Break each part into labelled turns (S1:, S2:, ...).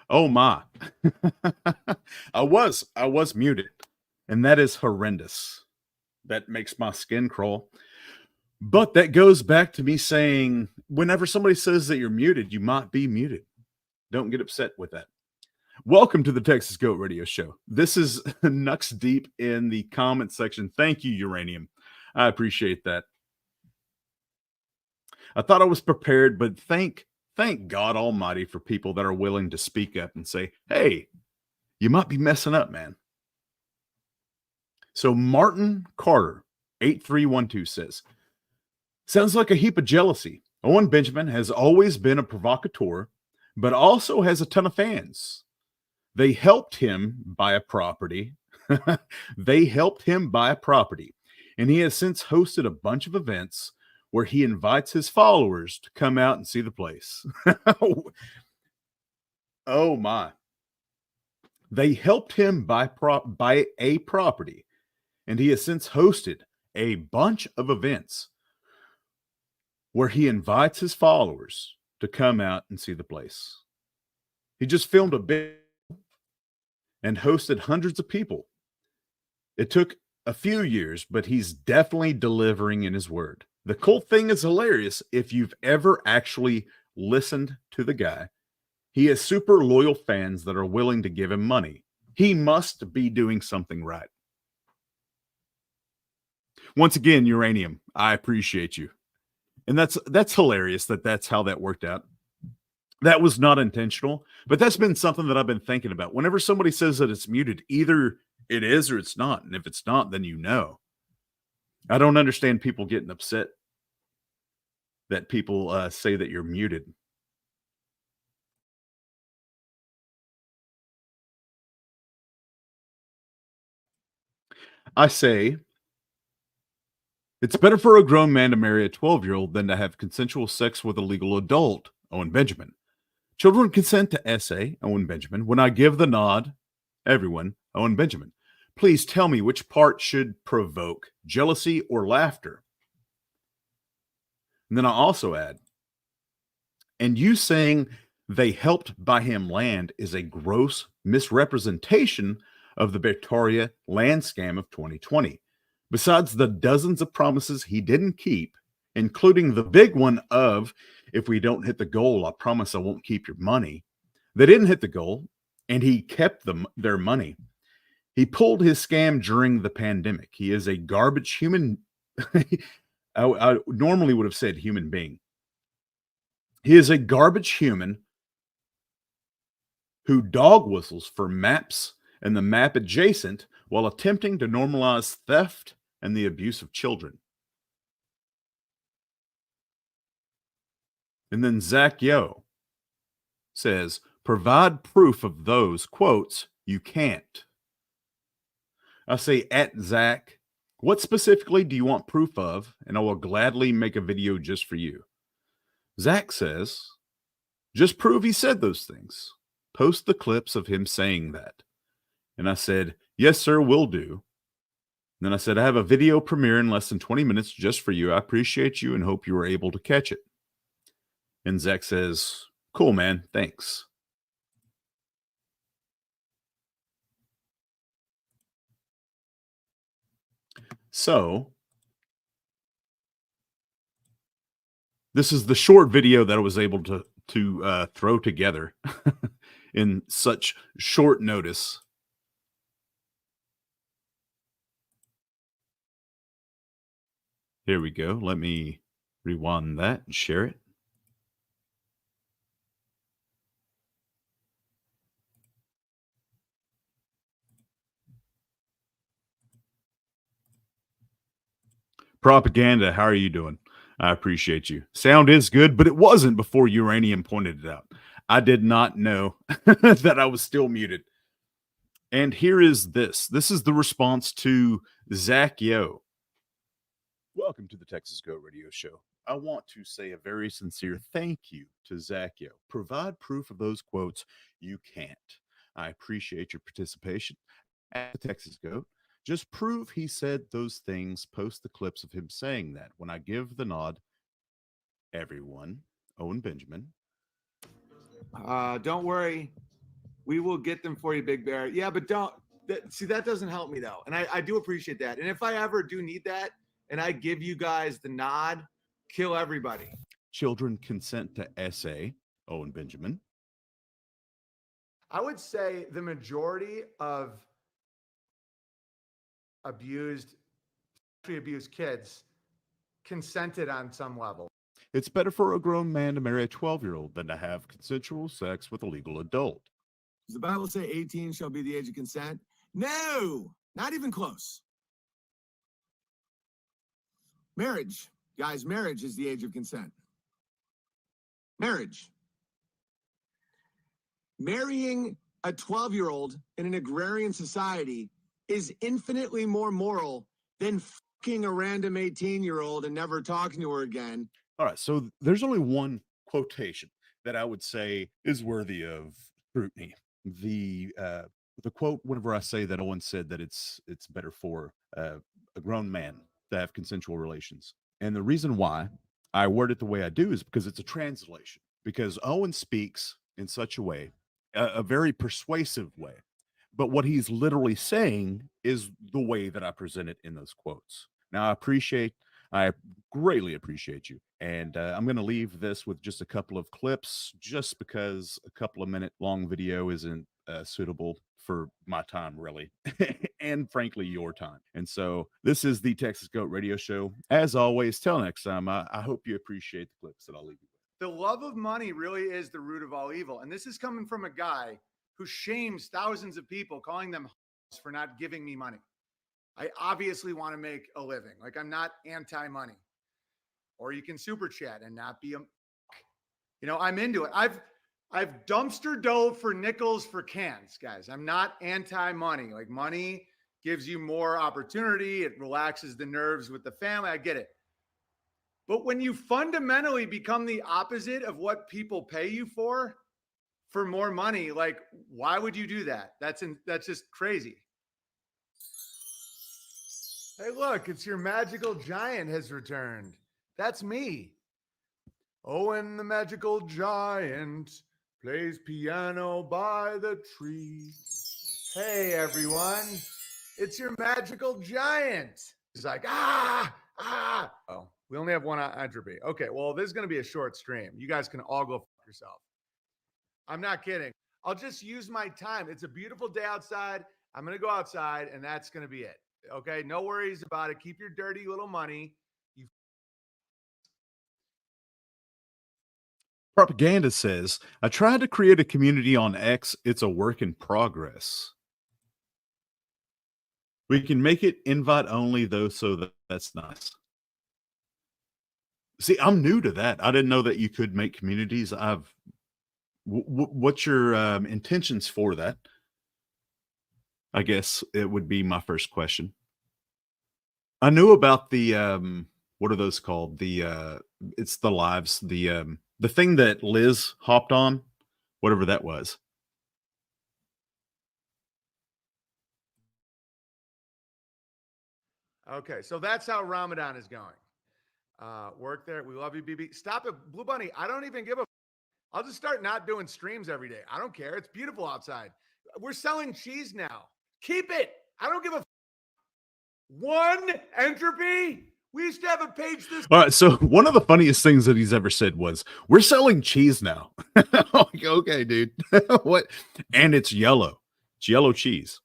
S1: Oh my. I was muted, and that is horrendous. That makes my skin crawl. But that goes back to me saying whenever somebody says that you're muted, you might be muted. Don't get upset with that. Welcome to the Texas Goat Radio Show. This is Nux Deep in the comment section. Thank you, Uranium. I appreciate that. I thought I was prepared, but thank God Almighty for people that are willing to speak up and say, "Hey, you might be messing up, man." So Martin Carter, 8312 says, sounds like a heap of jealousy. Owen Benjamin has always been a provocateur, but also has a ton of fans. They helped him buy a property. They helped him buy a property, and he has since hosted a bunch of events where he invites his followers to come out and see the place. Oh my. They helped him buy a property, and he has since hosted a bunch of events where he invites his followers to come out and see the place. He just filmed a bit and hosted hundreds of people. It took a few years, but he's definitely delivering in his word. The cool thing is hilarious if you've ever actually listened to the guy. He has super loyal fans that are willing to give him money. He must be doing something right. Once again, Uranium, I appreciate you. And that's hilarious that's how that worked out. That was not intentional, but that's been something that I've been thinking about. Whenever somebody says that it's muted, either it is or it's not. And if it's not, then you know. I don't understand people getting upset that people say that you're muted. I say it's better for a grown man to marry a 12-year-old than to have consensual sex with a legal adult, Owen Benjamin. Children consent to essay, Owen Benjamin. When I give the nod, everyone, Owen Benjamin. Please tell me which part should provoke jealousy or laughter. And then I also add, and you saying they helped buy him land is a gross misrepresentation of the Victoria land scam of 2020. Besides the dozens of promises he didn't keep, including the big one of, if we don't hit the goal, I promise I won't keep your money. They didn't hit the goal, and he kept their money. He pulled his scam during the pandemic. He is a garbage human. I normally would have said human being. He is a garbage human who dog whistles for maps and the map adjacent while attempting to normalize theft and the abuse of children. And then Zach Yo says, provide proof of those quotes. You can't. I say, at Zach, what specifically do you want proof of? And I will gladly make a video just for you. Zach says, just prove he said those things. Post the clips of him saying that. And I said, yes, sir, will do. And then I said, I have a video premiere in less than 20 minutes just for you. I appreciate you and hope you were able to catch it. And Zach says, cool, man. Thanks. So this is the short video that I was able to throw together in such short notice. Here we go. Let me rewind that and share it. Propaganda, how are you doing? I appreciate you. Sound is good, but it wasn't before Uranium pointed it out. I did not know that I was still muted. And here is this. This is the response to Zach Yo. Welcome to the Texas Go Radio Show. I want to say a very sincere thank you to Zach Yo. Provide proof of those quotes. You can't. I appreciate your participation at the Texas Goat. Just prove he said those things. Post the clips of him saying that. When I give the nod, everyone, Owen Benjamin.
S2: Don't worry. We will get them for you, Big Bear. Yeah, but that doesn't help me though. And I do appreciate that. And if I ever do need that and I give you guys the nod, kill everybody.
S1: Children consent to SA, Owen Benjamin.
S2: I would say the majority of abused kids consented on some level.
S1: It's better for a grown man to marry a 12-year-old than to have consensual sex with a legal adult.
S2: Does the Bible say 18 shall be the age of consent? No, not even close. Marriage, guys, marriage is the age of consent. Marriage. Marrying a 12-year-old in an agrarian society is infinitely more moral than fucking a random 18-year-old and never talking to her again.
S1: All right, so there's only one quotation that I would say is worthy of scrutiny. The quote, whenever I say that Owen said that it's better for a grown man to have consensual relations. And the reason why I word it the way I do is because it's a translation. Because Owen speaks in such a way, a very persuasive way. But what he's literally saying is the way that I present it in those quotes. Now, I greatly appreciate you. And I'm going to leave this with just a couple of clips, just because a couple of minute long video isn't suitable for my time, really, and frankly, your time. And so this is the Texas Goat Radio Show. As always, till next time, I hope you appreciate the clips that I'll leave you with.
S2: The love of money really is the root of all evil. And this is coming from a guy who shames thousands of people, calling them for not giving me money. I obviously want to make a living. Like, I'm not anti-money. Or you can super chat and not be I'm into it. I've dumpster dove for nickels for cans, guys. I'm not anti-money. Like, money gives you more opportunity. It relaxes the nerves with the family. I get it. But when you fundamentally become the opposite of what people pay you for more money, like, why would you do that? That's just crazy. Hey, look, it's your magical giant has returned. That's me. Owen the magical giant plays piano by the tree. Hey, everyone. It's your magical giant. He's like, ah. Oh, we only have one entropy. Okay, well, this is going to be a short stream. You guys can all go fuck yourself. I'm not kidding. I'll just use my time. It's a beautiful day outside. I'm going to go outside, and that's going to be it. Okay, no worries about it. Keep your dirty little money.
S1: Propaganda says, I tried to create a community on X. It's a work in progress. We can make it invite only, though, so that's nice. See, I'm new to that. I didn't know that you could make communities. What's your intentions for that? I guess it would be my first question. I knew about the what are those called? It's the lives, the thing that Liz hopped on, whatever that was.
S2: Okay, so that's how Ramadan is going. Work there. We love you, BB. Stop it, Blue Bunny. I don't even give a. I'll just start not doing streams every day. I don't care. It's beautiful outside. We're selling cheese now. Keep it. I don't give a. One entropy. We used to have a page this.
S1: All right, so one of the funniest things that he's ever said was, "We're selling cheese now." Like, okay, dude. What? And it's yellow. It's yellow cheese.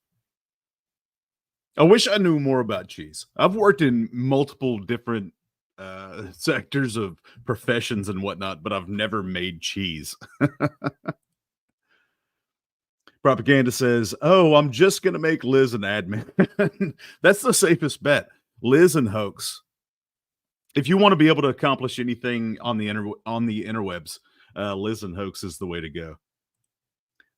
S1: I wish I knew more about cheese. I've worked in multiple different sectors of professions and whatnot, but I've never made cheese. Propaganda says, "Oh, I'm just going to make Liz an admin." That's the safest bet. Liz and Hoax. If you want to be able to accomplish anything on the interwebs, Liz and Hoax is the way to go.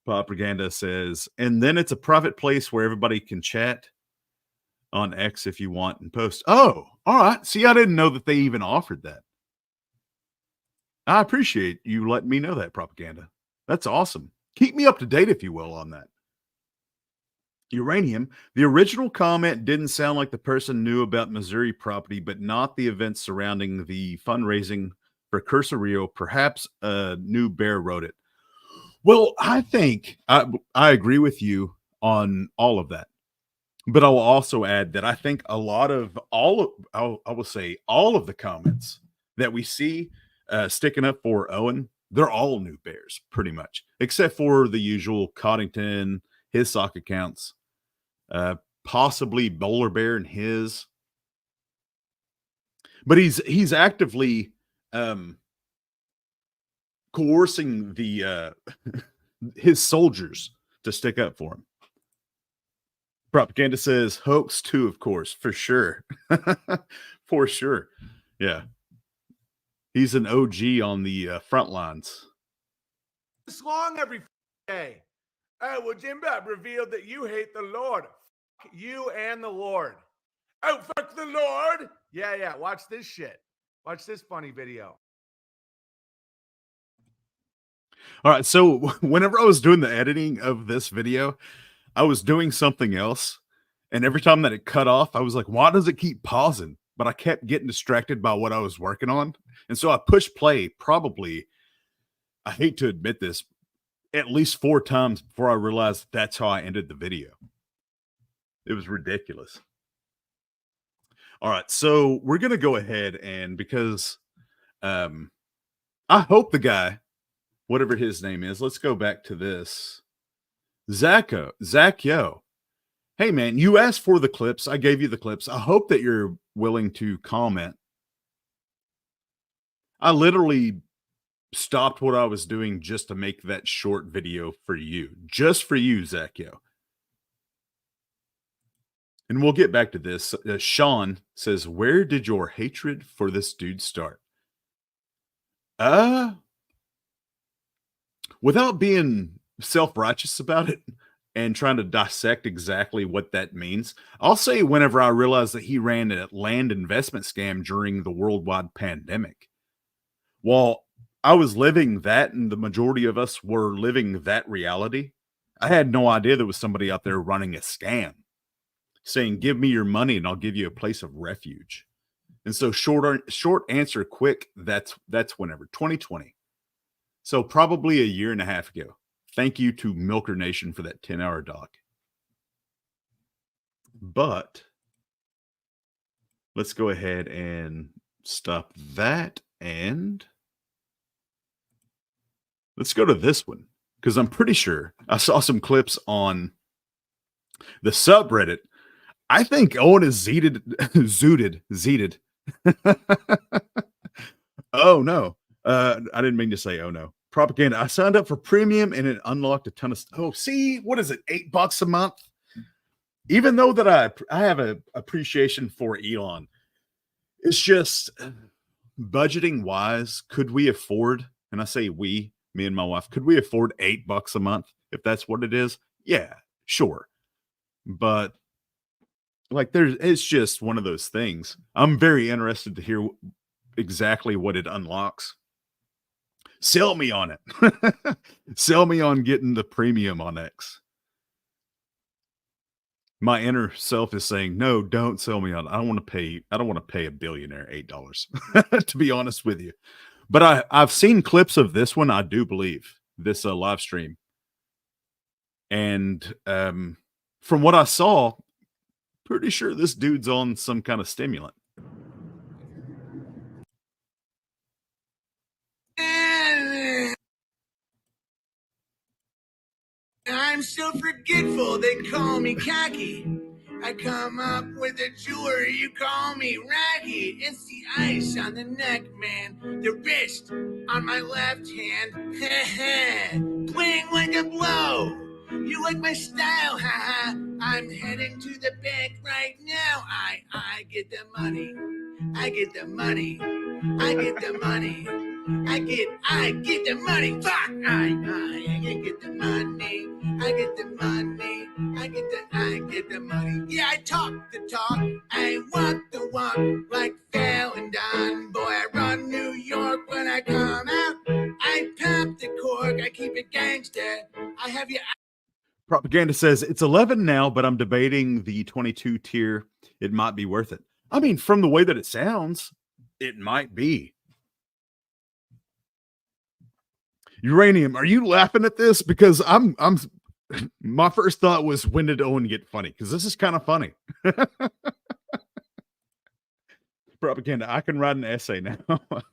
S1: Propaganda says, and then it's a private place where everybody can chat on X if you want and post. Oh, all right. See, I didn't know that they even offered that. I appreciate you letting me know that, Propaganda. That's awesome. Keep me up to date, if you will, on that. Uranium, the original comment didn't sound like the person knew about Missouri property, but not the events surrounding the fundraising for Cursorio. Perhaps a new bear wrote it. Well, I think I agree with you on all of that. But I will also add that I think a lot of all of I will say all of the comments that we see sticking up for Owen, they're all new bears, pretty much, except for the usual Coddington, his sock accounts, uh, possibly Bowler Bear and his. But he's actively um, coercing the his soldiers to stick up for him. Propaganda says hoax too, of course, for sure. For sure. Yeah. He's an OG on the front lines.
S2: This long every day. Oh, well, Jim Bob revealed that you hate the Lord. Fuck you and the Lord. Oh, fuck the Lord. Yeah, yeah. Watch this shit. Watch this funny video.
S1: All right. So whenever I was doing the editing of this video, I was doing something else. And every time that it cut off, I was like, why does it keep pausing? But I kept getting distracted by what I was working on. And so I pushed play probably, I hate to admit this, at least 4 times before I realized that's how I ended the video. It was ridiculous. All right. So we're going to go ahead and because I hope the guy, whatever his name is, let's go back to this. Zach Yo. Hey man, you asked for the clips. I gave you the clips. I hope that you're willing to comment. I literally stopped what I was doing just to make that short video for you. Just for you, Zach Yo. And we'll get back to this. Sean says, where did your hatred for this dude start? Without being self-righteous about it and trying to dissect exactly what that means, I'll say whenever I realized that he ran a land investment scam during the worldwide pandemic. While I was living that and the majority of us were living that reality, I had no idea there was somebody out there running a scam saying, give me your money and I'll give you a place of refuge. And so short answer, quick, that's whenever, 2020. So probably a year and a half ago. Thank you to Milker Nation for that 10-hour doc. But let's go ahead and stop that. And let's go to this one because I'm pretty sure I saw some clips on the subreddit. I think Owen is zooted. Oh no. I didn't mean to say oh no. Propaganda. I signed up for premium and it unlocked a ton of stuff. Oh, see, what is it? $8 a month? Even though that I have a appreciation for Elon, it's just budgeting wise, could we afford, and I say we, me and my wife, could we afford $8 a month if that's what it is? Yeah, sure. But like it's just one of those things. I'm very interested to hear exactly what it unlocks. Sell me on it. Sell me on getting the premium on X. My inner self is saying, no, don't sell me on. I don't want to pay a billionaire $8, to be honest with you. But I've seen clips of this one, I do believe, this live stream. And from what I saw, pretty sure this dude's on some kind of stimulant.
S2: I'm so forgetful, they call me khaki. I come up with a jewelry, you call me raggy. It's the ice on the neck, man. The wrist on my left hand. Playing like a blow. You like my style, haha. I'm heading to the bank right now. I get the money. I get the money. I get the money. I get the money. Fuck! I get the money. I get the money. I get the money. Yeah, I talk the talk. I walk the walk like Fallon Don. Boy, I run New York when I come out. I pop the cork. I keep it gangster. I have you.
S1: Propaganda says it's 11 now, but I'm debating the 22 tier. It might be worth it. I mean, from the way that it sounds, it might be. Uranium, are you laughing at this? Because I'm my first thought was, when did Owen get funny? Because this is kind of funny. Propaganda. I can write an essay now.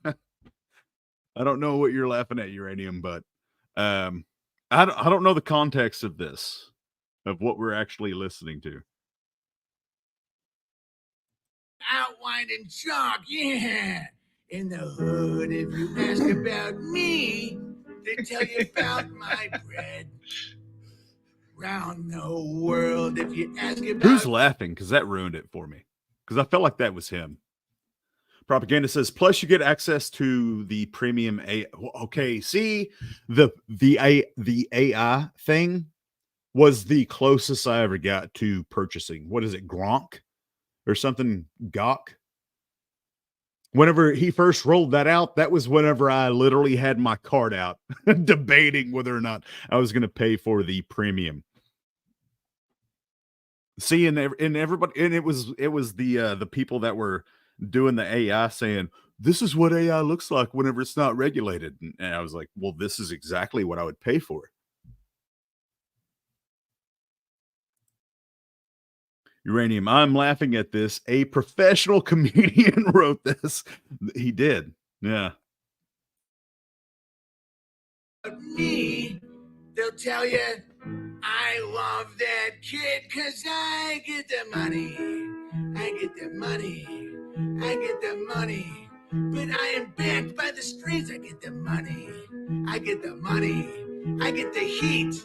S1: I don't know what you're laughing at, Uranium, but I don't know the context of this, of what we're actually listening to.
S2: Outwinding chalk, yeah. In the hood, if you ask about me, they tell you about my bread. Round the world, if you ask about
S1: Who's laughing? Because that ruined it for me. Because I felt like that was him. Propaganda says, plus you get access to the premium A. Okay, see, the AI thing was the closest I ever got to purchasing. What is it, Gronk or something? Gawk. Whenever he first rolled that out, that was whenever I literally had my card out, debating whether or not I was going to pay for the premium. See, and everybody, and it was the people that were doing the AI saying, this is what AI looks like whenever it's not regulated. And I was like, well, this is exactly what I would pay for. Uranium, I'm laughing at this. A professional comedian wrote this. He did. Yeah.
S2: me, they'll tell you, I love that kid because I get the money. I get the money. I get the money. But I am backed by the streets. I get the money. I get the money. I get the heat.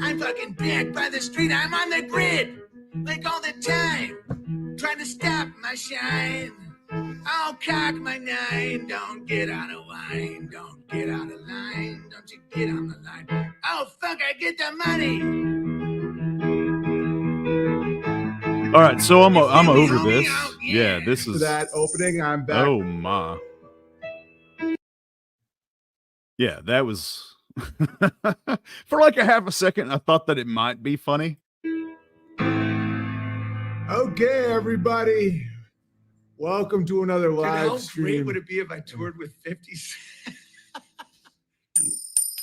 S2: I'm fucking backed by the street. I'm on the grid like all the time, trying to stop my shine. I'll cock my nine. Don't get out of line. Don't get out of line. Don't you get on the line. Oh, fuck, I get the money.
S1: All right, so I'm over this. Yeah, this is
S2: For that opening. I'm back.
S1: Oh my. Yeah, that was for like a half a second. I thought that it might be funny.
S2: Okay, everybody. Welcome to another live stream. How great would it be if I toured with 50 Cent?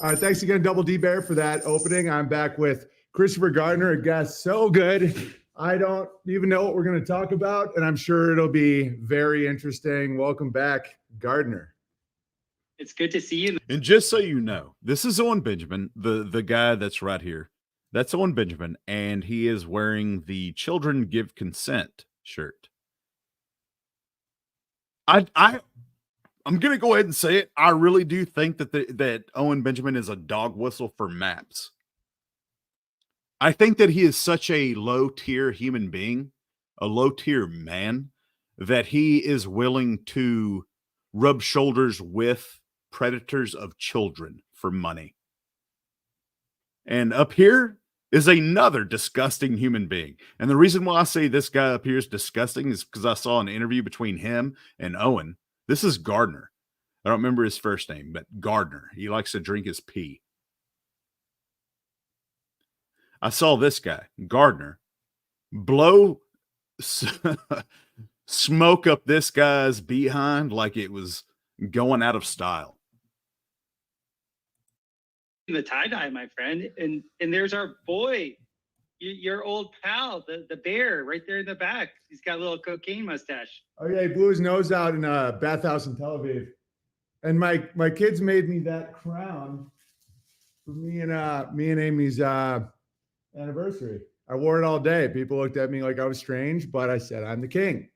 S2: All right, thanks again, Double D Bear, for that opening. I'm back with Christopher Gardner, a guest so good. I don't even know what we're going to talk about, and I'm sure it'll be very interesting. Welcome back, Gardner.
S3: It's good to see you.
S1: And just so you know, this is Owen Benjamin, the guy that's right here. That's Owen Benjamin, and he is wearing the Children Give Consent shirt. I'm gonna go ahead and say it. I really do think that Owen Benjamin is a dog whistle for maps. I think that he is such a low tier human being, a low tier man, that he is willing to rub shoulders with predators of children for money. And up here is another disgusting human being. And the reason why I say this guy up here is disgusting is because I saw an interview between him and Owen. This is Gardner. I don't remember his first name, but Gardner. He likes to drink his pee. I saw this guy, Gardner, blow smoke up this guy's behind like it was going out of style.
S3: The tie-dye, my friend. And there's our boy, your old pal, the bear right there in the back. He's got a little cocaine mustache.
S2: Oh yeah, he blew his nose out in a bathhouse in Tel Aviv. And my kids made me that crown for me and Amy's anniversary. I wore it all day. People looked at me like I was strange, but I said I'm the king.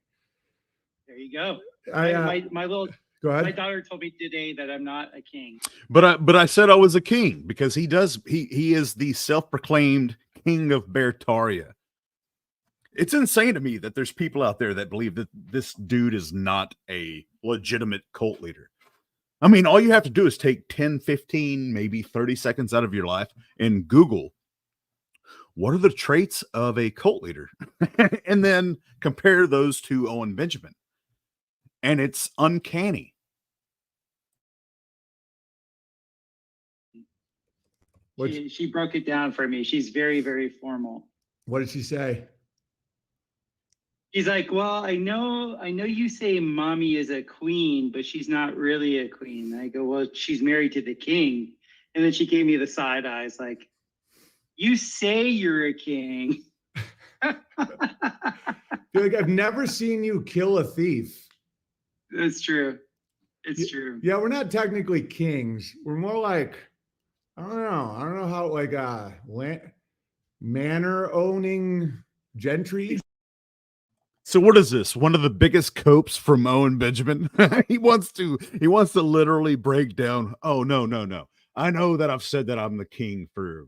S3: There you go. My little
S2: go ahead.
S3: My daughter told me today that I'm not a king.
S1: But I said I was a king because he is the self-proclaimed king of Bertaria. It's insane to me that there's people out there that believe that this dude is not a legitimate cult leader. I mean, all you have to do is take 10, 15, maybe 30 seconds out of your life and Google, what are the traits of a cult leader? And then compare those to Owen Benjamin. And it's uncanny.
S3: She broke it down for me. She's very, very formal.
S2: What did she say?
S3: She's like, well, I know you say mommy is a queen, but she's not really a queen. I go, well, she's married to the king. And then she gave me the side eyes, like, you say you're a king.
S2: You're like, I've never seen you kill a thief.
S3: It's true. It's true.
S2: Yeah, we're not technically kings. We're more like, I don't know. I don't know how, like, manor owning gentry.
S1: So what is this? One of the biggest copes from Owen Benjamin? he wants to literally break down. Oh, no. I know that I've said that I'm the king for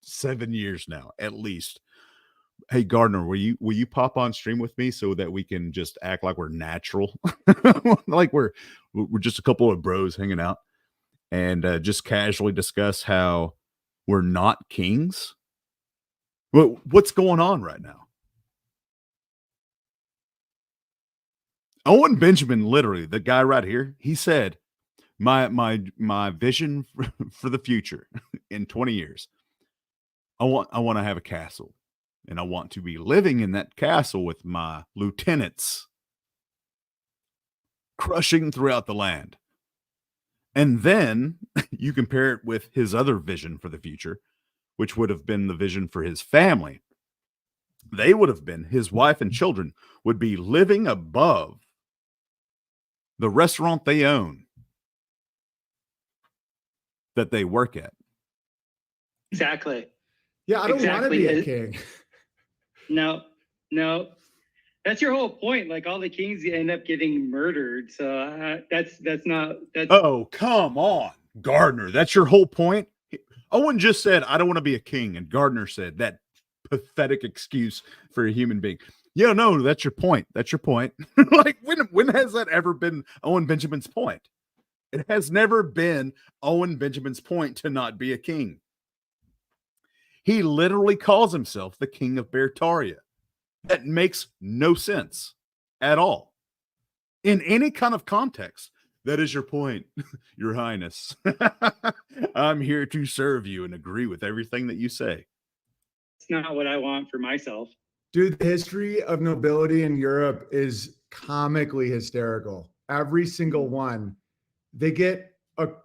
S1: 7 years now, at least. Hey Gardner, will you pop on stream with me so that we can just act like we're natural? Like we're just a couple of bros hanging out and just casually discuss how we're not kings? What's going on right now? Owen Benjamin, literally, the guy right here, he said, my vision for the future in 20 years, I want to have a castle, and I want to be living in that castle with my lieutenants, crushing throughout the land. And then you compare it with his other vision for the future, which would have been the vision for his family. They would have been, his wife and children would be living above the restaurant they own that they work at.
S3: Exactly.
S2: Yeah, I don't want to be a king.
S3: No. That's your whole point. Like all the kings end up getting murdered. So that's not.
S1: Oh, come on, Gardner. That's your whole point. Owen just said, I don't want to be a king. And Gardner said that pathetic excuse for a human being. Yeah, no, that's your point. That's your point. Like when has that ever been Owen Benjamin's point? It has never been Owen Benjamin's point to not be a king. He literally calls himself the king of Bertaria. That makes no sense at all. In any kind of context. That is your point, Your Highness. I'm here to serve you and agree with everything that you say.
S3: It's not what I want for myself.
S2: Dude, the history of nobility in Europe is comically hysterical. Every single one. They get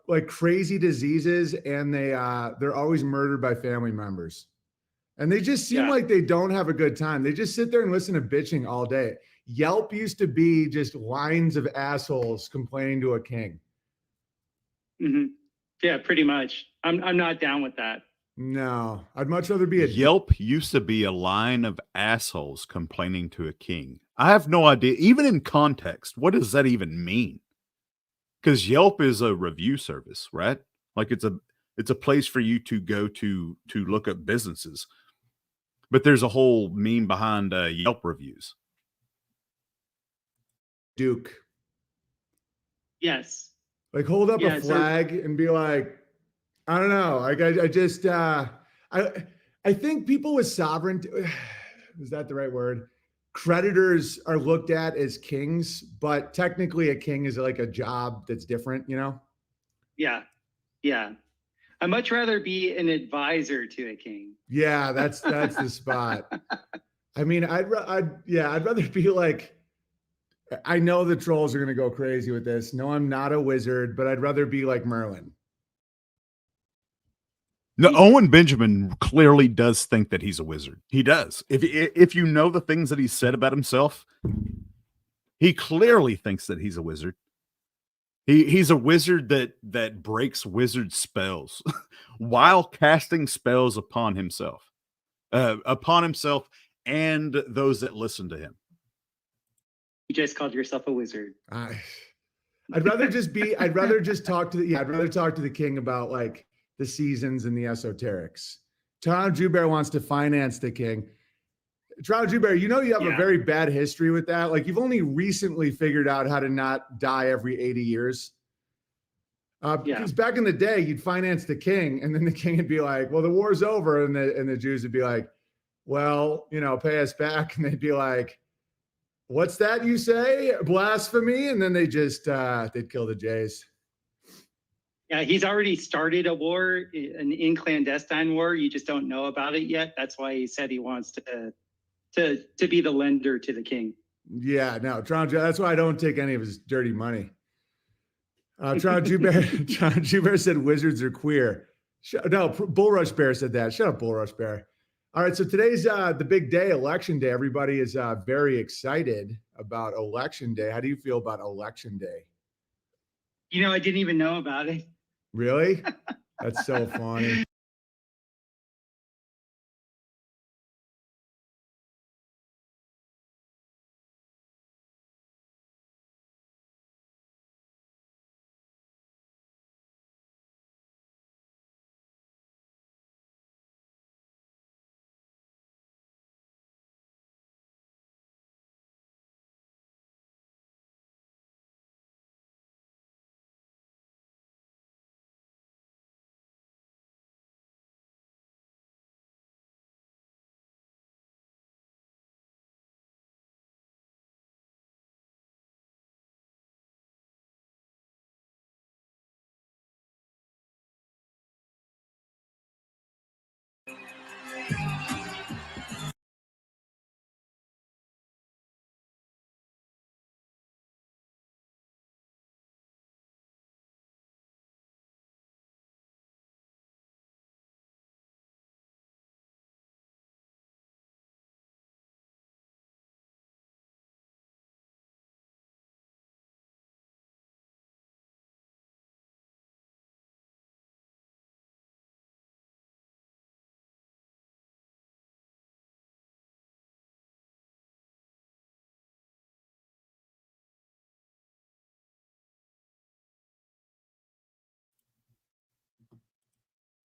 S2: like crazy diseases and they're always murdered by family members. And they just seem like they don't have a good time. They just sit there and listen to bitching all day. Yelp used to be just lines of assholes complaining to a king.
S3: Mm-hmm. Yeah, pretty much. I'm not down with that.
S2: No, I'd much rather be a
S1: Yelp used to be a line of assholes complaining to a king. I have no idea, even in context, what does that even mean? Because Yelp is a review service, right? Like it's a place for you to go to look up businesses. But there's a whole meme behind Yelp reviews.
S2: Duke.
S3: Yes.
S2: Like hold up a flag and be like, I don't know. Like I just I think people with sovereignty, is that the right word? Creditors are looked at as kings, but technically a king is like a job that's different, you know?
S3: Yeah. I'd much rather be an advisor to a king.
S2: Yeah, that's the spot. I mean, I'd rather be like, I know the trolls are going to go crazy with this. No, I'm not a wizard, but I'd rather be like Merlin.
S1: No, Owen Benjamin clearly does think that he's a wizard. He does. If you know the things that he said about himself, he clearly thinks that he's a wizard. He's a wizard that breaks wizard spells while casting spells upon himself and those that listen to him.
S3: You just called yourself a wizard.
S2: I'd rather just talk to the king about like the seasons and the esoterics. Toronto Joubert wants to finance the king. Toronto Joubert, you know you have a very bad history with that. Like you've only recently figured out how to not die every 80 years. Because back in the day, you'd finance the king, and then the king would be like, "Well, the war's over," and the Jews would be like, "Well, pay us back," and they'd be like, "What's that you say? Blasphemy?" And then they just they'd kill the Jays.
S3: Yeah, he's already started a war, an clandestine war. You just don't know about it yet. That's why he said he wants to be the lender to the king.
S2: Yeah, no, Toronto. That's why I don't take any of his dirty money. John Joubert said wizards are queer. No, Bullrush Bear said that. Shut up, Bullrush Bear. All right, so today's the big day, election day. Everybody is very excited about election day. How do you feel about election day?
S3: I didn't even know about it.
S2: Really? That's so funny.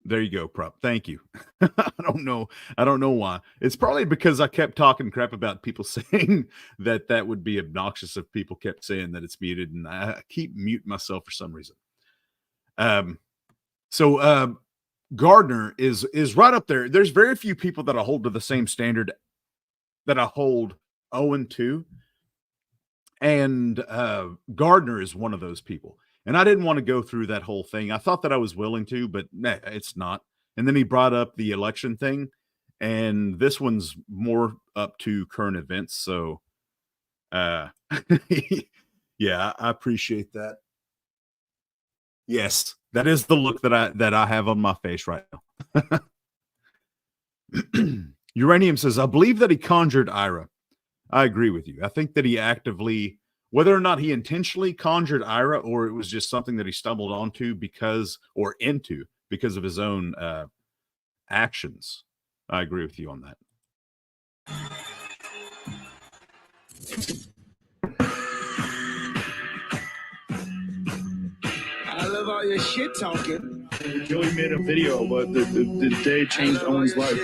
S1: There you go, Prop. Thank you. I don't know why. It's probably because I kept talking crap about people saying that would be obnoxious if people kept saying that it's muted, and I keep muting myself for some reason. So Gardner is right up there. There's very few people that I hold to the same standard that I hold Owen to, and Gardner is one of those people. And I didn't want to go through that whole thing. I thought that I was willing to, but nah, it's not. And then he brought up the election thing, and this one's more up to current events. So, yeah, I appreciate that. Yes, that is the look that I have on my face right now. Uranium says, I believe that he conjured Ira. I agree with you. I think that he actively, whether or not he intentionally conjured Ira or it was just something that he stumbled onto because of his own actions. I agree with you on that.
S4: I love all your shit talking.
S5: Joey made a video about the day it changed Owen's life.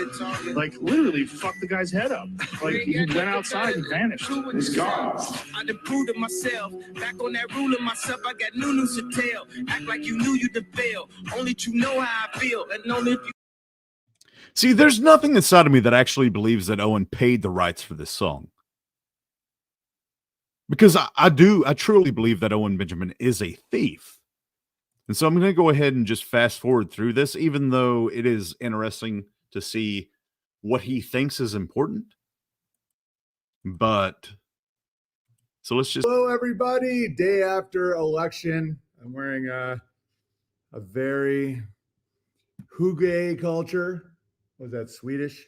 S5: Like, literally, fucked the guy's head up. Like, he went outside and vanished. He's gone.
S4: I done proved it myself. Back on that rule of myself, I got new news to tell. Act like you knew you'd fail. Only you know how I feel. And only if you.
S1: See, there's nothing inside of me that actually believes that Owen paid the rights for this song. Because I truly believe that Owen Benjamin is a thief. And so I'm going to go ahead and just fast forward through this, even though it is interesting to see what he thinks is important. But so let's just.
S2: Hello, everybody. Day after election. I'm wearing a very hygge culture. Was that Swedish?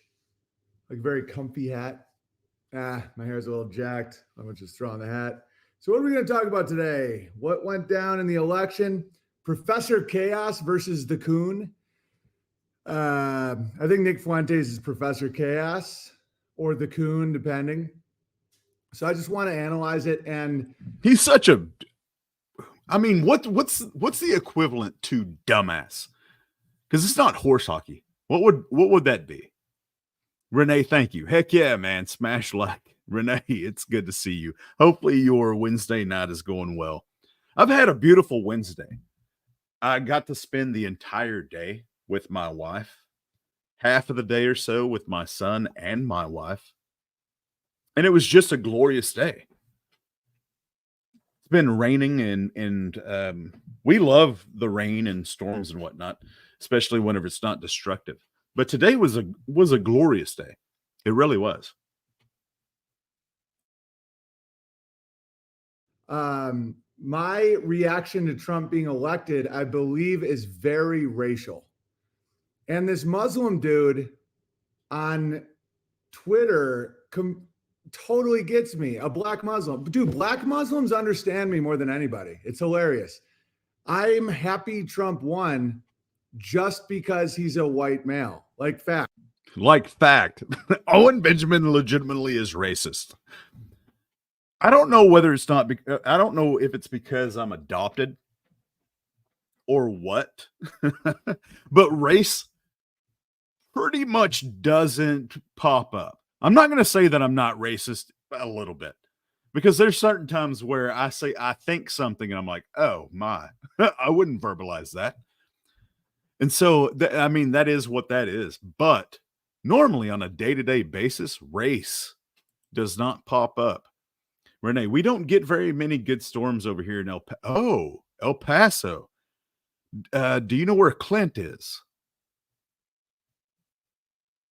S2: Like very comfy hat. My hair's a little jacked. I'm going to just throw on the hat. So what are we going to talk about today? What went down in the election? Professor Chaos versus the Coon. I think Nick Fuentes is Professor Chaos or the Coon, depending. So I just want to analyze it. And
S1: he's such a. I mean, what's the equivalent to dumbass? Because it's not horse hockey. What would that be? Renee, thank you. Heck yeah, man. Smash like. Renee, it's good to see you. Hopefully your Wednesday night is going well. I've had a beautiful Wednesday. I got to spend the entire day with my wife, half of the day or so with my son and my wife. And it was just a glorious day. It's been raining and we love the rain and storms and whatnot, especially whenever it's not destructive. But today was a glorious day. It really was.
S2: my reaction to Trump being elected, I believe, is very racial. And this Muslim dude on Twitter totally gets me. A black Muslim. Dude, black Muslims understand me more than anybody. It's hilarious. I'm happy Trump won just because he's a white male. Like fact.
S1: Like fact. Owen Benjamin legitimately is racist. I don't know whether it's not. I don't know if it's because I'm adopted or what, but race pretty much doesn't pop up. I'm not going to say that I'm not racist a little bit, because there's certain times where I say I think something and I'm like, oh my, I wouldn't verbalize that. And so, I mean, that is what that is. But normally on a day-to-day basis, race does not pop up. Renee, we don't get very many good storms over here in El Paso. Do you know where Clint is?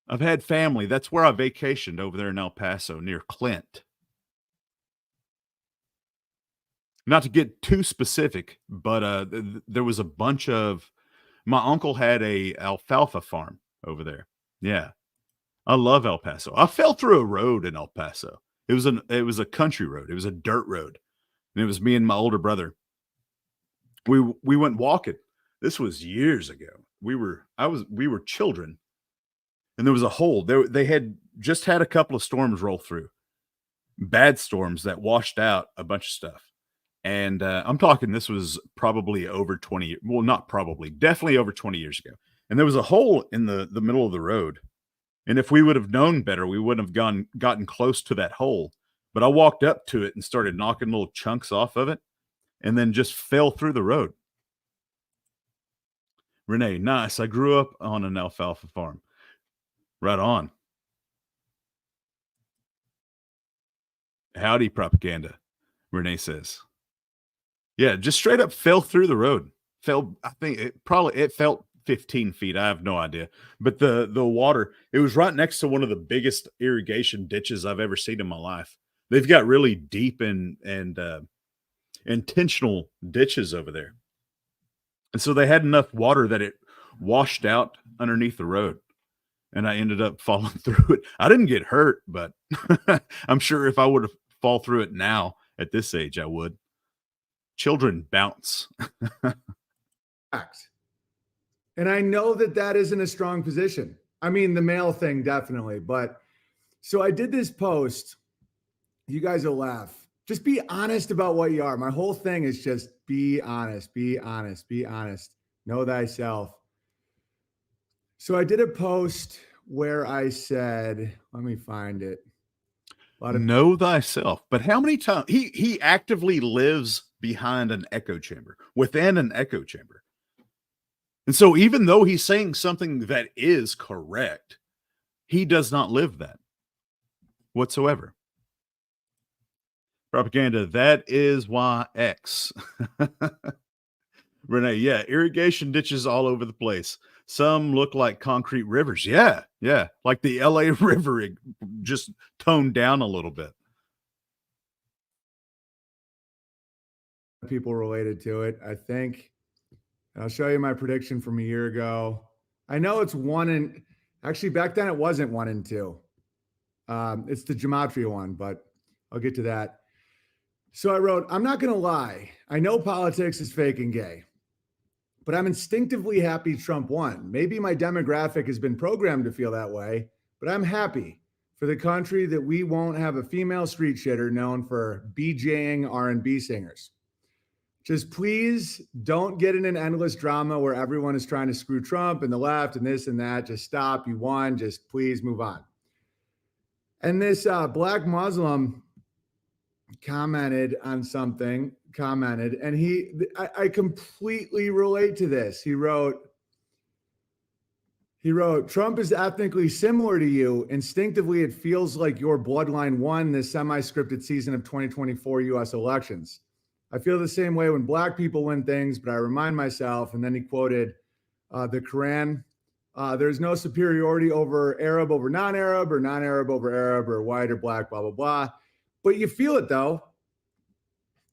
S1: I've had family. That's where I vacationed, over there in El Paso near Clint. Not to get too specific, but there was a bunch of, my uncle had a alfalfa farm over there. Yeah. I love El Paso. I fell through a road in El Paso. It was a country road. It was a dirt road. And it was me and my older brother. We went walking. This was years ago. We were children. And there was a hole. They had just had a couple of storms roll through. Bad storms that washed out a bunch of stuff. And I'm talking, this was probably over 20, well, not probably, definitely over 20 years ago. And there was a hole in the middle of the road. And if we would have known better, we wouldn't have gotten close to that hole. But I walked up to it and started knocking little chunks off of it, and then just fell through the road. Renee, nice. I grew up on an alfalfa farm. Right on. Howdy, propaganda, Renee says. Yeah, just straight up fell through the road. I think it felt 15 feet. I have no idea. But the water, it was right next to one of the biggest irrigation ditches I've ever seen in my life. They've got really deep and intentional ditches over there. And so they had enough water that it washed out underneath the road. And I ended up falling through it. I didn't get hurt, but I'm sure if I would have fall through it now at this age, I would. Children bounce.
S2: And I know that isn't a strong position. I mean, the male thing, definitely. But so I did this post. You guys will laugh. Just be honest about what you are. My whole thing is just be honest, be honest, be honest. Know thyself. So I did a post where I said, let me find it.
S1: Know thyself. But how many times he actively lives behind an echo chamber, within an echo chamber. And so even though he's saying something that is correct, he does not live that whatsoever. Propaganda, that is why X. Renee, yeah, irrigation ditches all over the place. Some look like concrete rivers. Yeah, like the LA River, just toned down a little bit.
S2: People related to it, I think. I'll show you my prediction from a year ago. I know it's actually back then it wasn't 1 and 2. It's the gematria one, but I'll get to that. So I wrote, I'm not going to lie. I know politics is fake and gay, but I'm instinctively happy Trump won. Maybe my demographic has been programmed to feel that way, but I'm happy for the country that we won't have a female street shitter known for BJing R&B singers. Just please don't get in an endless drama where everyone is trying to screw Trump and the left and this and that. Just stop. You won. Just please move on. And this black Muslim commented on something, and I completely relate to this. He wrote, Trump is ethnically similar to you. Instinctively, it feels like your bloodline won this semi-scripted season of 2024 U.S. elections. I feel the same way when black people win things, but I remind myself, and then he quoted the Quran, there's no superiority over Arab over non-Arab, or non-Arab over Arab, or white or black, blah, blah, blah. But you feel it, though.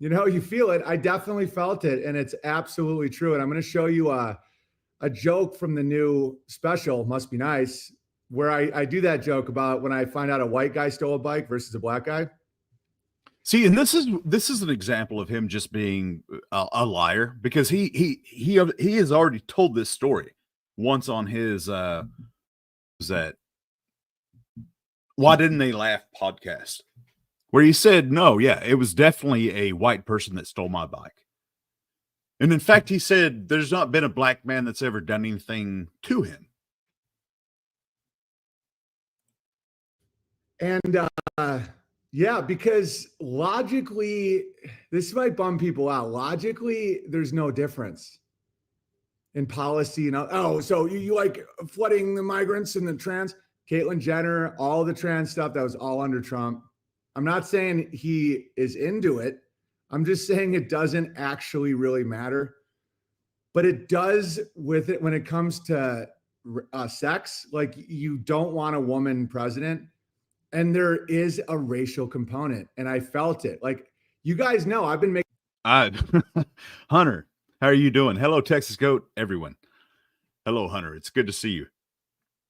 S2: You know, you feel it. I definitely felt it, and it's absolutely true. And I'm going to show you a joke from the new special, Must Be Nice, where I do that joke about when I find out a white guy stole a bike versus a black guy.
S1: See, and this is an example of him just being a liar, because he has already told this story once on his that Why Didn't They Laugh podcast, where he said, no, yeah, it was definitely a white person that stole my bike. And in fact, he said there's not been a black man that's ever done anything to him.
S2: And yeah, because logically, this might bum people out. Logically, there's no difference in policy. Oh, so you like flooding the migrants and the trans, Caitlyn Jenner, all the trans stuff, that was all under Trump. I'm not saying he is into it. I'm just saying it doesn't actually really matter. But it does with it when it comes to sex. Like, you don't want a woman president. And there is a racial component. And I felt it. Like, you guys know, I've been making.
S1: Hunter, how are you doing? Hello, Texas Goat, everyone. Hello, Hunter. It's good to see you.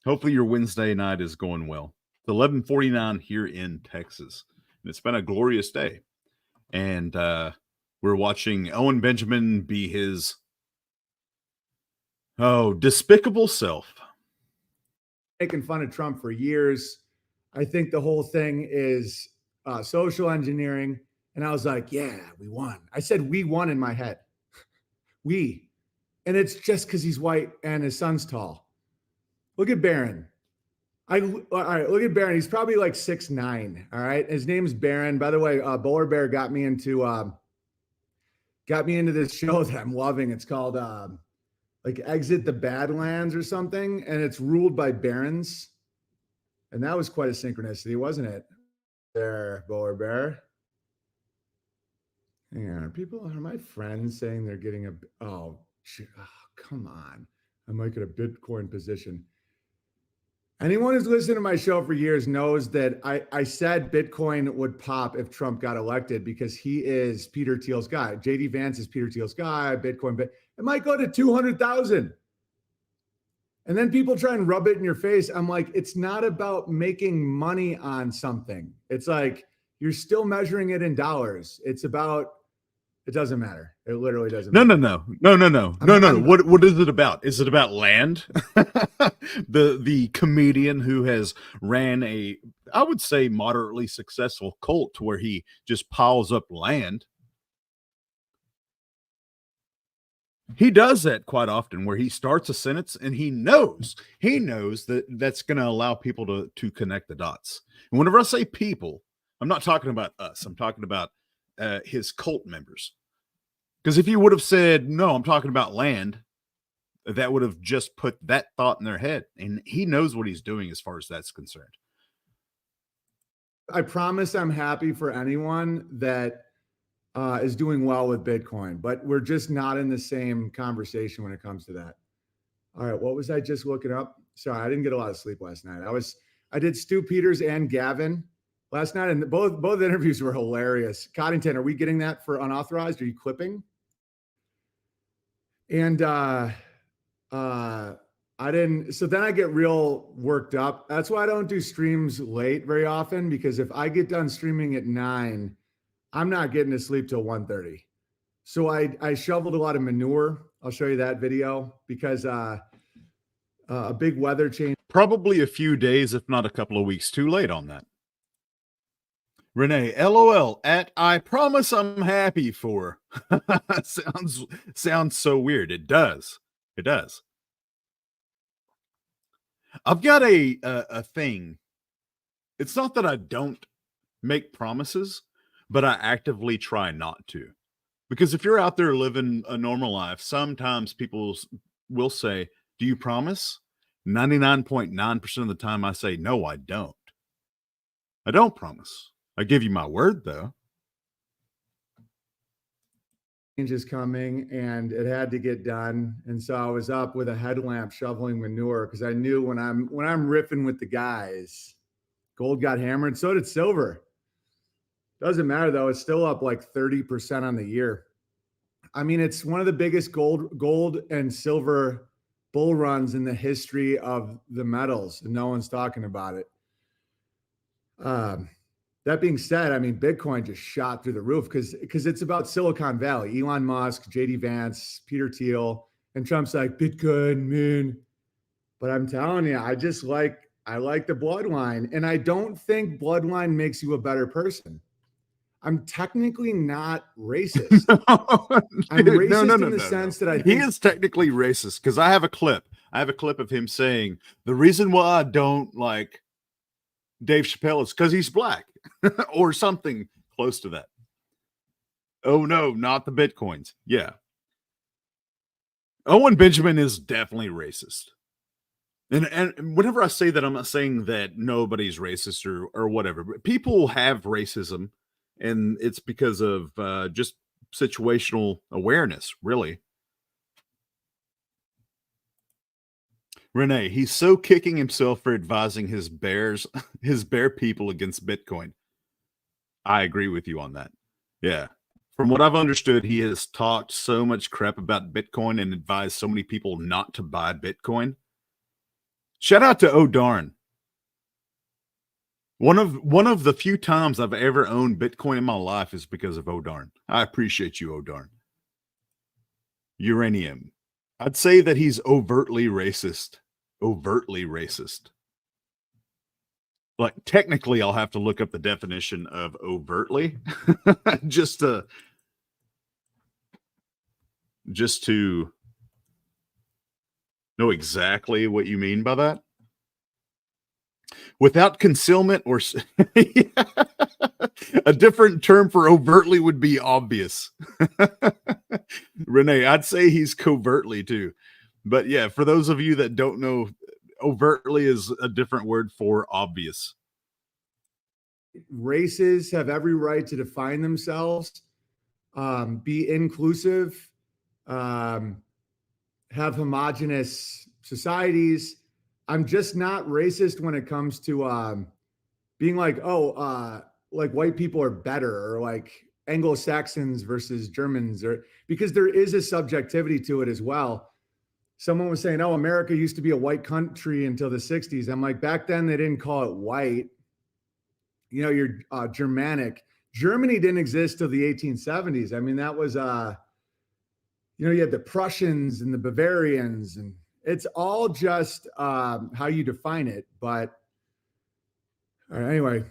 S1: Hopefully your Wednesday night is going well. It's 11:49 here in Texas. And it's been a glorious day. And we're watching Owen Benjamin be his despicable self.
S2: Making fun of Trump for years. I think the whole thing is social engineering. And I was like, yeah, we won. I said we won in my head. We. And it's just because he's white and his son's tall. Look at Barron. All right, look at Barron. He's probably like 6'9". All right. His name's Barron. By the way, Bowler Bear got me into this show that I'm loving. It's called like Exit the Badlands or something. And it's ruled by Barons. And that was quite a synchronicity, wasn't it? There, Bowler Bear. Hang on. Are my friends saying they're getting come on. I might get a Bitcoin position. Anyone who's listened to my show for years knows that I said Bitcoin would pop if Trump got elected, because he is Peter Thiel's guy. JD Vance is Peter Thiel's guy. Bitcoin, it might go to 200,000. And then people try and rub it in your face. I'm like, it's not about making money on something. It's like, you're still measuring it in dollars. It's about, it doesn't matter. It literally doesn't matter.
S1: No. What is it about? Is it about land? the comedian who has ran I would say, moderately successful cult where he just piles up land. He does that quite often, where he starts a sentence and he knows that that's going to allow people to connect the dots. And whenever I say people, I'm not talking about us. I'm talking about his cult members. Because if you would have said, no, I'm talking about land, that would have just put that thought in their head. And he knows what he's doing as far as that's concerned.
S2: I promise I'm happy for anyone that is doing well with Bitcoin, but we're just not in the same conversation when it comes to that. All right. What was I just looking up? Sorry, I didn't get a lot of sleep last night. I did Stu Peters and Gavin last night, and both interviews were hilarious. Coddington, are we getting that for unauthorized? Are you clipping? And I didn't. So then I get real worked up. That's why I don't do streams late very often, because if I get done streaming at 9, I'm not getting to sleep till 1:30. So I shoveled a lot of manure. I'll show you that video, because a big weather change.
S1: Probably a few days, if not a couple of weeks too late on that. Renee, LOL at I promise I'm happy for. sounds so weird. It does. I've got a thing. It's not that I don't make promises, but I actively try not to. Because if you're out there living a normal life, sometimes people will say, do you promise? 99.9% of the time I say, no, I don't. I don't promise. I give you my word, though.
S2: Change is coming, and it had to get done. And so I was up with a headlamp shoveling manure, because I knew when I'm riffing with the guys, gold got hammered. So did silver. Doesn't matter though. It's still up like 30% on the year. I mean, it's one of the biggest gold and silver bull runs in the history of the metals, and no one's talking about it. That being said, I mean, Bitcoin just shot through the roof because it's about Silicon Valley, Elon Musk, JD Vance, Peter Thiel, and Trump's like Bitcoin, man. But I'm telling you, I like the bloodline, and I don't think bloodline makes you a better person. I'm technically not racist. I'm racist in the sense that I think
S1: he is technically racist because I have a clip. I have a clip of him saying the reason why I don't like Dave Chappelle is because he's black or something close to that. Oh no, not the Bitcoins. Yeah. Owen Benjamin is definitely racist. And whenever I say that, I'm not saying that nobody's racist or whatever, but people have racism, and it's because of just situational awareness, really. Renee, he's so kicking himself for advising his bear people against Bitcoin. I agree with you on that. Yeah. From what I've understood, he has talked so much crap about Bitcoin and advised so many people not to buy Bitcoin. Shout out to O'Darn. One of the few times I've ever owned Bitcoin in my life is because of O'Darn. I appreciate you, O'Darn. Uranium. I'd say that he's overtly racist. Overtly racist. Like, technically, I'll have to look up the definition of overtly just to know exactly what you mean by that. Without concealment or a different term for overtly would be obvious. Renee, I'd say he's covertly too. But yeah, for those of you that don't know, overtly is a different word for obvious.
S2: Races have every right to define themselves, be inclusive, have homogenous societies. I'm just not racist when it comes to being like, like white people are better, or like Anglo-Saxons versus Germans, or because there is a subjectivity to it as well. Someone was saying, oh, America used to be a white country until the 60s. I'm like, back then they didn't call it white. You know, you're Germanic. Germany didn't exist till the 1870s. I mean, that was, you had the Prussians and the Bavarians, and it's all just how you define it. But anyway,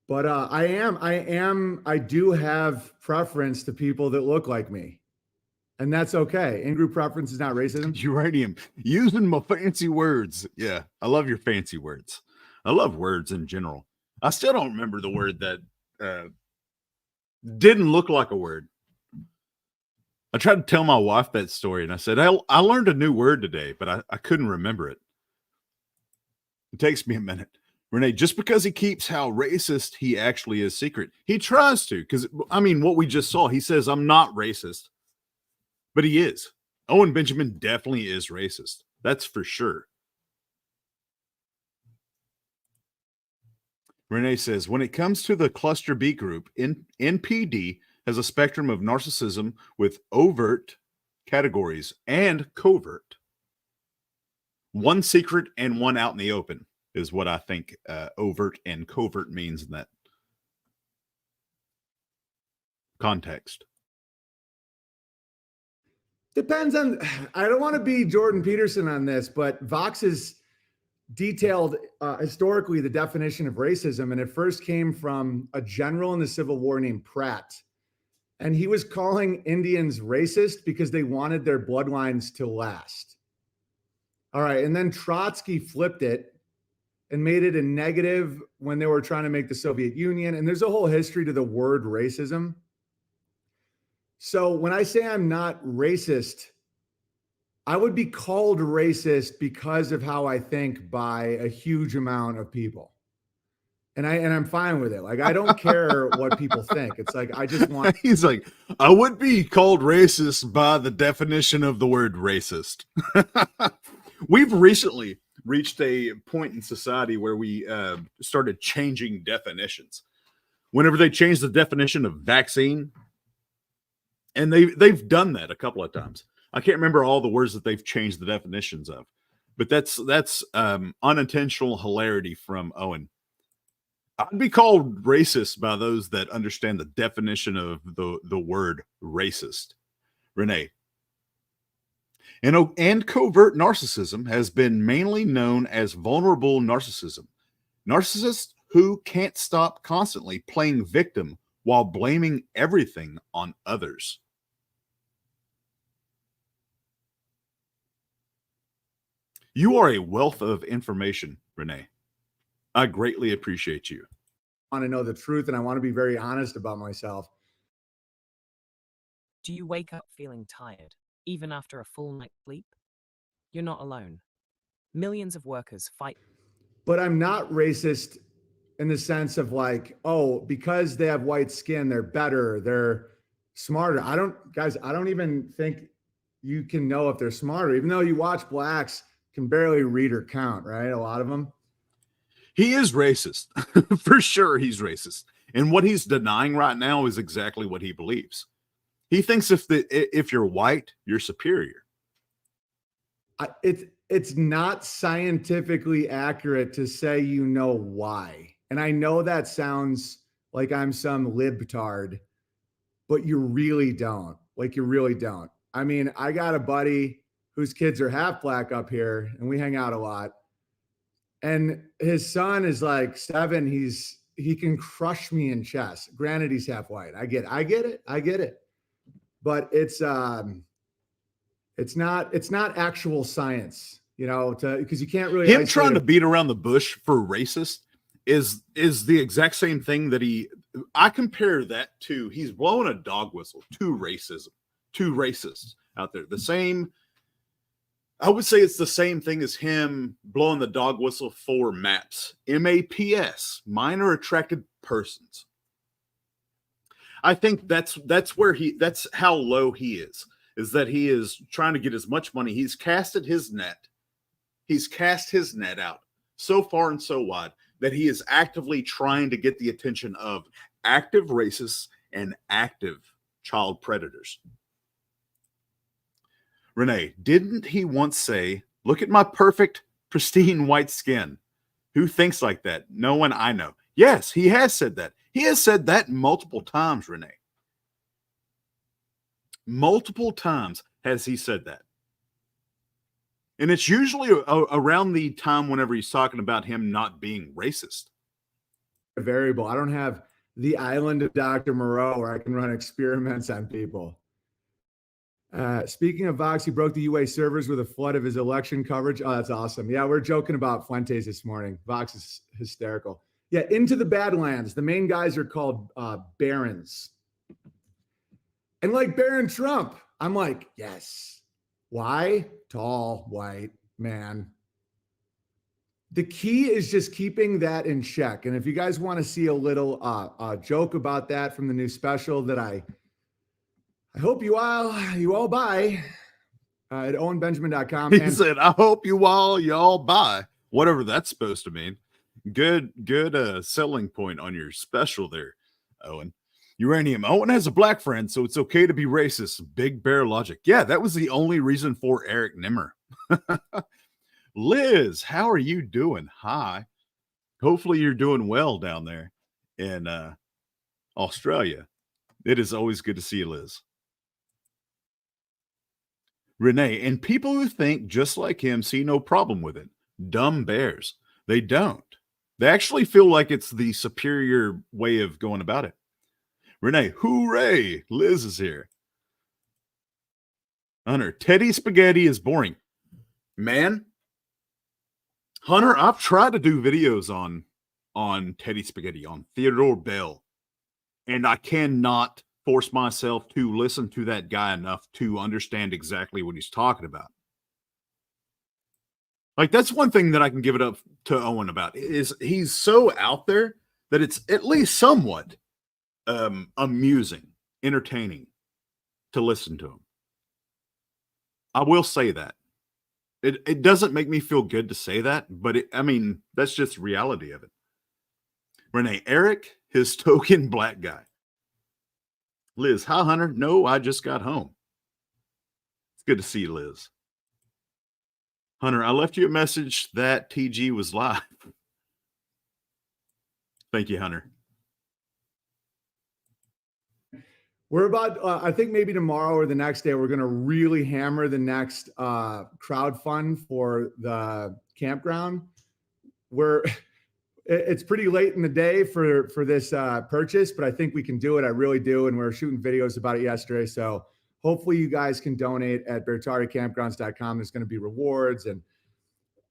S2: but I do have preference to people that look like me. And that's okay. In-group preference is not racism.
S1: Uranium. Using my fancy words. Yeah, I love your fancy words. I love words in general. I still don't remember the word that didn't look like a word. I tried to tell my wife that story, and I said, I learned a new word today, but I couldn't remember it. It takes me a minute. Renee, just because he keeps how racist he actually is secret, he tries to, because, I mean, what we just saw, he says, I'm not racist. But he is. Owen Benjamin definitely is racist. That's for sure. Renee says, when it comes to the cluster B group, NPD has a spectrum of narcissism with overt categories and covert. One secret and one out in the open is what I think overt and covert means in that context.
S2: Depends on, I don't want to be Jordan Peterson on this, but Vox has detailed historically the definition of racism. And it first came from a general in the Civil War named Pratt. And he was calling Indians racist because they wanted their bloodlines to last. All right. And then Trotsky flipped it and made it a negative when they were trying to make the Soviet Union. And there's a whole history to the word racism. So when I say I'm not racist, I would be called racist because of how I think by a huge amount of people. And I'm fine with it. Like, I don't care what people think. It's like, I just want.
S1: He's like, I would be called racist by the definition of the word racist. We've recently reached a point in society where we started changing definitions. whenever they changed the definition of vaccine, and they've done that a couple of times. I can't remember all the words that they've changed the definitions of, but that's unintentional hilarity from Owen. I'd be called racist by those that understand the definition of the word racist. Renee. And covert narcissism has been mainly known as vulnerable narcissism. Narcissists who can't stop constantly playing victim while blaming everything on others. You are a wealth of information, Renee. I greatly appreciate you.
S2: I want to know the truth, and I want to be very honest about myself.
S6: Do you wake up feeling tired, even after a full night's sleep? You're not alone. Millions of workers fight.
S2: But I'm not racist in the sense of like, oh, because they have white skin, they're better, they're smarter. I don't even think you can know if they're smarter, even though you watch blacks can barely read or count, right? A lot of them.
S1: He is racist. For sure he's racist. And what he's denying right now is exactly what he believes. He thinks if you're white, you're superior.
S2: It's not scientifically accurate to say you know why. And I know that sounds like I'm some libtard, but you really don't. Like, you really don't. I mean, I got a buddy whose kids are half black up here, and we hang out a lot. And his son is like 7. He can crush me in chess. Granted, he's half white. I get it. But it's not actual science, you know, because you can't really.
S1: Him trying to beat around the bush for racist is the exact same thing that I compare that to, he's blowing a dog whistle to racism, to racists out there. The same, I would say it's the same thing as him blowing the dog whistle for MAPS, MAPS, minor attracted persons. I think that's how low he is that he is trying to get as much money. He's cast his net out so far and so wide that he is actively trying to get the attention of active racists and active child predators. Renee, didn't he once say, "Look at my perfect, pristine white skin"? Who thinks like that? No one I know. Yes, he has said that. He has said that multiple times, Renee. Multiple times has he said that. And it's usually around the time whenever he's talking about him not being racist.
S2: A variable. I don't have the island of Dr. Moreau where I can run experiments on people. Speaking of Vox, he broke the UA servers with a flood of his election coverage. Oh, that's awesome. Yeah, we're joking about Fuentes this morning. Vox is hysterical. Yeah, Into the Badlands. The main guys are called barons. And like Baron Trump, I'm like, yes. Why? Tall, white man. The key is just keeping that in check. And if you guys want to see a little joke about that from the new special that I hope you all buy at owenbenjamin.com.
S1: He said, I hope y'all buy. Whatever that's supposed to mean. Good selling point on your special there, Owen. Uranium. Owen has a black friend, so it's okay to be racist. Big bear logic. Yeah, that was the only reason for Eric Nimmer. Liz, how are you doing? Hi. Hopefully you're doing well down there in Australia. It is always good to see you, Liz. Renee, and people who think just like him see no problem with it. Dumb bears. They don't. They actually feel like it's the superior way of going about it. Renee, hooray! Liz is here. Hunter, Teddy Spaghetti is boring. Man, Hunter, I've tried to do videos on Teddy Spaghetti, on Theodore Bell, and I cannot force myself to listen to that guy enough to understand exactly what he's talking about. Like, that's one thing that I can give it up to Owen about, is he's so out there that it's at least somewhat amusing, entertaining to listen to him. I will say that. It doesn't make me feel good to say that, but I mean, that's just reality of it. Renee, Eric his token black guy. Liz, hi, Hunter. No, I just got home. It's good to see you, Liz. Hunter, I left you a message that TG was live. Thank you, Hunter.
S2: We're about, I think maybe tomorrow or the next day, we're going to really hammer the next crowd fund for the campground. It's pretty late in the day for this purchase, but I think we can do it. I really do. And we're shooting videos about it yesterday. So hopefully you guys can donate at bertaricampgrounds.com. There's going to be rewards, and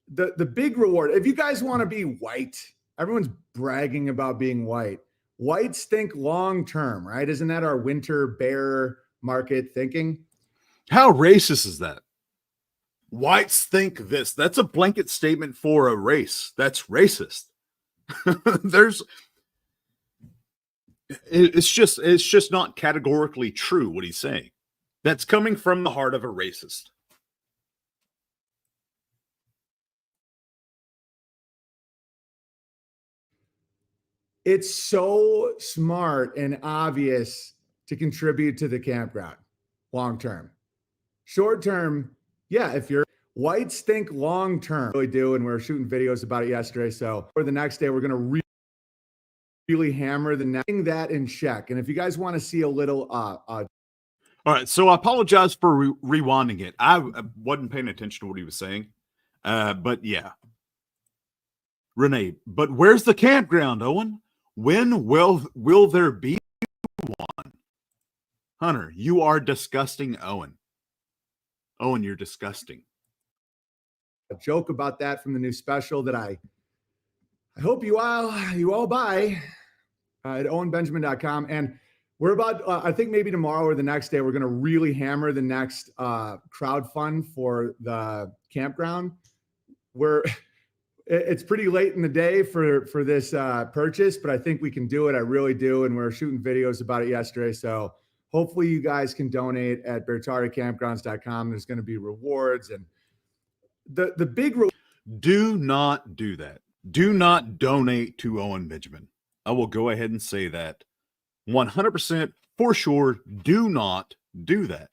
S2: the big reward. If you guys want to be white, everyone's bragging about being white. Whites think long-term, right? Isn't that our winter bear market thinking?
S1: How racist is that? Whites think this. That's a blanket statement for a race. That's racist. It's just not categorically true what he's saying. That's coming from the heart of a racist.
S2: It's so smart and obvious to contribute to the campground long term. Short term, yeah, if you're whites think long term, really do, and we're shooting videos about it yesterday. So for the next day, we're going to really hammer that in check. And if you guys want to see a little
S1: all right, so I apologize for rewinding it. I wasn't paying attention to what he was saying. But yeah. Renee, but where's the campground, Owen? When will there be one? Hunter, you are disgusting, Owen. Owen, you're disgusting.
S2: A joke about that from the new special that I hope you all buy at owenbenjamin.com. And we're about, I think maybe tomorrow or the next day, we're going to really hammer the next crowd fund for the campground. It's pretty late in the day for this purchase, but I think we can do it. I really do. And we're shooting videos about it yesterday. So hopefully you guys can donate at bertaricampgrounds.com. There's going to be rewards, and the big
S1: do not do that. Do not donate to Owen Benjamin. I will go ahead and say that 100% for sure. Do not do that.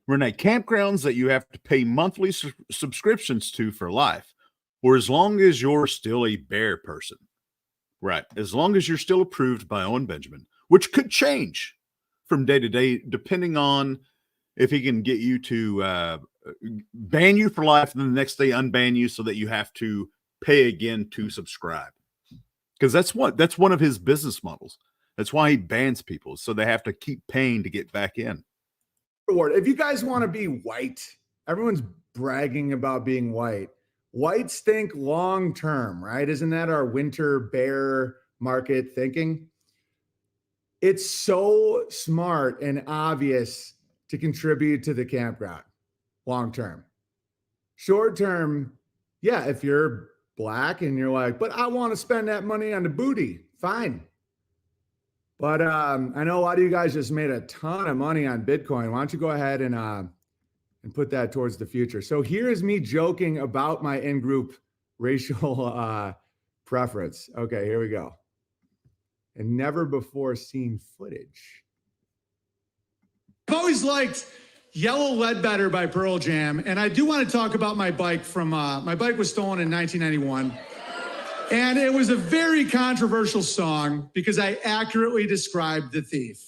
S1: Renee, campgrounds that you have to pay monthly subscriptions to for life, or as long as you're still a bear person, right? As long as you're still approved by Owen Benjamin, which could change from day to day, depending on if he can get you to ban you for life and then the next day unban you so that you have to pay again to subscribe. Because that's one of his business models. That's why he bans people, so they have to keep paying to get back in.
S2: Reward. If you guys want to be white, everyone's bragging about being white. Whites think long term, right? Isn't that our winter bear market thinking? It's so smart and obvious to contribute to the campground long term. Short term, yeah, if you're black and you're like, but I want to spend that money on the booty, fine. But I know a lot of you guys just made a ton of money on Bitcoin. Why don't you go ahead and put that towards the future? So here is me joking about my in-group racial preference. Okay, here we go. And never before seen footage.
S7: I've always liked Yellow Ledbetter by Pearl Jam, and I do want to talk about my bike from, my bike was stolen in 1991. And it was a very controversial song because I accurately described the thief.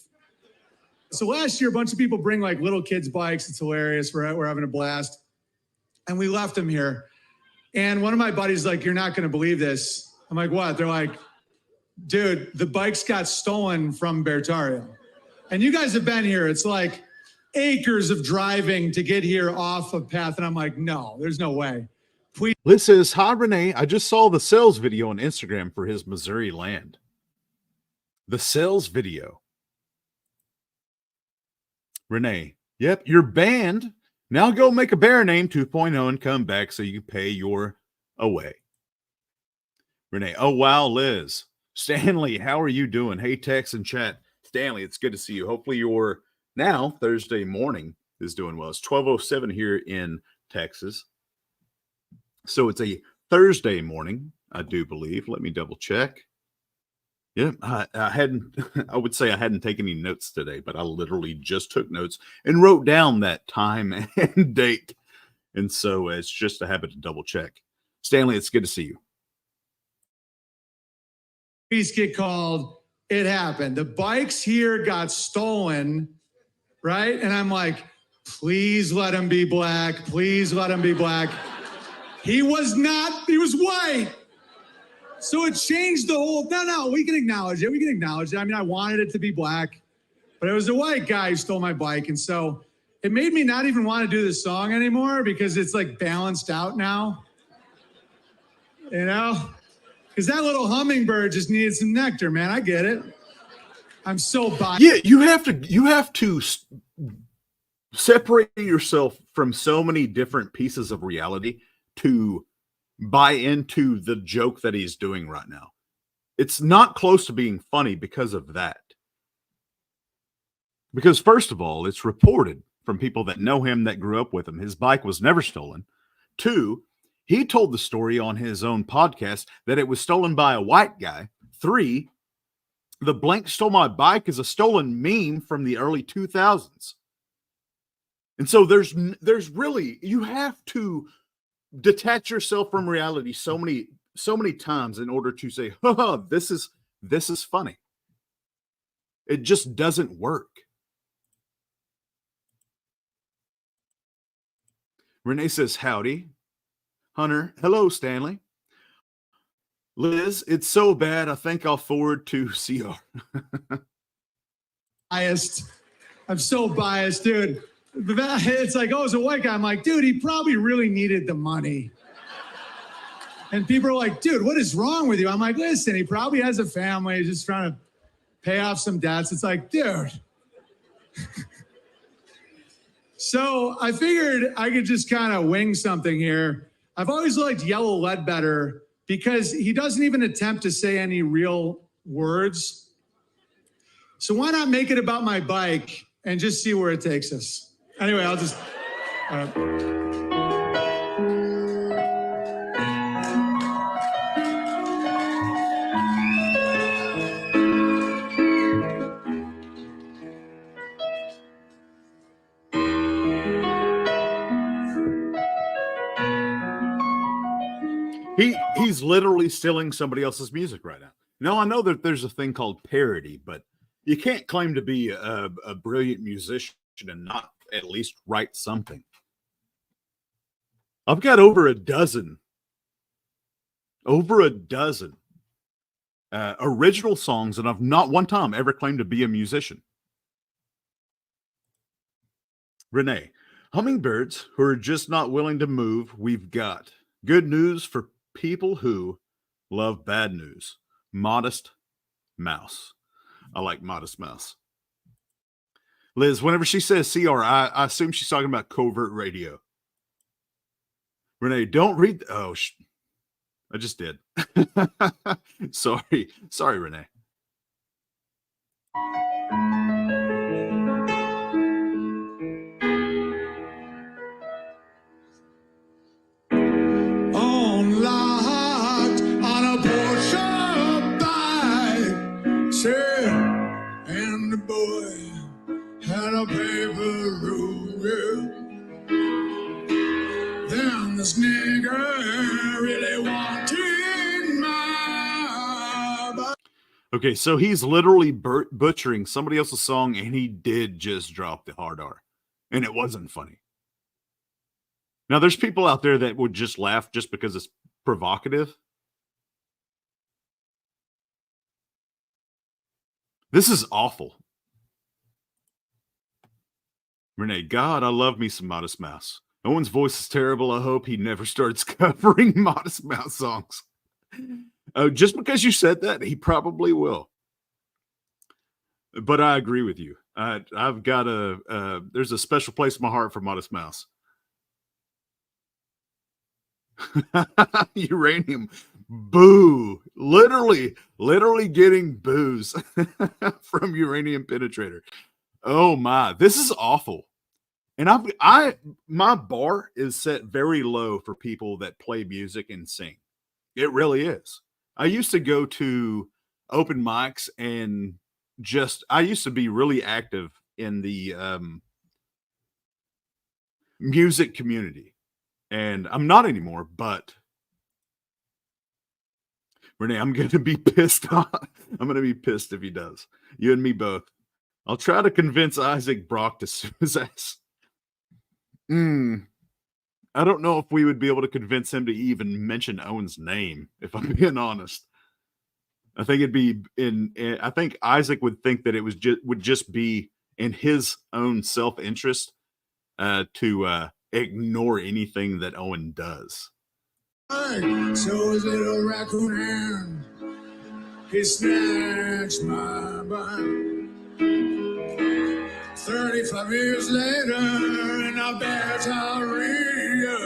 S7: So last year, a bunch of people bring like little kids' bikes. It's hilarious. We're having a blast. And we left them here. And one of my buddies like, you're not going to believe this. I'm like, what? They're like, dude, the bikes got stolen from Bertario. And you guys have been here. It's like acres of driving to get here off of path. And I'm like, no, there's no way. Please.
S1: Liz says, hi, Renee. I just saw the sales video on Instagram for his Missouri land. The sales video. Renee, yep, you're banned. Now go make a bear name 2.0 and come back so you can pay your away. Renee, oh, wow, Liz. Stanley, how are you doing? Hey, text and chat. Stanley, it's good to see you. Hopefully your now Thursday morning is doing well. It's 12:07 here in Texas. So it's a Thursday morning, I do believe. Let me double check. Yeah, I hadn't, I would say I hadn't taken any notes today, but I literally just took notes and wrote down that time and date. And so it's just a habit to double check. Stanley, it's good to see you.
S7: Police get called. It happened. The bikes here got stolen, right? And I'm like, please let him be black. Please let him be black. He was not, he was white. So it changed the whole, no, we can acknowledge it. We can acknowledge it. I mean, I wanted it to be black, but it was a white guy who stole my bike. And so it made me not even want to do the song anymore because it's like balanced out now, you know? Because that little hummingbird just needed some nectar, man. I get it. I'm so biased.
S1: Yeah, you have to separate yourself from so many different pieces of reality to buy into the joke that he's doing right now. It's not close to being funny because of that. Because first of all, it's reported from people that know him, that grew up with him, his bike was never stolen. 2, he told the story on his own podcast that it was stolen by a white guy. 3, the blank stole my bike is a stolen meme from the early 2000s. And so there's really, you have to detach yourself from reality so many times in order to say, this is funny. It just doesn't work. Renee says, howdy. Hunter, hello, Stanley. Liz, it's so bad, I think I'll forward to CR.
S7: Biased. I'm so biased, dude. It's like, oh, it's a white guy. I'm like, dude, he probably really needed the money. And people are like, dude, what is wrong with you? I'm like, listen, he probably has a family. He's just trying to pay off some debts. It's like, dude. So I figured I could just kind of wing something here. I've always liked Yellow Ledbetter because he doesn't even attempt to say any real words. So why not make it about my bike and just see where it takes us? Anyway, I'll just...
S1: He's literally stealing somebody else's music right now. Now, I know that there's a thing called parody, but you can't claim to be a brilliant musician and not at least write something. I've got over a dozen original songs, and I've not one time ever claimed to be a musician. Renee, hummingbirds who are just not willing to move, we've got good news for people who love bad news. Modest Mouse. I like Modest Mouse. Liz, whenever she says CR, I assume she's talking about covert radio. Renee, don't read. I just did. Sorry, Renee.
S7: Unlocked on a Porsche bike, said, and the boy had a paper route. Then this nigga really wanted my bike.
S1: Okay, so he's literally butchering somebody else's song, and he did just drop the hard R, and it wasn't funny. Now, there's people out there that would just laugh just because it's provocative. This is awful. Renee, God, I love me some Modest Mouse. Owen's voice is terrible. I hope he never starts covering Modest Mouse songs. Just because you said that, he probably will. But I agree with you. I've got there's a special place in my heart for Modest Mouse. Uranium. Boo. Literally getting boos from Uranium Penetrator. Oh my, this is awful. And my bar is set very low for people that play music and sing. It really is. I used to go to open mics and just, I used to be really active in the music community, and I'm not anymore, but Renee, I'm going to be pissed off. I'm going to be pissed if he does. You and me both. I'll try to convince Isaac Brock to sue his ass. I don't know if we would be able to convince him to even mention Owen's name, if I'm being honest. I think it'd be I think Isaac would think that it would just be in his own self-interest to ignore anything that Owen does.
S4: So his little raccoon hand, he snatched my butt. 35 years later, in a Batteria,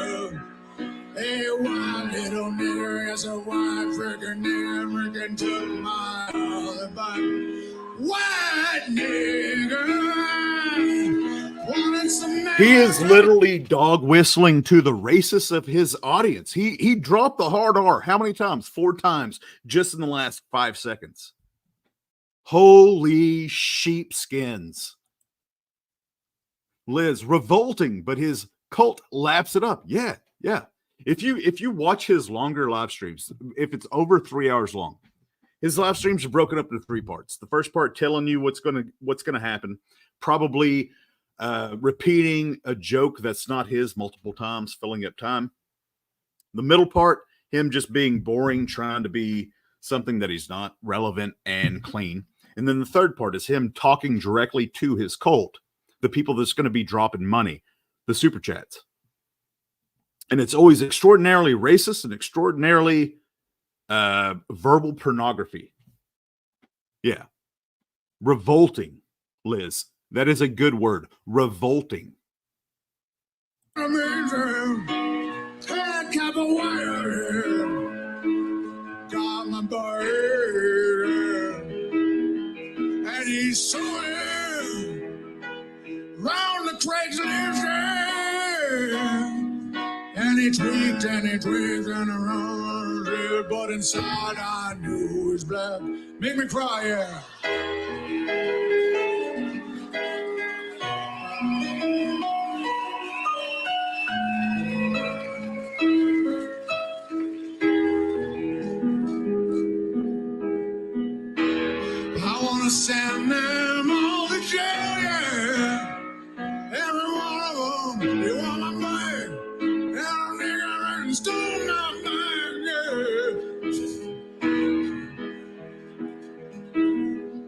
S4: a wild little nigger has a white freaking nigger took my other butt. White nigger wanted some man.
S1: He is literally dog whistling to the racists of his audience. He dropped the hard R how many times? 4 times just in the last 5 seconds. Holy sheepskins. Liz, revolting, but his cult laps it up. Yeah. If you watch his longer live streams, if it's over 3 hours long, his live streams are broken up into 3 parts. The first part telling you what's gonna happen, probably repeating a joke that's not his multiple times, filling up time. The middle part, him just being boring, trying to be something that he's not, relevant and clean. And then the third part is him talking directly to his cult, the people that's going to be dropping money, the super chats. And it's always extraordinarily racist and extraordinarily verbal pornography. Yeah. Revolting, Liz. That is a good word. Revolting.
S4: Amazing. Head cap of wire. Got my bird. And he's sewing round the Craigslist. And he tweaked and around it. But inside I knew it was black. Make me cry, yeah. I wanna send them all to jail, yeah. Every one of them, you want my money. And a nigga and stole my mind, yeah.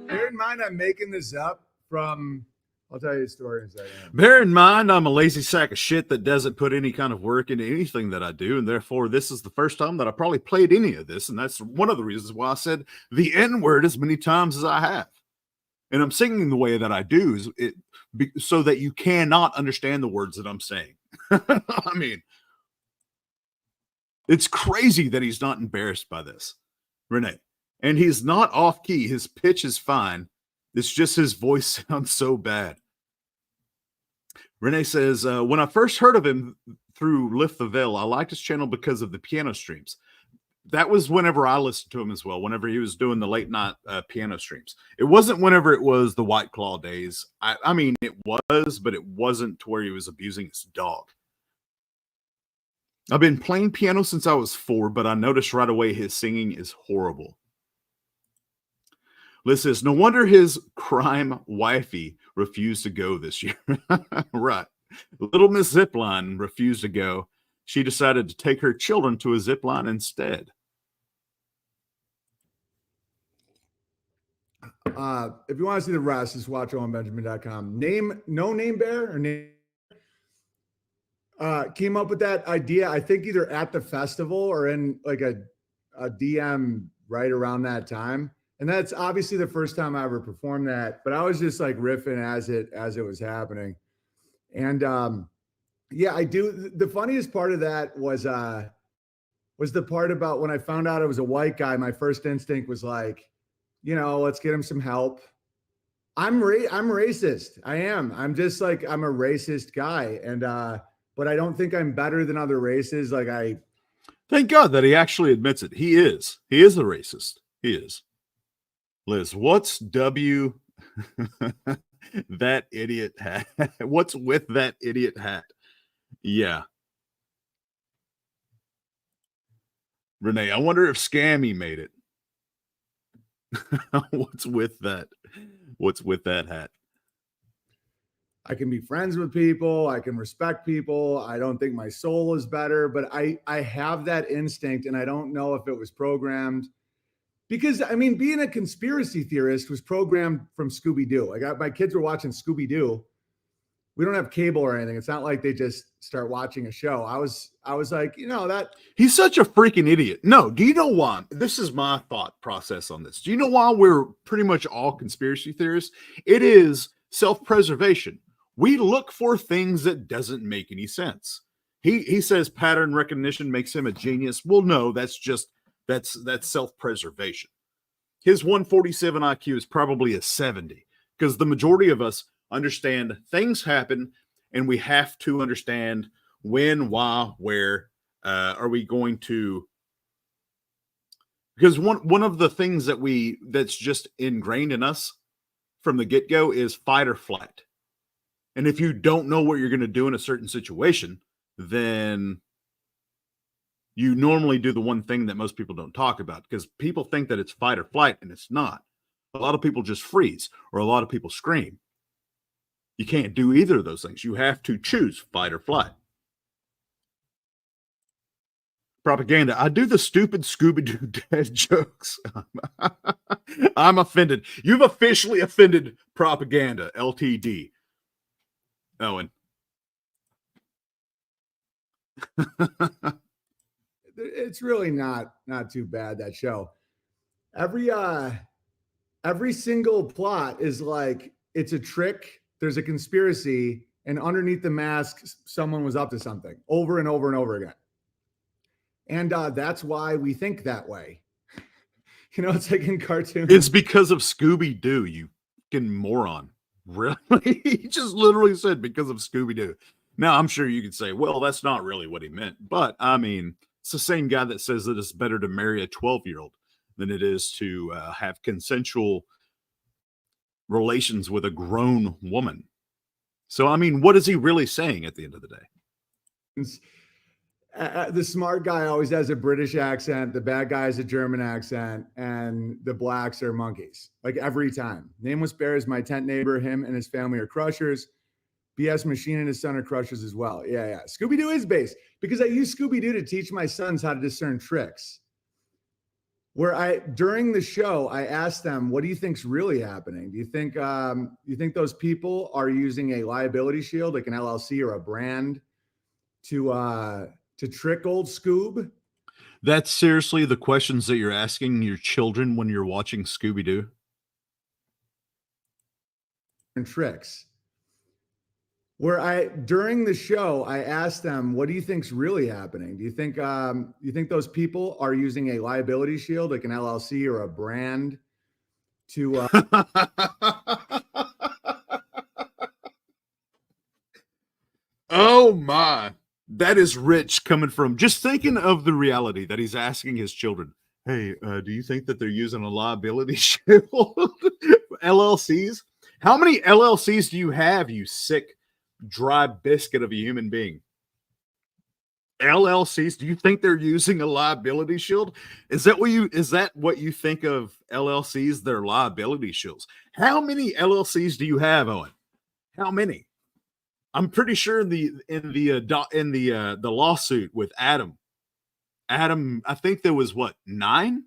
S2: Bear in mind, I'm making this up from, I'll tell you a story in a second.
S1: Bear in mind, I'm a lazy sack of shit that doesn't put any kind of work into anything that I do. And therefore, this is the first time that I probably played any of this. And that's one of the reasons why I said the N-word as many times as I have. And I'm singing the way that I do so that you cannot understand the words that I'm saying. I mean, it's crazy that he's not embarrassed by this, Renee. And he's not off key. His pitch is fine. It's just his voice sounds so bad. Renee says, when I first heard of him through Lift the Veil, I liked his channel because of the piano streams. That was whenever I listened to him as well, whenever he was doing the late night piano streams. It wasn't whenever it was the White Claw days. I mean, it was, but it wasn't to where he was abusing his dog. I've been playing piano since I was 4, but I noticed right away his singing is horrible. Liz says, no wonder his crime wifey refused to go this year. Right. Little Miss Zipline refused to go. She decided to take her children to a zipline instead.
S2: If you want to see the rest, just watch OwenBenjamin.com. No Name Bear or name came up with that idea, I think either at the festival or in like a DM right around that time. And that's obviously the first time I ever performed that, but I was just like riffing as it was happening. And yeah, I do. The funniest part of that was the part about when I found out it was a white guy. My first instinct was like, let's get him some help. I'm racist. I am. I'm just like, I'm a racist guy. And but I don't think I'm better than other races. Like
S1: thank God that he actually admits it. He is a racist. He is. Liz, what's W that idiot hat? What's with that idiot hat? Yeah. Renee, I wonder if Scammy made it. What's with that? What's with that hat?
S2: I can be friends with people. I can respect people. I don't think my soul is better, but I have that instinct, and I don't know if it was programmed. Because I mean, being a conspiracy theorist was programmed from Scooby-Doo. My kids were watching Scooby-Doo. We don't have cable or anything. It's not like they just start watching a show. I was like, that
S1: He's such a freaking idiot. No, do you know why? This is my thought process on this. Do you know why we're pretty much all conspiracy theorists? It is self-preservation. We look for things that doesn't make any sense. He says pattern recognition makes him a genius. Well, no, that's self-preservation. His 147 IQ is probably a 70 because the majority of us understand things happen and we have to understand when, why, where are we going to, because one of the things that's just ingrained in us from the get-go is fight or flight. And if you don't know what you're going to do in a certain situation, then you normally do the one thing that most people don't talk about, because people think that it's fight or flight and it's not. A lot of people just freeze, or a lot of people scream. You can't do either of those things. You have to choose fight or flight. Propaganda. I do the stupid Scooby-Doo dad jokes. I'm offended. You've officially offended propaganda, LTD. Owen.
S2: it's really not too bad, that show. Every single plot is like, it's a trick, there's a conspiracy, and underneath the mask someone was up to something, over and over and over again. And that's why we think that way. It's like in cartoons.
S1: It's because of Scooby-Doo, you fucking moron. Really? He just literally said because of Scooby-Doo. Now, I'm sure you could say, well, that's not really what he meant. But, I mean, it's the same guy that says that it's better to marry a 12-year-old than it is to have consensual relations with a grown woman. So, I mean, what is he really saying at the end of the day?
S2: The smart guy always has a British accent. The bad guy has a German accent, and the blacks are monkeys. Like every time. Nameless Bear is my tent neighbor. Him and his family are crushers. BS Machine and his son are crushers as well. Yeah. Scooby-Doo is based, because I use Scooby-Doo to teach my sons how to discern tricks. Where during the show, I asked them, what do you think's really happening? Do you think those people are using a liability shield, like an LLC or a brand, to trick old Scoob?
S1: That's seriously the questions that you're asking your children when you're watching Scooby-Doo?
S2: And tricks. Where during the show, I asked them, what do you think's really happening? Do you think those people are using a liability shield, like an LLC or a brand, to
S1: Oh my. That is rich coming from just thinking of the reality that he's asking his children. Hey, do you think that they're using a liability shield? LLCs? How many LLCs do you have, you sick, dry biscuit of a human being? LLCs? Do you think they're using a liability shield? Is that what you think of LLCs? They're liability shields. How many LLCs do you have, Owen? How many? I'm pretty sure in the lawsuit with Adam, I think there was what, nine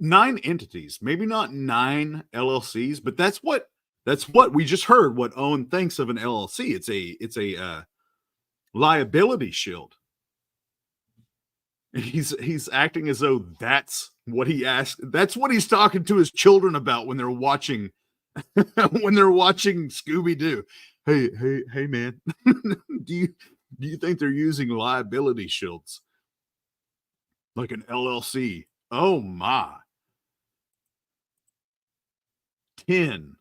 S1: entities, maybe not 9 LLCs, but that's what we just heard. What Owen thinks of an LLC, it's a liability shield. He's acting as though that's what he asked. That's what he's talking to his children about when they're watching Scooby-Doo. Hey, man, do you think they're using liability shields like an LLC? Oh my. 10,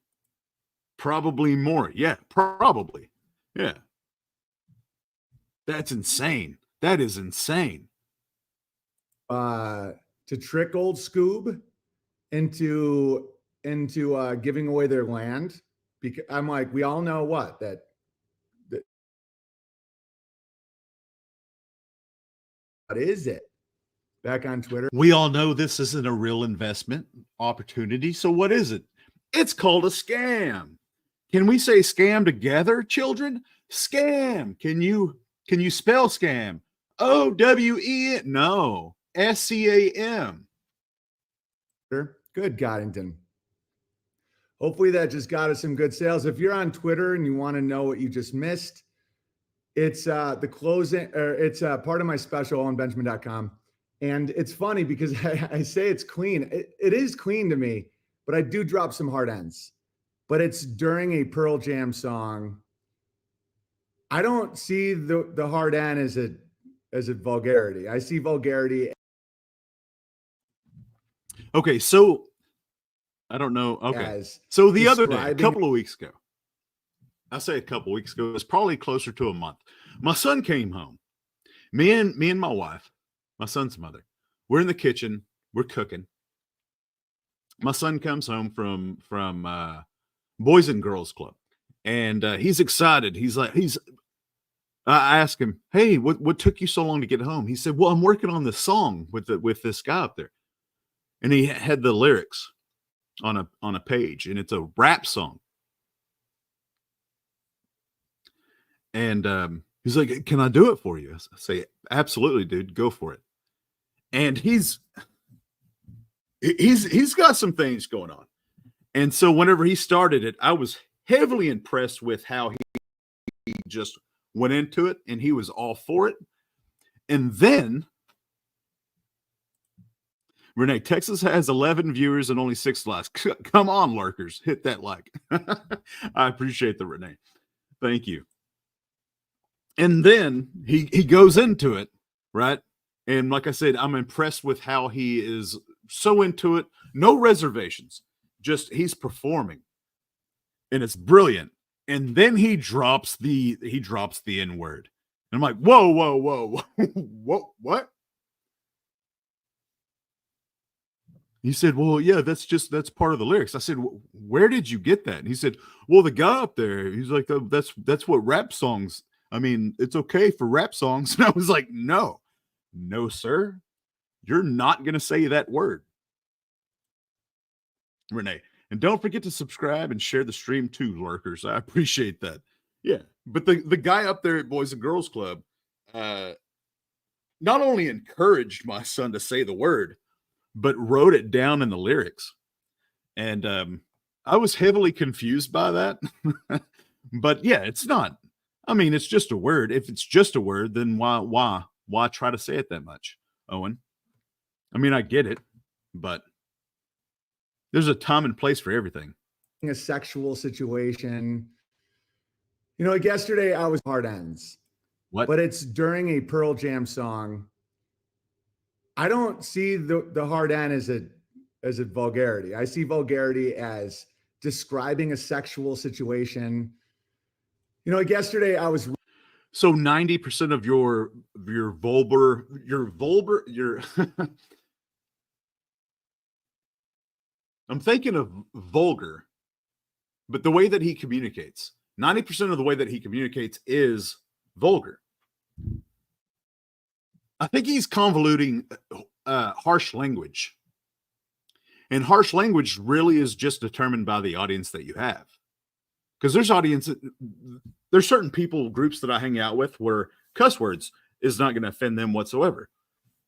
S1: probably more. Yeah, probably. Yeah. That's insane. That is insane.
S2: To trick old Scoob into giving away their land, because I'm like, we all know that what is it? Back on Twitter.
S1: We all know this isn't a real investment opportunity. So what is it? It's called a scam. Can we say scam together, children? Scam. Can you spell scam? O-W-E? No. S-C-A-M.
S2: Good, Goddington. Hopefully that just got us some good sales. If you're on Twitter and you want to know what you just missed, it's the closing, or it's part of my special on benjamin.com. And it's funny because I say it's clean. It is clean to me, but I do drop some hard ends. But it's during a Pearl Jam song. I don't see the hard end as a vulgarity. I see vulgarity.
S1: Okay, so I don't know. Okay, so the other day, a couple of weeks ago, I say a couple of weeks ago, it's probably closer to a month. My son came home. Me and my wife, my son's mother, we're in the kitchen, we're cooking. My son comes home from Boys and Girls Club, and he's excited. I asked him, "Hey, what took you so long to get home?" He said, "Well, I'm working on this song with this guy up there," and he had the lyrics on a page, and it's a rap song. And he's like, "Can I do it for you?" I say, "Absolutely, dude, go for it." And he's got some things going on. And so whenever he started it, I was heavily impressed with how he just went into it, and he was all for it. And then, Renee, Texas has 11 viewers and only 6 likes. Come on, lurkers, hit that like. I appreciate the Renee. Thank you. And then he goes into it, right? And like I said, I'm impressed with how he is so into it. No reservations. Just he's performing. And it's brilliant. And then he drops the N-word. And I'm like, whoa, whoa, whoa, whoa, what? He said, "Well, yeah, that's part of the lyrics." I said, "Where did you get that?" And he said, "Well, the guy up there, he's like, that's what rap songs. I mean, it's okay for rap songs." And I was like, no, sir, you're not going to say that word, Renee. And don't forget to subscribe and share the stream too, lurkers. I appreciate that. Yeah, but the guy up there at Boys and Girls Club, not only encouraged my son to say the word, but wrote it down in the lyrics. And I was heavily confused by that. But yeah, it's not. I mean, it's just a word. If it's just a word, then why try to say it that much, Owen? I mean, I get it, but there's a time and place for everything.
S2: A sexual situation. You know, like yesterday I was hard ends.
S1: What?
S2: But it's during a Pearl Jam song. I don't see the hard end as a vulgarity. I see vulgarity as describing a sexual situation. You know, like yesterday I was.
S1: So 90% of your vulgar I'm thinking of vulgar, but the way that he communicates, 90% of the way that he communicates is vulgar. I think he's convoluting harsh language. And harsh language really is just determined by the audience that you have. Because there's certain people groups that I hang out with where cuss words is not going to offend them whatsoever.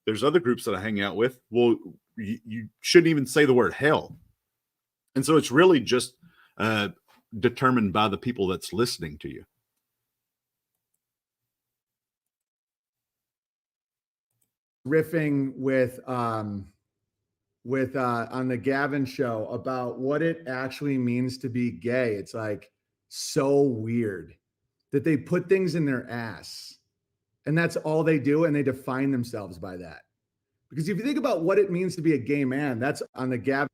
S1: There's other groups that I hang out with, well, you shouldn't even say the word hell. And so it's really just determined by the people that's listening to you.
S2: Riffing with on the Gavin show about what it actually means to be gay. It's like so weird that they put things in their ass and that's all they do. And they define themselves by that. Because if you think about what it means to be a gay man, that's on the Gavin.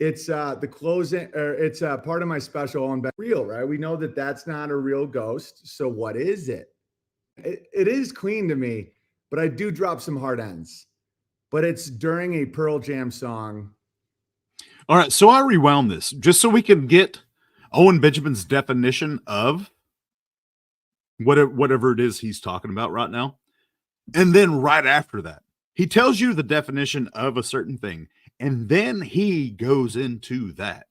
S2: It's the closing, or it's part of my special on real, right? We know that that's not a real ghost. So what is it? It is clean to me, but I do drop some hard ends. But it's during a Pearl Jam song.
S1: All right, so I rewound this just so we can get Owen Benjamin's definition of whatever it is he's talking about right now. And then right after that, he tells you the definition of a certain thing, and then he goes into that.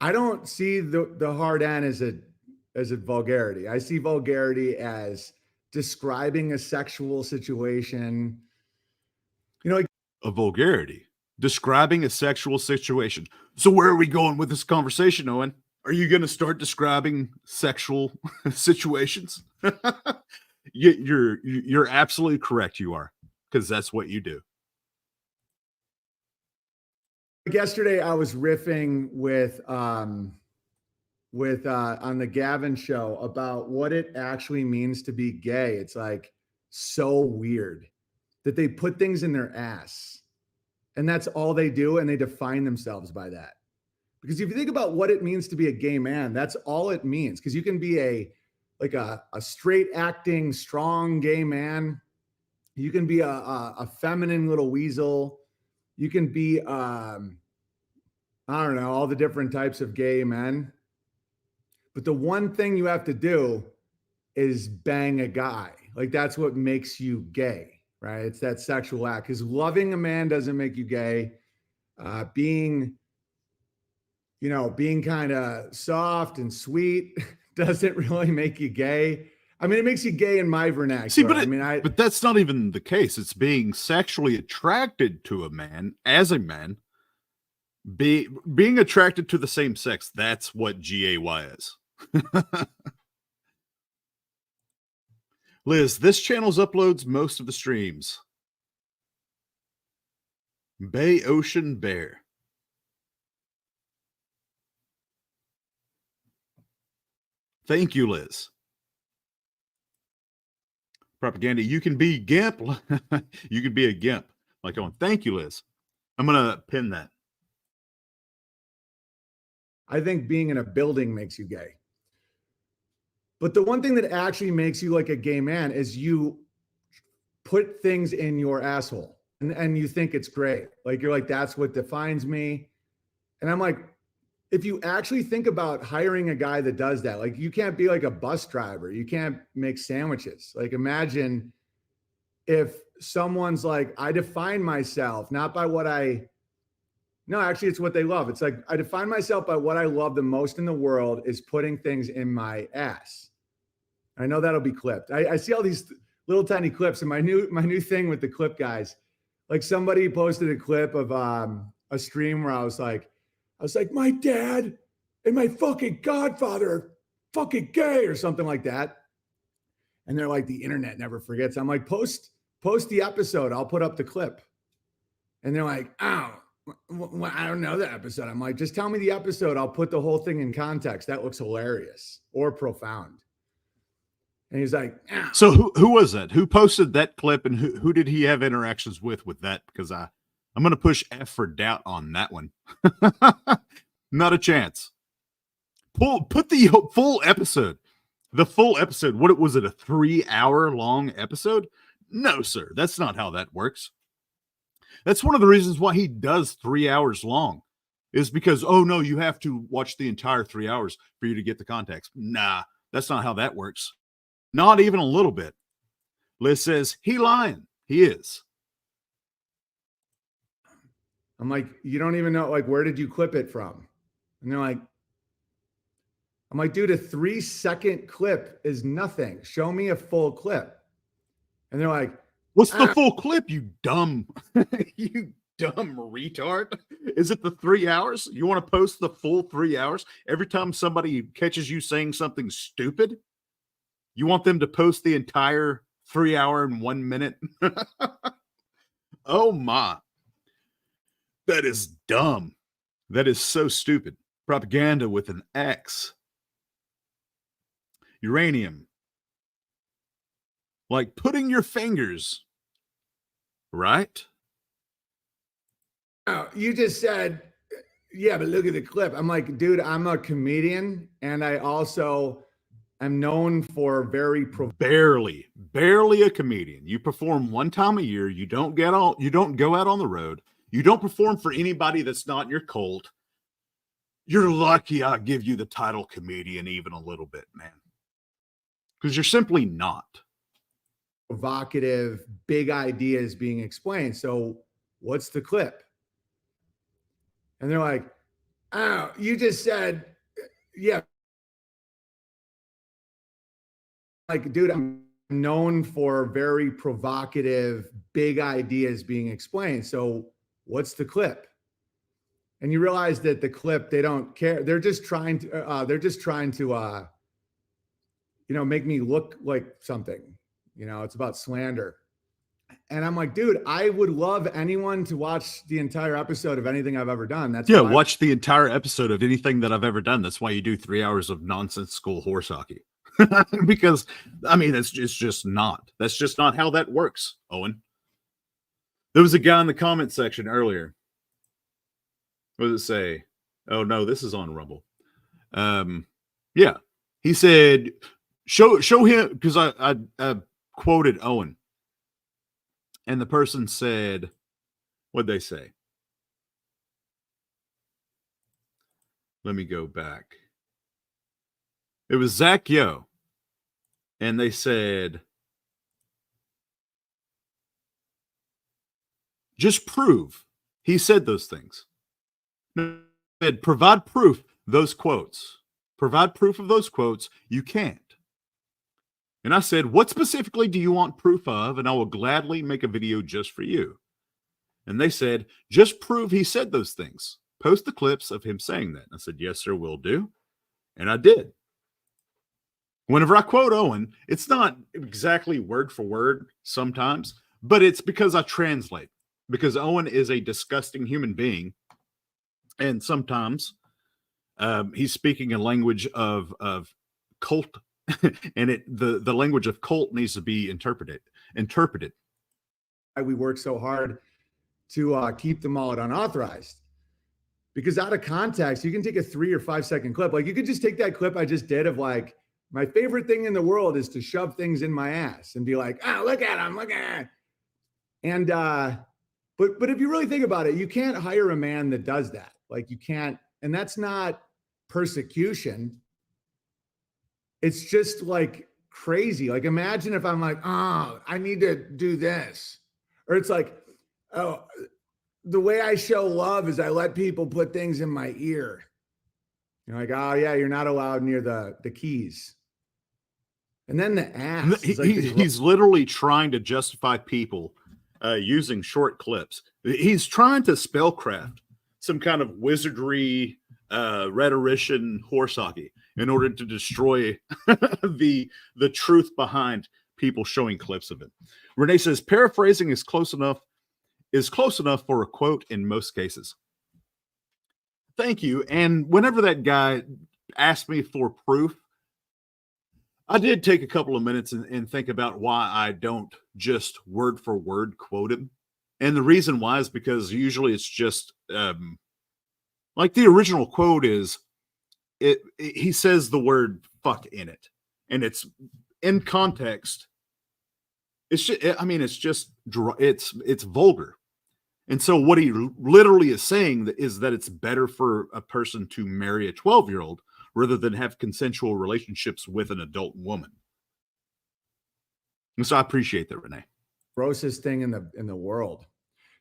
S2: I don't see the hard N as a vulgarity. I see vulgarity as describing a sexual situation. You know, like,
S1: A vulgarity, describing a sexual situation. So where are we going with this conversation, Owen? Are you going to start describing sexual situations? You're absolutely correct. You are, because that's what you do.
S2: yesterday I was riffing with on the Gavin show about what it actually means to be gay. It's like so weird that they put things in their ass and that's all they do, and they define themselves by that. Because if you think about what it means to be a gay man, that's all it means. Because you can be a straight acting, strong gay man. You can be a feminine little weasel. You can be I don't know, all the different types of gay men. But the one thing you have to do is bang a guy. Like that's what makes you gay, right? It's that sexual act. Because loving a man doesn't make you gay. Being kind of soft and sweet doesn't really make you gay. I mean, it makes you gay in my vernacular.
S1: See, but that's not even the case. It's being sexually attracted to a man as a man. Being attracted to the same sex. That's what GAY is. Liz, this channel's uploads most of the streams. Bay Ocean Bear. Thank you, Liz. Propaganda, you can be GIMP. You can be a GIMP. Like going, thank you, Liz. I'm going to pin that.
S2: I think being in a building makes you gay. But the one thing that actually makes you like a gay man is you put things in your asshole and you think it's great. Like you're like, that's what defines me. And I'm like, if you actually think about hiring a guy that does that, like you can't be like a bus driver. You can't make sandwiches. Like imagine if someone's like, I define myself not by what no, actually it's what they love. It's like, I define myself by what I love the most in the world is putting things in my ass. I know that'll be clipped. I see all these little tiny clips, and my new thing with the clip guys, like somebody posted a clip of a stream where I was like, my dad and my fucking godfather are fucking gay or something like that. And they're like, the internet never forgets. I'm like, post the episode. I'll put up the clip. And they're like, oh, well, I don't know the episode. I'm like, just tell me the episode. I'll put the whole thing in context. That looks hilarious or profound. And he's like, ow.
S1: So who was that? Who posted that clip, and who did he have interactions with that? Because I'm going to push F for doubt on that one. Not a chance. Put the full episode. The full episode. What was it? A 3-hour long episode? No, sir. That's not how that works. That's one of the reasons why he does 3 hours long, is because, oh no, you have to watch the entire 3 hours for you to get the context. Nah, that's not how that works. Not even a little bit. Liz says, he lying. He is.
S2: I'm like, you don't even know, like, where did you clip it from? And they're like, I'm like, dude, a 3-second clip is nothing. Show me a full clip. And they're like,
S1: what's the full clip, you dumb, you dumb retard? Is it the 3 hours? You want to post the full 3 hours? Every time somebody catches you saying something stupid, you want them to post the entire 3 hour and 1 minute? Oh my. That is dumb. That is so stupid. Propaganda with an X. Uranium. Like putting your fingers, right?
S2: Oh, you just said, yeah, but look at the clip. I'm like, dude, I'm a comedian, and I also am known for barely a comedian. You perform one time a year. You don't go out on the road.
S1: You don't perform for anybody that's not in your cult. You're lucky I give you the title comedian even a little bit, man. Because you're simply not.
S2: Provocative, big ideas being explained. So what's the clip? And they're like, oh, you just said, yeah. Like, dude, I'm known for very provocative, big ideas being explained. So what's the clip? And you realize that the clip, they don't care. They're just trying to, make me look like something. It's about slander. And I'm like, dude, I would love anyone to watch the entire episode of anything I've ever done. That's
S1: Yeah, watch the entire episode of anything that I've ever done. That's why you do 3 hours of nonsensical horse hockey. Because, I mean, it's just not. That's just not how that works, Owen. There was a guy in the comment section earlier. What does it say? Oh, no, this is on Rumble. Yeah. He said, show him, because I quoted Owen. And the person said, what'd they say? Let me go back. It was Zach Yo. And they said, just prove he said those things. No, said, provide proof those quotes. Provide proof of those quotes. You can't. And I said, what specifically do you want proof of? And I will gladly make a video just for you. And they said, just prove he said those things. Post the clips of him saying that. And I said, yes, sir, will do. And I did. Whenever I quote Owen, it's not exactly word for word sometimes, but it's because I translate. Because Owen is a disgusting human being. And sometimes he's speaking a language of cult. And the language of cult needs to be interpreted.
S2: We work so hard to keep them all unauthorized. Because out of context, you can take a 3 or 5 second clip. Like, you could just take that clip I just did of like, my favorite thing in the world is to shove things in my ass and be like, oh, look at him, look at him. And but if you really think about it, you can't hire a man that does that. Like, you can't, and that's not persecution. It's just like crazy. Like, imagine if I'm like, oh, I need to do this. Or it's like, oh, the way I show love is I let people put things in my ear. You're like, oh yeah, you're not allowed near the keys. And then the ass.
S1: He's literally trying to justify people using short clips. He's trying to spellcraft some kind of wizardry, rhetorician horse hockey in order to destroy the truth behind people showing clips of it. Renee says, paraphrasing is close enough for a quote in most cases. Thank you. And whenever that guy asked me for proof, I did take a couple of minutes and think about why I don't just word for word quote him. And the reason why is because usually it's just like the original quote is, he says the word fuck in it. And it's in context. It's just, it's vulgar. And so what he literally is saying is that it's better for a person to marry a 12-year-old rather than have consensual relationships with an adult woman. And so I appreciate that, Renee.
S2: Grossest thing in the world.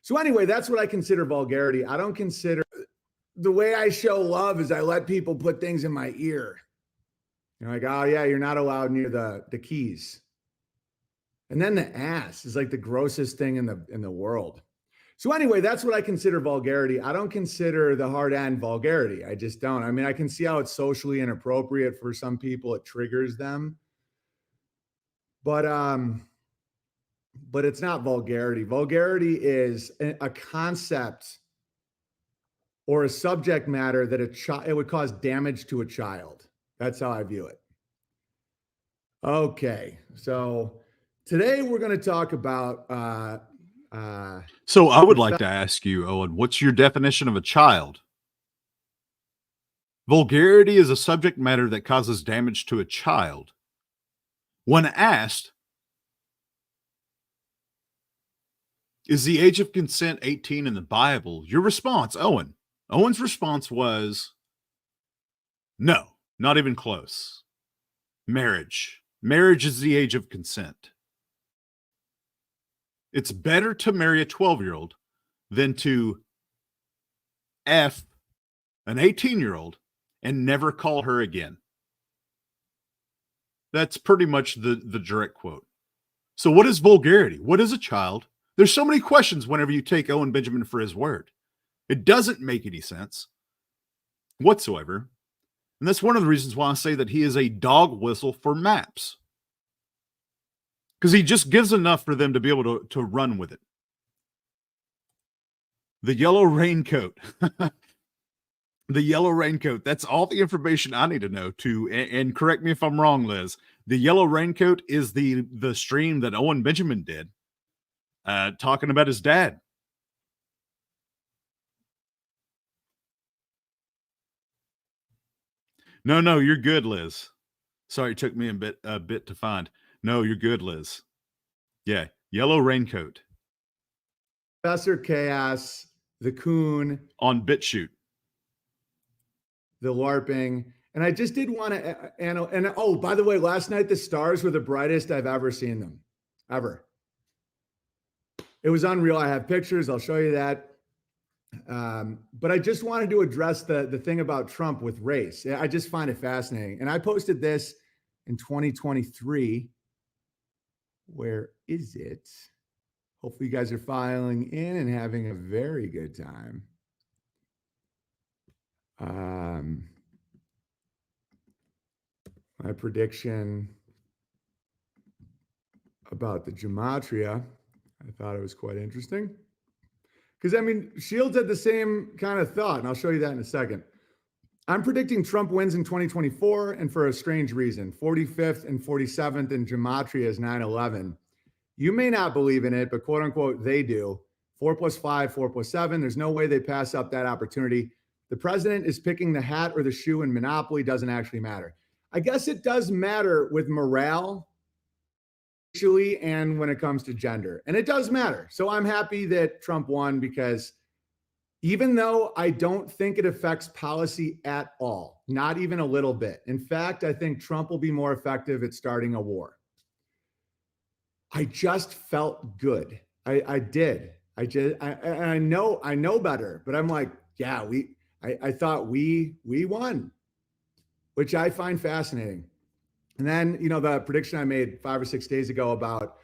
S2: So anyway, that's what I consider vulgarity. I don't consider, the way I show love is I let people put things in my ear. You're like, oh yeah, you're not allowed near the keys. And then the ass is like the grossest thing in the world. So anyway, that's what I consider vulgarity. I don't consider the hard end vulgarity. I just don't. I mean, I can see how it's socially inappropriate for some people. It triggers them. But it's not vulgarity. Vulgarity is a concept or a subject matter that it would cause damage to a child. That's how I view it. Okay, so today we're going to talk about
S1: so I would like to ask you, Owen, what's your definition of a child? Vulgarity is a subject matter that causes damage to a child. When asked, Is the age of consent 18 in the Bible? Your response, Owen. Owen's response was no, not even close. Marriage. Marriage is the age of consent. It's better to marry a 12-year-old than to F an 18-year-old and never call her again. That's pretty much the direct quote. So what is vulgarity? What is a child? There's so many questions whenever you take Owen Benjamin for his word. It doesn't make any sense whatsoever. And that's one of the reasons why I say that he is a dog whistle for maps. Because he just gives enough for them to be able to run with it. The yellow raincoat. The yellow raincoat. That's all the information I need to know to, and correct me if I'm wrong, Liz. The yellow raincoat is the stream that Owen Benjamin did, talking about his dad. No, you're good, Liz. Sorry, it took me a bit to find. No, you're good, Liz. Yeah, yellow raincoat.
S2: Professor Chaos, the Coon,
S1: on BitChute,
S2: the LARPing. And I just did want to, and oh, by the way, last night the stars were the brightest I've ever seen them, ever. It was unreal. I have pictures. I'll show you that. But I just wanted to address the thing about Trump with race. I just find it fascinating. And I posted this in 2023. Where is it? Hopefully you guys are filing in and having a very good time. My prediction about the gematria, I thought it was quite interesting. Because, I mean, Shields had the same kind of thought, and I'll show you that in a second. I'm predicting Trump wins in 2024, and for a strange reason. 45th and 47th in gematria is 9/11. You may not believe in it, but quote unquote, they do. 4 + 5, 4 + 7. There's no way they pass up that opportunity. The president is picking the hat or the shoe in Monopoly. Doesn't actually matter. I guess it does matter with morale, actually, and when it comes to gender. And it does matter. So I'm happy that Trump won, because even though I don't think it affects policy at all, not even a little bit. In fact, I think Trump will be more effective at starting a war. I just felt good. I did. I know better, but I'm like, yeah, I thought we won, which I find fascinating. And then, you know, the prediction I made 5 or 6 days ago about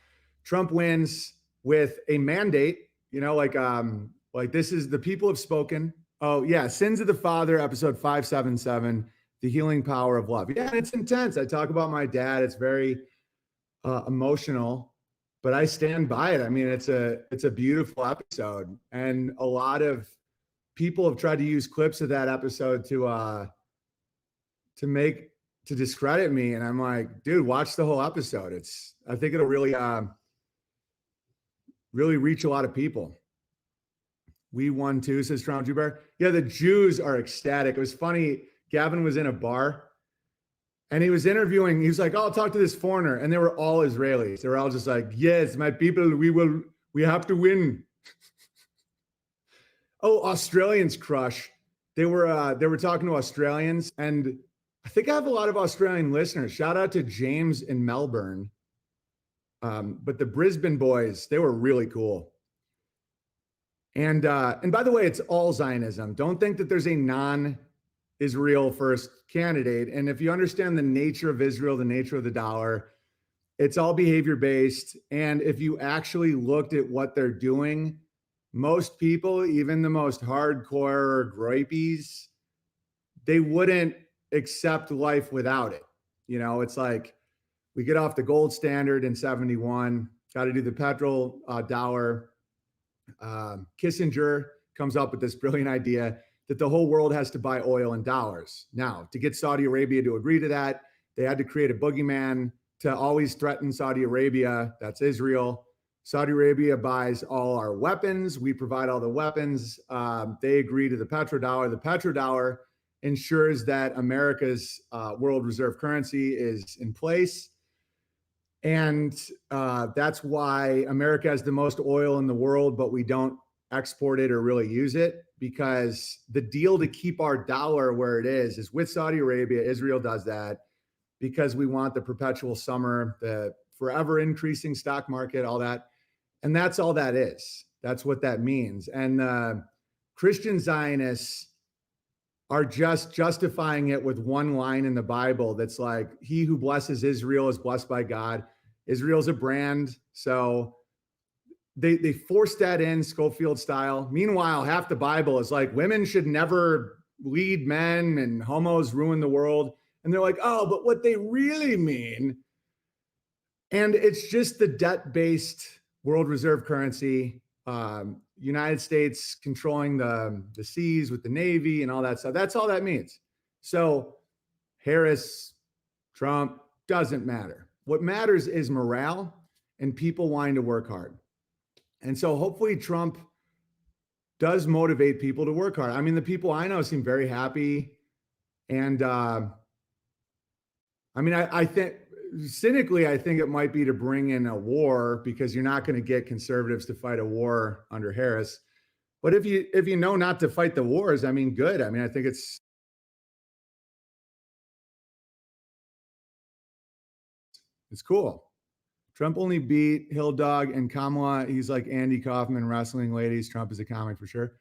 S2: Trump wins with a mandate, you know, like this is the people have spoken. Oh yeah. Sins of the Father, episode 577, the healing power of love. Yeah. It's intense. I talk about my dad. It's very emotional, but I stand by it. I mean, it's a beautiful episode, and a lot of people have tried to use clips of that episode to discredit me. And I'm like, dude, watch the whole episode. I think it'll really reach a lot of people. We won too, says Toronto Jew Bear. Yeah, the Jews are ecstatic. It was funny. Gavin was in a bar and he was interviewing. He was like, oh, I'll talk to this foreigner. And they were all Israelis. They were all just like, yes, my people, we have to win. Oh, Australians crush. They were talking to Australians, and I think I have a lot of Australian listeners. Shout out to James in Melbourne. But the Brisbane boys, they were really cool. And by the way, it's all Zionism. Don't think that there's a non-Israel first candidate. And if you understand the nature of Israel, the nature of the dollar, it's all behavior-based. And if you actually looked at what they're doing, most people, even the most hardcore groipies, they wouldn't accept life without it. You know, it's like we get off the gold standard in 71, got to do the petrol dollar. Kissinger comes up with this brilliant idea that the whole world has to buy oil in dollars. Now, to get Saudi Arabia to agree to that, they had to create a boogeyman to always threaten Saudi Arabia. That's Israel. Saudi Arabia buys all our weapons. We provide all the weapons. They agree to the petrodollar. The petrodollar ensures that America's world reserve currency is in place. And that's why America has the most oil in the world, but we don't export it or really use it, because the deal to keep our dollar where it is with Saudi Arabia. Israel does that because we want the perpetual summer, the forever increasing stock market, all that. And that's all that is. That's what that means. And Christian Zionists are just justifying it with one line in the Bible that's like, he who blesses Israel is blessed by God. Israel's a brand. So they forced that in Schofield style. Meanwhile, half the Bible is like, women should never lead men and homos ruin the world. And they're like, oh, but what they really mean. And it's just the debt-based world reserve currency, United States controlling the seas with the Navy and all that stuff. That's all that means. So Harris, Trump, doesn't matter. What matters is morale and people wanting to work hard. And so hopefully Trump does motivate people to work hard. I mean, the people I know seem very happy. And I think cynically, I think it might be to bring in a war, because you're not going to get conservatives to fight a war under Harris. But if you know not to fight the wars, I mean, good. I mean, I think it's cool. Trump only beat Hill Dog and Kamala. He's like Andy Kaufman wrestling ladies. Trump is a comic for sure.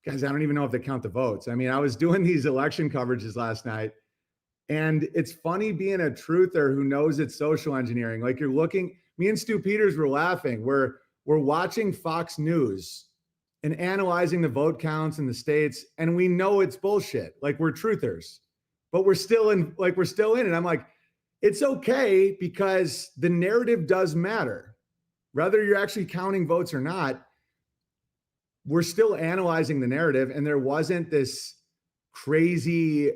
S2: Guys, I don't even know if they count the votes. I mean, I was doing these election coverages last night, and it's funny being a truther who knows it's social engineering. Like, you're looking, me and Stu Peters were laughing. We're watching Fox News and analyzing the vote counts in the states, and we know it's bullshit. Like, we're truthers, but we're still in it. I'm like, it's okay, because the narrative does matter. Whether you're actually counting votes or not, we're still analyzing the narrative. And there wasn't this crazy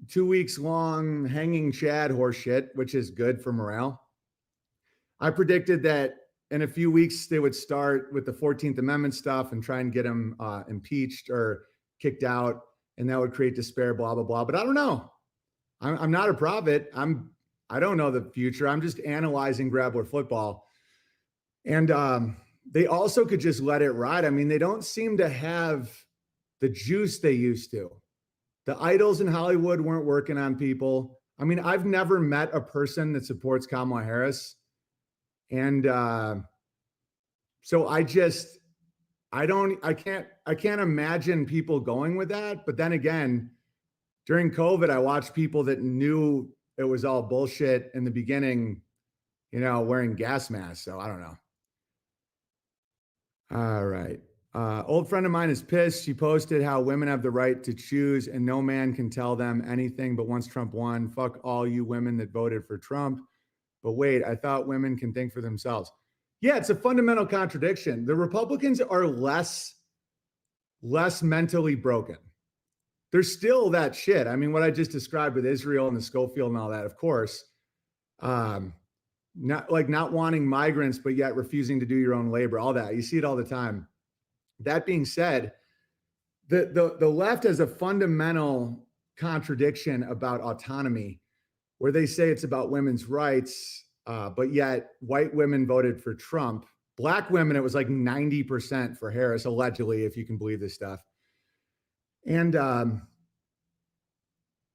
S2: 2 weeks long hanging Chad horse shit, which is good for morale. I predicted that in a few weeks they would start with the 14th Amendment stuff and try and get him impeached or kicked out, and that would create despair, blah, blah, blah. But I don't know. I'm not a prophet. I don't know the future. I'm just analyzing Grabbler football. And they also could just let it ride. I mean, they don't seem to have the juice they used to. The idols in Hollywood weren't working on people. I mean, I've never met a person that supports Kamala Harris. And so I can't imagine people going with that. But then again, during COVID, I watched people that knew it was all bullshit in the beginning, wearing gas masks. So I don't know. All right. Old friend of mine is pissed. She posted how women have the right to choose and no man can tell them anything. But once Trump won, fuck all you women that voted for Trump. But wait, I thought women can think for themselves. Yeah, it's a fundamental contradiction. The Republicans are less mentally broken. There's still that shit. I mean, what I just described with Israel and the Schofield and all that, of course, not wanting migrants, but yet refusing to do your own labor, all that. You see it all the time. That being said, the left has a fundamental contradiction about autonomy, where they say it's about women's rights, but yet white women voted for Trump. Black women, it was like 90% for Harris, allegedly, if you can believe this stuff. And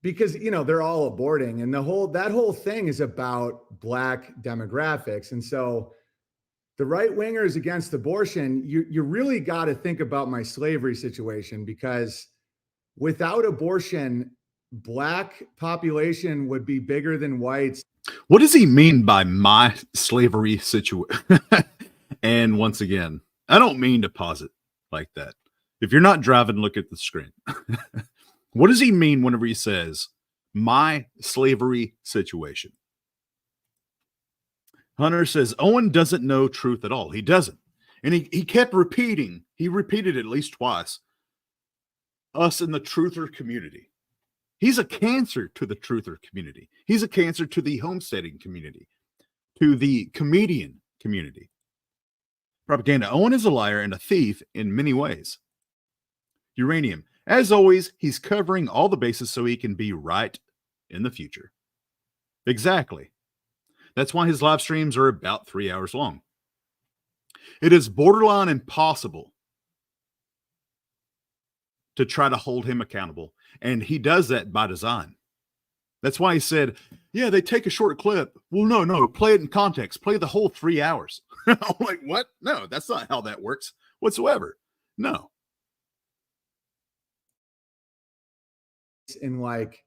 S2: because, they're all aborting, and that whole thing is about Black demographics. And so the right wingers against abortion, you really got to think about my slavery situation, because without abortion, Black population would be bigger than whites.
S1: What does he mean by my slavery situation? And once again, I don't mean to pause it like that. If you're not driving, look at the screen. What does he mean whenever he says my slavery situation? Hunter says Owen doesn't know truth at all. He doesn't. And he kept repeating. He repeated it at least twice. Us in the truther community. He's a cancer to the truther community. He's a cancer to the homesteading community, to the comedian community. Propaganda. Owen is a liar and a thief in many ways. Uranium. As always, he's covering all the bases so he can be right in the future. Exactly. That's why his live streams are about 3 hours long. It is borderline impossible to try to hold him accountable. And he does that by design. That's why he said, yeah, they take a short clip. Well, no, play it in context. Play the whole 3 hours. I'm like, what? No, that's not how that works whatsoever. No.
S2: In like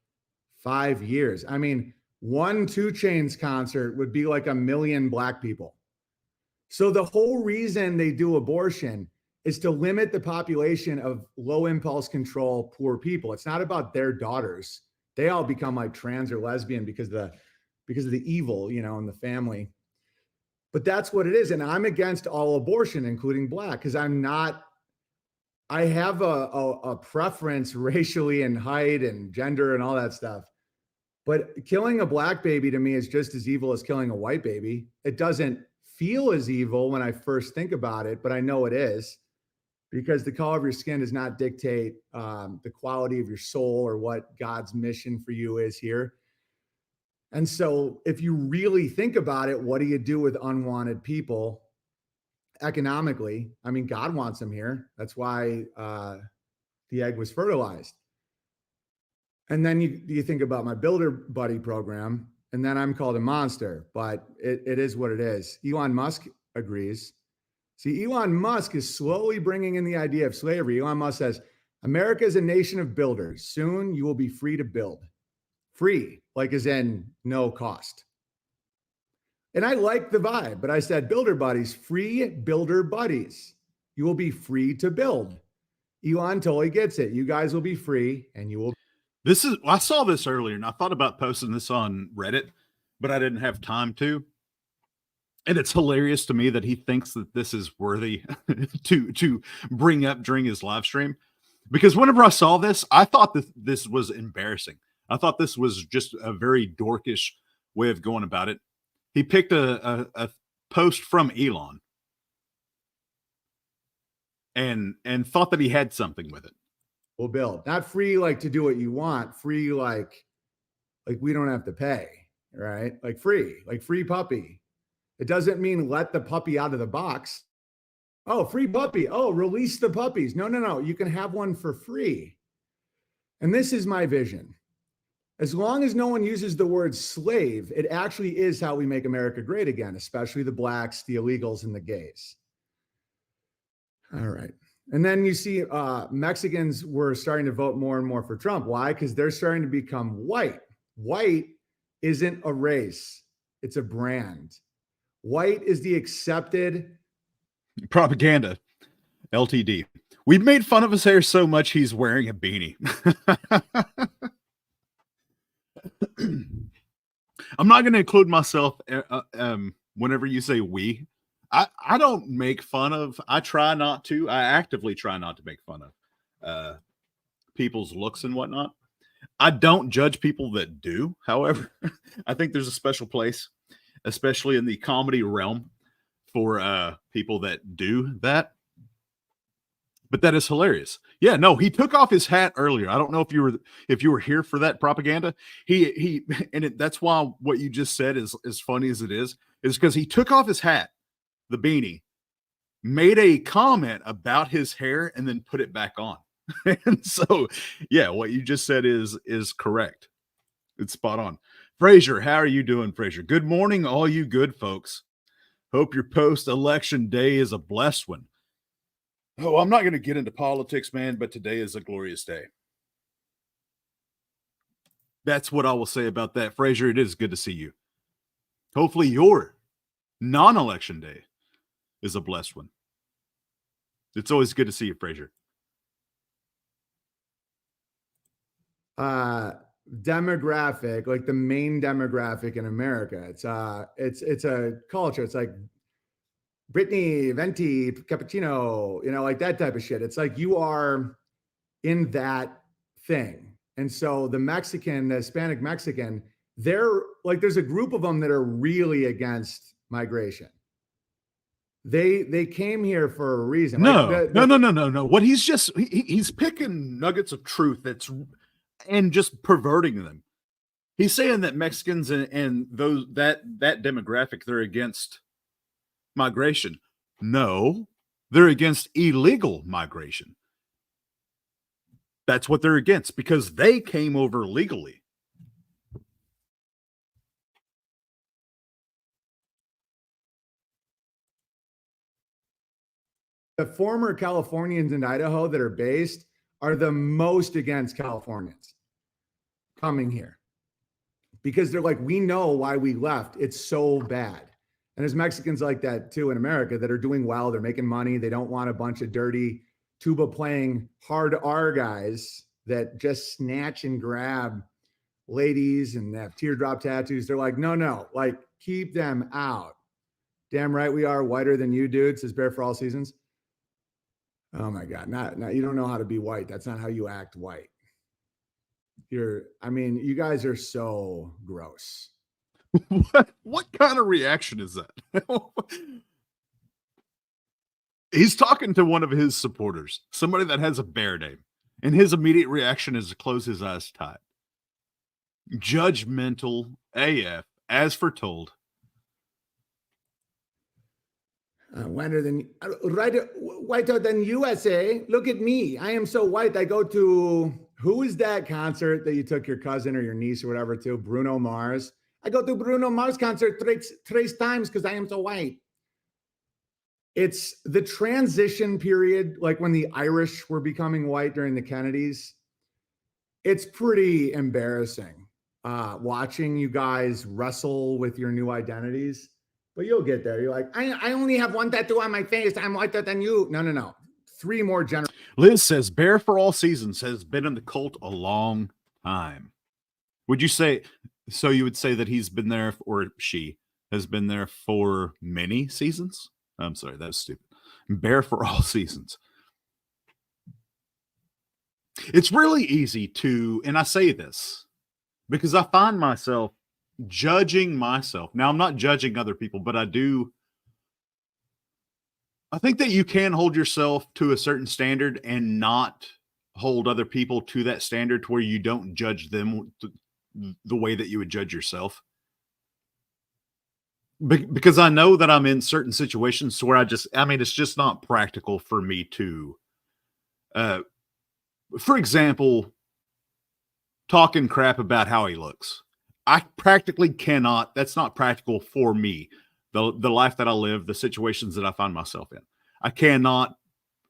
S2: 5 years. I mean, one 2 Chainz concert would be like 1 million black people. So the whole reason they do abortion is to limit the population of low impulse control, poor people. It's not about their daughters. They all become like trans or lesbian because of the evil, you know, in the family. But that's what it is. And I'm against all abortion, including black, because I have a preference racially and height and gender and all that stuff. But killing a black baby to me is just as evil as killing a white baby. It doesn't feel as evil when I first think about it, but I know it is, because the color of your skin does not dictate the quality of your soul or what God's mission for you is here. And so if you really think about it, what do you do with unwanted people economically? I mean, God wants them here. That's why the egg was fertilized. And then you think about my Builder Buddy program, and then I'm called a monster, but it is what it is. Elon Musk agrees. See, Elon Musk is slowly bringing in the idea of slavery. Elon Musk says, America is a nation of builders. Soon you will be free to build. Free, like as in no cost. And I like the vibe, but I said, Builder Buddies, free Builder Buddies. You will be free to build. Elon totally gets it. You guys will be free and you will.
S1: I saw this earlier and I thought about posting this on Reddit, but I didn't have time to. And it's hilarious to me that he thinks that this is worthy to bring up during his live stream. Because whenever I saw this, I thought that this was embarrassing. I thought this was just a very dorkish way of going about it. He picked a post from Elon and thought that he had something with it.
S2: We'll build. Not free like to do what you want. Free like we don't have to pay, right? Like free puppy. It doesn't mean let the puppy out of the box. Oh, free puppy. Oh, release the puppies. No. You can have one for free. And this is my vision. As long as no one uses the word slave, it actually is how we make America great again, especially the blacks, the illegals, and the gays. All right. And then you see Mexicans were starting to vote more and more for Trump. Why? Because they're starting to become white. White isn't a race. It's a brand. White is the accepted
S1: propaganda. LTD. We made fun of his hair so much he's wearing a beanie. I'm not going to include myself whenever you say we. I don't make fun of, I try not to. I actively try not to make fun of people's looks and whatnot. I don't judge people that do. However, I think there's a special place, especially in the comedy realm, for people that do that. But that is hilarious. Yeah, no, he took off his hat earlier. I don't know if you were here for that propaganda. That's why what you just said is as funny as it is because he took off his hat, the beanie, made a comment about his hair, and then put it back on. And so, yeah, what you just said is correct. It's spot on. Frazier, how are you doing, Frazier? Good morning, all you good folks. Hope your post-election day is a blessed one. Oh, I'm not going to get into politics, man, but today is a glorious day. That's what I will say about that. Frazier, it is good to see you. Hopefully your non-election day is a blessed one. It's always good to see you, Frazier.
S2: Demographic, like the main demographic in America. It's a culture. It's like Brittany, venti, cappuccino, like that type of shit. It's like you are in that thing. And so the Hispanic Mexican, they're like, there's a group of them that are really against migration. They came here for a reason.
S1: No. What he's picking nuggets of truth and just perverting them. He's saying that Mexicans and those that demographic, they're against migration. No, they're against illegal migration. That's what they're against because they came over legally.
S2: The former Californians in Idaho that are based are the most against Californians coming here because they're like, we know why we left. It's so bad. And there's Mexicans like that too in America that are doing well. They're making money. They don't want a bunch of dirty tuba playing hard R guys that just snatch and grab ladies and have teardrop tattoos. They're like, no, like keep them out. Damn right we are whiter than you dudes, says Bear for All Seasons. Oh my God. Not you don't know how to be white. That's not how you act white. You guys are so gross.
S1: What kind of reaction is that? He's talking to one of his supporters, somebody that has a bear name, and his immediate reaction is to close his eyes tight. Judgmental AF, as foretold.
S2: Whiter than USA. Look at me. I am so white. I go to, who is that concert that you took your cousin or your niece or whatever to? Bruno Mars. I go to Bruno Mars concert tres times because I am so white. It's the transition period, like when the Irish were becoming white during the Kennedys. It's pretty embarrassing watching you guys wrestle with your new identities. But you'll get there. You're like, I only have one tattoo on my face. I'm whiter than you. No. 3 more generations.
S1: Liz says, Bear for All Seasons has been in the cult a long time. Would you say, so you would say that he's been there, or she has been there for many seasons? I'm sorry, that's stupid. Bear for All Seasons. It's really easy to, and I say this because I find myself judging myself. Now, I'm not judging other people, but I think that you can hold yourself to a certain standard and not hold other people to that standard to where you don't judge them the way that you would judge yourself. Because I know that I'm in certain situations where it's just not practical for me to, for example, talking crap about how he looks. I practically cannot. That's not practical for me. The life that I live, the situations that I find myself in. I cannot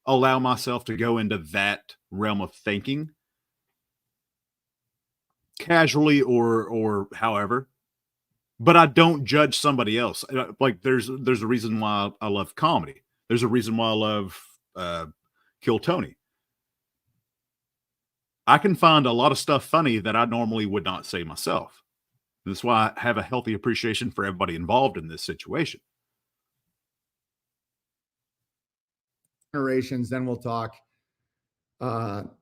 S1: allow myself to go into that realm of thinking casually or however. But I don't judge somebody else. Like there's a reason why I love comedy. There's a reason why I love Kill Tony. I can find a lot of stuff funny that I normally would not say myself. That's why I have a healthy appreciation for everybody involved in this situation.
S2: Generations, then we'll talk.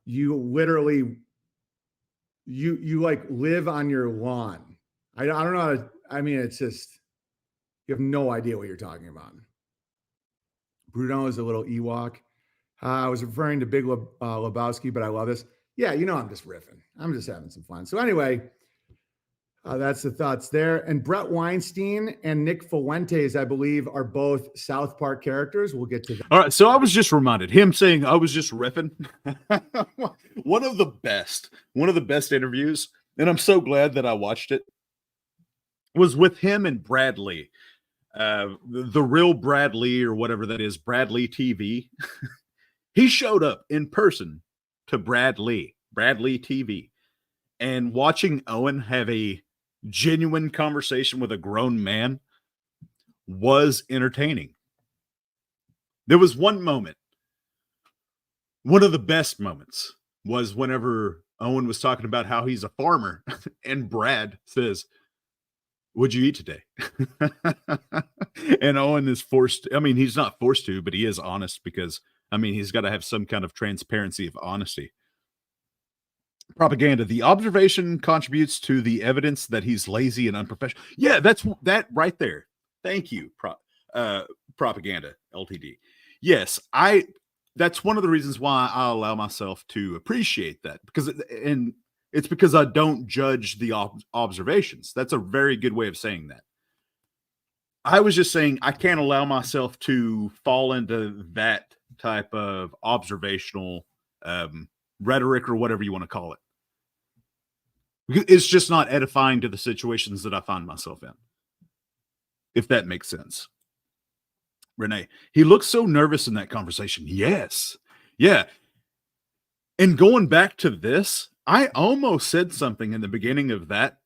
S2: You literally, you like live on your lawn. I don't know how to, it's just, you have no idea what you're talking about. Bruno is a little Ewok. I was referring to Big Lebowski, but I love this. Yeah, I'm just riffing. I'm just having some fun. So anyway, that's the thoughts there. And Brett Weinstein and Nick Fuentes, I believe, are both South Park characters. We'll get to that.
S1: All right. So I was just reminded, him saying I was just riffing. One of the best interviews, and I'm so glad that I watched it, was with him and Bradley. The real Bradley or whatever that is, Bradley TV. He showed up in person to Bradley TV, and watching Owen have a genuine conversation with a grown man was entertaining. There was one moment, one of the best moments was whenever Owen was talking about how he's a farmer and Brad says, "What'd you eat today?" And Owen is forced. He's not forced to, but he is honest because, he's got to have some kind of transparency of honesty. Propaganda. The observation contributes to the evidence that he's lazy and unprofessional. Yeah, that's that right there. Thank you, Propaganda LTD. Yes, that's one of the reasons why I allow myself to appreciate that, because and It's because I don't judge the observations. That's a very good way of saying that. I was just saying I can't allow myself to fall into that type of observational rhetoric or whatever you want to call it. It's just not edifying to the situations that I find myself in, if that makes sense. Renee, he looks so nervous in that conversation. Yes. Yeah. And going back to this, I almost said something in the beginning of that,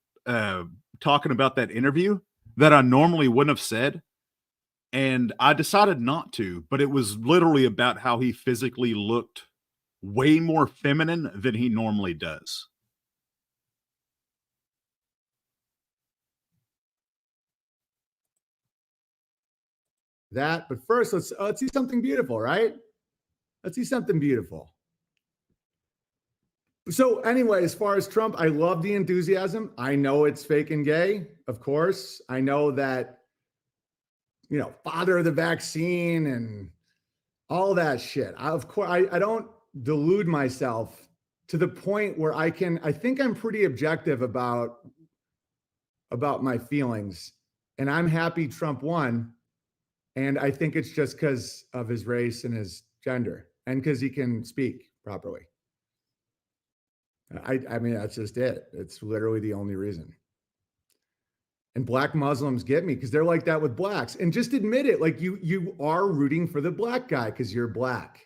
S1: talking about that interview that I normally wouldn't have said. And I decided not to, but it was literally about how he physically looked way more feminine than he normally does.
S2: That, but first, let's see something beautiful, right? Let's see something beautiful. So anyway, as far as Trump, I love the enthusiasm. I know it's fake and gay, of course. I know that, you know, father of the vaccine and all that shit. Of course, I don't delude myself to the point where I think I'm pretty objective about my feelings. And I'm happy Trump won. And I think it's just because of his race and his gender and because he can speak properly. I mean, that's just it. It's literally the only reason. And black Muslims get me because they're like that with blacks. And just admit it, like you are rooting for the black guy because you're black.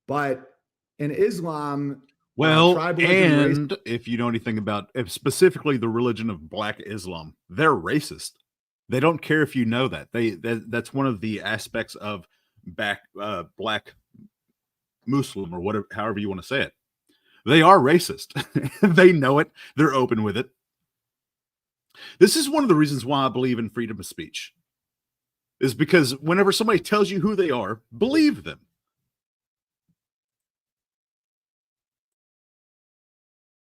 S2: But in Islam,
S1: well,
S2: tribalism,
S1: and if you know anything about specifically the religion of Black Islam, they're racist. They don't care if you know that. That's one of the aspects of Black Muslim or whatever, however you want to say it. They are racist. They know it. They're open with it. This is one of the reasons why I believe in freedom of speech, is because whenever somebody tells you who they are, believe them.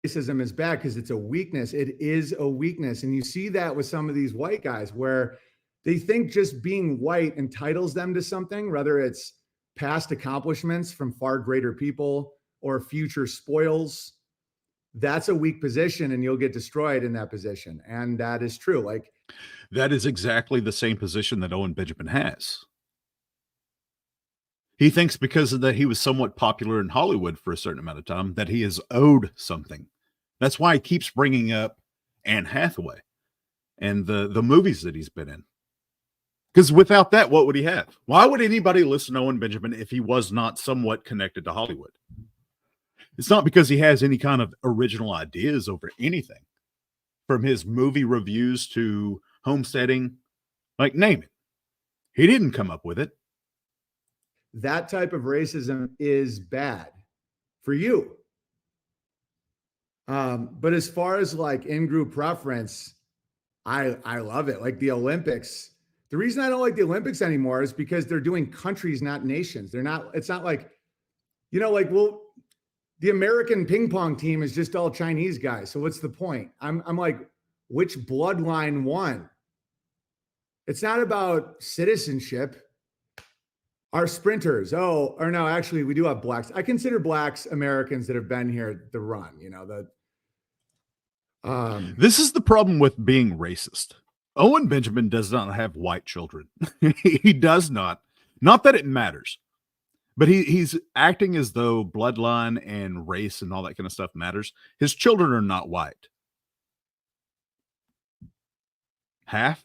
S2: Racism is bad because it's a weakness. It is a weakness. And you see that with some of these white guys where they think just being white entitles them to something, whether it's past accomplishments from far greater people or future spoils. That's a weak position and you'll get destroyed in that position. And that is true. Like,
S1: that is exactly the same position that Owen Benjamin has. He thinks because of that he was somewhat popular in Hollywood for a certain amount of time that he is owed something. That's why he keeps bringing up Anne Hathaway and the movies that he's been in. Because without that, what would he have? Why would anybody listen to Owen Benjamin if he was not somewhat connected to Hollywood? It's not because he has any kind of original ideas over anything. From his movie reviews to homesteading, like name it. He didn't come up with it.
S2: That type of racism is bad for you. But as far as like in-group preference, I love it. Like the Olympics. The reason I don't like the Olympics anymore is because they're doing countries, not nations. It's not like, you know, like, well, the American ping pong team is just all Chinese guys. So what's the point? I'm like, which bloodline won? It's not about citizenship. Our sprinters. Oh, or no, actually, we do have blacks. I consider blacks Americans that have been here the run, you know,
S1: this is the problem with being racist. Owen Benjamin does not have white children. He does not. Not that it matters. But he's acting as though bloodline and race and all that kind of stuff matters. His children are not white. Half?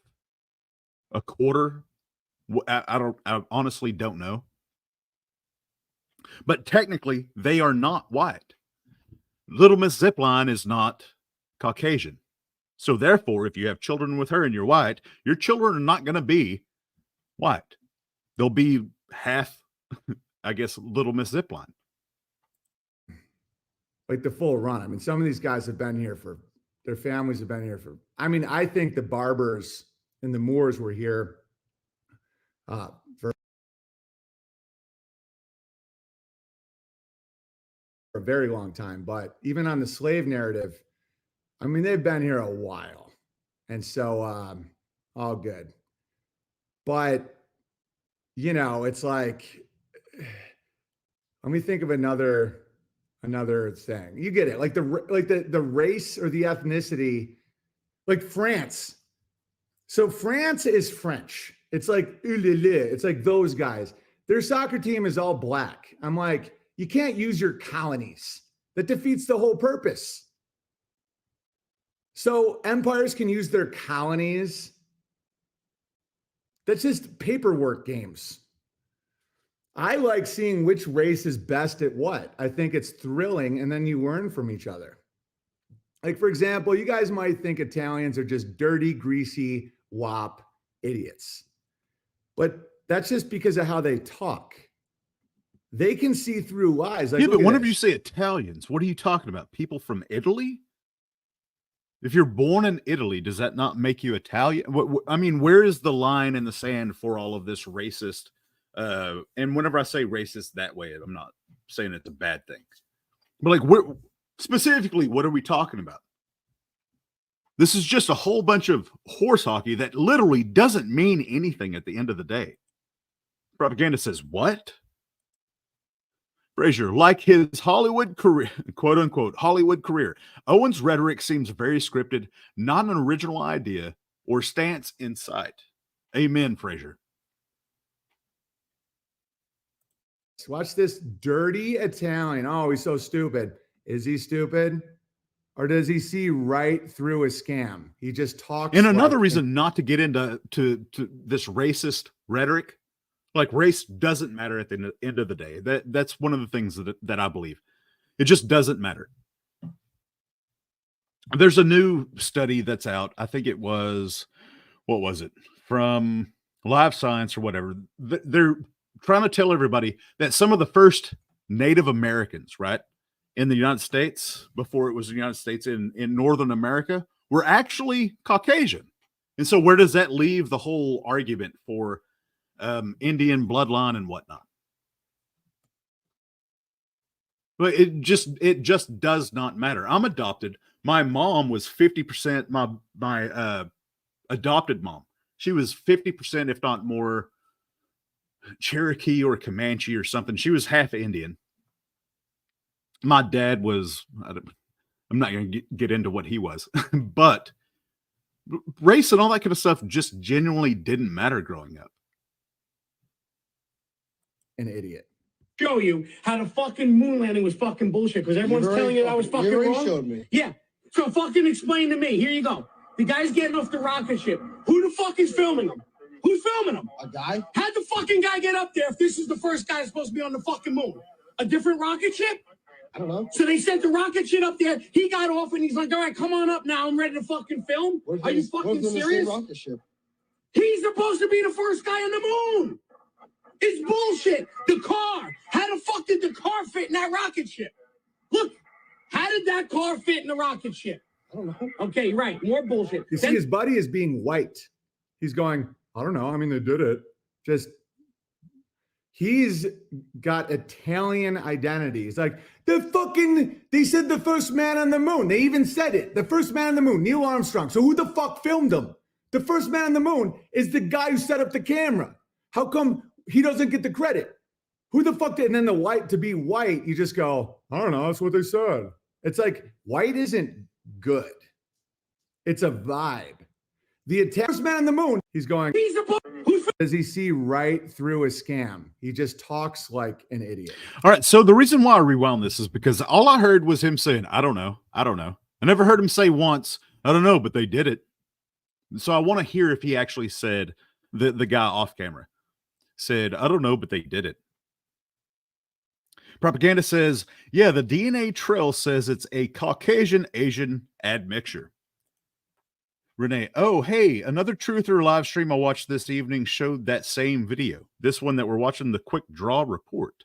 S1: A quarter? I honestly don't know. But technically, they are not white. Little Miss Zipline is not Caucasian. So therefore, if you have children with her and you're white, your children are not going to be white. They'll be half, I guess, Little Miss Zipline.
S2: Like the full run. I mean, some of these guys have been here their families have been here I mean, I think the Barbers and the Moors were here for a very long time. But even on the slave narrative, I mean, they've been here a while. And so, all good. But, you know, it's like, let me think of another another thing. You get it. Like the race or the ethnicity, like France. So France is French. It's like it's like those guys. Their soccer team is all black. I'm like, you can't use your colonies. That defeats the whole purpose. So empires can use their colonies. That's just paperwork games. I like seeing which race is best at what. I think it's thrilling, and then you learn from each other. Like, for example, you guys might think Italians are just dirty, greasy, wop idiots. But that's just because of how they talk. They can see through lies. Like,
S1: yeah, but
S2: look at
S1: whenever
S2: this.
S1: you say Italians, what are you talking about? People from Italy? If you're born in Italy, does that not make you Italian? I mean, where is the line in the sand for all of this racist? And whenever I say racist that way, I'm not saying it's a bad thing. But like, where specifically, what are we talking about? This is just a whole bunch of horse hockey that literally doesn't mean anything at the end of the day. Propaganda says, what? Frazier, like his Hollywood career, quote unquote, Hollywood career, Owen's rhetoric seems very scripted, not an original idea or stance in sight. Amen, Frazier.
S2: Watch this dirty Italian. Oh, he's so stupid. Is he stupid? Or does he see right through a scam? He just talks.
S1: And another reason not to get into to this racist rhetoric, like race doesn't matter at the end of the day. That's one of the things that I believe. It just doesn't matter. There's a new study that's out. I think it was, what was it? From Live Science or whatever. They're trying to tell everybody that some of the first Native Americans, right, in the United States, before it was the United States in Northern America, were actually Caucasian. And so where does that leave the whole argument for Indian bloodline and whatnot? But it just does not matter. I'm adopted. My mom was 50%, my adopted mom. She was 50%, if not more, Cherokee or Comanche or something. She was half Indian. My dad was, I'm not going to get into what he was, but race and all that kind of stuff just genuinely didn't matter growing up.
S2: An idiot.
S8: Show you how the fucking moon landing was fucking bullshit because everyone's telling you that was fucking wrong.
S4: Showed me.
S8: Yeah. So fucking explain to me. Here you go. The guy's getting off the rocket ship. Who the fuck is filming him? Who's filming him?
S4: A guy?
S8: How'd the fucking guy get up there if this is the first guy that's supposed to be on the fucking moon? A different rocket ship?
S4: I don't know.
S8: So they sent the rocket ship up there. He got off and he's like, all right, come on up now. I'm ready to fucking film. Are you fucking serious?
S4: Rocket ship?
S8: He's supposed to be the first guy on the moon. It's bullshit. The car. How the fuck did the car fit in that rocket ship? Look, how did that car fit in the rocket ship?
S4: I don't know.
S8: Okay, right. More bullshit.
S2: You see, his buddy is being white. He's going, I don't know. I mean, they did it. Just, he's got Italian identity. He's like, they said the first man on the moon. They even said it. The first man on the moon, Neil Armstrong. So who the fuck filmed him? The first man on the moon is the guy who set up the camera. How come he doesn't get the credit? Who the fuck did? And then the white, to be white, you just go, I don't know. That's what they said. It's like, white isn't good. It's a vibe. The first man on the moon, he's going, does he see right through a scam? He just talks like an idiot.
S1: All right. So the reason why I rewound this is because all I heard was him saying, I don't know. I don't know. I never heard him say once, I don't know, but they did it. So I want to hear if he actually said, the guy off camera said, I don't know, but they did it. Propaganda says, yeah, the DNA trail says it's a Caucasian Asian admixture. Renee, oh, hey, another truther live stream I watched this evening showed that same video. This one that we're watching, the quick draw report.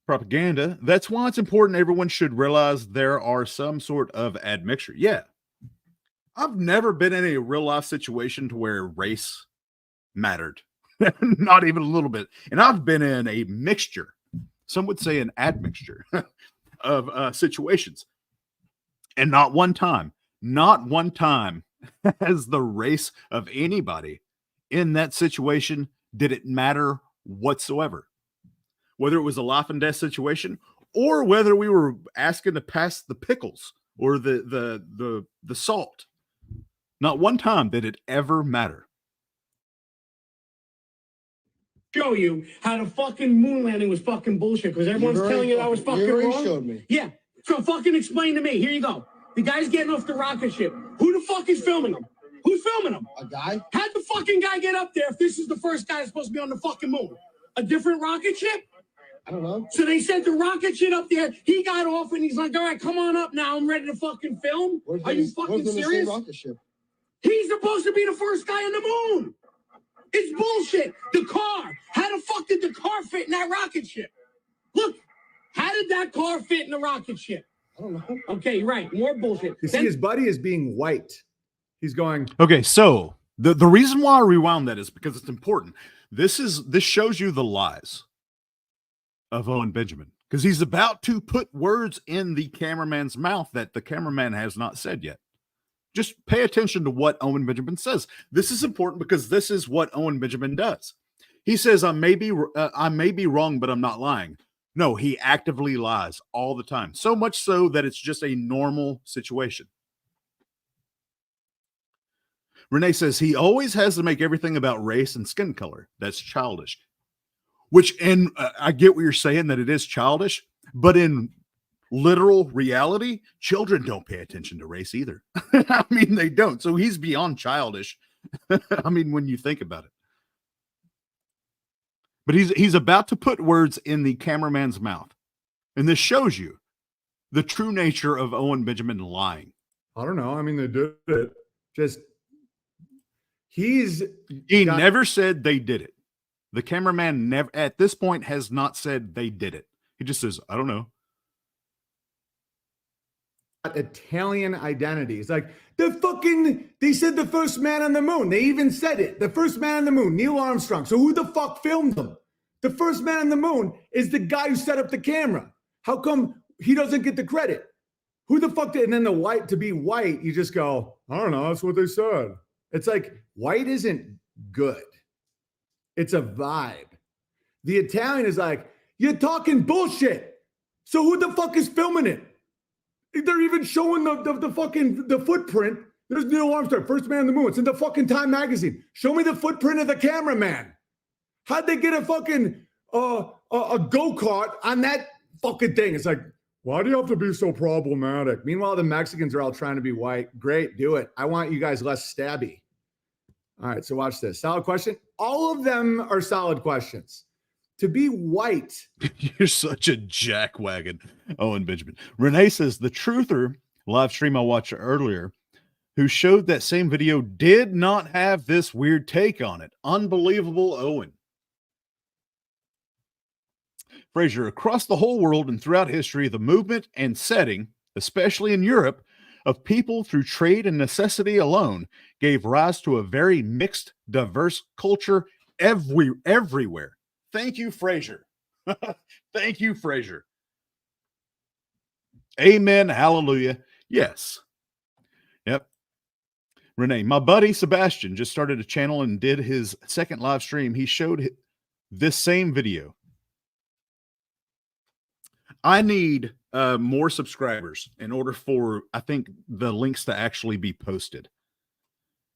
S1: Propaganda, that's why it's important everyone should realize there are some sort of admixture. Yeah. I've never been in a real life situation to where race mattered. Not even a little bit. And I've been in a mixture, some would say an admixture of situations. And not one time has the race of anybody in that situation did it matter whatsoever. whether it was a life and death situation or whether we were asking to pass the pickles or the salt. Not one time did it ever matter.
S8: Show you how the fucking moon landing was fucking bullshit because everyone's telling you that was fucking wrong.
S4: Showed me.
S8: Yeah. So fucking explain to me. Here you go. The guy's getting off the rocket ship. Who the fuck is filming him? Who's filming him?
S4: A guy?
S8: How'd the fucking guy get up there if this is the first guy that's supposed to be on the fucking moon? A different rocket ship?
S4: I don't know.
S8: So they sent the rocket ship up there. He got off and he's like, all right, come on up now. I'm ready to fucking film. Are you fucking serious?
S4: Rocket ship?
S8: He's supposed to be the first guy on the moon. It's bullshit. The car. How the fuck did the car fit in that rocket ship? Look, how did that car fit in the rocket ship?
S4: I don't know.
S8: Okay, right. More bullshit.
S2: You see, his buddy is being white. He's going,
S1: Okay, so the reason why I rewound that is because it's important. This shows you the lies of Owen Benjamin, because he's about to put words in the cameraman's mouth that the cameraman has not said yet. Just pay attention to what Owen Benjamin says. This is important because this is what Owen Benjamin does. He says, I may be wrong, but I'm not lying. No, he actively lies all the time. So much so that it's just a normal situation. Renee says he always has to make everything about race and skin color. That's childish. Which, and I get what you're saying, that it is childish, but in literal reality, children don't pay attention to race either. I mean, they don't. So he's beyond childish. I mean, when you think about it. But he's about to put words in the cameraman's mouth. And this shows you the true nature of Owen Benjamin lying.
S2: I don't know. I mean, they did it. Just, he
S1: never said they did it. The cameraman never, at this point, has not said they did it. He just says, I don't know.
S2: Italian identity. It's like they said the first man on the moon. They even said it. The first man on the moon, Neil Armstrong. So who the fuck filmed them? The first man on the moon is the guy who set up the camera. How come he doesn't get the credit? Who the fuck did? And then to be white, you just go, I don't know. That's what they said. It's like white isn't good. It's a vibe. The Italian is like, you're talking bullshit. So who the fuck is filming it? They're even showing the footprint. There's Neil Armstrong, first man on the moon. It's in the fucking Time magazine. Show me the footprint of the cameraman. How'd they get a fucking a go-kart on that fucking thing? It's like, why do you have to be so problematic? Meanwhile, the Mexicans are all trying to be white. Great, do it. I want you guys less stabby. All right, so watch this. Solid question. All of them are solid questions. To be white.
S1: You're such a jackwagon, Owen Benjamin. Renee says the truther live stream I watched earlier, who showed that same video, did not have this weird take on it. Unbelievable, Owen. Fraser, across the whole world and throughout history, the movement and setting, especially in Europe, of people through trade and necessity alone gave rise to a very mixed, diverse culture everywhere. Thank you, Fraser. Thank you, Fraser. Amen. Hallelujah. Yes. Yep. Renee, my buddy Sebastian just started a channel and did his second live stream. He showed this same video. I need more subscribers in order for, I think, the links to actually be posted.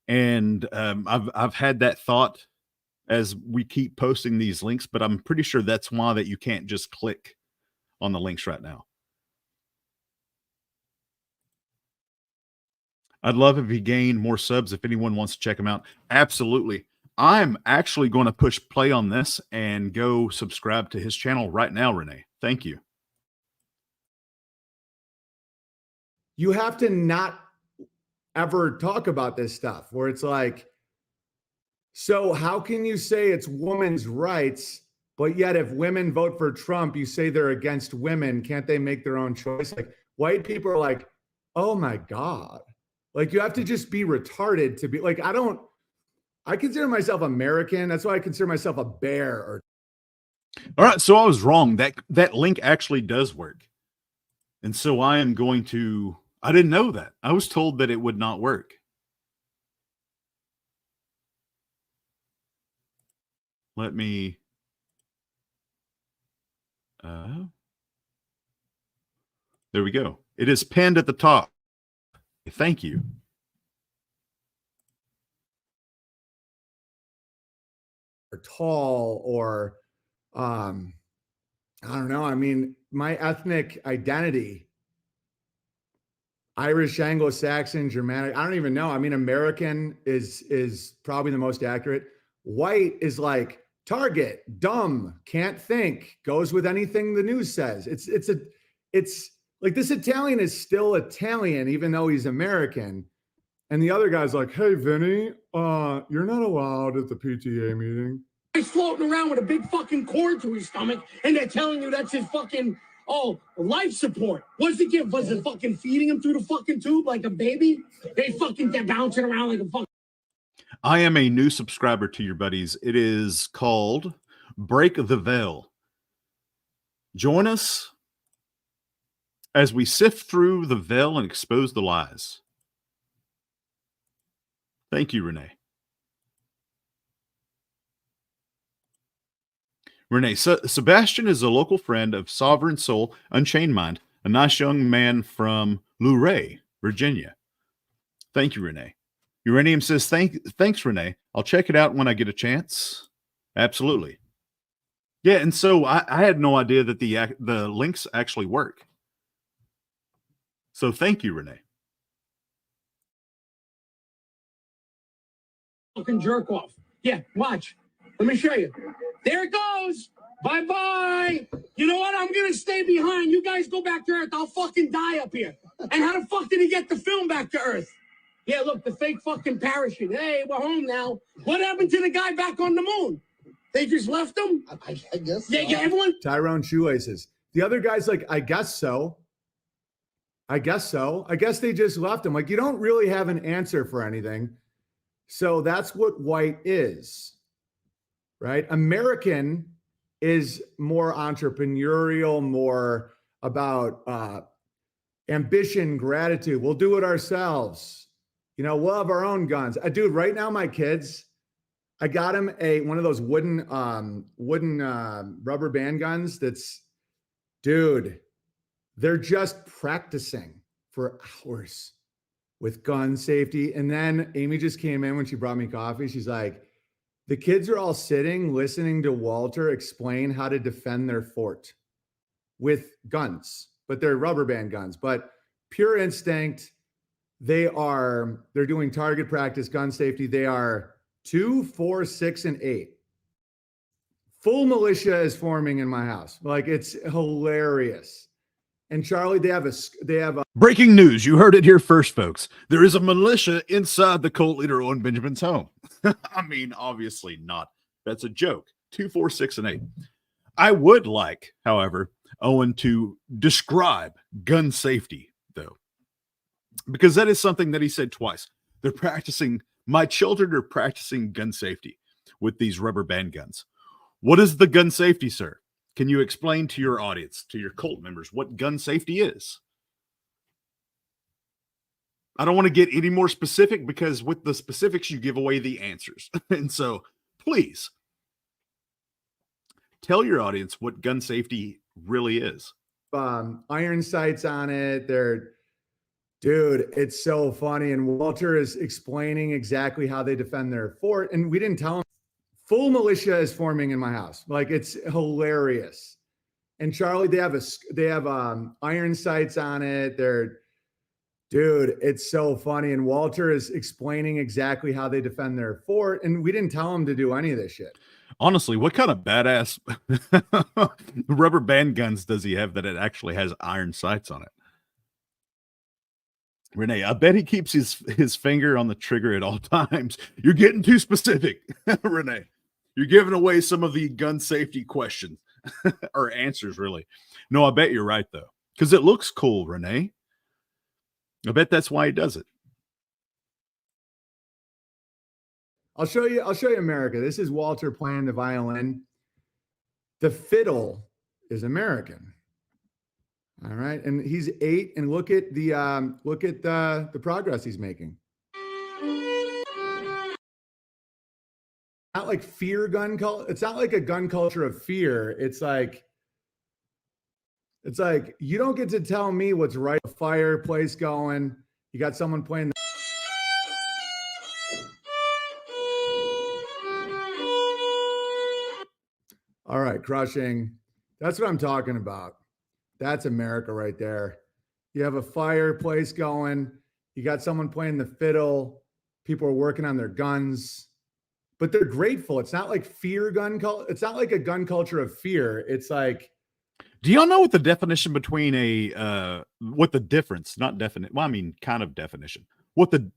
S1: And I've had that thought as we keep posting these links, but I'm pretty sure that's why that you can't just click on the links right now. I'd love if he gained more subs if anyone wants to check him out. Absolutely. I'm actually going to push play on this and go subscribe to his channel right now, Renee. Thank you.
S2: You have to not ever talk about this stuff where it's like, so how can you say it's women's rights, but yet if women vote for Trump, you say they're against women? Can't they make their own choice? Like white people are like, oh my God. Like you have to just be retarded to be like, I consider myself American. That's why I consider myself a bear.
S1: All right. So I was wrong. That link actually does work. And so I am going to, I didn't know that. I was told that it would not work. Let me There we go. It is pinned at the top. Thank you.
S2: Or tall or I don't know. I mean, my ethnic identity, Irish, Anglo-Saxon, Germanic, I don't even know. I mean, American is probably the most accurate. White is like target, dumb, can't think, goes with anything the news says. It's like this Italian is still Italian, even though he's American. And the other guy's like, hey, Vinny, you're not allowed at the PTA meeting.
S8: He's floating around with a big fucking cord to his stomach, and they're telling you that's his fucking life support. What's the gift? Was it fucking feeding him through the fucking tube like a baby? They're bouncing around like a fucking.
S1: I am a new subscriber to your buddies. It is called Break the Veil. Join us as we sift through the veil and expose the lies. Thank you, Renee. Renee, Sebastian is a local friend of Sovereign Soul, Unchained Mind, a nice young man from Luray, Virginia. Thank you, Renee. Uranium says, thanks, Renee. I'll check it out when I get a chance. Absolutely. Yeah, and so I had no idea that the links actually work. So thank you, Renee.
S8: Fucking jerk off. Yeah, watch. Let me show you. There it goes. Bye-bye. You know what? I'm going to stay behind. You guys go back to Earth. I'll fucking die up here. And how the fuck did he get the film back to Earth? Yeah, look, the fake fucking parachute. Hey, we're home now. What happened to the guy back on the moon? They just left him?
S4: I guess.
S8: Yeah, everyone.
S2: Tyrone Shoelaces. The other guy's like, I guess so. I guess so. I guess they just left him. Like, you don't really have an answer for anything. So that's what white is, right? American is more entrepreneurial, more about ambition, gratitude. We'll do it ourselves. You know, we'll have our own guns. Dude, right now, my kids, I got them one of those wooden rubber band guns. Dude, they're just practicing for hours with gun safety. And then Amy just came in when she brought me coffee. She's like, the kids are all sitting, listening to Walter explain how to defend their fort with guns, but they're rubber band guns, but pure instinct. They're doing target practice, gun safety. They are 2, 4, 6, and 8. Full militia is forming in my house. Like, it's hilarious. And Charlie, they have a
S1: breaking news. You heard it here first, folks. There is a militia inside the cult leader Owen Benjamin's home. I mean, obviously not. That's a joke. 2, 4, 6, and 8. I would like, however, Owen to describe gun safety, though, because that is something that he said twice. They're practicing, my children are practicing gun safety with these rubber band guns. What is the gun safety, sir? Can you explain to your audience, to your cult members, what gun safety is? I don't want to get any more specific because with the specifics, you give away the answers. And so please tell your audience what gun safety really is.
S2: Iron sights on it. Dude, it's so funny. And Walter is explaining exactly how they defend their fort. And we didn't tell him. Full militia is forming in my house. Like, it's hilarious. And Charlie, they have iron sights on it. Dude, it's so funny. And Walter is explaining exactly how they defend their fort. And we didn't tell him to do any of this shit.
S1: Honestly, what kind of badass rubber band guns does he have that it actually has iron sights on it? Renee, I bet he keeps his finger on the trigger at all times. You're getting too specific, Renee. You're giving away some of the gun safety questions or answers, really. No, I bet you're right, though, because it looks cool, Renee. I bet that's why he does it.
S2: I'll show you America. This is Walter playing the violin. The fiddle is American. All right. And he's 8. And look at the progress he's making. Not like fear gun culture. It's not like a gun culture of fear. It's like
S7: It's like, you don't get to tell me what's right. A fireplace going. You got someone playing. All right, crushing. That's what I'm talking about. That's America right there. You have a fireplace going. You got someone playing the fiddle. People are working on their guns, but they're grateful. It's not like fear gun culture. It's not like a gun culture of fear. It's like,
S1: do y'all know what the definition between what the difference, not definite, well, I mean, kind of definition, what the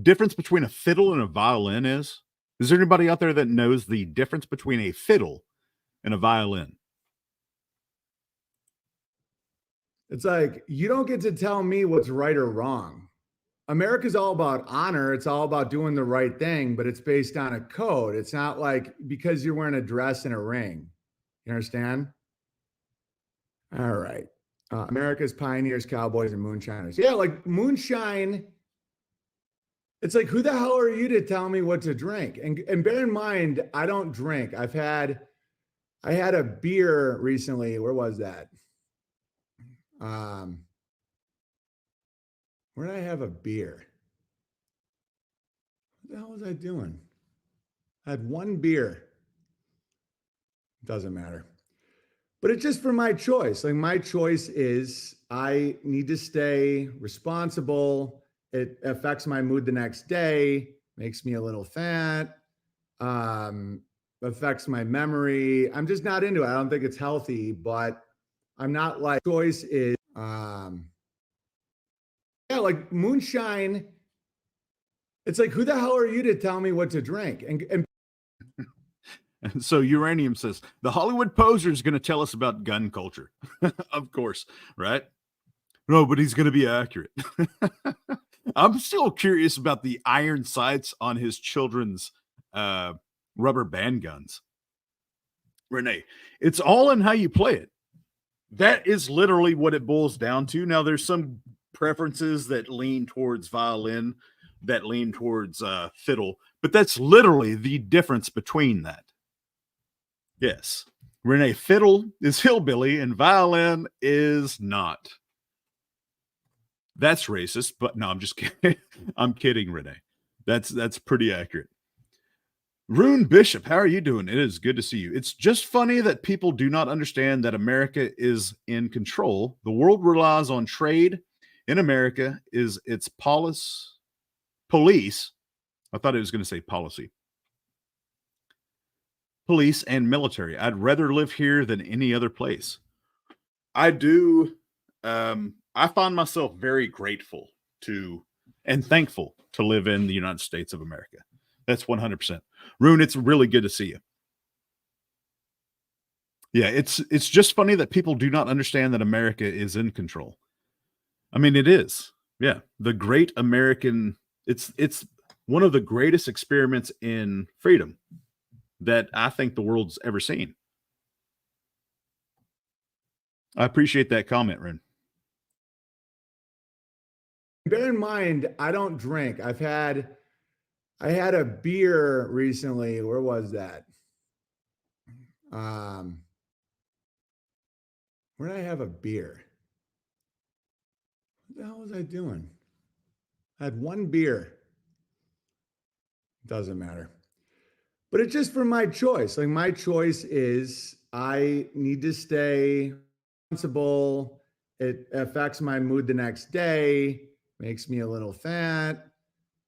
S1: difference between a fiddle and a violin is? Is there anybody out there that knows the difference between a fiddle and a violin?
S7: it's like, you don't get to tell me what's right or wrong. America's all about honor. It's all about doing the right thing, but it's based on a code. It's not like because you're wearing a dress and a ring. You understand? All right. America's pioneers, cowboys, and moonshiners. Yeah, like moonshine. It's like, who the hell are you to tell me what to drink? And bear in mind, I don't drink. I had a beer recently. Where was that? Where did I have a beer? What the hell was I doing? I had one beer. Doesn't matter. But it's just for my choice. Like, my choice is I need to stay responsible. It affects my mood the next day, makes me a little fat, affects my memory. I'm just not into it. I don't think it's healthy, but I'm not like, choice is, yeah, like moonshine. It's like, who the hell are you to tell me what to drink? And
S1: so Uranium says, the Hollywood poser is going to tell us about gun culture. Of course, right? No, but he's going to be accurate. I'm still curious about the iron sights on his children's rubber band guns. Renee, it's all in how you play it. That is literally what it boils down to. Now, there's some preferences that lean towards violin, that lean towards fiddle, but that's literally the difference between that. Yes. Renee, fiddle is hillbilly and violin is not. That's racist, but no, I'm just kidding. I'm kidding, Renee. That's pretty accurate. Rune Bishop, how are you doing? It is good to see you. It's just funny that people do not understand that America is in control. The world relies on trade. In America is its police. I thought it was going to say policy. Police and military. I'd rather live here than any other place. I do. I find myself very grateful to and thankful to live in the United States of America. That's 100%. Rune, it's really good to see you. Yeah, it's just funny that people do not understand that America is in control. I mean, it is. Yeah, the great American. It's one of the greatest experiments in freedom that I think the world's ever seen. I appreciate that comment, Rune.
S7: bear in mind, I don't drink. I had a beer recently. Where was that? Where did I have a beer? What the hell was I doing? I had one beer. Doesn't matter. But it's just for my choice. Like, my choice is I need to stay responsible. It affects my mood the next day, makes me a little fat,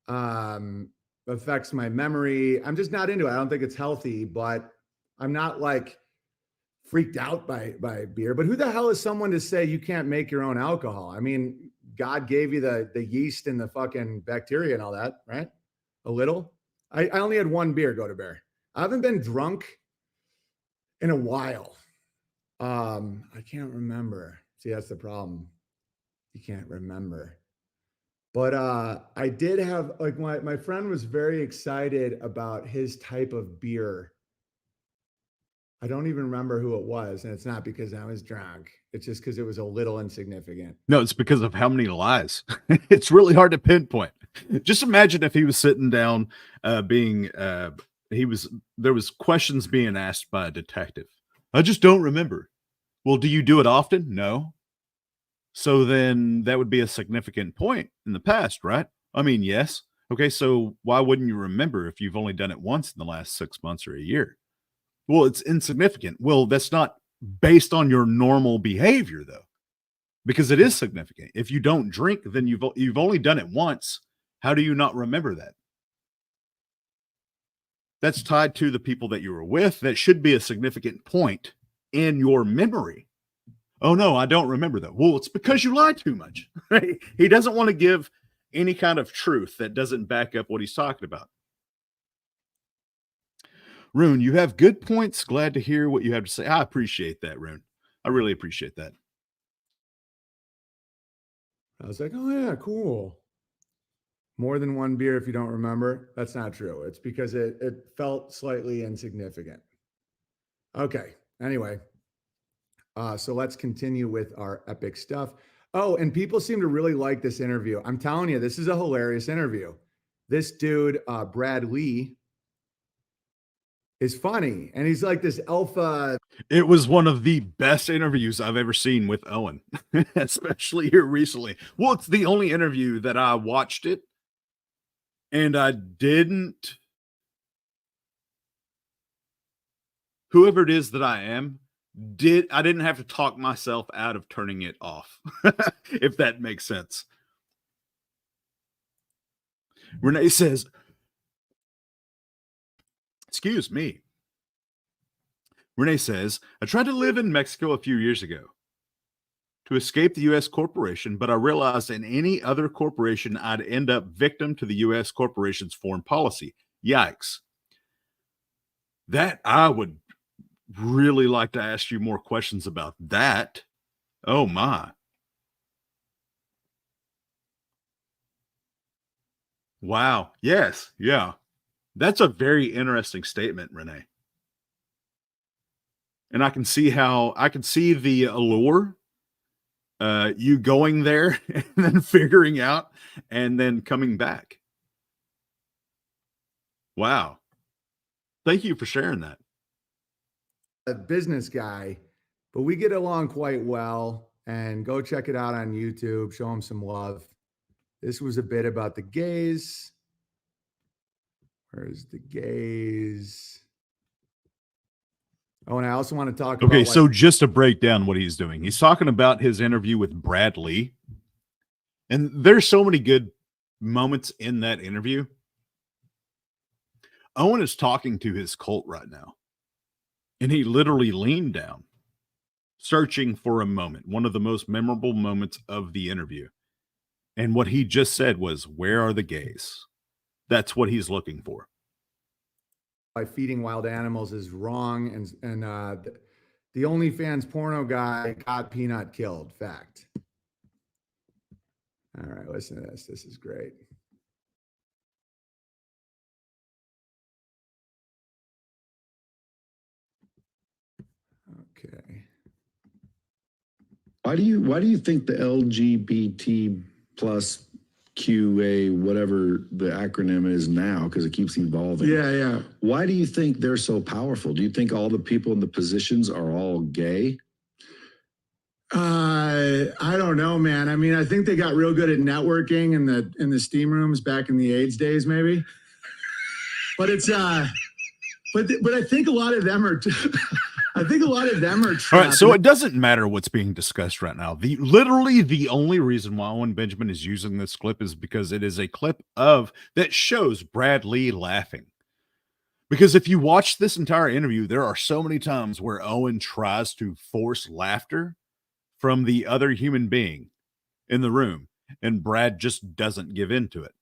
S7: affects my memory. I'm just not into it. I don't think it's healthy, but I'm not like freaked out by beer. But who the hell is someone to say you can't make your own alcohol? I mean, God gave you the yeast and the fucking bacteria and all that, right? A little. I only had one beer, Go to Bear. I haven't been drunk in a while. I can't remember. See, that's the problem. You can't remember. But I did have, like, my friend was very excited about his type of beer. I don't even remember who it was, and it's not because I was drunk. It's just because it was a little insignificant.
S1: No, it's because of how many lies. It's really hard to pinpoint. Just imagine if he was sitting down, there was questions being asked by a detective. I just don't remember. Well, do you do it often? No. So then that would be a significant point in the past, right? I mean, yes. Okay, so why wouldn't you remember if you've only done it once in the last 6 months or a year? Well, it's insignificant. Well, that's not based on your normal behavior, though, because it is significant. If you don't drink, then you've only done it once. How do you not remember that? That's tied to the people that you were with. That should be a significant point in your memory. Oh, no, I don't remember that. Well, it's because you lied too much. Right? He doesn't want to give any kind of truth that doesn't back up what he's talking about. Rune, you have good points. Glad to hear what you have to say. I appreciate that, Rune. I really appreciate that.
S2: I was like, oh, yeah, cool. More than one beer if you don't remember. That's not true. It's because it felt slightly insignificant. Okay. Anyway, so let's continue with our epic stuff. Oh, and people seem to really like this interview. I'm telling you, this is a hilarious interview. This dude, Brad Lee, is funny. And he's like this alpha.
S1: It was one of the best interviews I've ever seen with Owen, especially here recently. Well, it's the only interview that I watched it. And I didn't, whoever it is that I am, I didn't have to talk myself out of turning it off, if that makes sense. Renee says, excuse me. Renee says, I tried to live in Mexico a few years ago to escape the U.S. corporation, but I realized in any other corporation, I'd end up victim to the U.S. corporation's foreign policy. Yikes. That I would really like to ask you more questions about that. Oh my. Wow. Yes. Yeah. That's a very interesting statement, Renee. And I can see the allure, you going there and then figuring out and then coming back. Wow. Thank you for sharing that.
S2: A business guy, but we get along quite well. And go check it out on YouTube. Show him some love. This was a bit about the gays. Where's the gays? Oh, and I also want to talk about.
S1: Okay, so just to break down what he's doing, he's talking about his interview with Brad Lee. And there's so many good moments in that interview. Owen is talking to his cult right now. And he literally leaned down, searching for a moment, one of the most memorable moments of the interview. And what he just said was, where are the gays? That's what he's looking for.
S2: By feeding wild animals is wrong. And the OnlyFans porno guy got Peanut killed. Fact. All right, listen to this. This is great. Okay.
S9: Why do you think the LGBT plus QA, whatever the acronym is now, because it keeps evolving.
S7: Yeah.
S9: Why do you think they're so powerful? Do you think all the people in the positions are all gay?
S7: I don't know, man. I mean, I think they got real good at networking in the steam rooms back in the AIDS days, maybe. But it's but I think a lot of them are. I think a lot of them are trapped.
S1: All right, so it doesn't matter what's being discussed right now. Literally the only reason why Owen Benjamin is using this clip is because it is a clip that shows Brad Lee laughing. Because if you watch this entire interview, there are so many times where Owen tries to force laughter from the other human being in the room, and Brad just doesn't give in to it.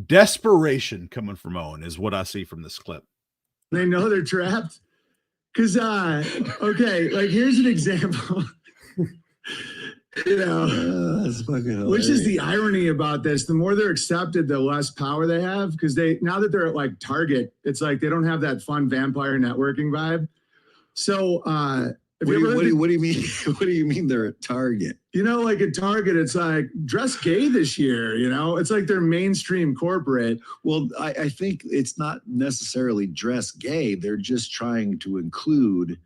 S1: Desperation coming from Owen is what I see from this clip.
S7: They know they're trapped. Because, okay, like here's an example.
S9: That's fucking hilarious.
S7: Which is the irony about this. The more they're accepted, the less power they have. Because now that they're at like Target, it's like they don't have that fun vampire networking vibe. So,
S9: what do you mean? What do you mean they're at Target?
S7: You know, like at Target, it's like dress gay this year. You know, it's like they're mainstream corporate.
S9: Well, I think it's not necessarily dress gay. They're just trying to include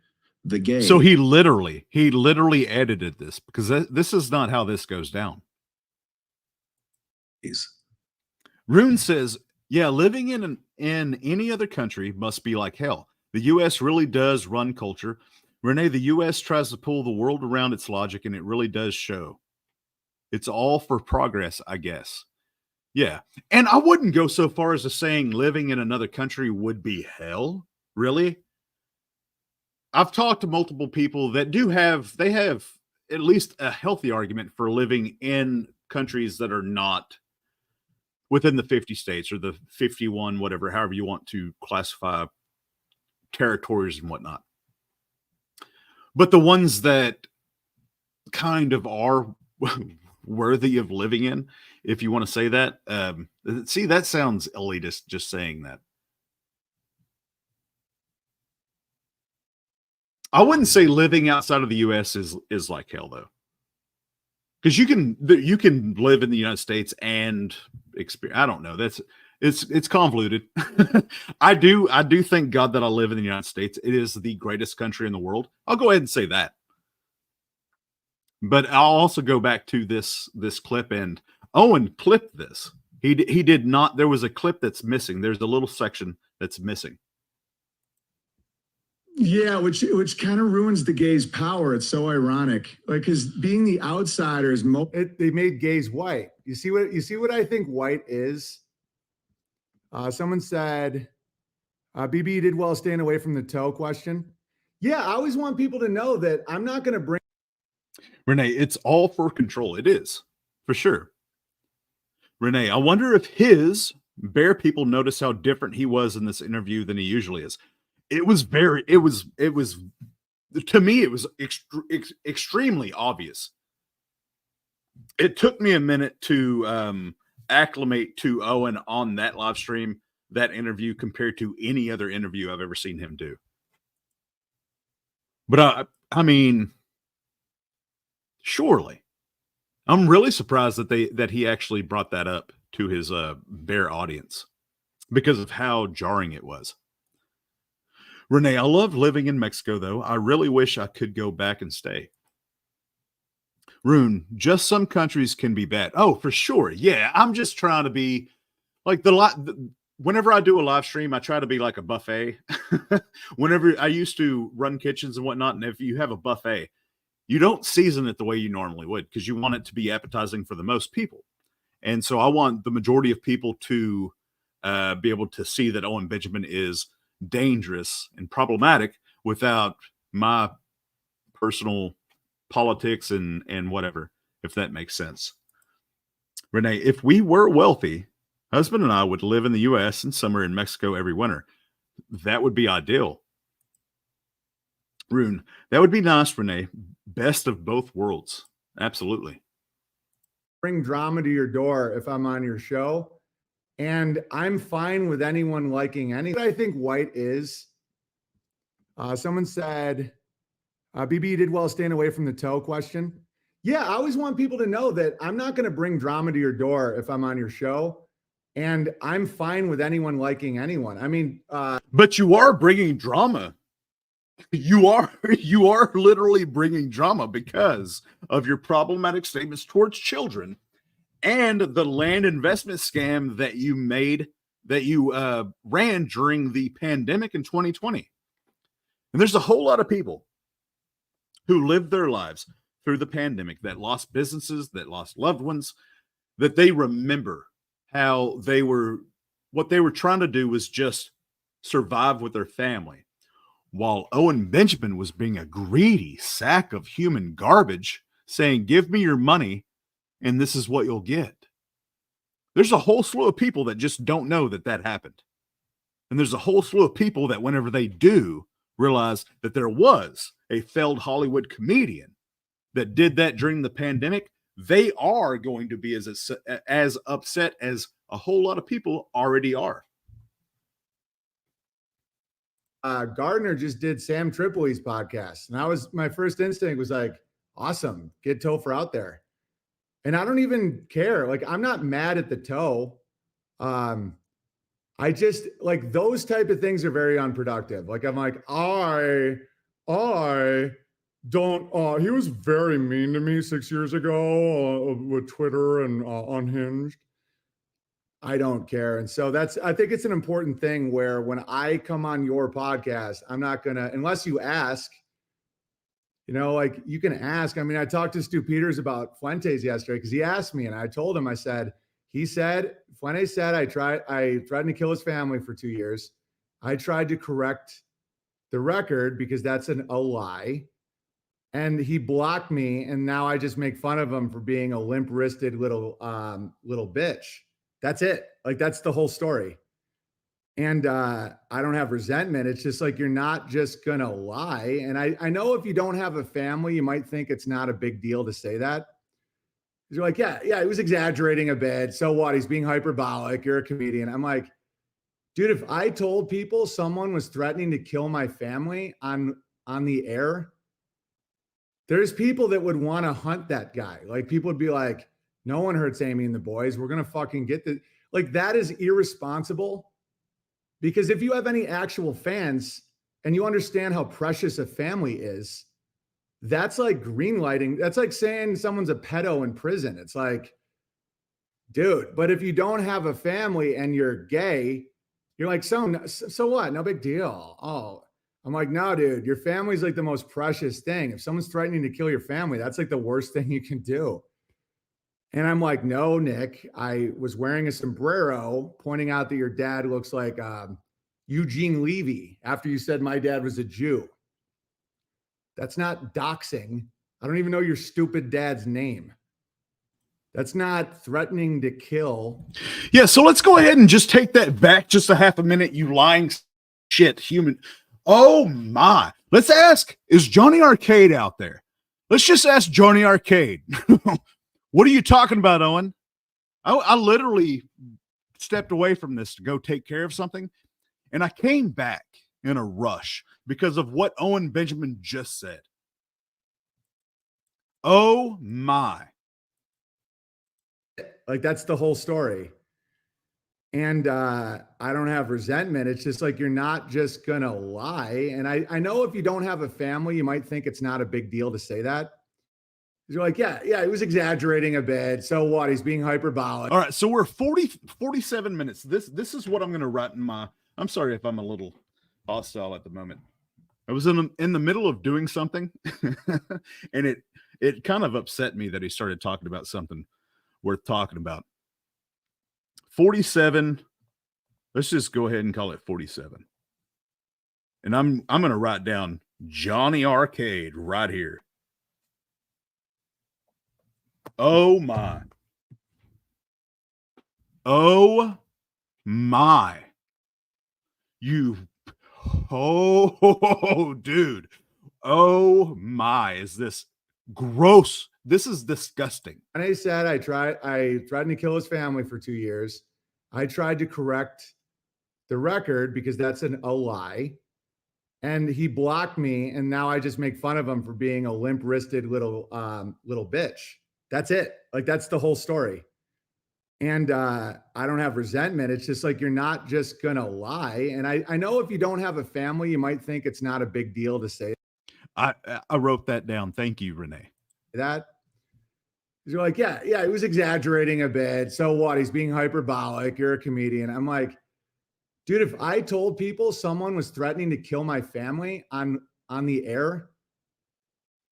S9: the gay.
S1: So he literally edited this because this is not how this goes down. Rune says, yeah, living in any other country must be like hell. The U.S. really does run culture. Renee, the U.S. tries to pull the world around its logic, and it really does show. It's all for progress, I guess. Yeah. And I wouldn't go so far as to saying living in another country would be hell. Really? I've talked to multiple people that they have at least a healthy argument for living in countries that are not within the 50 states or the 51, whatever, however you want to classify territories and whatnot. But the ones that kind of are worthy of living in, if you want to say that, see, that sounds elitist just saying that. I wouldn't say living outside of the U.S. is like hell, though, because you can live in the United States and experience. I don't know. It's convoluted. I do thank God that I live in the United States. It is the greatest country in the world. I'll go ahead and say that. But I'll also go back to this clip, and Owen clipped this. He did not. There was a clip that's missing. There's a little section that's missing.
S7: Yeah, which kind of ruins the gays' power. It's so ironic, like, because being the outsider is
S2: they made gays white. You see what I think white is? Someone said, BB did well staying away from the toe question. Yeah, I always want people to know that I'm not going to bring.
S1: Renee, it's all for control. It is, for sure. Renee, I wonder if his bear people notice how different he was in this interview than he usually is. It was to me, it was extremely obvious. It took me a minute to acclimate to Owen on that live stream, that interview, compared to any other interview I've ever seen him do. But I mean, surely, I'm really surprised that he actually brought that up to his bear audience because of how jarring it was. Renee, I love living in Mexico, though. I really wish I could go back and stay. Rune, just some countries can be bad. Oh, for sure. Yeah, I'm just trying to be like whenever I do a live stream, I try to be like a buffet. Whenever I used to run kitchens and whatnot, and if you have a buffet, you don't season it the way you normally would because you want it to be appetizing for the most people. And so I want the majority of people to be able to see that Owen Benjamin is dangerous and problematic without my personal politics and whatever, if that makes sense. Renee, if we were wealthy, husband and I would live in the U.S. and summer in Mexico every winter. That would be ideal. Rune, that would be nice, Renee. Best of both worlds. Absolutely.
S2: Bring drama to your door if I'm on your show. And I'm fine with anyone liking anything. I think white is. Someone said, BB did well staying away from the toe question. Yeah, I always want people to know that I'm not going to bring drama to your door if I'm on your show. And I'm fine with anyone liking anyone. I mean,
S1: but you are bringing drama. You are literally bringing drama because of your problematic statements towards children and the land investment scam that you ran during the pandemic in 2020. And there's a whole lot of people who lived their lives through the pandemic that lost businesses, that lost loved ones, that they remember how what they were trying to do was just survive with their family, while Owen Benjamin was being a greedy sack of human garbage, saying, give me your money and this is what you'll get. There's a whole slew of people that just don't know that happened. And there's a whole slew of people that whenever they do realize that there was a failed Hollywood comedian that did that during the pandemic, they are going to be as upset as a whole lot of people already are.
S2: Gardner just did Sam Tripoli's podcast. And my first instinct was like, awesome, get Topher out there. And I don't even care. Like, I'm not mad at the toe. I just like those type of things are very unproductive. Like, I'm like, I
S7: I don't, he was very mean to me 6 years ago with Twitter and Unhinged. I don't care. And so I think it's an important thing where when I come on your podcast, I'm not going to, unless you ask, like you can ask. I mean, I talked to Stu Peters about Fuentes yesterday because he asked me and I told him, Fuentes said, I threatened to kill his family for 2 years. I tried to correct the record because that's a lie. And he blocked me. And now I just make fun of him for being a limp-wristed little bitch. That's it. Like, that's the whole story. And I don't have resentment. It's just like, you're not just going to lie. And I know if you don't have a family, you might think it's not a big deal to say that. You're like, yeah, he was exaggerating a bit. So what? He's being hyperbolic. You're a comedian. I'm like, dude, if I told people someone was threatening to kill my family on the air, there's people that would want to hunt that guy. Like, people would be like, no one hurts Amy and the boys. We're going to fucking get the, like, that is irresponsible. Because if you have any actual fans and you understand how precious a family is, that's like green lighting. That's like saying someone's a pedo in prison. It's like, dude, but if you don't have a family and you're gay, you're like, so what? No big deal. Oh, I'm like, no, dude, your family's like the most precious thing. If someone's threatening to kill your family, that's like the worst thing you can do. And I'm like, no, Nick, I was wearing a sombrero pointing out that your dad looks like Eugene Levy after you said my dad was a Jew. That's not doxing. I don't even know your stupid dad's name. That's not threatening to kill.
S1: Yeah, so let's go ahead and just take that back just a half a minute, you lying shit human. Oh my. Let's ask, is Johnny Arcade out there? Let's just ask Johnny Arcade. What are you talking about, Owen? I literally stepped away from this to go take care of something, and I came back in a rush because of what Owen Benjamin just said. Oh my.
S7: Like, that's the whole story. And I don't have resentment. It's just like, you're not just going to lie. And I know if you don't have a family, you might think it's not a big deal to say that. You're like, yeah, he was exaggerating a bit. So what? He's being hyperbolic.
S1: All right, so we're 47 minutes. This is what I'm going to write in my, I'm sorry if I'm a little hostile at the moment. I was in the middle of doing something and it kind of upset me that he started talking about something worth talking about. 47. Let's just go ahead and call it 47. And I'm going to write down Johnny Arcade right here. Oh my. Oh my. Oh, dude. Oh my. Is this gross? This is disgusting.
S7: And I said, I threatened to kill his family for 2 years. I tried to correct the record because that's a lie. And he blocked me. And now I just make fun of him for being a limp-wristed little bitch. That's it. Like, that's the whole story. And I don't have resentment. It's just like, you're not just going to lie. And I know if you don't have a family, you might think it's not a big deal to say.
S1: I wrote that down. Thank you, Renee.
S7: That. You're like, yeah, he was exaggerating a bit. So what? He's being hyperbolic. You're a comedian. I'm like, dude, if I told people someone was threatening to kill my family on the air,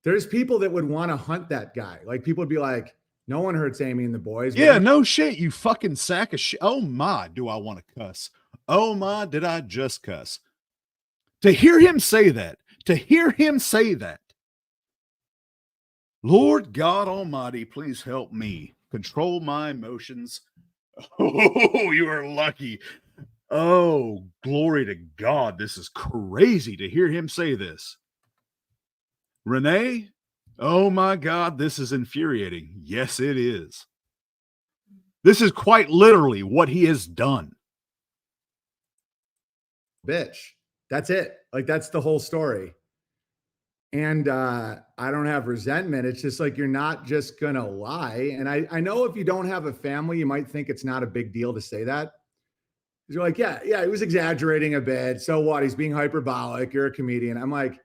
S7: there's people that would want to hunt that guy. Like, people would be like, no one hurts Amy and the boys.
S1: Yeah, no shit, you fucking sack of shit. Oh my, do I want to cuss? Oh my, did I just cuss? To hear him say that, Lord God Almighty, please help me control my emotions. Oh, you are lucky. Oh, glory to God. This is crazy to hear him say this. Renee, oh my God, this is infuriating. Yes, it is. This is quite literally what he has done.
S7: Bitch. That's it. Like, that's the whole story. And I don't have resentment. It's just like, you're not just going to lie. And I know if you don't have a family, you might think it's not a big deal to say that. You're like, yeah, he was exaggerating a bit. So what? He's being hyperbolic. You're a comedian. I'm like,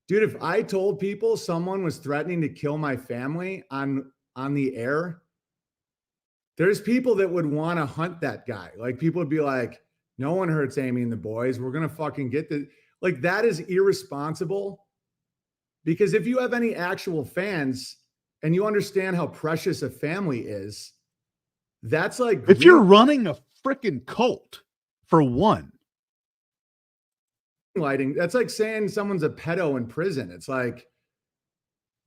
S2: Dude, if I told people someone was threatening to kill my family on the air, there's people that would want to hunt that guy. Like people would be like, no one hurts Amy and the boys. We're going to fucking get the, like, that is irresponsible. Because if you have any actual fans and you understand how precious a family is, that's like,
S1: if you're running a freaking cult, for one,
S2: lighting, that's like saying someone's a pedo in prison. It's like,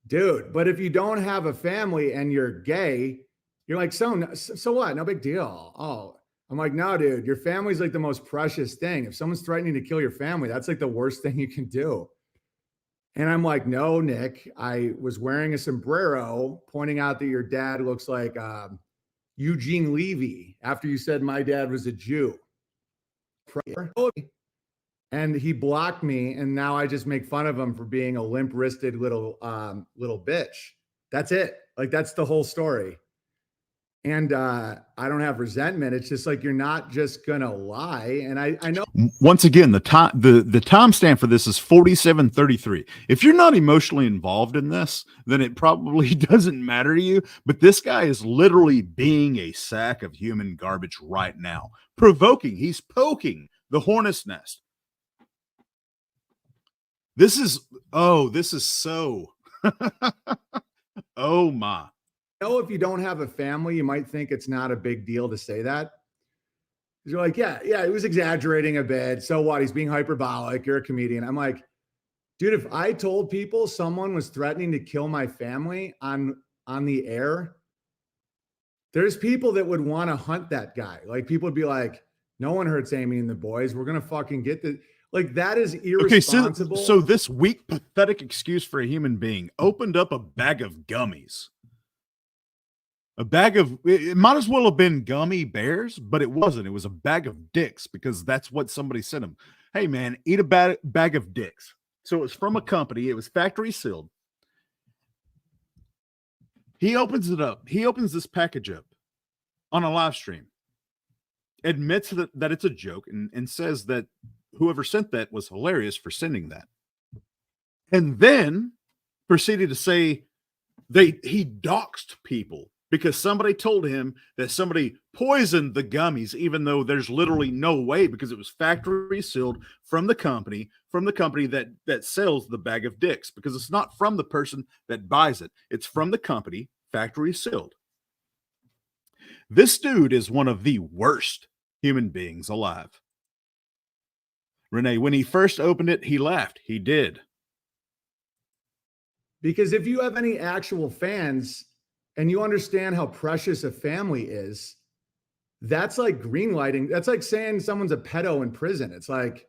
S2: dude, but if you don't have a family and you're gay, you're like, so what? No big deal. Oh, I'm like, no, dude, your family's like the most precious thing. If someone's threatening to kill your family, that's like the worst thing you can do. And I'm like, no, Nick, I was wearing a sombrero, pointing out that your dad looks like Eugene Levy after you said my dad was a Jew. And he blocked me, and now I just make fun of him for being a limp-wristed little bitch. That's it. Like, that's the whole story. And I don't have resentment. It's just like, you're not just gonna lie. And I know.
S1: Once again, the timestamp for this is 47:33. If you're not emotionally involved in this, then it probably doesn't matter to you. But this guy is literally being a sack of human garbage right now, provoking. He's poking the hornet's nest. This is so. Oh my.
S2: Know if you don't have a family, you might think it's not a big deal to say that. You're like, yeah, he was exaggerating a bit. So what? He's being hyperbolic. You're a comedian. I'm like, dude, if I told people someone was threatening to kill my family on the air, there's people that would want to hunt that guy. Like people would be like, no one hurts Amy and the boys. We're going to fucking get the, like, that is irresponsible.
S1: Okay, so this weak, pathetic excuse for a human being opened up a bag of gummies. A bag of, it might as well have been gummy bears, but it wasn't. It was a bag of dicks because that's what somebody sent him. Hey, man, eat a bag of dicks. So it was from a company. It was factory sealed. He opens it up. He opens this package up on a live stream, admits that it's a joke, and says that whoever sent that was hilarious for sending that. And then proceeded to say he doxed people because somebody told him that somebody poisoned the gummies, even though there's literally no way, because it was factory sealed from the company that sells the bag of dicks, because it's not from the person that buys it. It's from the company, factory sealed. This dude is one of the worst human beings alive. Renee, when he first opened it, he laughed. He did.
S2: Because if you have any actual fans and you understand how precious a family is, that's like greenlighting. That's like saying someone's a pedo in prison. It's like,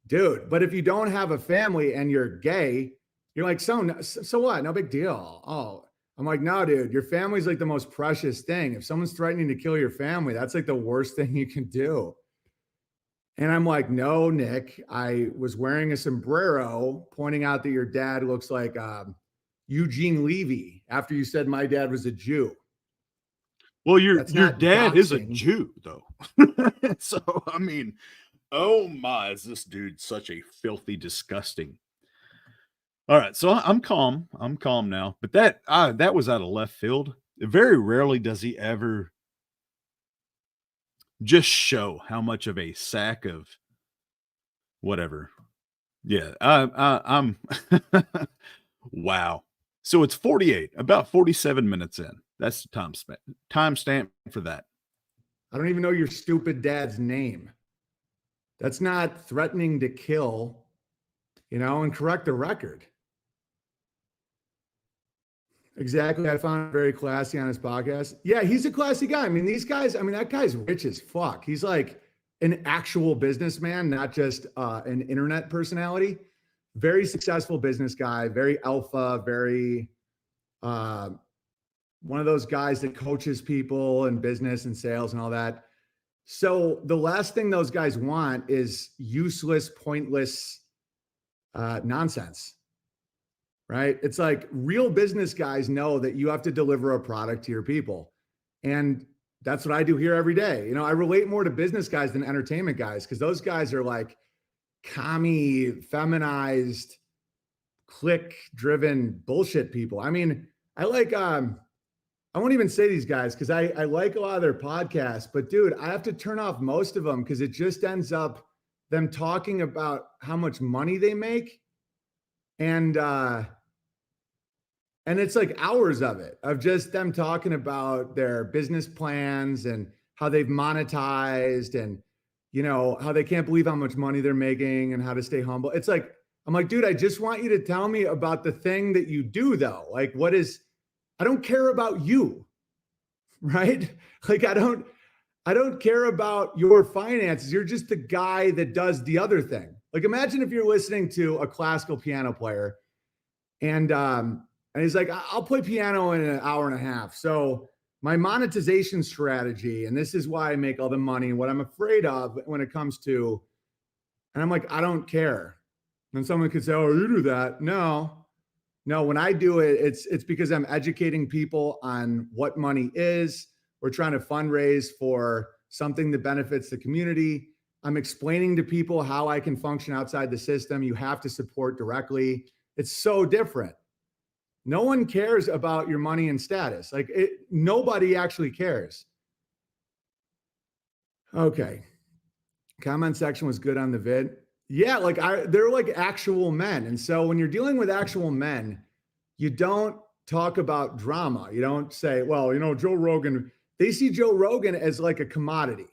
S2: dude, but if you don't have a family and you're gay, you're like, so what? No big deal. Oh, I'm like, no, dude, your family's like the most precious thing. If someone's threatening to kill your family, that's like the worst thing you can do. And I'm like, no, Nick, I was wearing a sombrero, pointing out that your dad looks like Eugene Levy after you said my dad was a Jew.
S1: Well, your dad is a Jew, though. So, I mean, oh my, is this dude such a filthy, disgusting. All right, so I'm calm. I'm calm now. But that was out of left field. Very rarely does he ever just show how much of a sack of whatever. Yeah, I'm wow. So it's 48, about 47 minutes in. That's the timestamp for that.
S2: I don't even know your stupid dad's name. That's not threatening to kill, and correct the record. Exactly. I found it very classy on his podcast. Yeah, he's a classy guy. I mean, that guy's rich as fuck. He's like an actual businessman, not just an internet personality. Very successful business guy, very alpha, very one of those guys that coaches people in business and sales and all that. So the last thing those guys want is useless, pointless nonsense. Right? It's like real business guys know that you have to deliver a product to your people. And that's what I do here every day. I relate more to business guys than entertainment guys because those guys are like commie, feminized, click driven bullshit people. I mean, I like, I won't even say these guys because I like a lot of their podcasts, but dude, I have to turn off most of them because it just ends up them talking about how much money they make. And it's like hours of it, of just them talking about their business plans and how they've monetized and, you know, how they can't believe how much money they're making and how to stay humble. It's like, I'm like, dude, I just want you to tell me about the thing that you do though. Like, I don't care about you, right? Like, I don't care about your finances. You're just the guy that does the other thing. Like, imagine if you're listening to a classical piano player and he's like, I'll play piano in an hour and a half. So my monetization strategy, and this is why I make all the money, and what I'm afraid of when it comes to, and I'm like, I don't care. And someone could say, oh, you do that. No, when I do it, it's because I'm educating people on what money is. We're trying to fundraise for something that benefits the community. I'm explaining to people how I can function outside the system. You have to support directly. It's so different. No one cares about your money and status. Like, nobody actually cares. Okay. Comment section was good on the vid. Yeah, like they're like actual men. And so when you're dealing with actual men, you don't talk about drama. You don't say, well, you know, Joe Rogan, they see Joe Rogan as like a commodity.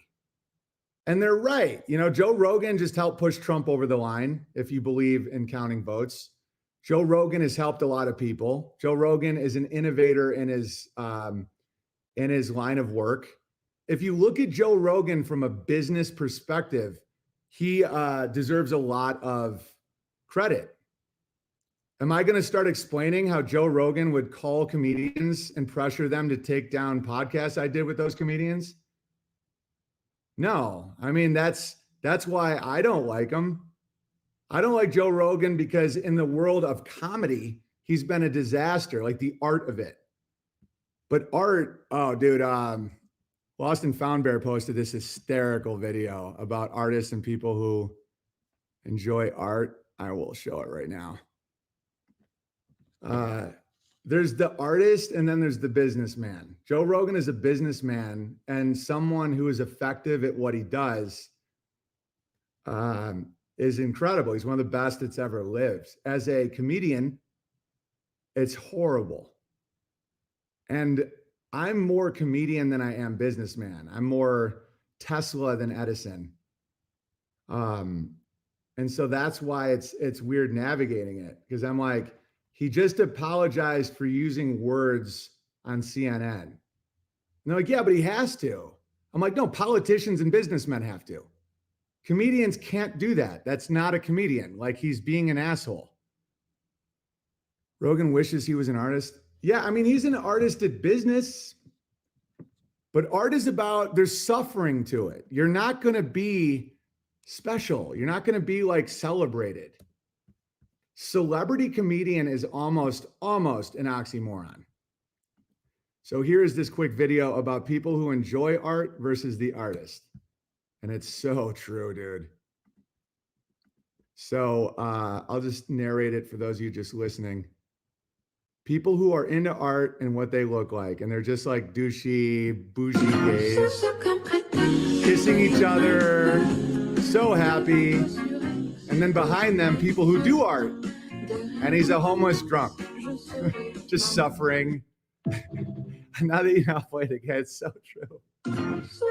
S2: And they're right. You know, Joe Rogan just helped push Trump over the line, if you believe in counting votes. Joe Rogan has helped a lot of people. Joe Rogan is an innovator in his line of work. If you look at Joe Rogan from a business perspective, he deserves a lot of credit. Am I going to start explaining how Joe Rogan would call comedians and pressure them to take down podcasts I did with those comedians? No. I mean, that's why I don't like him. I don't like Joe Rogan because in the world of comedy, he's been a disaster, like the art of it. But art, oh, dude, Lost and Found Bear posted this hysterical video about artists and people who enjoy art. I will show it right now. There's the artist and then there's the businessman. Joe Rogan is a businessman and someone who is effective at what he does. Is incredible. He's one of the best that's ever lived. As a comedian, it's horrible. And I'm more comedian than I am businessman. I'm more Tesla than Edison. And so that's why it's weird navigating it, because I'm like, he just apologized for using words on CNN. And they're like, yeah, but he has to. I'm like, no, politicians and businessmen have to. Comedians can't do that. That's not a comedian. Like, he's being an asshole. Rogan wishes he was an artist. Yeah, I mean, he's an artist at business, but art is about, there's suffering to it. You're not going to be special. You're not going to be like celebrated. Celebrity comedian is almost an oxymoron. So here's this quick video about people who enjoy art versus the artist. And it's so true, dude. So I'll just narrate it for those of you just listening. People who are into art and what they look like, and they're just like douchey, bougie gays, kissing each other, so happy. And then behind them, people who do art, and he's a homeless drunk, just suffering. Now that you know, wait again, it's so true.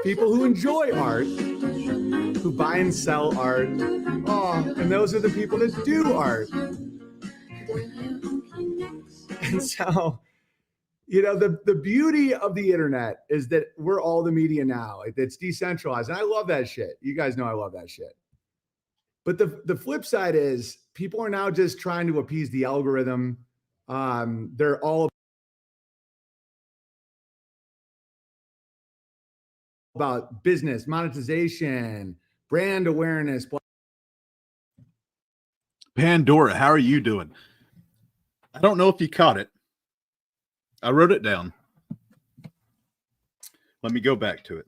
S2: People who enjoy art, who buy and sell art. Oh, and those are the people that do art. And so, you know, the beauty of the internet is that we're all the media now. It's decentralized. And I love that shit. You guys know I love that shit. But the flip side is people are now just trying to appease the algorithm. They're all about business, monetization, brand awareness.
S1: Pandora, how are you doing? I don't know if you caught it. I wrote it down. Let me go back to it.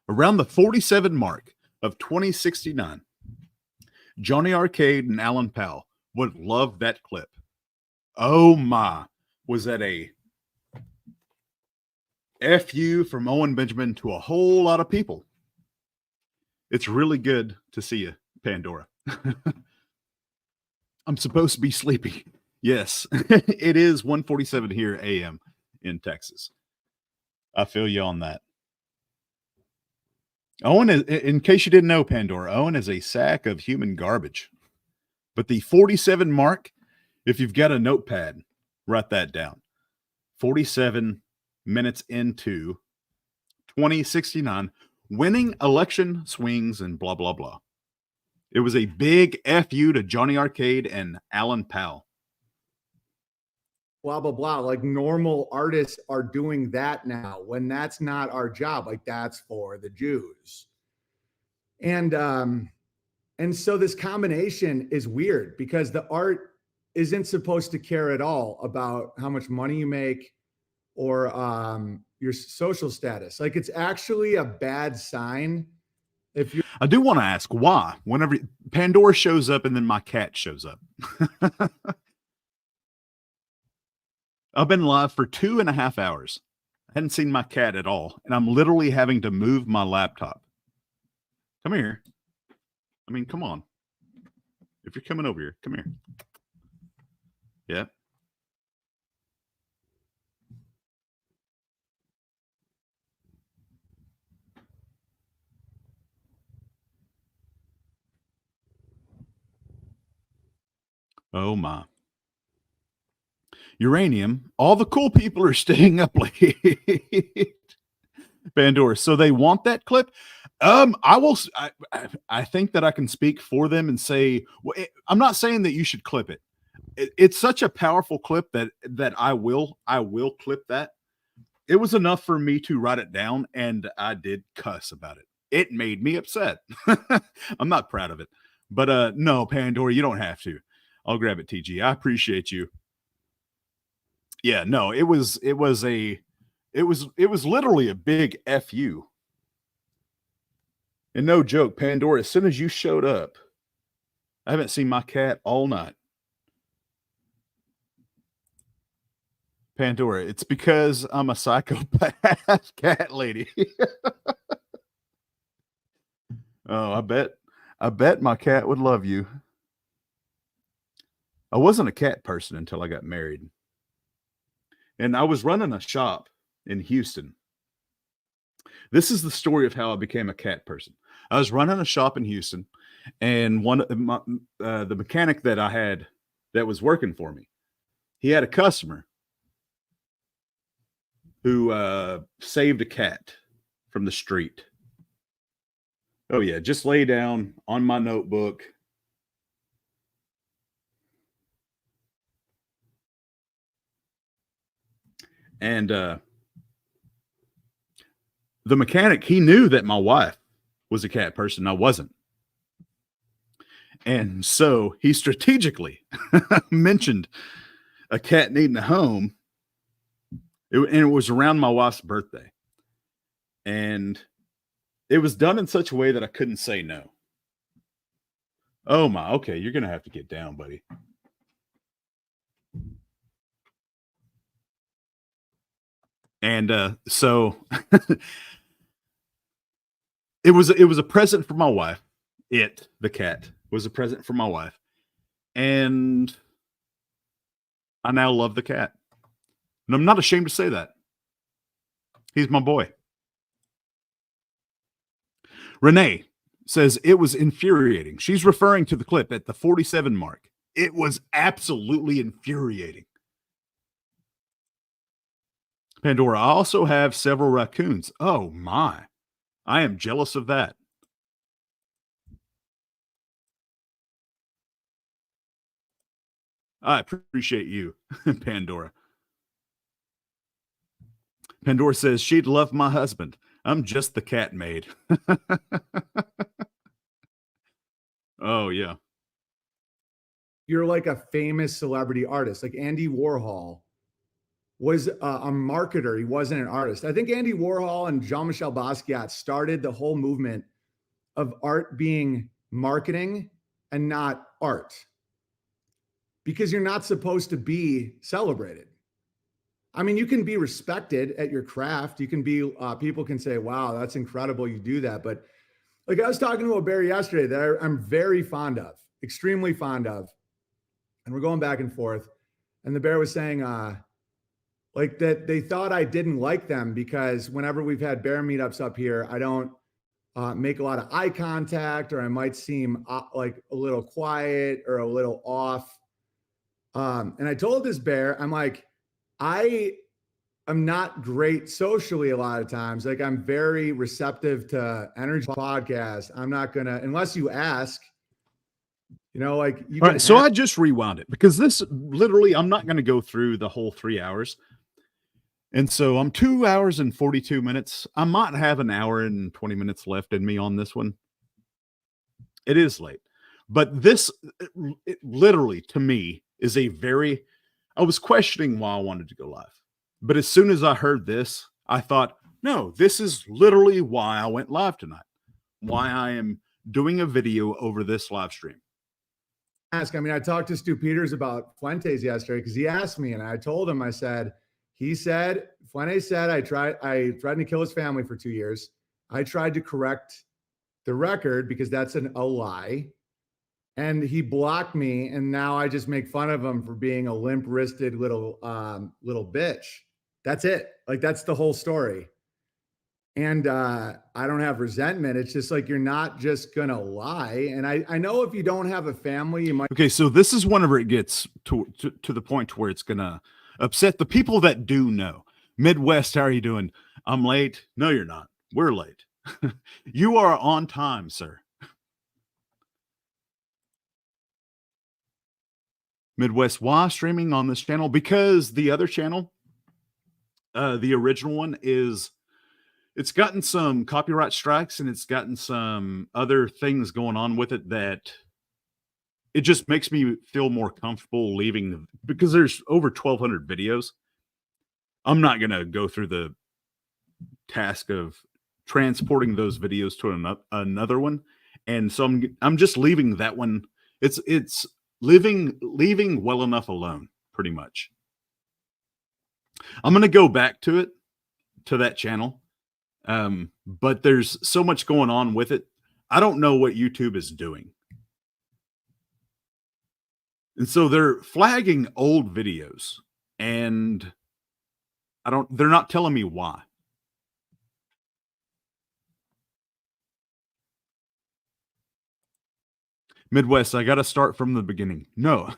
S1: Around the 47 mark of 2069, Johnny Arcade and Alan Powell would love that clip. Oh my, was that a FU from Owen Benjamin to a whole lot of people. It's really good to see you, Pandora. I'm supposed to be sleepy. Yes, it is 1:47 here a.m. in Texas. I feel you on that. Owen is, in case you didn't know, Pandora, Owen is a sack of human garbage. But the 47 mark, if you've got a notepad, write that down. 47 minutes into 2069, winning election swings and blah, blah, blah. It was a big FU to Johnny Arcade and Alan Powell.
S2: Blah, blah, blah. Like normal artists are doing that now when that's not our job. Like that's for the Jews. And so this combination is weird because the art isn't supposed to care at all about how much money you make or your social status. Like it's actually a bad sign. If you,
S1: I do want to ask why whenever Pandora shows up and then my cat shows up. I've been live for 2.5 hours. I hadn't seen my cat at all. And I'm literally having to move my laptop. Come here. I mean, come on. If you're coming over here, come here. Yeah. Oh my. Uranium, all the cool people are staying up late. Pandora, so they want that clip. I think that I can speak for them and say, well, I'm not saying that you should clip it. It's such a powerful clip that I will clip that. It was enough for me to write it down, and I did cuss about it. It made me upset. I'm not proud of it, but no, Pandora, you don't have to. I'll grab it, TG. I appreciate you. Yeah, no, it was literally a big FU. And no joke, Pandora, as soon as you showed up, I haven't seen my cat all night. Pandora, it's because I'm a psychopath cat lady. Oh, I bet my cat would love you. I wasn't a cat person until I got married. And I was running a shop in Houston. This is the story of how I became a cat person. I was running a shop in Houston, and the mechanic that I had that was working for me, he had a customer who saved a cat from the street. Oh yeah, just lay down on my notebook. And the mechanic, he knew that my wife was a cat person. I wasn't. And so he strategically mentioned a cat needing a home. And it was around my wife's birthday. And it was done in such a way that I couldn't say no. Oh my, okay, you're going to have to get down, buddy. And so it was a present for my wife. The cat was a present for my wife. And I now love the cat. And I'm not ashamed to say that. He's my boy. Renee says it was infuriating. She's referring to the clip at the 47 mark. It was absolutely infuriating. Pandora, I also have several raccoons. Oh my. I am jealous of that. I appreciate you, Pandora. Pandora says she'd love my husband. I'm just the cat maid. Oh, yeah.
S2: you're like a famous celebrity artist. Like Andy Warhol was a marketer. He wasn't an artist. I think Andy Warhol and Jean-Michel Basquiat started the whole movement of art being marketing and not art. because you're not supposed to be celebrated. I mean, you can be respected at your craft. You can be, people can say, wow, that's incredible. You do that. But like I was talking to a bear yesterday that I'm very fond of, extremely fond of. And we're going back and forth. And the bear was saying, like that they thought I didn't like them because whenever we've had bear meetups up here, I don't make a lot of eye contact, or I might seem like a little quiet or a little off. And I told this bear, I'm like, I am not great socially a lot of times. Like I'm very receptive to energy podcast. I'm not gonna, unless you ask, you know, like you
S1: All
S2: can
S1: right, so
S2: ask.
S1: I just rewound it because this literally, I'm not going to go through the whole 3 hours. And so I'm 2 hours and 42 minutes. I might have an hour and 20 minutes left in me on this one. It is late, but this it literally to me is a very, I was questioning why I wanted to go live. But as soon as I heard this, I thought, no, this is literally why I went live tonight. Why I am doing a video over this live stream.
S2: Ask. I mean, I talked to Stu Peters about Fuentes yesterday because he asked me, and I told him, Fuentes said, I threatened to kill his family for 2 years. I tried to correct the record because that's a lie. And he blocked me. And now I just make fun of him for being a limp wristed little bitch. That's it. Like, that's the whole story. And I don't have resentment. It's just like, you're not just going to lie. And I know if you don't have a family, you might.
S1: Okay, so this is whenever it gets to the point where it's going to upset the people that do know. Midwest, how are you doing? I'm late. No, you're not. We're late. You are on time, sir. Midwest, why streaming on this channel? Because the other channel, the original one, it's gotten some copyright strikes and it's gotten some other things going on with it that it just makes me feel more comfortable leaving, because there's over 1,200 videos. I'm not going to go through the task of transporting those videos to another one. And so I'm just leaving that one. It's leaving well enough alone, pretty much. I'm going to go back to that channel. But there's so much going on with it. I don't know what YouTube is doing. And so they're flagging old videos, and they're not telling me why. Midwest, I got to start from the beginning. No,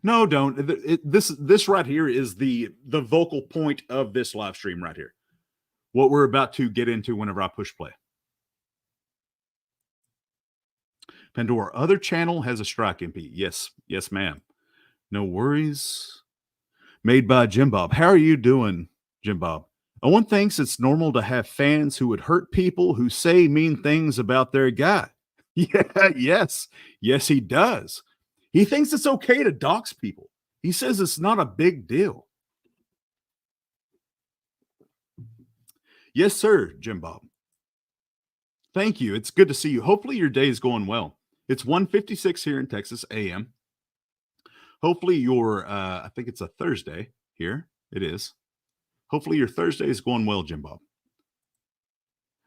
S1: no, don't. This right here is the vocal point of this live stream right here. What we're about to get into whenever I push play. Pandora, other channel has a strike, MP. Yes, ma'am. No worries. Made by Jim Bob. How are you doing, Jim Bob? Owen thinks it's normal to have fans who would hurt people who say mean things about their guy. Yeah, yes, he does. He thinks it's okay to dox people. He says it's not a big deal. Yes, sir, Jim Bob. Thank you. It's good to see you. Hopefully your day is going well. It's 1:56 here in Texas AM. Hopefully your, I think it's a Thursday here. It is. Hopefully your Thursday is going well, Jim Bob.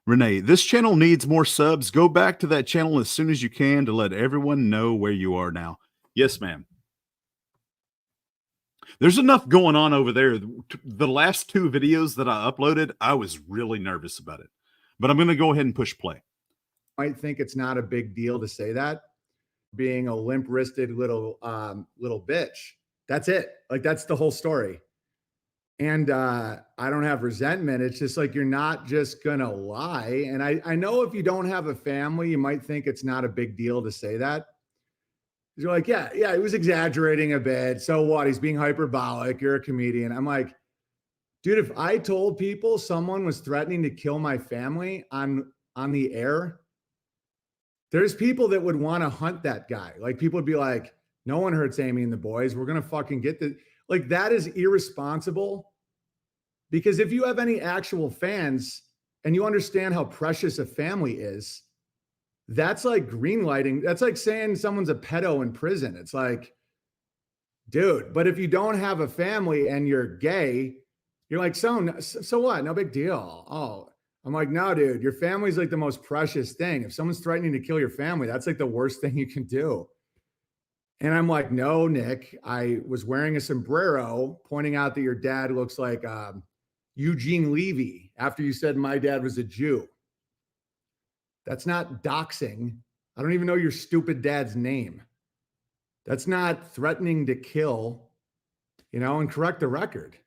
S1: Renee, this channel needs more subs. Go back to that channel as soon as you can to let everyone know where you are now. Yes, ma'am. There's enough going on over there. The last 2 videos that I uploaded, I was really nervous about it. But I'm going to go ahead and push play.
S2: Might think it's not a big deal to say that. Being a limp-wristed little bitch. That's it. Like, that's the whole story. And I don't have resentment. It's just like, you're not just going to lie. And I know if you don't have a family, you might think it's not a big deal to say that. You're like, yeah, he was exaggerating a bit. So what? He's being hyperbolic. You're a comedian. I'm like, dude, if I told people someone was threatening to kill my family on the air, there's people that would want to hunt that guy. Like, people would be like, no one hurts Amy and the boys. We're going to fucking get the, like, that is irresponsible. Because if you have any actual fans and you understand how precious a family is, that's like green lighting. That's like saying someone's a pedo in prison. It's like, dude, but if you don't have a family and you're gay, you're like, so what? No big deal. Oh, I'm like, no, dude, your family's like the most precious thing. If someone's threatening to kill your family, that's like the worst thing you can do. And I'm like, no, Nick, I was wearing a sombrero, pointing out that your dad looks like Eugene Levy after you said my dad was a Jew. That's not doxing. I don't even know your stupid dad's name. That's not threatening to kill, and correct the record.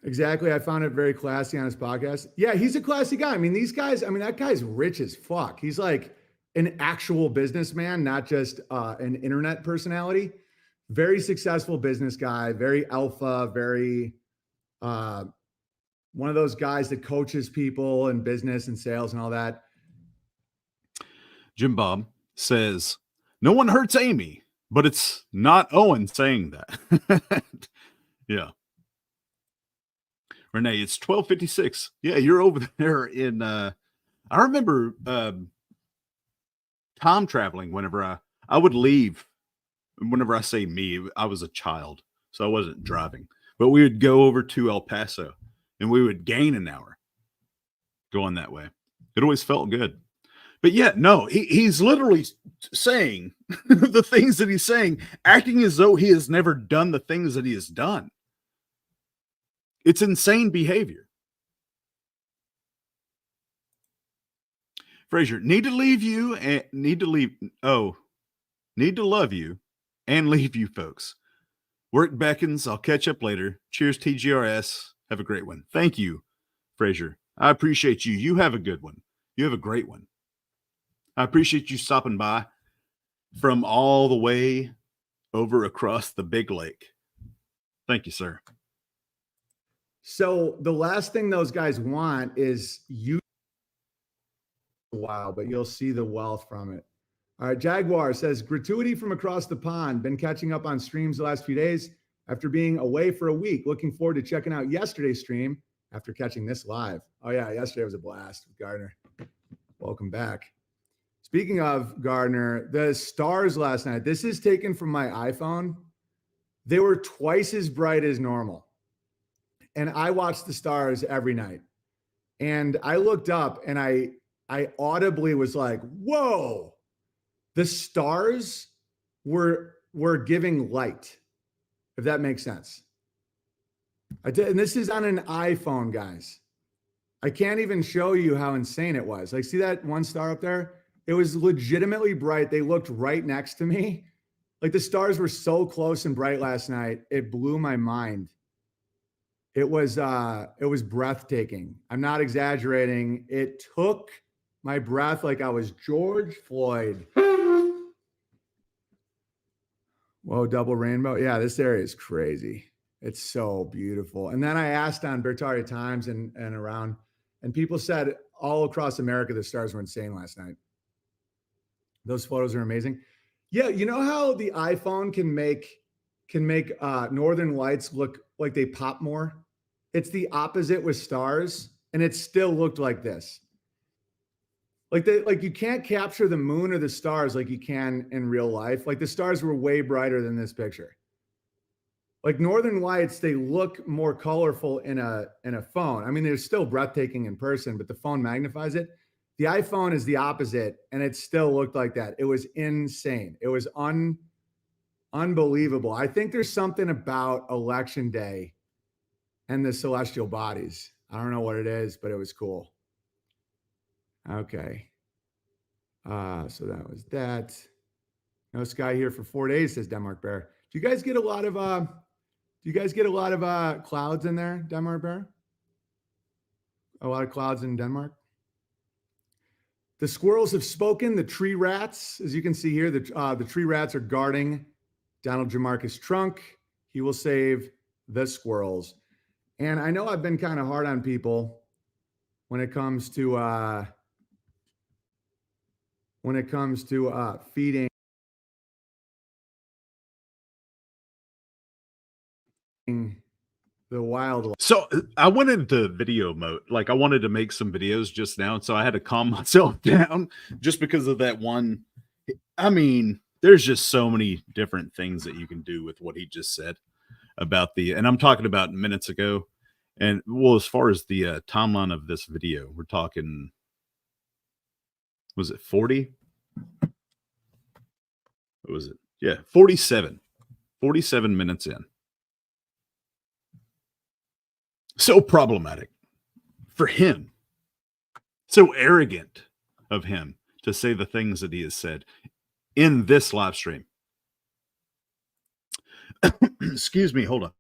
S2: Exactly. I found it very classy on his podcast. Yeah, he's a classy guy. I mean, that guy's rich as fuck. He's like an actual businessman, not just an internet personality. Very successful business guy, very alpha, very one of those guys that coaches people in business and sales and all that.
S1: Jim Bob says, no one hurts Amy, but it's not Owen saying that. Yeah. Renee, it's 12:56. Yeah, you're over there in I remember time traveling whenever I would leave. Whenever I say me, I was a child, so I wasn't driving. But we would go over to El Paso and we would gain an hour going that way. It always felt good. But yeah, no, he's literally saying the things that he's saying, acting as though he has never done the things that he has done. It's insane behavior. Frazier, need to love you and leave you folks. Work beckons. I'll catch up later. Cheers, TGRS. Have a great one. Thank you, Frazier. I appreciate you. You have a good one. You have a great one. I appreciate you stopping by from all the way over across the big lake. Thank you, sir.
S2: So the last thing those guys want is you. Wow, but you'll see the wealth from it. All right, Jaguar says, gratuity from across the pond. Been catching up on streams the last few days after being away for a week. Looking forward to checking out yesterday's stream after catching this live. Oh yeah, yesterday was a blast with Gardner. Welcome back. Speaking of Gardner, the stars last night, this is taken from my iPhone. They were twice as bright as normal. And I watch the stars every night. And I looked up and I audibly was like, whoa, the stars were giving light, if that makes sense. I did, and this is on an iPhone, guys. I can't even show you how insane it was. Like, see that one star up there? It was legitimately bright. They looked right next to me. Like, the stars were so close and bright last night. It blew my mind. It was breathtaking. I'm not exaggerating. It took my breath like I was George Floyd. Whoa, double rainbow. Yeah, this area is crazy. It's so beautiful. And then I asked on Bertaria Times and around, and people said all across America, the stars were insane last night. Those photos are amazing. Yeah, you know how the iPhone can make northern lights look like they pop more? It's the opposite with stars, and it still looked like this. Like you can't capture the moon or the stars like you can in real life. Like, the stars were way brighter than this picture. Like, northern lights, they look more colorful in a phone. I mean, they're still breathtaking in person, but the phone magnifies it. The iPhone is the opposite, and it still looked like that. It was insane. It was unbelievable. I think there's something about Election Day and the celestial bodies. I don't know what it is, but it was cool. Okay. So that was that. No sky here for 4 days, says Denmark Bear. Do you guys get a lot of clouds in there, Denmark Bear? A lot of clouds in Denmark? The squirrels have spoken. The tree rats, as you can see here, the tree rats are guarding Donald Jamarcus' trunk. He will save the squirrels. And I know I've been kind of hard on people when it comes to feeding the wildlife.
S1: So I went into video mode. Like, I wanted to make some videos just now. And so I had to calm myself down just because of that one. I mean, there's just so many different things that you can do with what he just said about and I'm talking about minutes ago. And well, as far as the timeline of this video, we're talking, was it 40? What was it? Yeah, 47 minutes in. So problematic for him. So arrogant of him to say the things that he has said in this live stream. Excuse me, hold on.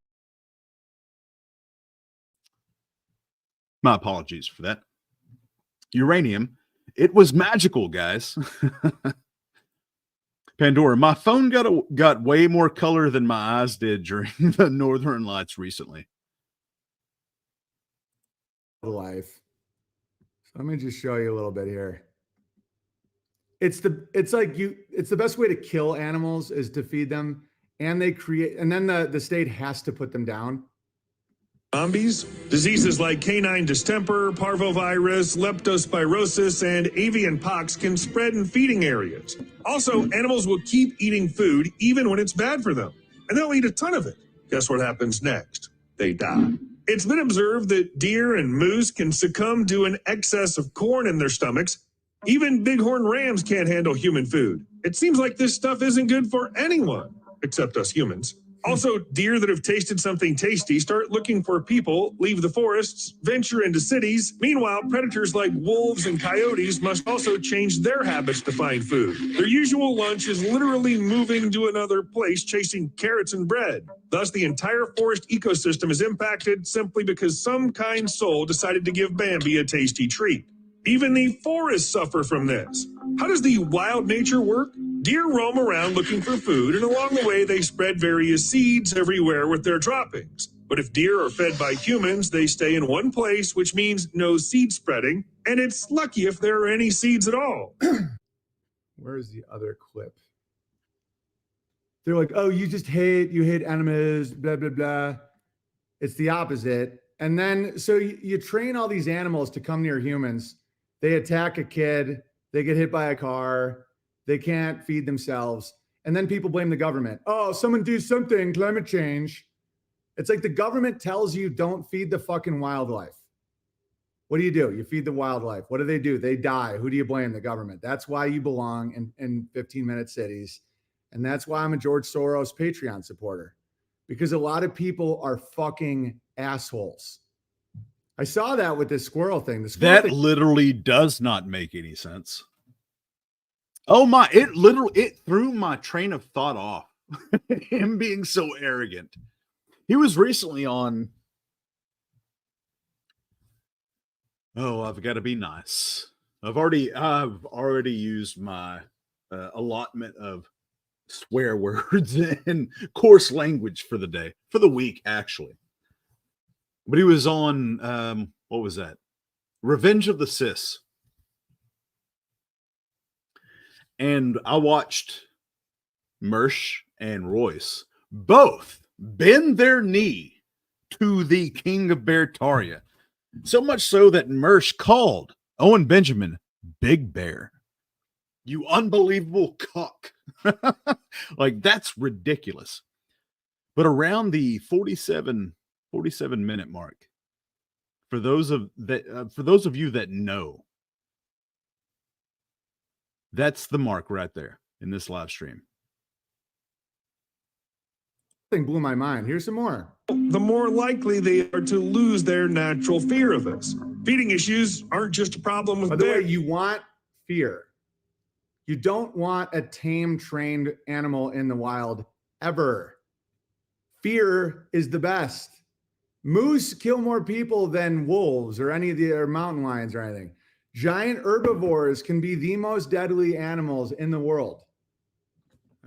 S1: My apologies for that. Uranium, it was magical, guys. Pandora, my phone got way more color than my eyes did during the Northern Lights recently.
S2: Life. So let me just show you a little bit here. It's the best way to kill animals is to feed them, and then the state has to put them down.
S5: Zombies, diseases like canine distemper, parvovirus, leptospirosis, and avian pox can spread in feeding areas. Also, animals will keep eating food even when it's bad for them, and they'll eat a ton of it. Guess what happens next? They die. It's been observed that deer and moose can succumb to an excess of corn in their stomachs. Even bighorn rams can't handle human food. It seems like this stuff isn't good for anyone, except us humans. Also, deer that have tasted something tasty start looking for people, leave the forests, venture into cities. Meanwhile, predators like wolves and coyotes must also change their habits to find food. Their usual lunch is literally moving to another place, chasing carrots and bread. Thus, the entire forest ecosystem is impacted simply because some kind soul decided to give Bambi a tasty treat. Even the forests suffer from this. How does the wild nature work? Deer roam around looking for food, and along the way they spread various seeds everywhere with their droppings. But if deer are fed by humans, they stay in one place, which means no seed spreading, and it's lucky if there are any seeds at all.
S2: Where's the other clip? They're like, oh, you hate animals, blah, blah, blah. It's the opposite. And then, so you train all these animals to come near humans. They attack a kid. They get hit by a car. They can't feed themselves. And then people blame the government. Oh, someone do something, climate change. It's like the government tells you don't feed the fucking wildlife. What do? You feed the wildlife. What do? They die. Who do you blame? The government. That's why you belong in 15-minute cities. And that's why I'm a George Soros Patreon supporter. Because a lot of people are fucking assholes. I saw that with this squirrel thing.
S1: That literally does not make any sense. Oh my, it threw my train of thought off. Him being so arrogant. He was recently on, oh, I've got to be nice. I've already used my allotment of swear words and coarse language for the week, actually. But he was on, what was that? Revenge of the Cis. And I watched Mersh and Royce both bend their knee to the King of Beartaria. So much so that Mersh called Owen Benjamin Big Bear. You unbelievable cock. Like, that's ridiculous. But around the 47 minute mark, for those of you that know, that's the mark right there in this live stream.
S2: Thing blew my mind. Here's some more.
S5: The more likely they are to lose their natural fear of us. Feeding issues aren't just a problem with
S2: By the way, you want fear. You don't want a tame, trained animal in the wild ever. Fear is the best. Moose kill more people than wolves or any of the or mountain lions or anything. Giant herbivores can be the most deadly animals in the world.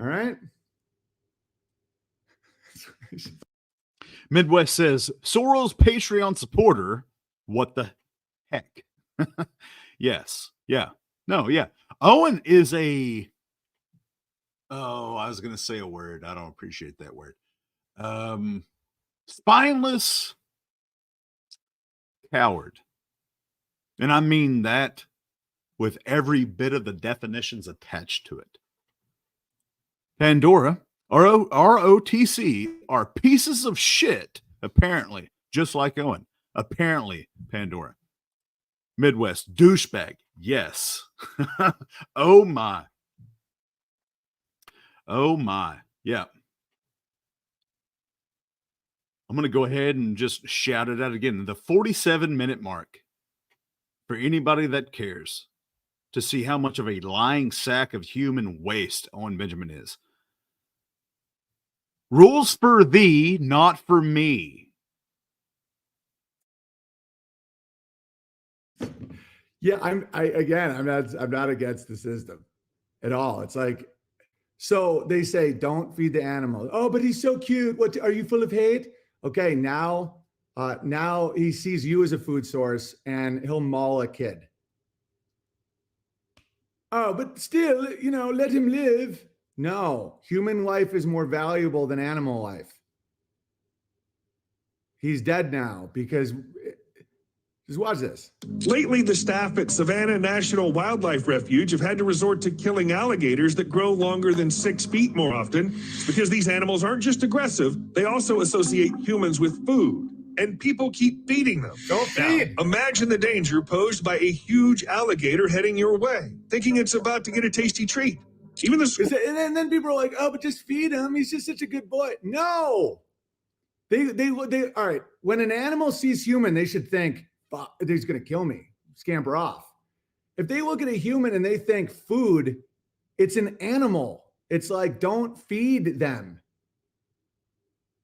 S2: All right.
S1: Midwest says, Soros Patreon supporter, what the heck? Yes. Yeah. No, yeah. Owen is I was going to say a word. I don't appreciate that word. Spineless coward. And I mean that with every bit of the definitions attached to it. Pandora, ROTC, are pieces of shit, apparently, just like Owen. Apparently, Pandora. Midwest, douchebag. Yes. Oh my. Oh my. Yeah. I'm going to go ahead and just shout it out again. The 47-minute mark, for anybody that cares to see how much of a lying sack of human waste Owen Benjamin is. Rules for thee, not for me.
S2: Yeah, I'm not against the system at all. It's like, so they say don't feed the animal. Oh, but he's so cute. What are you full of hate? Okay, now he sees you as a food source and he'll maul a kid. Oh, but still, let him live. No, human life is more valuable than animal life. He's dead now because just watch this.
S5: Lately, the staff at Savannah National Wildlife Refuge have had to resort to killing alligators that grow longer than 6 feet more often because these animals aren't just aggressive, they also associate humans with food. And people keep feeding them.
S2: Don't feed.
S5: Now, imagine the danger posed by a huge alligator heading your way, thinking it's about to get a tasty treat. Even the
S2: And then people are like, "Oh, but just feed him. He's just such a good boy." No, they all right. When an animal sees human, they should think, "Fuck, he's gonna kill me." Scamper off. If they look at a human and they think food, it's an animal. It's like, don't feed them.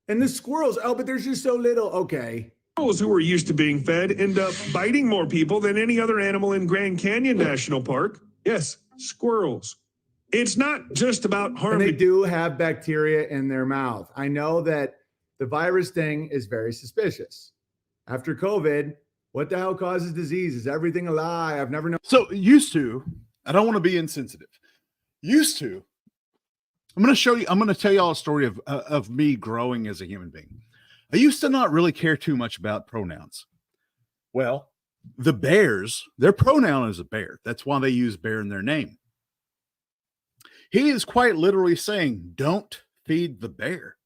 S2: And the squirrels, oh, but there's just so little. Okay.
S5: Squirrels who are used to being fed end up biting more people than any other animal in Grand Canyon National Park. Yes, squirrels. It's not just about harm.
S2: And they do have bacteria in their mouth. I know that the virus thing is very suspicious. After COVID, what the hell causes disease? Is everything a lie? I've never known.
S1: So used to, I don't want to be insensitive. Used to, I'm going to tell y'all a story of me growing as a human being. I used to not really care too much about pronouns. Well, the bears, their pronoun is a bear. That's why they use bear in their name. He is quite literally saying, don't feed the bear.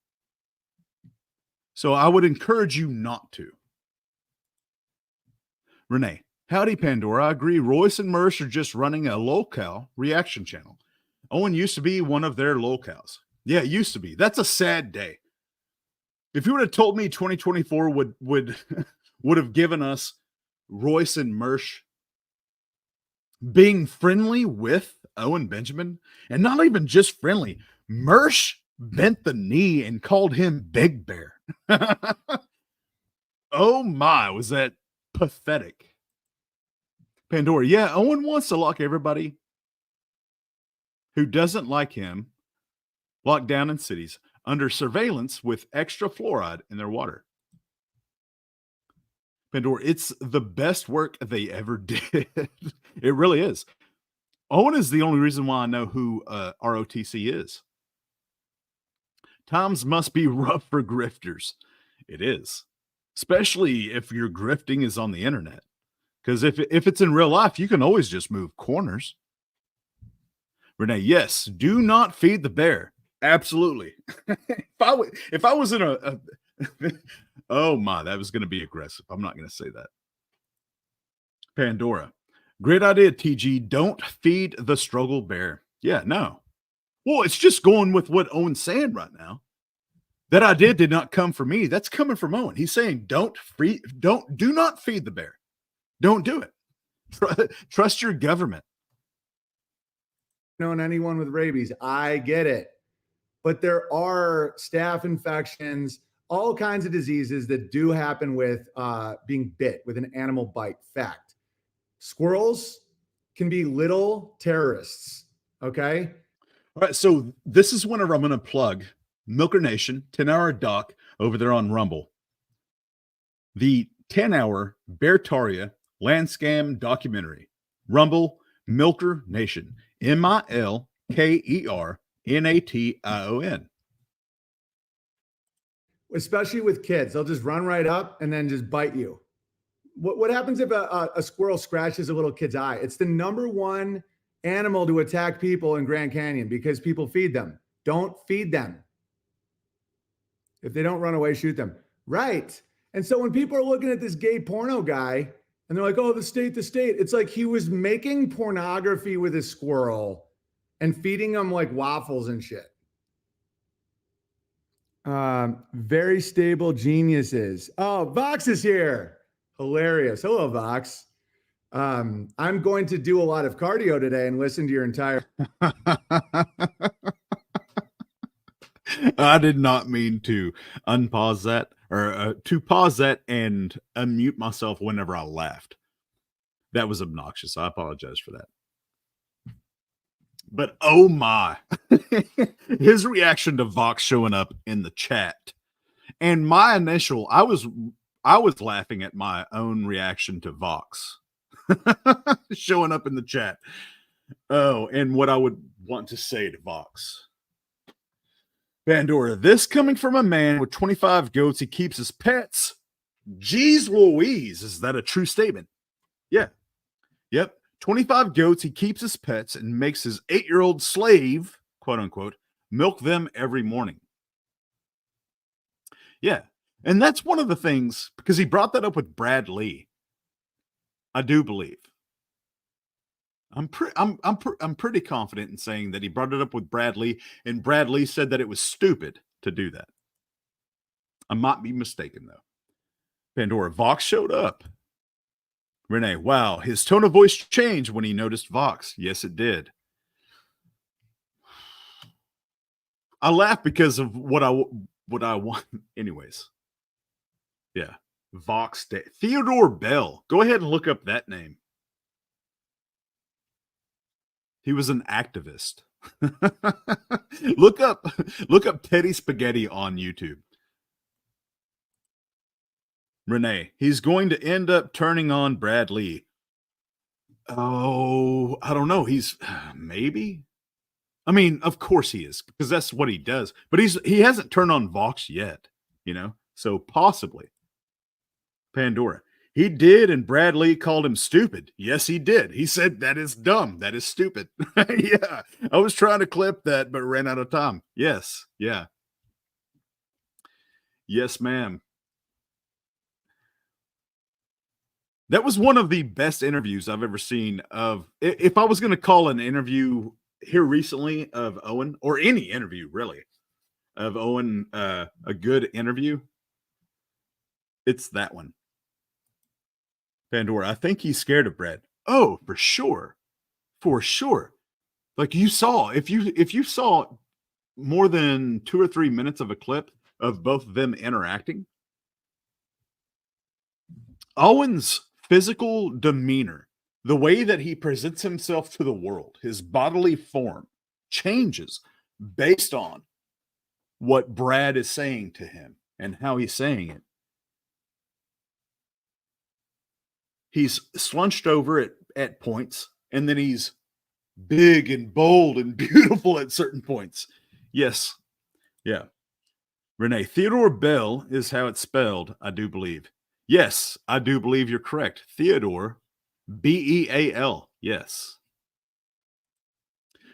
S1: So I would encourage you not to. Renee, howdy, Pandora. I agree. Royce and Merce are just running a locale reaction channel. Owen used to be one of their locales. Yeah, it used to be. That's a sad day. If you would have told me 2024 would have given us Royce and Merce being friendly with Owen Benjamin, and not even just friendly, Merce bent the knee and called him Big Bear. Oh my, was that pathetic. Pandora, yeah, Owen wants to lock everybody who doesn't like him locked down in cities under surveillance with extra fluoride in their water. Pandora, it's the best work they ever did. It really is. Owen is the only reason why I know who ROTC is. Times must be rough for grifters. It is. Especially if your grifting is on the internet. Because if it's in real life, you can always just move corners. Renee, yes, do not feed the bear. Absolutely. if I was in a oh my, that was going to be aggressive. I'm not going to say that. Pandora, great idea, TG. Don't feed the struggle bear. Yeah, no. Well, it's just going with what Owen's saying right now. That idea did not come from me. That's coming from Owen. He's saying do not feed the bear. Don't do it. Trust your government.
S2: Known anyone with rabies. I get it. But there are staph infections, all kinds of diseases that do happen with being bit with an animal bite. Fact. Squirrels can be little terrorists. Okay.
S1: All right. So this is whenever I'm going to plug Milker Nation 10-hour doc over there on Rumble. The 10-hour Beartaria land scam documentary. Rumble Milker Nation. MILKERNATION.
S2: Especially with kids, they'll just run right up and then just bite you. What happens if a squirrel scratches a little kid's eye? It's the number one animal to attack people in Grand Canyon because people feed them. Don't feed them. If they don't run away, shoot them. Right. And so when people are looking at this gay porno guy and they're like, oh, the state, it's like he was making pornography with a squirrel and feeding him like waffles and shit. Very stable geniuses. Oh, Vox is here. Hilarious. Hello, Vox. I'm going to do a lot of cardio today and listen to your entire.
S1: I did not mean to unpause that or to pause that and unmute myself whenever I laughed. That was obnoxious. I apologize for that. But oh my, his reaction to Vox showing up in the chat, and my initial, I was laughing at my own reaction to Vox showing up in the chat. Oh, and what I would want to say to Vox. Pandora, this coming from a man with 25 goats he keeps as pets. Jeez Louise, is that a true statement? Yeah. Yep. 25 goats he keeps as pets and makes his 8-year-old slave, quote unquote, milk them every morning. Yeah. And that's one of the things, because he brought that up with Brad Lee. I do believe. I'm pretty confident in saying that he brought it up with Brad Lee, and Brad Lee said that it was stupid to do that. I might be mistaken, though. Pandora, Vox showed up. Renee, wow, his tone of voice changed when he noticed Vox. Yes, it did. I laugh because of what I want. Anyways. Yeah. Vox Day. Theodore Bell. Go ahead and look up that name. He was an activist. Look up Teddy Spaghetti on YouTube. Renee, he's going to end up turning on Brad Lee. Oh, I don't know. He's maybe. I mean, of course he is, because that's what he does. But he hasn't turned on Vox yet, you know? So possibly. Pandora. He did, and Brad Lee called him stupid. Yes, he did. He said, that is dumb. That is stupid. Yeah. I was trying to clip that, but ran out of time. Yes. Yeah. Yes, ma'am. That was one of the best interviews I've ever seen of, if I was going to call an interview here recently of Owen, or any interview really, of Owen, a good interview, it's that one. Pandora, I think he's scared of Brad. Oh, for sure. For sure. Like you saw, if you saw more than 2 or 3 minutes of a clip of both of them interacting, Owen's physical demeanor, the way that he presents himself to the world, his bodily form changes based on what Brad is saying to him and how he's saying it. He's slunched over at points, and then he's big and bold and beautiful at certain points. Yes. Yeah. Renee, Theodore Bell is how it's spelled, I do believe. Yes, I do believe you're correct. Theodore, B-E-A-L. Yes.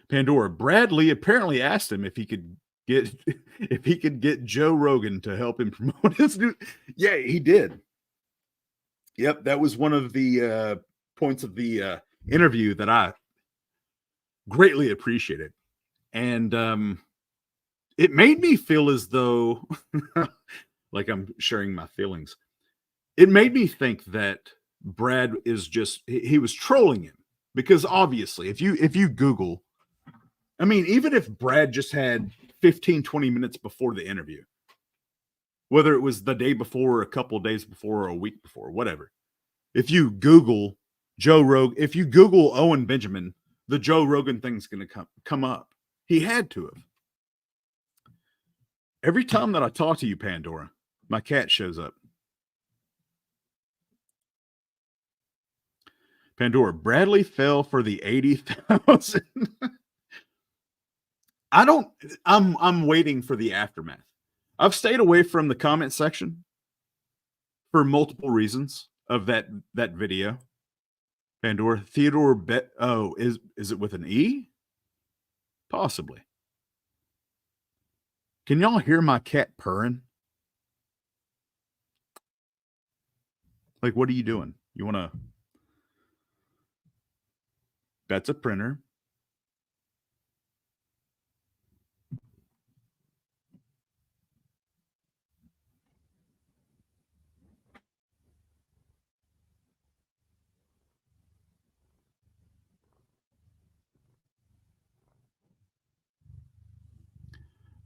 S1: Pandora, Bradley apparently asked him if he could get Joe Rogan to help him promote his new. Yeah, he did. Yep, that was one of the points of the interview that I greatly appreciated. And it made me feel as though, like I'm sharing my feelings. It made me think that Brad is just, he was trolling him. Because obviously, if you Google, I mean, even if Brad just had 15, 20 minutes before the interview, whether it was the day before, a couple of days before, or a week before, whatever. If you Google Joe Rogan, if you Google Owen Benjamin, the Joe Rogan thing's going to come up. He had to have. Every time that I talk to you, Pandora, my cat shows up. Pandora, Bradley fell for the 80,000. I'm waiting for the aftermath. I've stayed away from the comment section for multiple reasons of that video. Pandora, Theodore is it with an E? Possibly. Can y'all hear my cat purring? Like, what are you doing? You want to... That's a printer.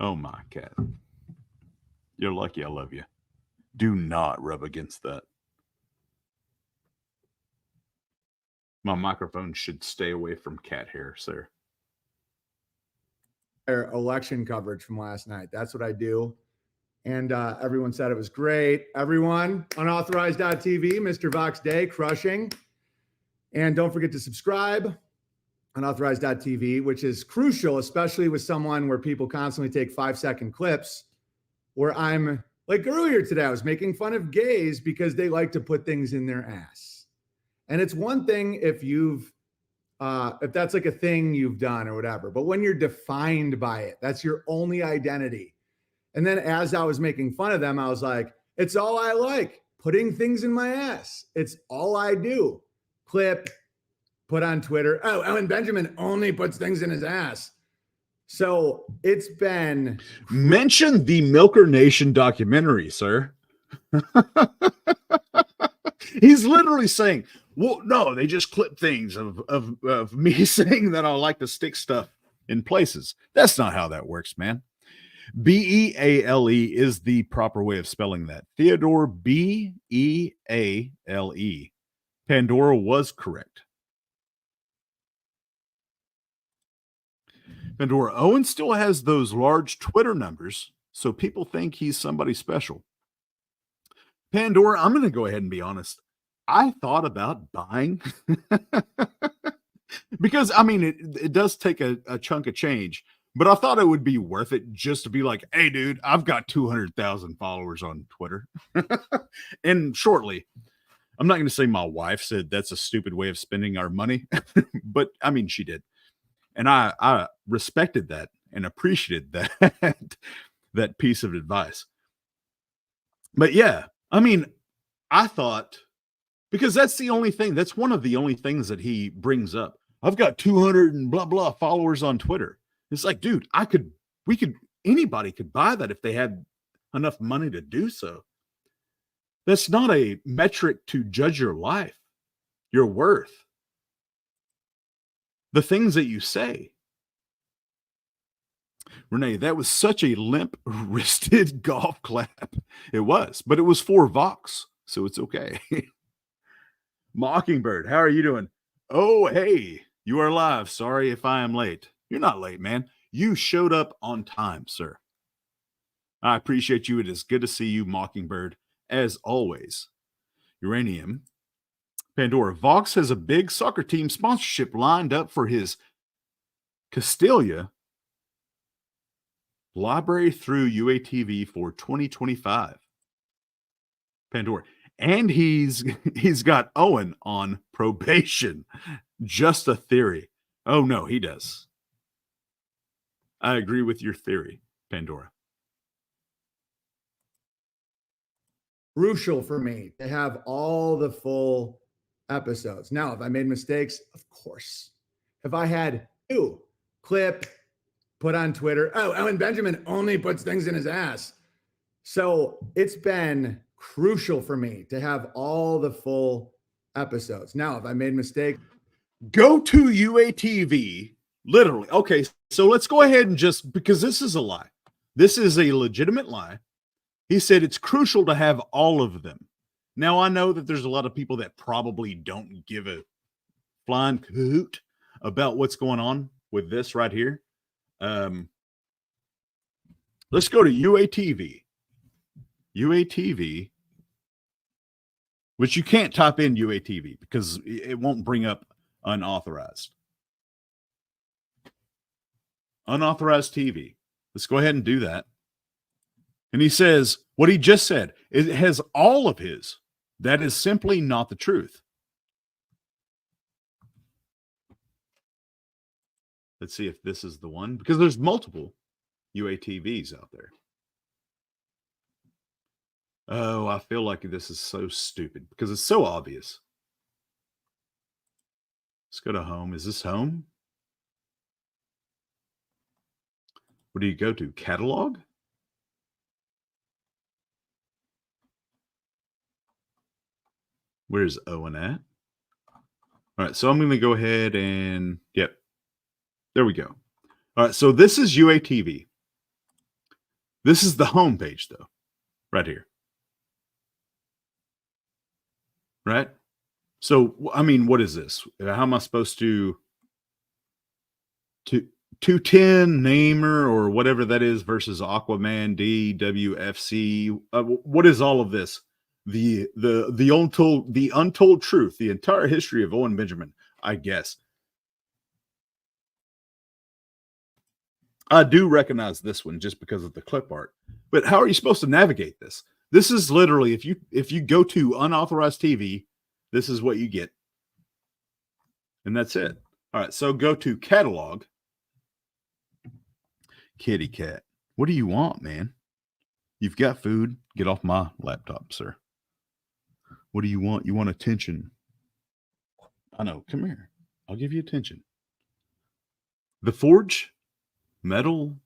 S1: Oh, my cat. You're lucky I love you. Do not rub against that. My microphone should stay away from cat hair, sir.
S2: Election coverage from last night. That's what I do. And everyone said it was great. Everyone, unauthorized.tv, Mr. Vox Day, crushing. And don't forget to subscribe, unauthorized.tv, which is crucial, especially with someone where people constantly take 5-second clips where I'm like earlier today, I was making fun of gays because they like to put things in their ass. And it's one thing if that's like a thing you've done or whatever, but when you're defined by it, that's your only identity. And then as I was making fun of them, I was like, it's all I like, putting things in my ass. It's all I do. Clip, put on Twitter. Oh, Ellen Benjamin only puts things in his ass. So it's been...
S1: Mention the Milker Nation documentary, sir. He's literally saying, well, no, they just clip things of me saying that I like to stick stuff in places. That's not how that works, man. B-E-A-L-E is the proper way of spelling that. Theodore B-E-A-L-E. Pandora was correct. Pandora, Owen still has those large Twitter numbers, so people think he's somebody special. Pandora, I'm going to go ahead and be honest. I thought about buying because, I mean, it does take a chunk of change, but I thought it would be worth it just to be like, hey, dude, I've got 200,000 followers on Twitter. And shortly, I'm not going to say my wife said that's a stupid way of spending our money, but I mean, she did. And I respected that and appreciated that piece of advice. But yeah, I mean, I thought, because that's the only thing, that's one of the only things that he brings up. I've got 200 and blah, blah followers on Twitter. It's like, dude, anybody could buy that if they had enough money to do so. That's not a metric to judge your life, your worth, the things that you say. Renee, that was such a limp-wristed golf clap. It was, but it was for Vox, so it's okay. Mockingbird, how are you doing? Oh, hey, you are live. Sorry if I am late. You're not late, man. You showed up on time, sir. I appreciate you. It is good to see you, Mockingbird, as always. Uranium. Pandora, Vox has a big soccer team sponsorship lined up for his Castilia library through UATV for 2025. Pandora. And he's got Owen on probation. Just a theory. Oh, no, he does. I agree with your theory, Pandora.
S2: Crucial for me to have all the full episodes. Now, if I made mistakes, of course. If I had clip, put on Twitter, oh, Ellen Benjamin only puts things in his ass. So it's been crucial for me to have all the full episodes. Now, if I made mistakes,
S1: go to UATV, literally. Okay, so let's go ahead and just, because this is a lie. This is a legitimate lie. He said it's crucial to have all of them. Now, I know that there's a lot of people that probably don't give a flying hoot about what's going on with this right here. Let's go to UATV. UATV, which you can't type in UATV because it won't bring up unauthorized. Unauthorized TV. Let's go ahead and do that. And he says what he just said. It has all of his. That is simply not the truth. Let's see if this is the one, because there's multiple. UATVs out there. Oh, I feel like this is so stupid because it's so obvious. Let's go to home. Is this home? What do you go to? Catalog? Where's Owen at? All right, so I'm going to go ahead and, yep, there we go. All right, so this is UATV. This is the home page, though, right here. Right? So, I mean, what is this? How am I supposed to 210 Namer or whatever that is versus Aquaman DWFC? What is all of this? The untold truth, the entire history of Owen Benjamin, I guess. I do recognize this one just because of the clip art. But how are you supposed to navigate this? This is literally, if you go to unauthorized TV, this is what you get. And that's it. All right, so go to catalog. Kitty cat. What do you want, man? You've got food. Get off my laptop, sir. What do you want? You want attention. I know. Come here. I'll give you attention. The Forge. Metal.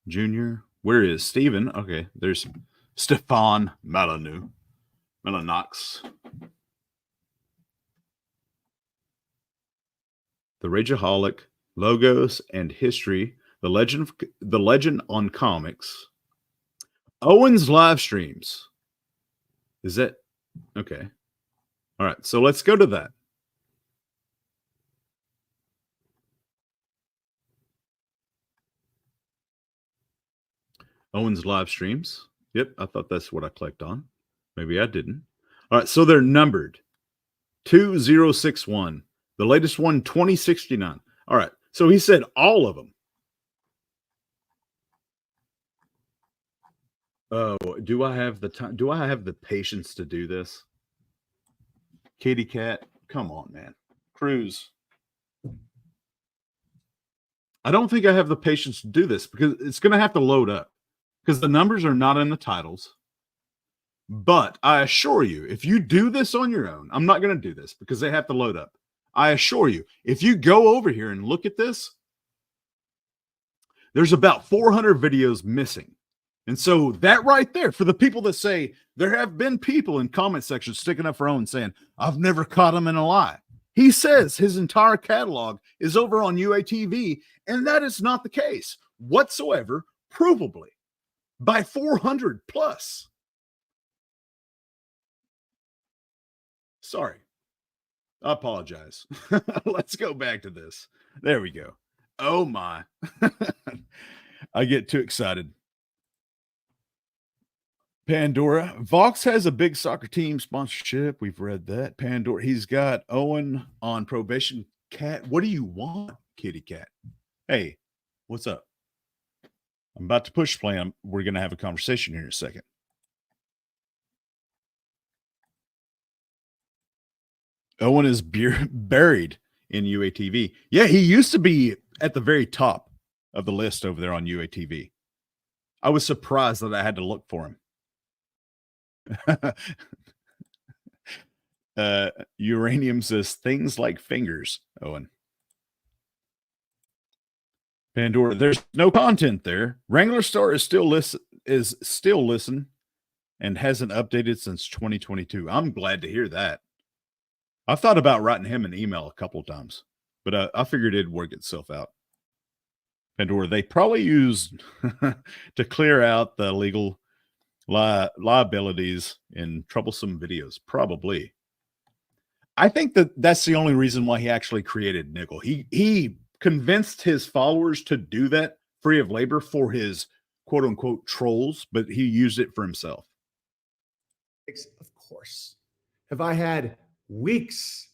S1: Junior. Where is Steven? Okay, there's Stefan Melanox. The Rageaholic, Logos and History, the Legend on Comics, Owen's live streams. Is that okay? All right, so let's go to that. Owen's live streams. Yep, I thought that's what I clicked on. Maybe I didn't. All right, so they're numbered 2061. The latest one, 2069. All right, so he said all of them. Oh, do I have the time? Do I have the patience to do this? Kitty cat, come on, man. Cruz. I don't think I have the patience to do this because it's going to have to load up because the numbers are not in the titles. But I assure you, if you do this on your own, I'm not going to do this because they have to load up. I assure you, if you go over here and look at this, there's about 400 videos missing. And so that right there, for the people that say, there have been people in comment sections sticking up for Owen saying, I've never caught him in a lie. He says his entire catalog is over on UATV, and that is not the case whatsoever, provably, by 400 plus. Sorry. I apologize. Let's go back to this. There we go. Oh my. I get too excited. Pandora. Vox has a big soccer team sponsorship. We've read that. Pandora. He's got Owen on probation. Cat. What do you want, kitty cat? Hey, what's up? I'm about to push play. We're going to have a conversation here in a second. Owen is buried in UATV. Yeah, he used to be at the very top of the list over there on UATV. I was surprised that I had to look for him. Uranium says things like fingers, Owen. Pandora, there's no content there. Wrangler Star is still listen and hasn't updated since 2022. I'm glad to hear that. I thought about writing him an email a couple of times, but I figured it'd work itself out. Pandora, they probably use to clear out the legal liabilities in troublesome videos. Probably. I think that's the only reason why he actually created Nickel. He convinced his followers to do that free of labor for his quote unquote trolls, but he used it for himself.
S2: Of course. Have I had weeks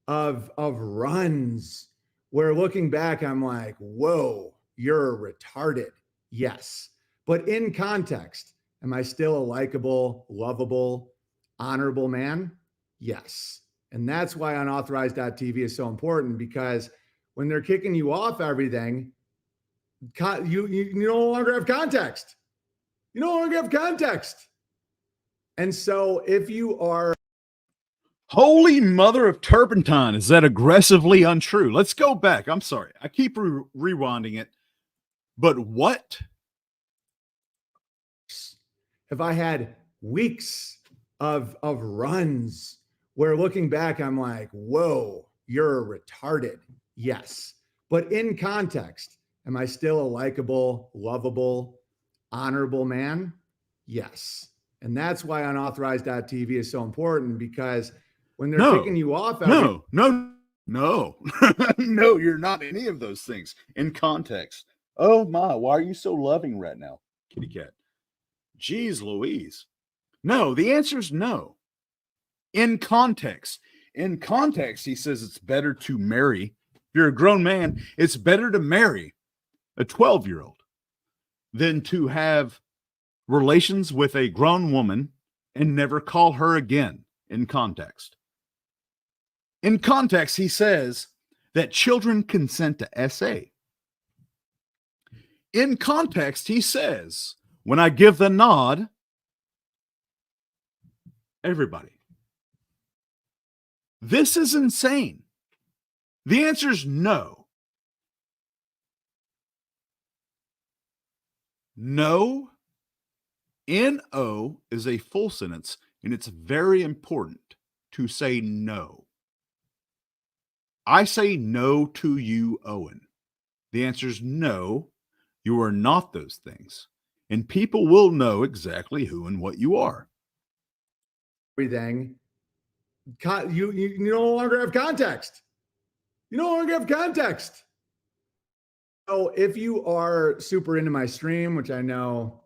S2: of runs where looking back, I'm like, whoa, you're retarded. Yes. But in context, am I still a likable, lovable, honorable man? Yes. And that's why unauthorized.tv is so important, because when they're kicking you off everything, you no longer have context. You no longer have context. And so if you are
S1: Holy mother of turpentine, is that aggressively untrue? Let's go back. I'm sorry. I keep rewinding it. But what?
S2: Have I had weeks of runs where looking back, I'm like, whoa, you're retarded. Yes. But in context, am I still a likable, lovable, honorable man? Yes. And that's why unauthorized.tv is so important, because when they're kicking you off,
S1: no, you're not any of those things in context. Oh my, why are you so loving right now, kitty cat? Jeez Louise. No, the answer is no. In context. In context, he says it's better to marry. If you're a grown man, it's better to marry a 12-year-old than to have relations with a grown woman and never call her again. In context. In context, he says that children consent to SA. In context, he says, when I give the nod, everybody. This is insane. The answer is no. No. N-O is a full sentence, and it's very important to say no. I say no to you, Owen. The answer is no. You are not those things. And people will know exactly who and what you are.
S2: Everything. You no longer have context. You no longer have context. So if you are super into my stream, which I know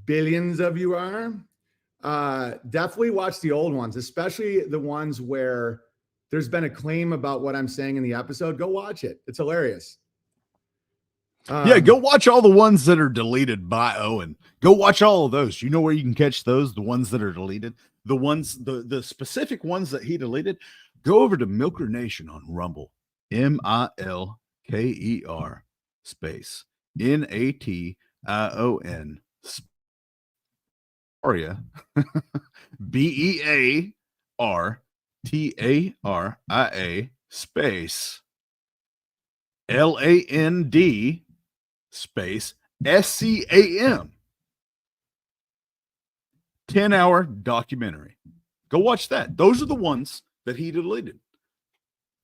S2: billions of you are, definitely watch the old ones, especially the ones where there's been a claim about what I'm saying in the episode. Go watch it. It's hilarious.
S1: Yeah, go watch all the ones that are deleted by Owen. Go watch all of those. You know where you can catch those, the ones that are deleted, the ones, the specific ones that he deleted. Go over to Milker Nation on Rumble, Milker space Nation Aria BEARTARIA space LAND space SCAM 10-hour documentary. Go watch that. Those are the ones that he deleted.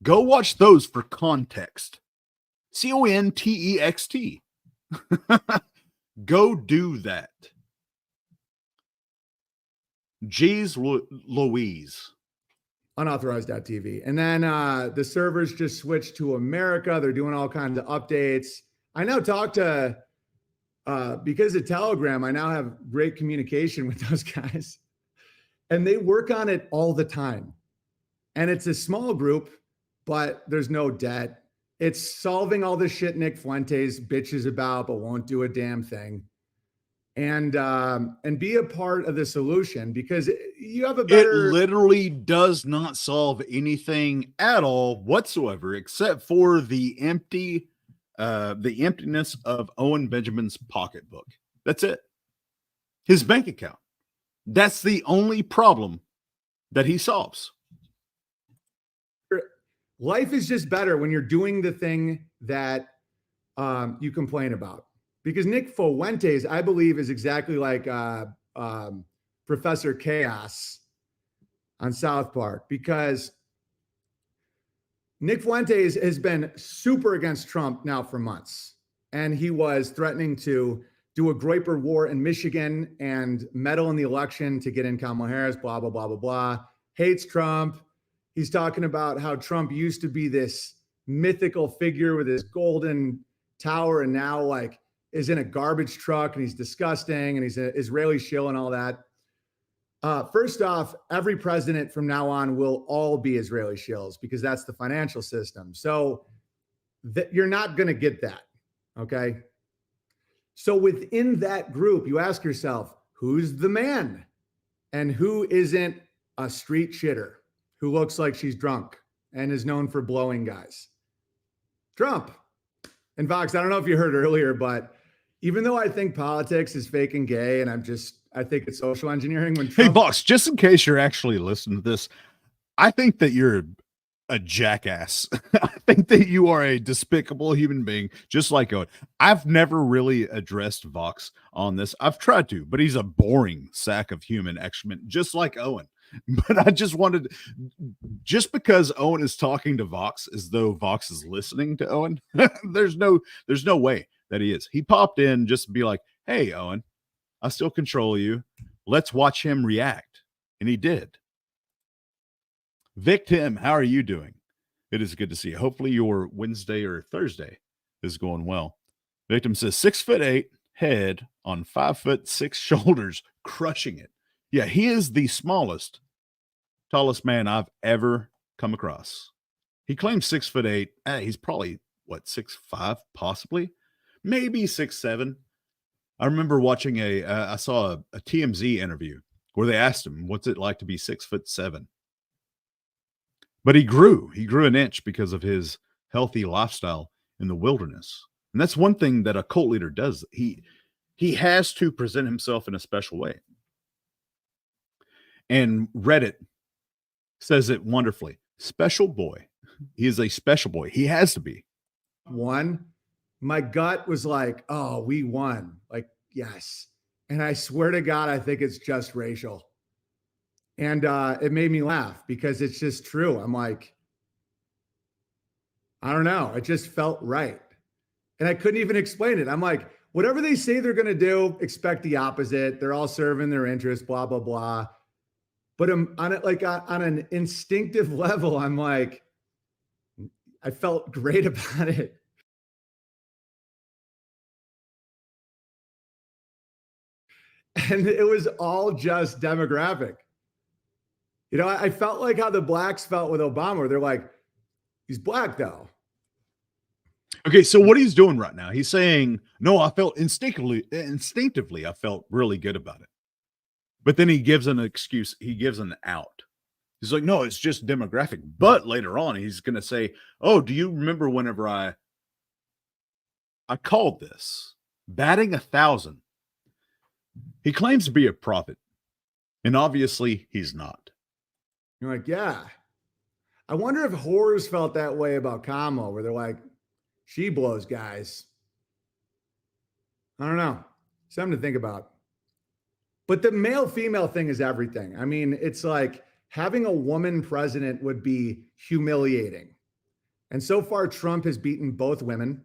S1: Go watch those for context. CONTEXT. Go do that. Jeez Louise.
S2: Unauthorized.tv. And then the servers just switched to America. They're doing all kinds of updates. I now talk to, because of Telegram, I now have great communication with those guys. And they work on it all the time. And it's a small group, but there's no debt. It's solving all the shit Nick Fuentes bitches about, but won't do a damn thing. And be a part of the solution, because you have a better.
S1: It literally does not solve anything at all whatsoever, except for the emptiness of Owen Benjamin's pocketbook. That's it. His bank account. That's the only problem that he solves.
S2: Life is just better when you're doing the thing that you complain about. Because Nick Fuentes, I believe, is exactly like Professor Chaos on South Park, because Nick Fuentes has been super against Trump now for months. And he was threatening to do a Groyper war in Michigan and meddle in the election to get in Kamala Harris, blah, blah, blah, blah, blah. Hates Trump. He's talking about how Trump used to be this mythical figure with his golden tower, and now like is in a garbage truck, and he's disgusting, and he's an Israeli shill and all that. First off, every president from now on will all be Israeli shills, because that's the financial system. So you're not going to get that. Okay. So within that group, you ask yourself, who's the man and who isn't a street shitter who looks like she's drunk and is known for blowing guys? Trump. And Vox, I don't know if you heard earlier, but even though I think politics is fake and gay, and I think it's social engineering when
S1: Hey,
S2: Trump,
S1: boss, just in case you're actually listening to this, I think that you're a jackass. I think that you are a despicable human being, just like Owen. I've never really addressed Vox on this. I've tried to, but he's a boring sack of human excrement, just like Owen. But I just wanted, just because Owen is talking to Vox as though Vox is listening to Owen, there's no way that he is. He popped in just to be like, "Hey, Owen, I still control you. Let's watch him react," and he did. Vic Tim, how are you doing? It is good to see you. Hopefully your Wednesday or Thursday is going well. Victim says 6'8" head on 5'6" shoulders, crushing it. Yeah, he is the smallest, tallest man I've ever come across. He claims 6'8". He's probably what, 6'5", possibly, maybe 6'7". I remember watching I saw a TMZ interview where they asked him, "What's it like to be 6'7"?" But he grew an inch because of his healthy lifestyle in the wilderness. And that's one thing that a cult leader does. He has to present himself in a special way. And Reddit says it wonderfully. Special boy. He is a special boy. He has to be.
S2: won, my gut was like, oh, we won. Like, yes. And I swear to God, I think it's just racial. And it made me laugh because it's just true. I'm like, I don't know. It just felt right. And I couldn't even explain it. I'm like, whatever they say they're going to do, expect the opposite. They're all serving their interests, blah, blah, blah. But on it, like on an instinctive level, I'm like, I felt great about it. And it was all just demographic. You know, I felt like how the blacks felt with Obama, where they're like, he's black though.
S1: Okay, so what he's doing right now, he's saying, no, I felt instinctively, I felt really good about it. But then he gives an excuse, he gives an out. He's like, no, it's just demographic. But later on, he's going to say, oh, do you remember whenever I called this batting 1,000? He claims to be a prophet, and obviously he's not.
S2: You're like, yeah. I wonder if whores felt that way about Kamala, where they're like, she blows guys. I don't know. Something to think about. But the male female thing is everything. I mean, it's like having a woman president would be humiliating. And so far, Trump has beaten both women.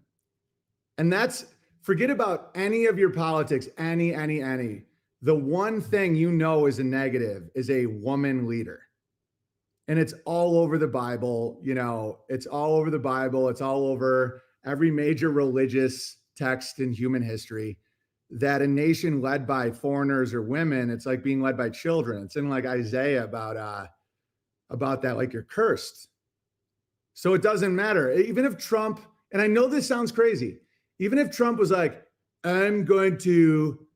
S2: And forget about any of your politics, any. The one thing you know is a negative is a woman leader. And it's all over the Bible. You know, it's all over the Bible. It's all over every major religious text in human history, that a nation led by foreigners or women, it's like being led by children. It's in like Isaiah about that, like you're cursed. So it doesn't matter. Even if Trump, and I know this sounds crazy, even if Trump was like, I'm going to,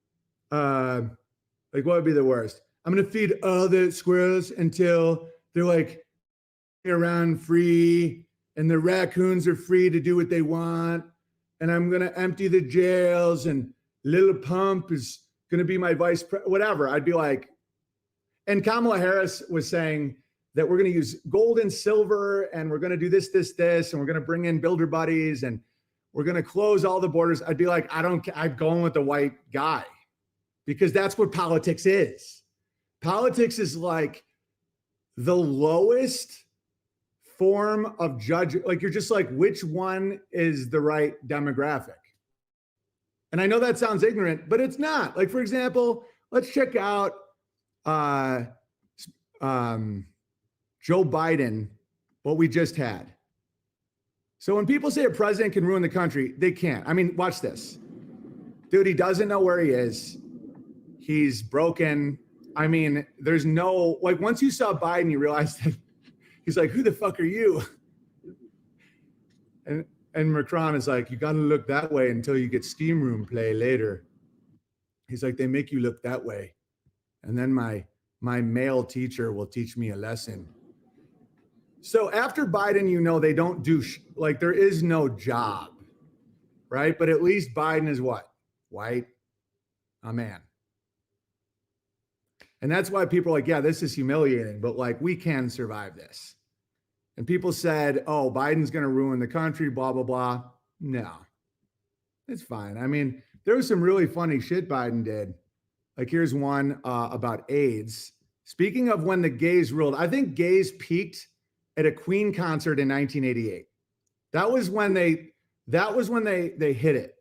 S2: like, what would be the worst? I'm going to feed all the squirrels until they're like around free and the raccoons are free to do what they want. And I'm going to empty the jails and Little Pump is going to be my whatever. I'd be like, and Kamala Harris was saying that we're going to use gold and silver and we're going to do this, and we're going to bring in builder buddies and we're going to close all the borders. I'd be like, I'm going with the white guy because that's what politics is. Politics is like the lowest form of judge. Like, you're just like, which one is the right demographic? And I know that sounds ignorant, but it's not. Like, for example, let's check out Joe Biden, what we just had. So when people say a president can ruin the country, they can't. I mean, watch this. Dude, he doesn't know where he is. He's broken. I mean, there's no, like, once you saw Biden, you realized that he's like, who the fuck are you? And Macron is like, you got to look that way until you get steam room play later. He's like, they make you look that way. And then my male teacher will teach me a lesson. So after Biden, you know, they don't do like there is no job, right? But at least Biden is what? White, a man. And that's why people are like, yeah, this is humiliating, but like we can survive this. And people said, oh, Biden's going to ruin the country, blah, blah, blah. No, it's fine. I mean, there was some really funny shit Biden did. Like here's one about AIDS. Speaking of when the gays ruled, I think gays peaked at a Queen concert in 1988. That was when they hit it.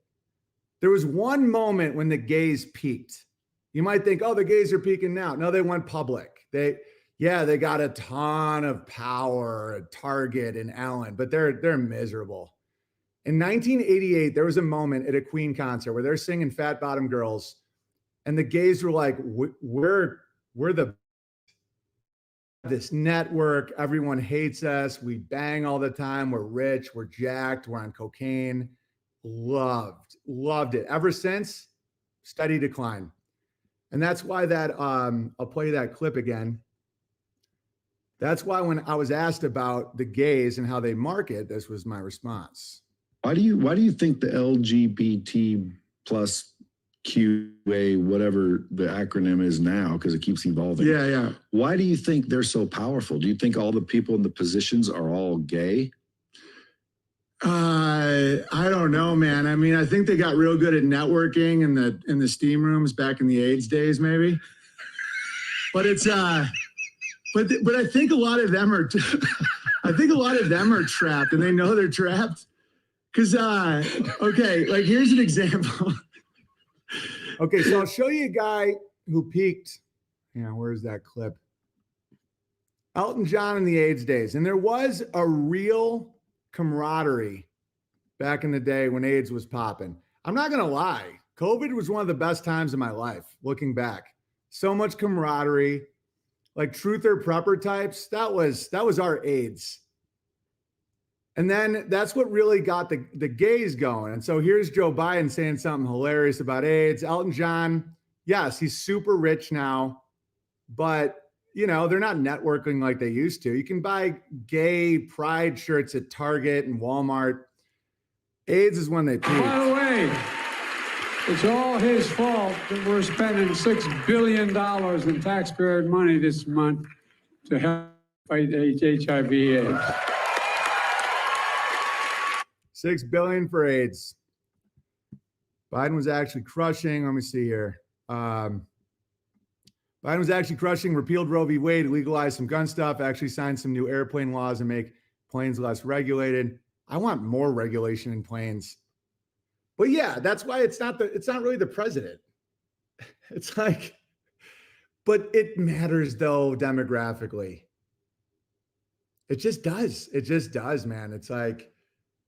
S2: There was one moment when the gays peaked. You might think, oh, the gays are peaking now. No, they went public. They got a ton of power at Target and Ellen, but they're miserable. In 1988, there was a moment at a Queen concert where they're singing Fat Bottom Girls, and the gays were like, we're this network. Everyone hates us. We bang all the time. We're rich. We're jacked. We're on cocaine. Loved it. Ever since, steady decline. And that's why that, I'll play that clip again. That's why when I was asked about the gays and how they market, this was my response.
S9: Why do you think the LGBT plus QA, whatever the acronym is now, because it keeps evolving.
S7: Yeah.
S9: Why do you think they're so powerful? Do you think all the people in the positions are all gay?
S7: I don't know, man. I mean, I think they got real good at networking in the steam rooms back in the AIDS days, maybe. But it's but I think a lot of them are trapped, and they know they're trapped. Because okay, like here's an example.
S2: Okay, so I'll show you a guy who peaked. Where's that clip? Elton John in the AIDS days. And there was a real camaraderie back in the day when AIDS was popping. I'm not going to lie. COVID was one of the best times of my life, looking back. So much camaraderie, like truther prepper types. That was our AIDS. And then that's what really got the gays going. And so here's Joe Biden saying something hilarious about AIDS. Elton John, yes, he's super rich now, but they're not networking like they used to. You can buy gay pride shirts at Target and Walmart. AIDS is when they peak.
S10: By the way, it's all his fault that we're spending $6 billion in taxpayer money this month to help fight HIV/AIDS.
S2: $6 billion for AIDS. Biden was actually crushing. Let me see here. Biden was actually crushing, repealed Roe v. Wade, legalized some gun stuff, actually signed some new airplane laws and make planes less regulated. I want more regulation in planes. But yeah, that's why it's not really the president. It's like, but it matters though demographically. It just does. It just does, man. It's like,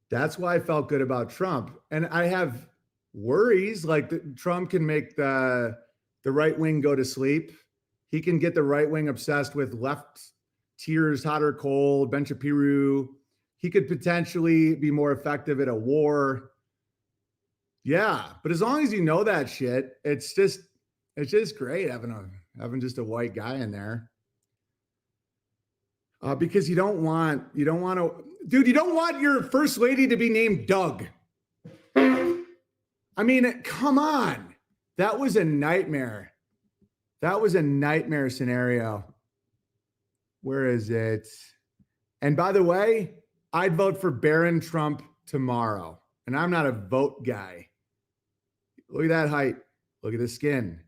S2: that's why I felt good about Trump. And I have worries like Trump can make the right wing go to sleep. He can get the right wing obsessed with left tiers, hot or cold, Ben Shapiro. He could potentially be more effective at a war. Yeah, but as long as you know that shit, it's just great having just a white guy in there. Because you don't want your first lady to be named Doug. I mean, come on. That was a nightmare. That was a nightmare scenario. Where is it? And by the way, I'd vote for Barron Trump tomorrow. And I'm not a vote guy. Look at that height. Look at the skin.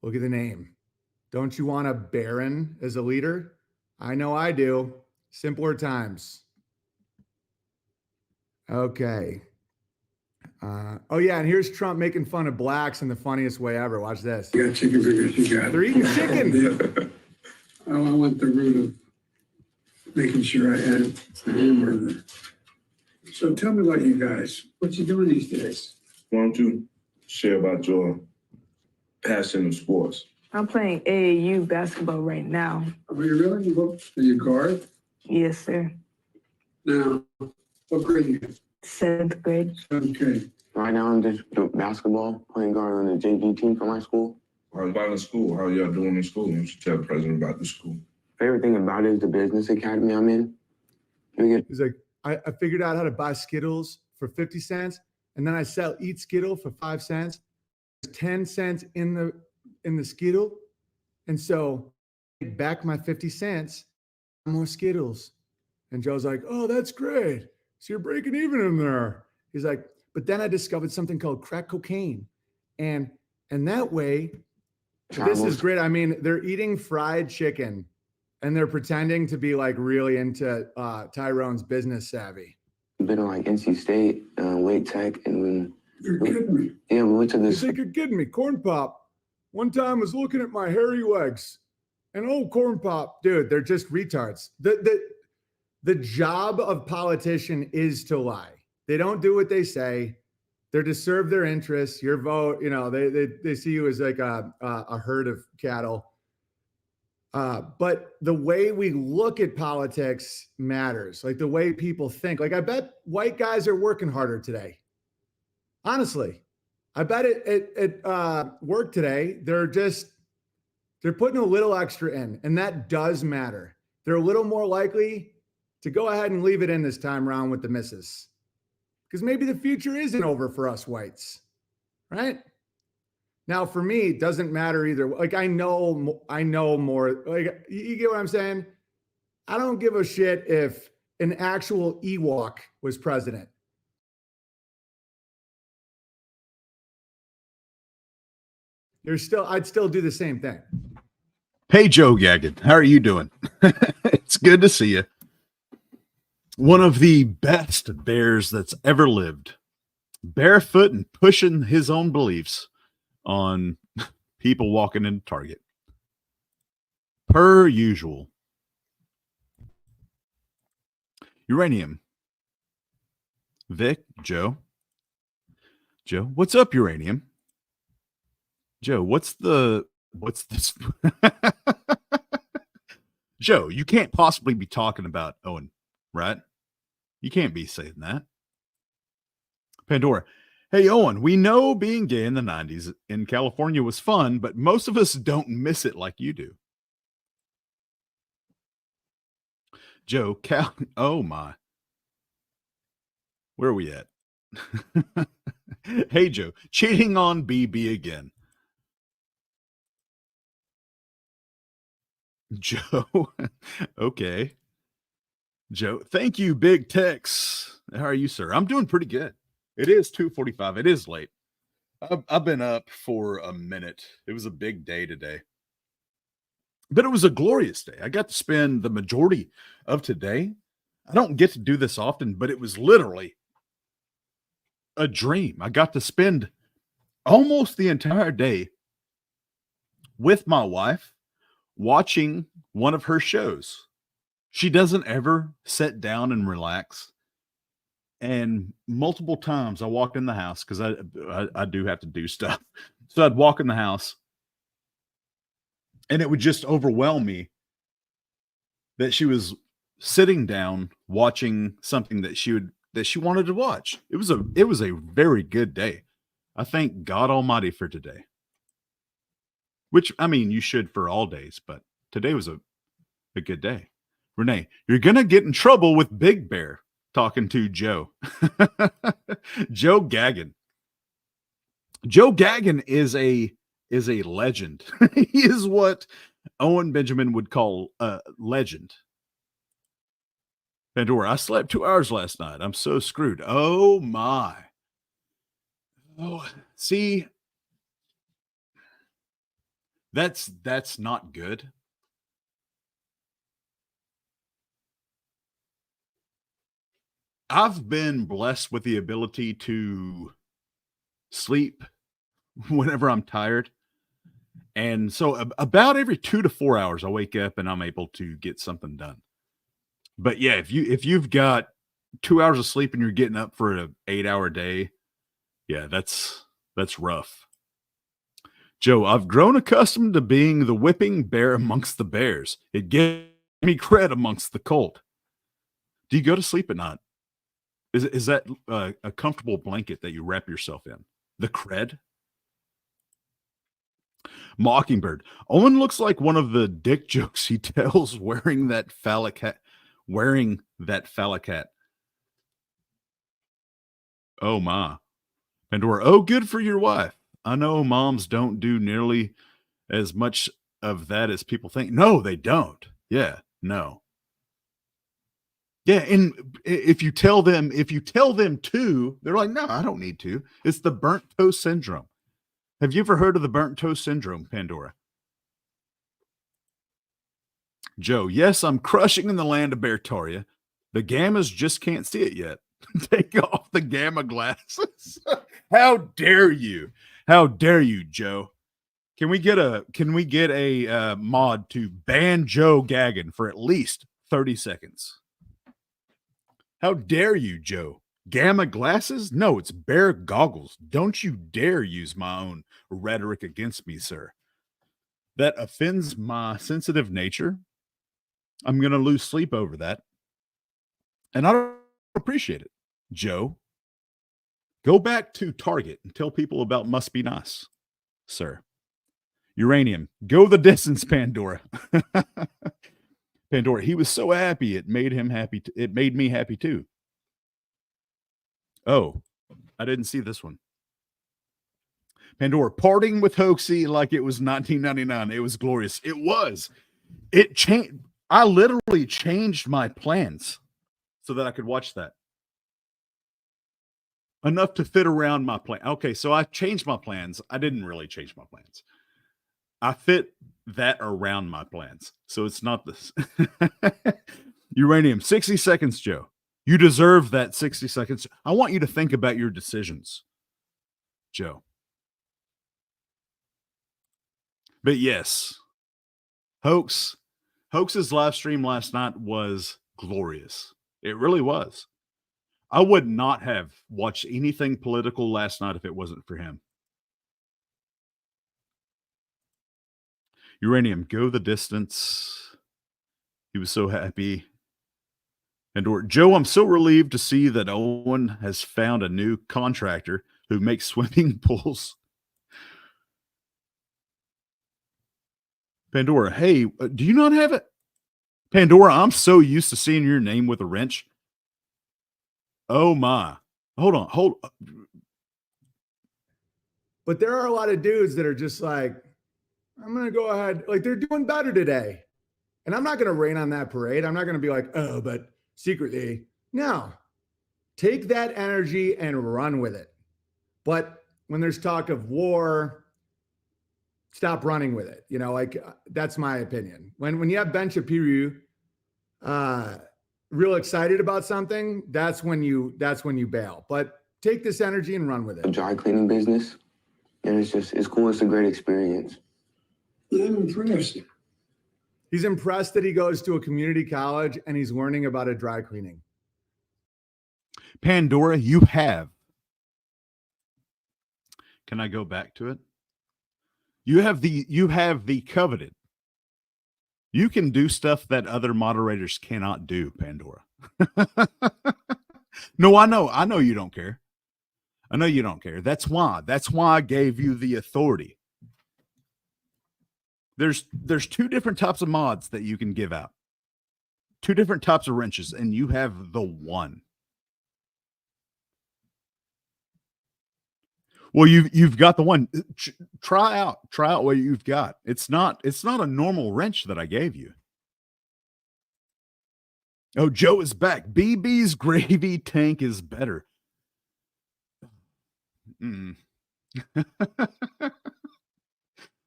S2: Look at the name. Don't you want a Barron as a leader? I know I do. Simpler times. Okay. Oh, yeah. And here's Trump making fun of blacks in the funniest way ever. Watch this.
S10: You got chicken fingers. You got it.
S2: They're eating chicken.
S10: I want the root of making sure I had the hamburger. So tell me about you guys. What you doing these days?
S11: Why don't you share about your passion of sports?
S12: I'm playing AAU basketball right now.
S10: Are you really? Are you guard?
S12: Yes, sir.
S10: Now, what grade are you in?
S12: 7th grade.
S10: Okay.
S13: Right now, I'm just doing basketball, playing guard on the JV team for my school.
S11: How about in school? How y'all doing in school? You should tell the president about the school.
S13: Favorite thing about it is the business academy I'm in.
S2: He's like, I figured out how to buy Skittles for 50 cents, and then I sell each Skittle for 5 cents. There's 10 cents in the Skittle, and so I back my 50 cents, more Skittles. And Joe's like, oh, that's great. So you're breaking even in there. He's like, but then I discovered something called crack cocaine. And that way, this is great. I mean, they're eating fried chicken and they're pretending to be like really into Tyrone's business savvy.
S13: Been on like NC State, Wake Tech, and when
S2: You're kidding me.
S13: yeah, we went to
S2: You
S13: this.
S2: think you're kidding me? Corn Pop. One time I was looking at my hairy legs and oh, Corn Pop, dude, they're just retards. The job of politician is to lie. They don't do what they say. They're to serve their interests. Your vote, you know, they see you as like a herd of cattle. But the way we look at politics matters. Like the way people think. Like I bet white guys are working harder today. Honestly, I bet at work today they're putting a little extra in, and that does matter. They're a little more likely to go ahead and leave it in this time around with the missus. Because maybe the future isn't over for us whites, right? Now, for me, it doesn't matter either. Like, I know more. Like, you get what I'm saying? I don't give a shit if an actual Ewok was president. I'd still do the same thing.
S1: Hey, Joe Gaggin, how are you doing? It's good to see you. One of the best bears that's ever lived, barefoot and pushing his own beliefs on people walking into Target. Per usual. Uranium. Vic, Joe. Joe, what's up, Uranium? Joe, what's this? Joe, you can't possibly be talking about Owen, right? You can't be saying that. Pandora, hey, Owen, we know being gay in the 90s in California was fun, but most of us don't miss it like you do. Joe, oh my. Where are we at? Hey, Joe, cheating on BB again. Joe, okay. Joe, thank you, Big Tex. How are you, sir? I'm doing pretty good. It is 2:45. It is late. I've been up for a minute. It was a big day today. But it was a glorious day. I got to spend the majority of today. I don't get to do this often, but it was literally a dream. I got to spend almost the entire day with my wife watching one of her shows. She doesn't ever sit down and relax. And multiple times I walked in the house because I do have to do stuff. So I'd walk in the house and it would just overwhelm me that she was sitting down watching something that she wanted to watch. It was a very good day. I thank God Almighty for today. Which, I mean, you should for all days, but today was a good day. Renee, you're going to get in trouble with Big Bear talking to Joe. Joe Gaggin. Joe Gaggin is a legend. He is what Owen Benjamin would call a legend. Pandora, I slept 2 hours last night. I'm so screwed. Oh my. Oh, see, that's not good. I've been blessed with the ability to sleep whenever I'm tired. And so about every 2 to 4 hours, I wake up and I'm able to get something done. But yeah, if you've got 2 hours of sleep and you're getting up for an 8-hour day, yeah, that's rough. Joe, I've grown accustomed to being the whipping bear amongst the bears. It gives me cred amongst the cult. Do you go to sleep at night? Is that a comfortable blanket that you wrap yourself in? The cred? Mockingbird. Owen looks like one of the dick jokes he tells wearing that phallic hat, wearing that phallicat. Oh my. Pandora, oh, good for your wife. I know moms don't do nearly as much of that as people think. No, they don't. Yeah, no. Yeah, and if you tell them to, they're like, no, I don't need to. It's the burnt toast syndrome. Have you ever heard of the burnt toast syndrome, Pandora? Joe, yes, I'm crushing in the land of Bertaria. The gammas just can't see it yet. Take off the gamma glasses. How dare you? How dare you, Joe? Can we get a mod to ban Joe gagging for at least 30 seconds? How dare you, Joe? Gamma glasses? No, it's bear goggles. Don't you dare use my own rhetoric against me, sir. That offends my sensitive nature. I'm going to lose sleep over that. And I don't appreciate it. Joe, go back to Target and tell people about Must Be Nice, sir. Uranium, go the distance, Pandora. Pandora, he was so happy it made him happy. It made me happy too. Oh, I didn't see this one. Pandora, parting with Hoaxy like it was 1999. It was glorious. It was. It changed. I literally changed my plans so that I could watch that. Enough to fit around my plan. Okay, so I changed my plans. I didn't really change my plans. I fit that around my plans. So it's not this. Uranium, 60 seconds, Joe. You deserve that 60 seconds. I want you to think about your decisions, Joe. But yes, Hoax's live stream last night was glorious. It really was. I would not have watched anything political last night if it wasn't for him. Uranium, go the distance. He was so happy. And Joe, I'm so relieved to see that Owen has found a new contractor who makes swimming pools. Pandora, hey, do you not have it? Pandora, I'm so used to seeing your name with a wrench. Oh my. Hold on.
S2: But there are a lot of dudes that are just like, I'm going to go ahead. Like they're doing better today. And I'm not going to rain on that parade. I'm not going to be like, oh, but secretly. No. Take that energy and run with it. But when there's talk of war, stop running with it. You know, like that's my opinion. When you have Ben Shapiro real excited about something, that's when you bail. But take this energy and run with it.
S13: A dry cleaning business. And it's cool. It's a great experience.
S8: I'm impressed.
S2: He's impressed that he goes to a community college and he's learning about a dry cleaning.
S1: Pandora, you have. Can I go back to it? You have the coveted. You can do stuff that other moderators cannot do, Pandora. No, I know you don't care. I know you don't care. That's why I gave you the authority. There's two different types of mods that you can give out. Two different types of wrenches, and you have the one. Well, you've got the one. Try out what you've got. It's not a normal wrench that I gave you. Oh, Joe is back. BB's gravy tank is better.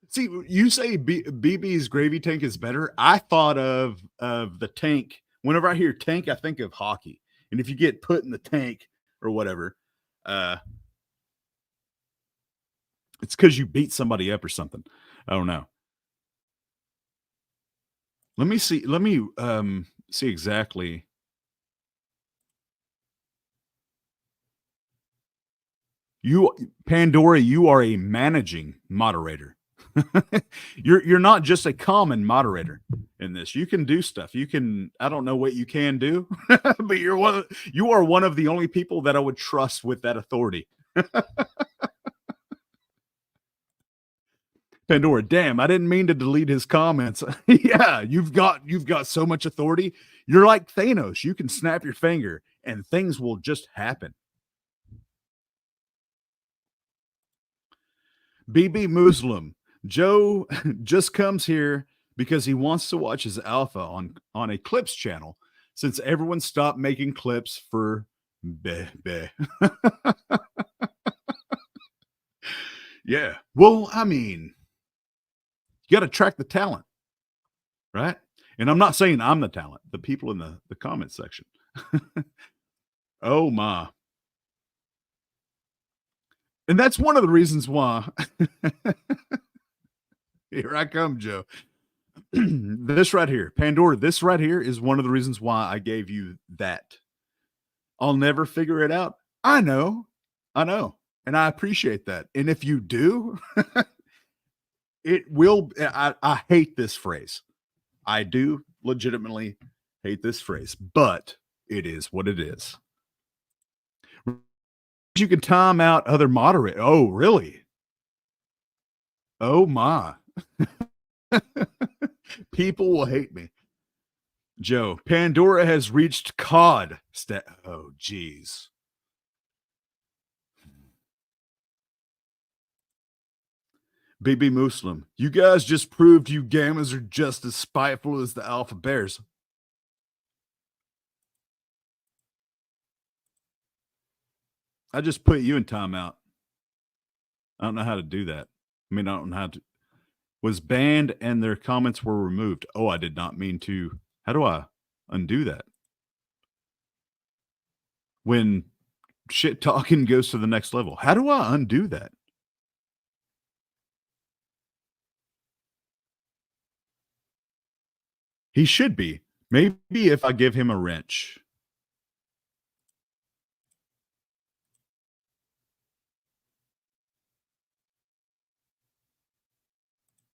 S1: See, you say BB's gravy tank is better. I thought of the tank. Whenever I hear tank, I think of hockey. And if you get put in the tank or whatever, it's because you beat somebody up or something. I don't know. Let me see. Let me see exactly. Pandora, you are a managing moderator. You're not just a common moderator in this. You can do stuff. You can, I don't know what you can do, but you are one of the only people that I would trust with that authority. Pandora, damn, I didn't mean to delete his comments. Yeah, you've got so much authority. You're like Thanos. You can snap your finger and things will just happen. BB Muslim, Joe just comes here because he wants to watch his alpha on a clips channel since everyone stopped making clips for bleh, bleh. Yeah. Well, I mean, you got to track the talent, right? And I'm not saying I'm the talent, the people in the comment section. Oh my. And that's one of the reasons why. Here I come, Joe. This right here, Pandora, this right here is one of the reasons why I gave you that. I'll never figure it out. I know. And I appreciate that. And if you do, it will. I hate this phrase. I do legitimately hate this phrase, but it is what it is. You can time out other moderate. Oh, really? Oh my. People will hate me. Joe, Pandora has reached COD. Oh, geez. BB Muslim, you guys just proved you gammas are just as spiteful as the alpha bears. I just put you in timeout. I don't know how to do that. I mean, I don't know how to. Was banned and their comments were removed. Oh, I did not mean to. How do I undo that? When shit talking goes to the next level. How do I undo that? He should be. Maybe if I give him a wrench.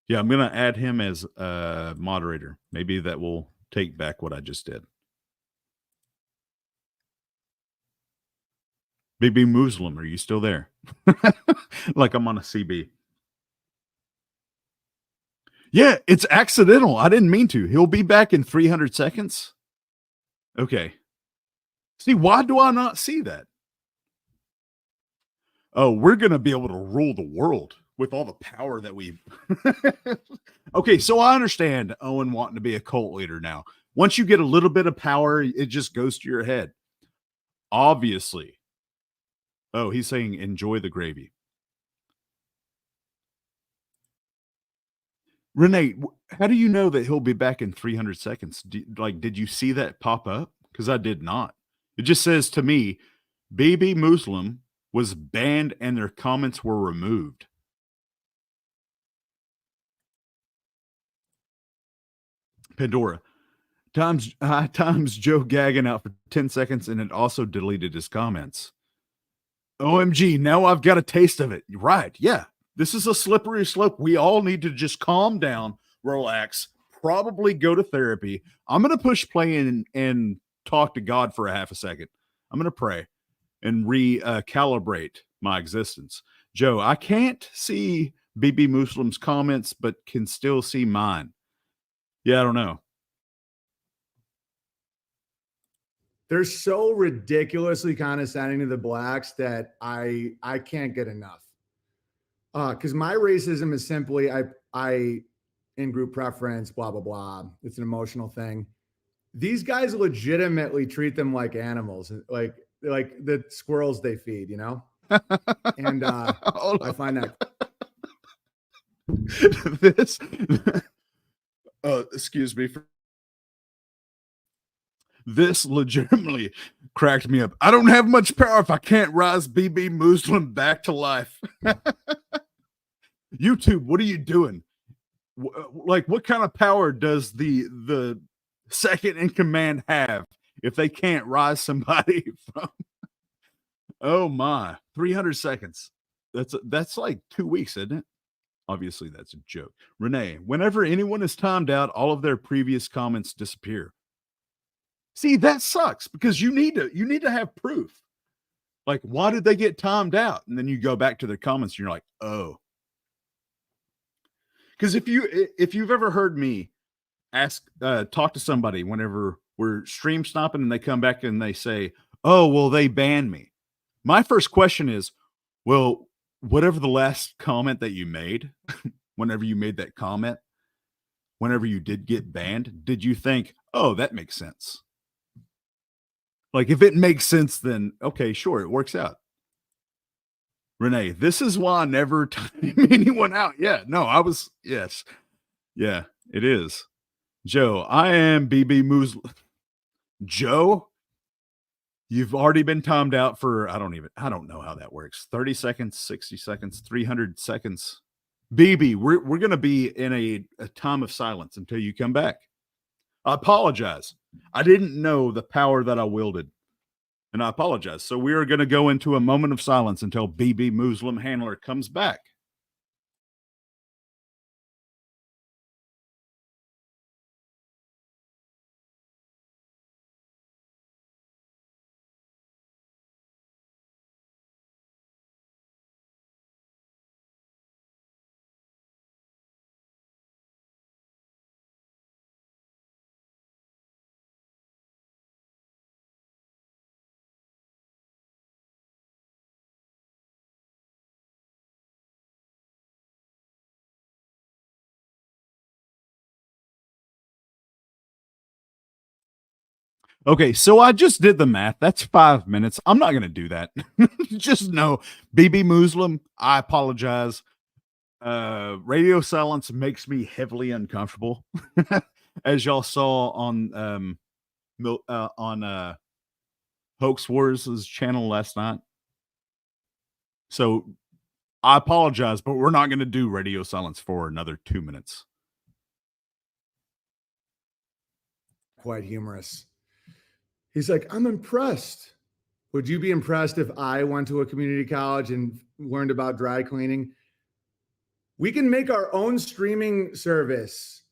S1: Yeah, I'm going to add him as a moderator. Maybe that will take back what I just did. BB Muslim, are you still there? Like I'm on a CB. Yeah, it's accidental. I didn't mean to. He'll be back in 300 seconds. Okay. See, why do I not see that? Oh, we're going to be able to rule the world with all the power that we've. Okay, so I understand Owen wanting to be a cult leader now. Once you get a little bit of power, it just goes to your head. Obviously. Oh, he's saying enjoy the gravy. Renee, how do you know that he'll be back in 300 seconds? Did you see that pop up? Because I did not. It just says to me, BB Muslim was banned and their comments were removed. Pandora, times Joe gagging out for 10 seconds and it also deleted his comments. OMG, now I've got a taste of it. Right. Yeah. This is a slippery slope. We all need to just calm down, relax, probably go to therapy. I'm going to push play and talk to God for a half a second. I'm going to pray and recalibrate my existence. Joe, I can't see BB Muslim's comments, but can still see mine. Yeah, I don't know.
S2: They're so ridiculously condescending to the blacks that I can't get enough. Because my racism is simply I in group preference, blah blah blah. It's an emotional thing. These guys legitimately treat them like animals, like the squirrels they feed, you know. And I find that
S1: this. Excuse me for. This legitimately cracked me up. I don't have much power if I can't rise BB Muslim back to life. YouTube, what are you doing? Like, what kind of power does the second in command have if they can't rise somebody from? Oh my, 300 seconds. That's like 2 weeks, isn't it? Obviously, that's a joke. Renee, whenever anyone is timed out, all of their previous comments disappear. See, that sucks because you need to have proof. Like, why did they get timed out? And then you go back to their comments and you're like, oh. Because if you've ever heard me talk to somebody whenever we're stream stopping and they come back and they say, "Oh, well, they banned me." My first question is, well, whatever the last comment that you made, whenever you made that comment, whenever you did get banned, did you think, "Oh, that makes sense"? Like, if it makes sense, then okay, sure, it works out. Renee, this is why I never time anyone out. Yeah, no, yes. Yeah, it is. Joe, I am BB Moose. Joe, you've already been timed out for, I don't know how that works. 30 seconds, 60 seconds, 300 seconds. BB, we're going to be in a time of silence until you come back. I apologize. I didn't know the power that I wielded. And I apologize. So we are going to go into a moment of silence until BB Muslim Handler comes back. Okay, so I just did the math. That's 5 minutes. I'm not going to do that. Just know, BB Muslim, I apologize. Radio silence makes me heavily uncomfortable, as y'all saw on Hoax Wars' channel last night. So I apologize, but we're not going to do radio silence for another 2 minutes.
S2: Quite humorous. He's like, I'm impressed. Would you be impressed if I went to a community college and learned about dry cleaning? We can make our own streaming service.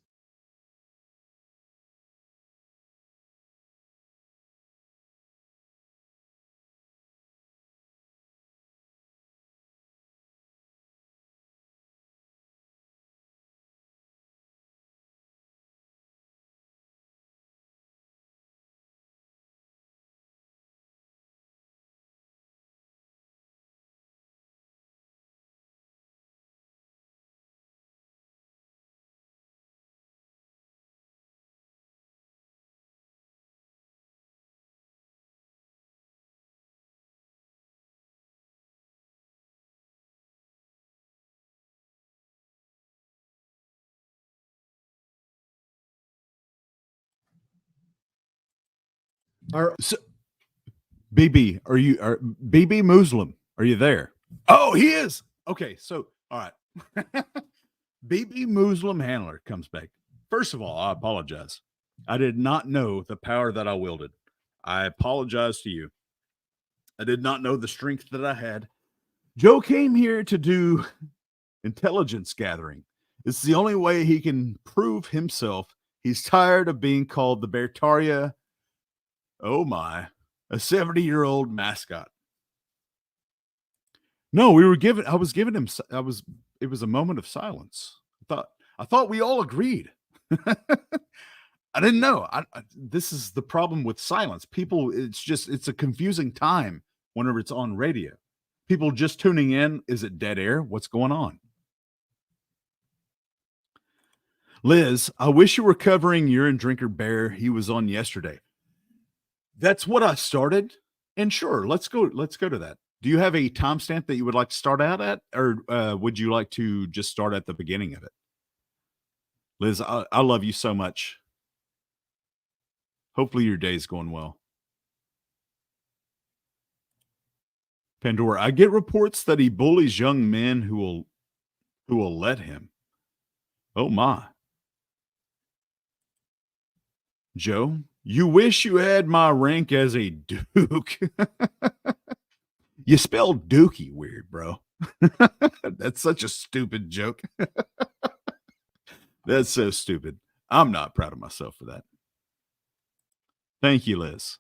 S1: BB, BB Muslim? Are you there? Oh, he is. Okay, so all right. BB Muslim Handler comes back. First of all, I apologize. I did not know the power that I wielded. I apologize to you. I did not know the strength that I had. Joe came here to do intelligence gathering. It's the only way he can prove himself. He's tired of being called the Bertaria. Oh my, a 70-year-old mascot. No, I was giving him, it was a moment of silence. I thought we all agreed. I didn't know. This is the problem with silence. People, it's a confusing time whenever it's on radio. People just tuning in. Is it dead air? What's going on? Liz, I wish you were covering Urine Drinker Bear. He was on yesterday. That's what I started. And sure, let's go to that. Do you have a timestamp that you would like to start out at, or would you like to just start at the beginning of it? Liz, I love you so much. Hopefully your day's going well. Pandora, I get reports that he bullies young men who will let him. Oh my. Joe, you wish you had my rank as a duke. You spelled dookie weird, bro. That's such a stupid joke. That's so stupid. I'm not proud of myself for that. Thank you, Liz.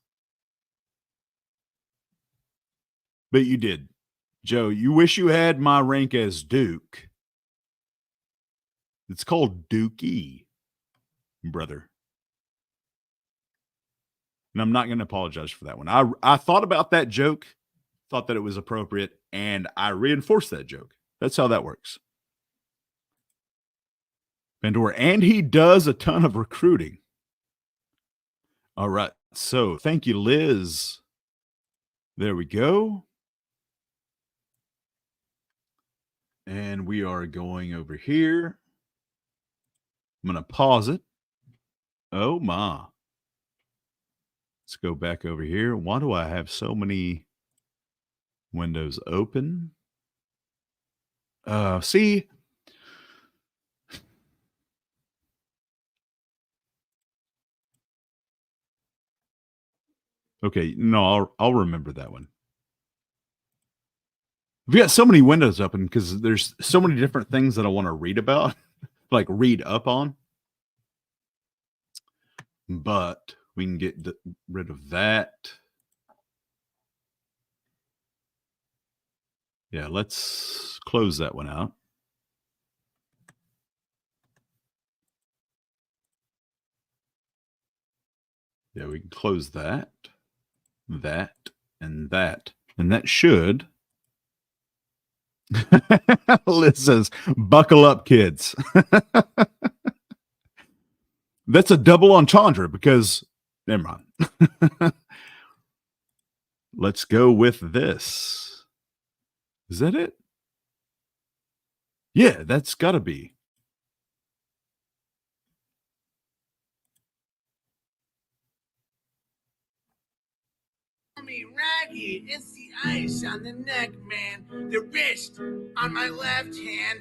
S1: But you did. Joe, you wish you had my rank as Duke. It's called Dookie, brother. And I'm not going to apologize for that one. I thought about that joke, thought that it was appropriate, and I reinforced that joke. That's how that works. Pandora, and he does a ton of recruiting. All right. So thank you, Liz. There we go. And we are going over here. I'm going to pause it. Oh, my. Let's go back over here. Why do I have so many windows open? See? Okay, no, I'll remember that one. We've got so many windows open because there's so many different things that I want to read about, like read up on. But we can get rid of that. Yeah, let's close that one out. Yeah, we can close that, that, and that. And that should... Liz says, buckle up, kids. That's a double entendre because, never mind. Let's go with this. Is that it? Yeah, that's got to be.
S8: Raggy, it's the ice on the neck, man. The wrist on my left hand.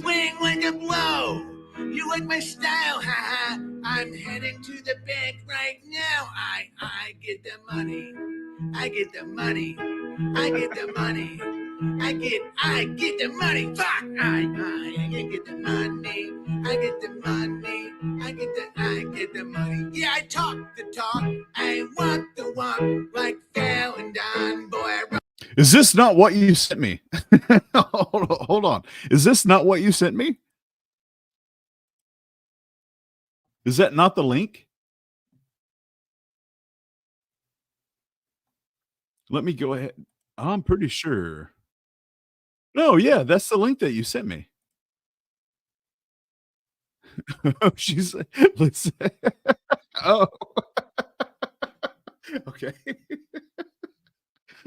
S8: Playing like a blow. You like my style, haha. I'm heading to the bank right now. I get the money. I get the money. I get the money. I get the money. Fuck! I get the money. I get the money. I get the money. Yeah, I talk the talk. I walk the walk like Valentine, boy.
S1: Is this not what you sent me? Hold on. Is this not what you sent me? Is that not the link? Let me go ahead. I'm pretty sure. No, yeah, that's the link that you sent me. She's listen. Oh. Okay.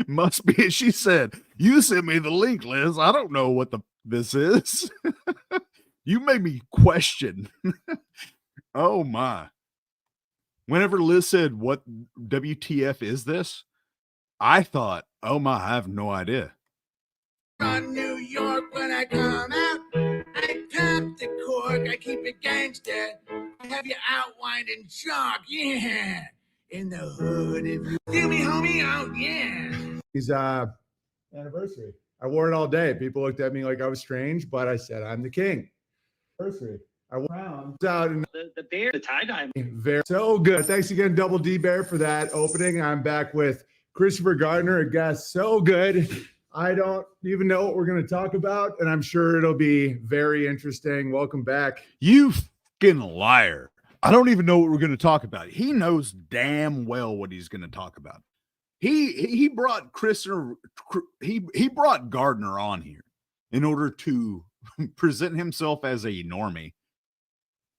S1: Must be. She said, you sent me the link, Liz. I don't know what this is. You made me question. Oh my. Whenever Liz said, what WTF is this? I thought, oh my, I have no idea.
S8: From New York, when I come out, I pop the cork, I keep it gangster. I have you outlined in chalk, yeah. In the hood, if you feel me, homie, out, yeah.
S2: He's anniversary. I wore it all day. People looked at me like I was strange, but I said I'm the king. Anniversary. I wore out in
S3: The bear, the tie-dye.
S2: very so good. Thanks again, Double D Bear, for that opening. I'm back with Christopher Gardner, a guest so good. I don't even know what we're going to talk about, and I'm sure it'll be very interesting. Welcome back.
S1: You fucking liar. I don't even know what we're going to talk about. He knows damn well what he's going to talk about. He brought he brought Gardner on here in order to present himself as a normie.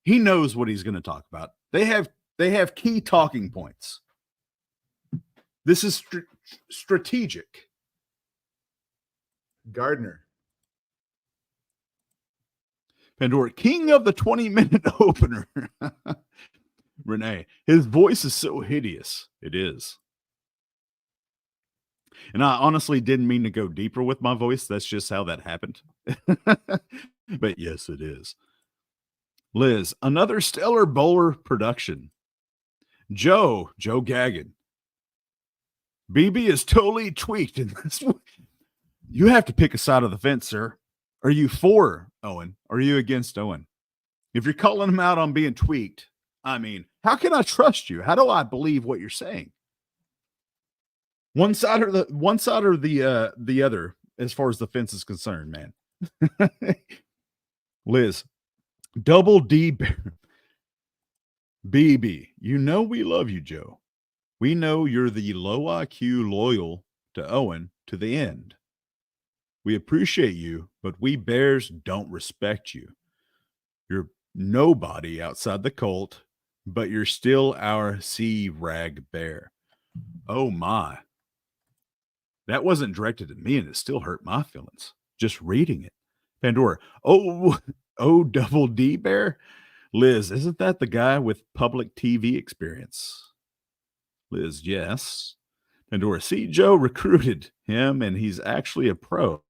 S1: He knows what he's going to talk about. They have key talking points. This is strategic.
S2: Gardner.
S1: Pandora, king of the 20-minute opener. Renee, his voice is so hideous. It is. And I honestly didn't mean to go deeper with my voice. That's just how that happened. But yes, it is. Liz, another stellar bowler production. Joe Gaggin. BB is totally tweaked in this one. You have to pick a side of the fence, sir. Are you for Owen? Or are you against Owen? If you're calling him out on being tweaked, I mean, how can I trust you? How do I believe what you're saying? One side or the other, as far as the fence is concerned, man. Liz, Double D BB, you know we love you, Joe. We know you're the low IQ loyal to Owen to the end. We appreciate you, but we Bears don't respect you. You're nobody outside the cult, but you're still our sea rag bear. Oh my. That wasn't directed at me and it still hurt my feelings. Just reading it. Pandora. Oh, double D bear? Liz, isn't that the guy with public TV experience? Liz, yes. Pandora, see, Joe recruited him and he's actually a pro.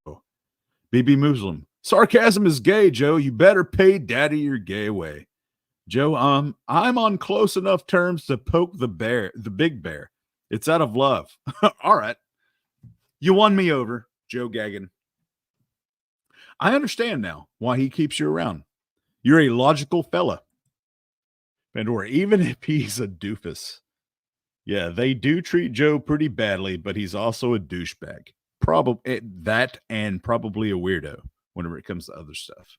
S1: BB Muslim, sarcasm is gay, Joe. You better pay daddy your gay way. Joe, I'm on close enough terms to poke the big bear. It's out of love. All right. You won me over, Joe Gaggan. I understand now why he keeps you around. You're a logical fella. Pandora, even if he's a doofus. Yeah, they do treat Joe pretty badly, but he's also a douchebag. Probably that and probably a weirdo whenever it comes to other stuff.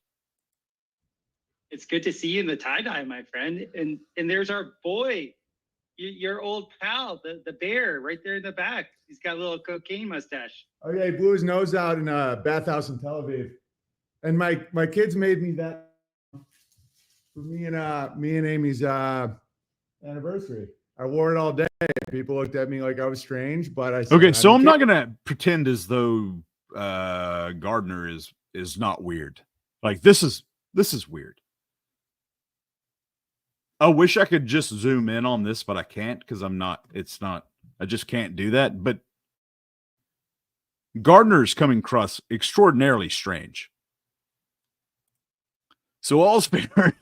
S3: It's good to see you in the tie-dye, my friend. And there's our boy, your old pal, the bear right there in the back. He's got a little cocaine mustache.
S2: Oh yeah, he blew his nose out in a bathhouse in Tel Aviv. And my kids made me that for me and Amy's anniversary. I wore it all day. People looked at me like I was strange, but I said,
S1: okay, so I'm not gonna pretend as though Gardner is not weird. Like this is weird. I wish I could just zoom in on this, but I can't because I just can't do that. But Gardner's coming across extraordinarily strange. So all's fair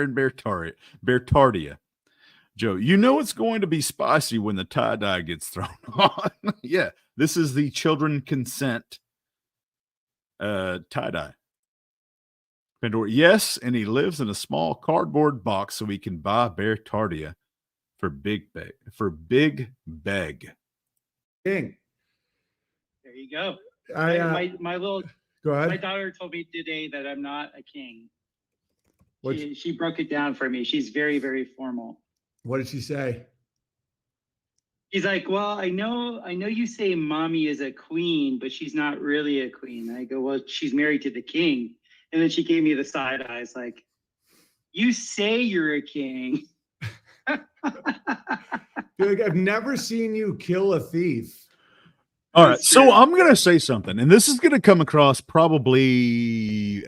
S1: in Beartardia. Joe, you know it's going to be spicy when the tie-dye gets thrown on. Yeah, this is the children consent tie-dye. Pandora, yes, and he lives in a small cardboard box so he can buy Beartardia for big beg.
S2: King.
S3: There you go. My little
S2: go ahead.
S3: My daughter told me today that I'm not a king. She broke it down for me. She's very, very formal.
S2: What did she say?
S3: He's like, well, I know you say mommy is a queen, but she's not really a queen. I go, well, she's married to the king. And then she gave me the side eyes like, you say you're a king.
S2: Like, I've never seen you kill a thief.
S1: All right, so I'm going to say something, and this is going to come across probably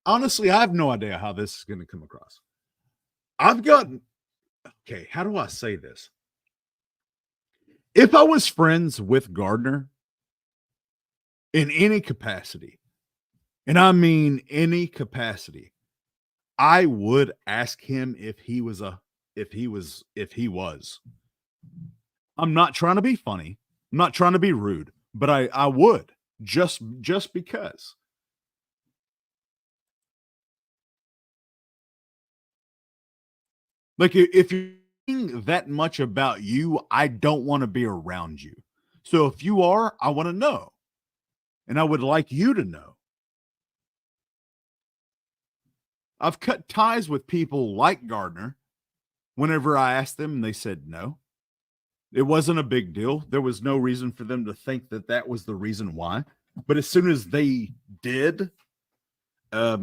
S1: honestly, I have no idea how this is going to come across. Okay, how do I say this? If I was friends with Gardner in any capacity, and I mean any capacity, I would ask him if he was. I'm not trying to be funny. I'm not trying to be rude, but I would just because. Like, if you're thinking that much about you, I don't want to be around you. So if you are, I want to know. And I would like you to know. I've cut ties with people like Gardner whenever I asked them and they said no. It wasn't a big deal. There was no reason for them to think that that was the reason why. But as soon as they did, as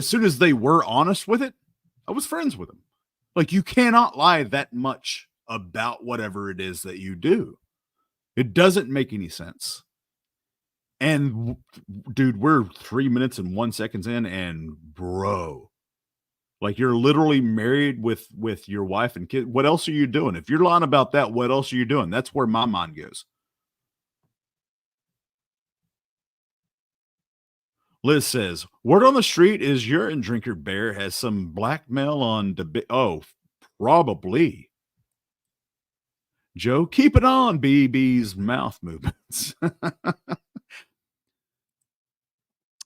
S1: soon as they were honest with it, I was friends with them. Like, you cannot lie that much about whatever it is that you do. It doesn't make any sense. And dude, we're 3 minutes and 1 second in, and bro, like, you're literally married with your wife and kid. What else are you doing? If you're lying about that, what else are you doing? That's where my mind goes. Liz says, word on the street is urine drinker bear has some blackmail on oh, probably. Joe, keep it on BB's mouth movements.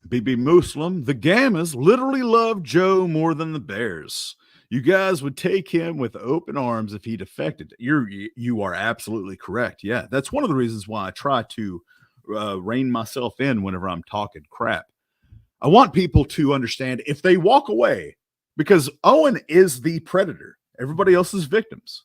S1: BB Muslim, the Gammas literally love Joe more than the Bears. You guys would take him with open arms if he defected. You are absolutely correct. Yeah, that's one of the reasons why I try to rein myself in whenever I'm talking crap. I want people to understand if they walk away, because Owen is the predator. Everybody else is victims.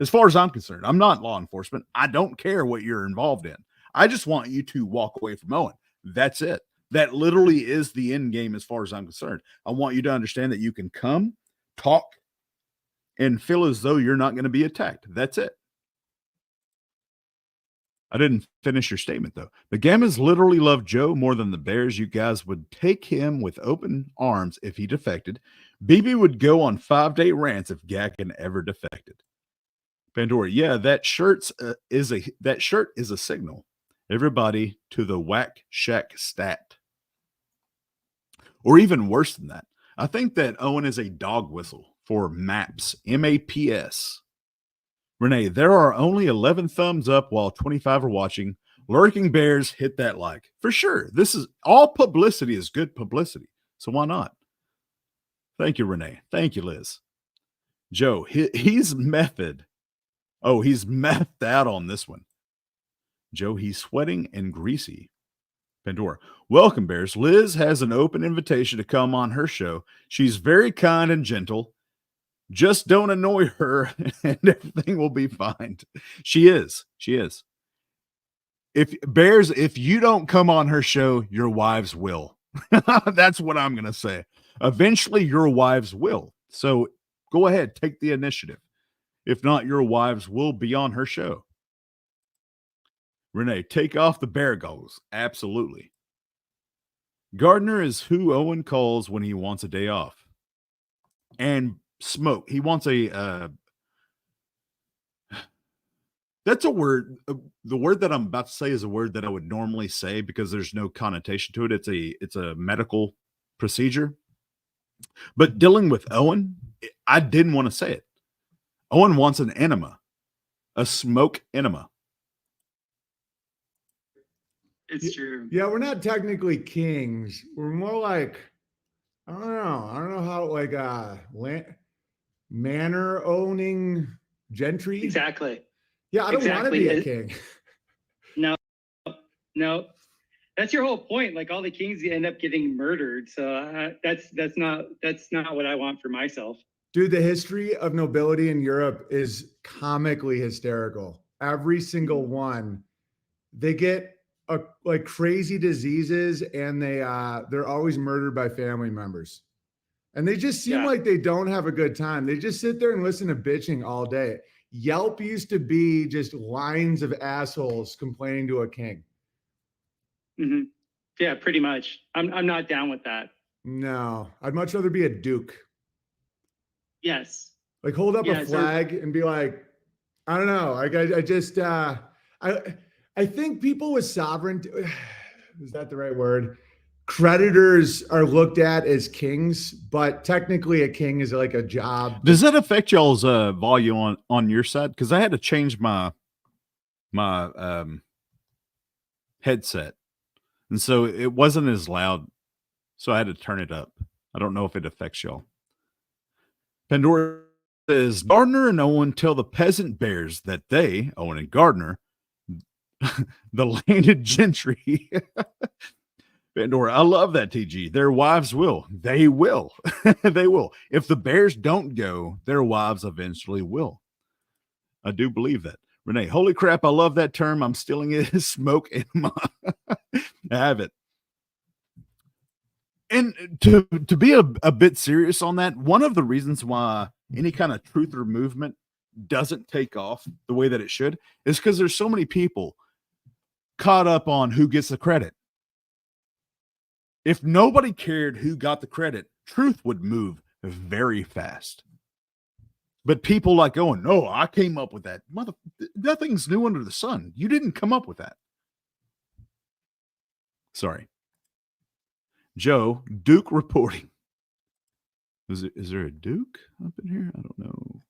S1: As far as I'm concerned, I'm not law enforcement. I don't care what you're involved in. I just want you to walk away from Owen. That's it. That literally is the end game as far as I'm concerned. I want you to understand that you can come, talk, and feel as though you're not going to be attacked. That's it. I didn't finish your statement, though. The Gammas literally love Joe more than the Bears. You guys would take him with open arms if he defected. BB would go on 5-day rants if Gackin ever defected. Pandora, yeah, that shirt is a signal. Everybody to the whack shack stat. Or even worse than that. I think that Owen is a dog whistle for MAPS, MAPS. Renee, there are only 11 thumbs up while 25 are watching. Lurking Bears, hit that like. For sure. This is all publicity is good publicity. So why not? Thank you, Renee. Thank you, Liz. Joe, he's method. Oh, he's methed out on this one. Joe, he's sweating and greasy. Pandora, welcome, Bears. Liz has an open invitation to come on her show. She's very kind and gentle. Just don't annoy her and everything will be fine. She is. If Bears, if you don't come on her show, your wives will. That's what I'm going to say. Eventually, your wives will. So go ahead, take the initiative. If not, your wives will be on her show. Renee, take off the bear goggles. Absolutely. Gardner is who Owen calls when he wants a day off. And smoke. He wants a that's a word. The word that I'm about to say is a word that I would normally say because there's no connotation to it. It's a medical procedure. But dealing with Owen, I didn't want to say it. Owen wants an enema, a smoke enema.
S3: It's true.
S2: Yeah, we're not technically kings. We're more like, I don't know how, like manor owning gentry.
S3: Exactly.
S2: Yeah, I don't want to be a king.
S3: No. That's your whole point. Like all the kings end up getting murdered. So that's not what I want for myself.
S2: Dude, the history of nobility in Europe is comically hysterical. Every single one, they get like crazy diseases, and they're always murdered by family members. And they just seem like they don't have a good time. They just sit there and listen to bitching all day. Yelp used to be just lines of assholes complaining to a king.
S3: Mm-hmm. Yeah, pretty much. I'm not down with that.
S2: No, I'd much rather be a duke.
S3: Yes.
S2: Like hold up a flag and be like, I don't know. Like I just I think people with sovereignty, is that the right word? Creditors are looked at as kings, but technically a king is like a job.
S1: Does that affect y'all's volume on your side? Because I had to change my headset, and so it wasn't as loud, so I had to turn it up. I don't know if it affects y'all. Pandora says, Gardner and Owen tell the peasant bears that they, Owen and Gardner, the landed gentry. Pandora, I love that, TG. Their wives will. They will. They will. If the bears don't go, their wives eventually will. I do believe that. Renee, holy crap, I love that term. I'm stealing it. Smoke enema. I have it. And to be a bit serious on that, one of the reasons why any kind of truther movement doesn't take off the way that it should is because there's so many people caught up on who gets the credit. If nobody cared who got the credit, truth would move very fast. But people like going, no, I came up with that. Nothing's new under the sun. You didn't come up with that. Sorry. Joe, Duke reporting. Is there a Duke up in here? I don't know.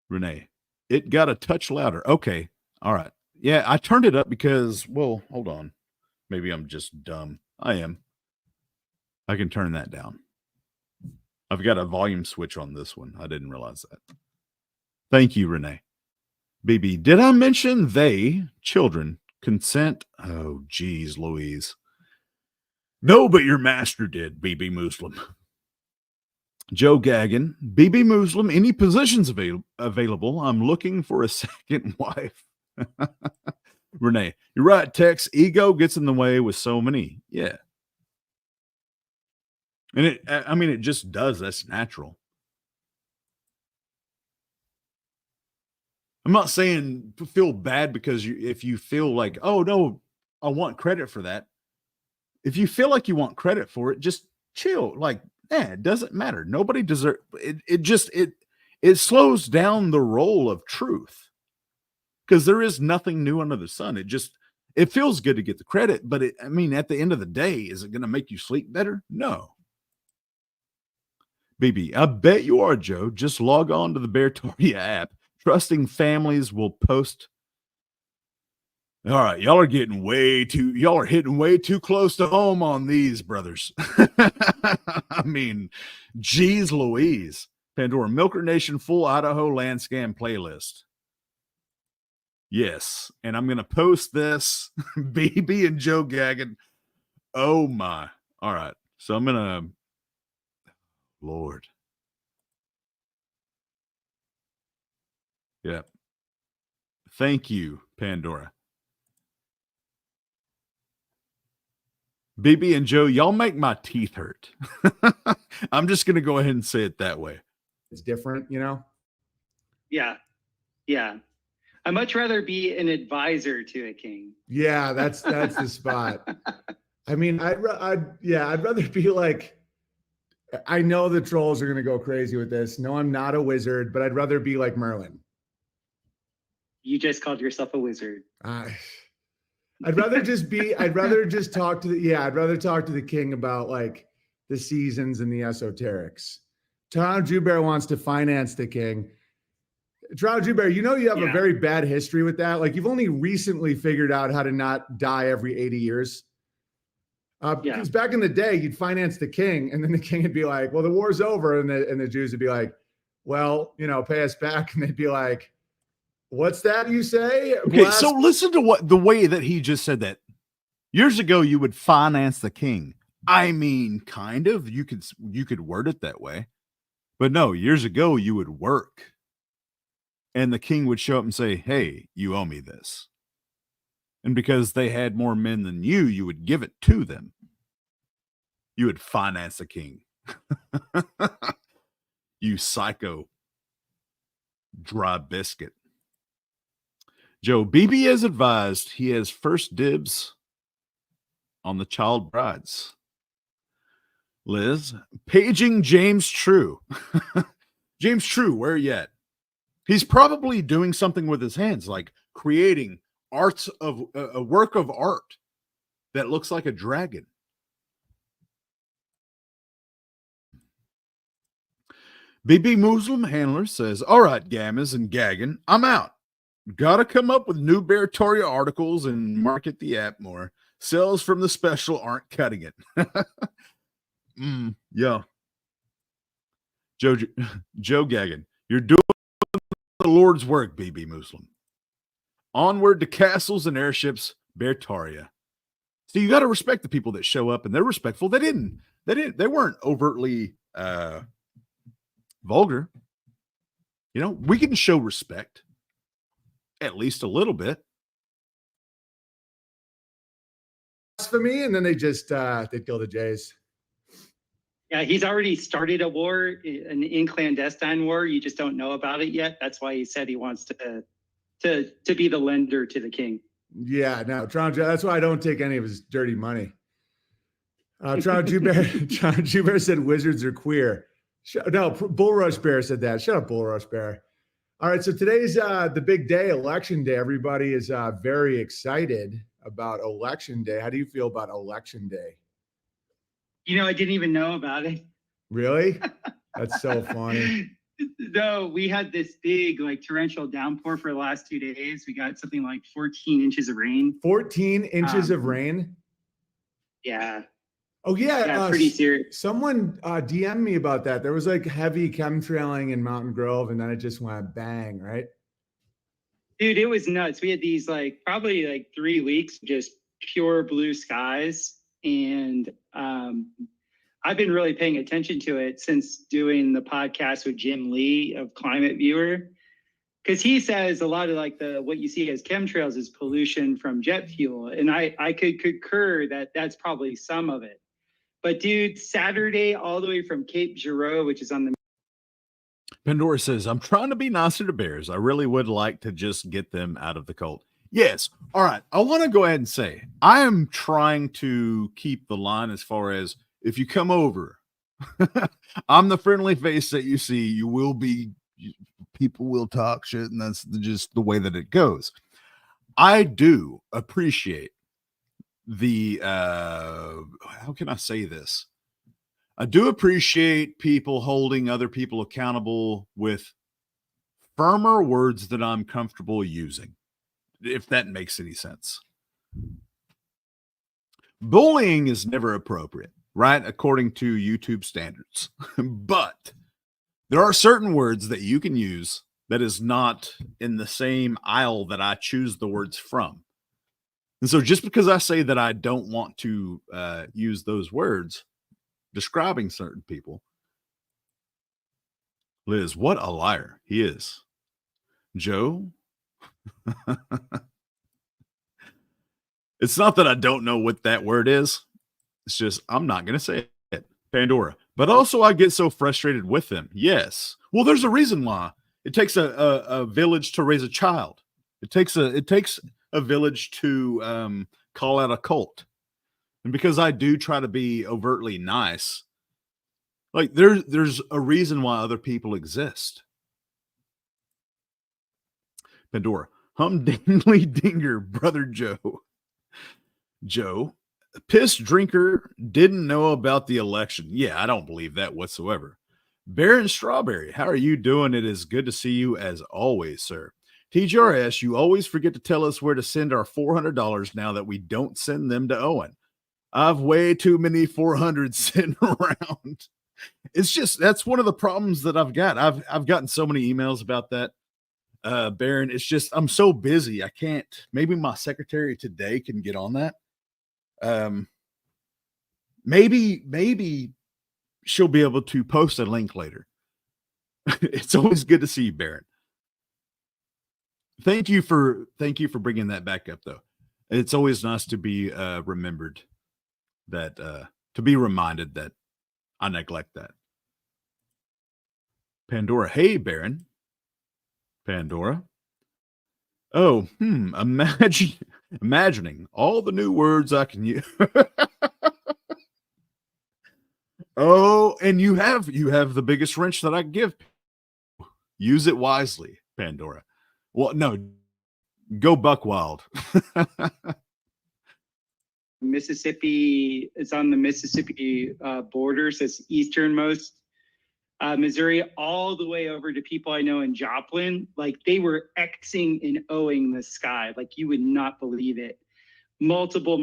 S1: Renee, it got a touch louder. Okay. All right. Yeah, I turned it up because, well, hold on. Maybe I'm just dumb. I am. I can turn that down. I've got a volume switch on this one. I didn't realize that. Thank you, Renee. BB, did I mention they, children, consent? Oh, geez, Louise. No, but your master did, BB Muslim. Joe Gaggan, BB Muslim, any positions available? I'm looking for a second wife. Renee, you're right, Tex. Ego gets in the way with so many. Yeah. And it just does. That's natural. I'm not saying feel bad because if you feel like, oh no, I want credit for that. If you feel like you want credit for it, just chill. Like, it doesn't matter. Nobody deserves it. It slows down the roll of truth because there is nothing new under the sun. It feels good to get the credit, but at the end of the day, is it going to make you sleep better? No. BB, I bet you are, Joe. Just log on to the Beartoria app. Trusting families will post. All right, y'all are hitting way too close to home on these, brothers. I mean, geez Louise. Pandora, Milker Nation full Idaho land scan playlist. Yes, and I'm going to post this. BB and Joe Gaggan. Oh, my. All right, so I'm going to... Lord. Yeah. Thank you, Pandora. BB and Joe, y'all make my teeth hurt. I'm just going to go ahead and say it that way.
S2: It's different, you know?
S3: Yeah. Yeah. I'd much rather be an advisor to a king.
S2: Yeah, that's the spot. I mean, I'd rather be like, I know the trolls are going to go crazy with this. No, I'm not a wizard, but I'd rather be like Merlin.
S3: You just called yourself a wizard.
S2: I'd rather talk to the king about like the seasons and the esoterics. Toronto Jew Bear wants to finance the king. Toronto Jew Bear, you know you have a very bad history with that. Like you've only recently figured out how to not die every 80 years. Because back in the day, you'd finance the king, and then the king would be like, well, the war's over. And the Jews would be like, well, pay us back. And they'd be like, what's that you say?
S1: Okay, so listen to the way that he just said that. Years ago, you would finance the king. I mean, kind of. You could word it that way. But no, years ago, you would work. And the king would show up and say, hey, you owe me this. And because they had more men than you would give it to them. You would finance the king. You psycho dry biscuit. Joe, BB has advised he has first dibs on the child brides. Liz, paging James True. James True, where are you at? He's probably doing something with his hands, like creating a work of art that looks like a dragon. BB Muslim Handler says, all right, Gammas and Gaggan, I'm out. Gotta come up with new Beartoria articles and market the app more. Sales from the special aren't cutting it. Yeah. Joe Gaggan, you're doing the Lord's work, BB Muslim. Onward to castles and airships, Beartoria. So you got to respect the people that show up, and they're respectful. They weren't overtly vulgar. We can show respect. At least a little bit.
S2: For me, and then they just they kill the Jays.
S3: Yeah, he's already started a war, an in clandestine war. You just don't know about it yet. That's why he said he wants to be the lender to the king.
S2: Yeah, no, Toronto. That's why I don't take any of his dirty money. Toronto Jew Bear said wizards are queer. No, Bullrush Bear said that. Shut up, Bullrush Bear. All right, so today's the big day, Election Day. Everybody is very excited about Election Day. How do you feel about Election Day?
S3: I didn't even know about it.
S2: Really? That's so funny.
S3: No, we had this big torrential downpour for the last 2 days. We got something like 14 inches of rain.
S2: 14 inches of rain?
S3: Yeah.
S2: Oh, yeah.
S3: Pretty serious.
S2: Someone DM'd me about that. There was heavy chemtrailing in Mountain Grove, and then it just went bang, right?
S3: Dude, it was nuts. We had these like probably like 3 weeks, just pure blue skies. And I've been really paying attention to it since doing the podcast with Jim Lee of Climate Viewer. Because he says a lot of like what you see as chemtrails is pollution from jet fuel. And I could concur that that's probably some of it. But dude, Saturday, all the way from Cape Giroux, which is on the
S1: Pandora says, I'm trying to be nicer to bears. I really would like to just get them out of the cult. Yes. All right. I want to go ahead and say, I am trying to keep the line as far as if you come over, I'm the friendly face that you see. You will be, people will talk shit, and that's just the way that it goes. I do appreciate the, how can I say this? I do appreciate people holding other people accountable with firmer words that I'm comfortable using, if that makes any sense. Bullying is never appropriate, right? According to YouTube standards. But there are certain words that you can use that is not in the same aisle that I choose the words from. And so just because I say that I don't want to use those words describing certain people. Liz, what a liar he is. Joe, it's not that I don't know what that word is. It's just I'm not going to say it. Pandora. But also I get so frustrated with them. Yes. Well, there's a reason why. It takes a village to raise a child. It takes a village to call out a cult. And because I do try to be overtly nice, like there's a reason why other people exist. Pandora, humdingly dinger, brother Joe. Joe, piss drinker didn't know about the election. Yeah, I don't believe that whatsoever. Baron Strawberry, how are you doing? It is good to see you as always, sir. TGRS, you always forget to tell us where to send our $400 now that we don't send them to Owen. I've way too many 400s sitting around. It's just that's one of the problems that I've got. I've gotten so many emails about that, Baron. It's just I'm so busy. I can't. Maybe my secretary today can get on that. Maybe she'll be able to post a link later. It's always good to see you, Baron. Thank you for bringing that back up, though. It's always nice to be remembered that to be reminded that I neglect that. Pandora, hey Baron. Pandora. Oh, imagining all the new words I can use. Oh, and you have the biggest wrench that I can give. Use it wisely, Pandora. Well, no, go buck wild.
S3: Mississippi, it's on the Mississippi border, so it's easternmost Missouri, all the way over to people I know in Joplin. Like they were Xing and Oing the sky. Like you would not believe it. Multiple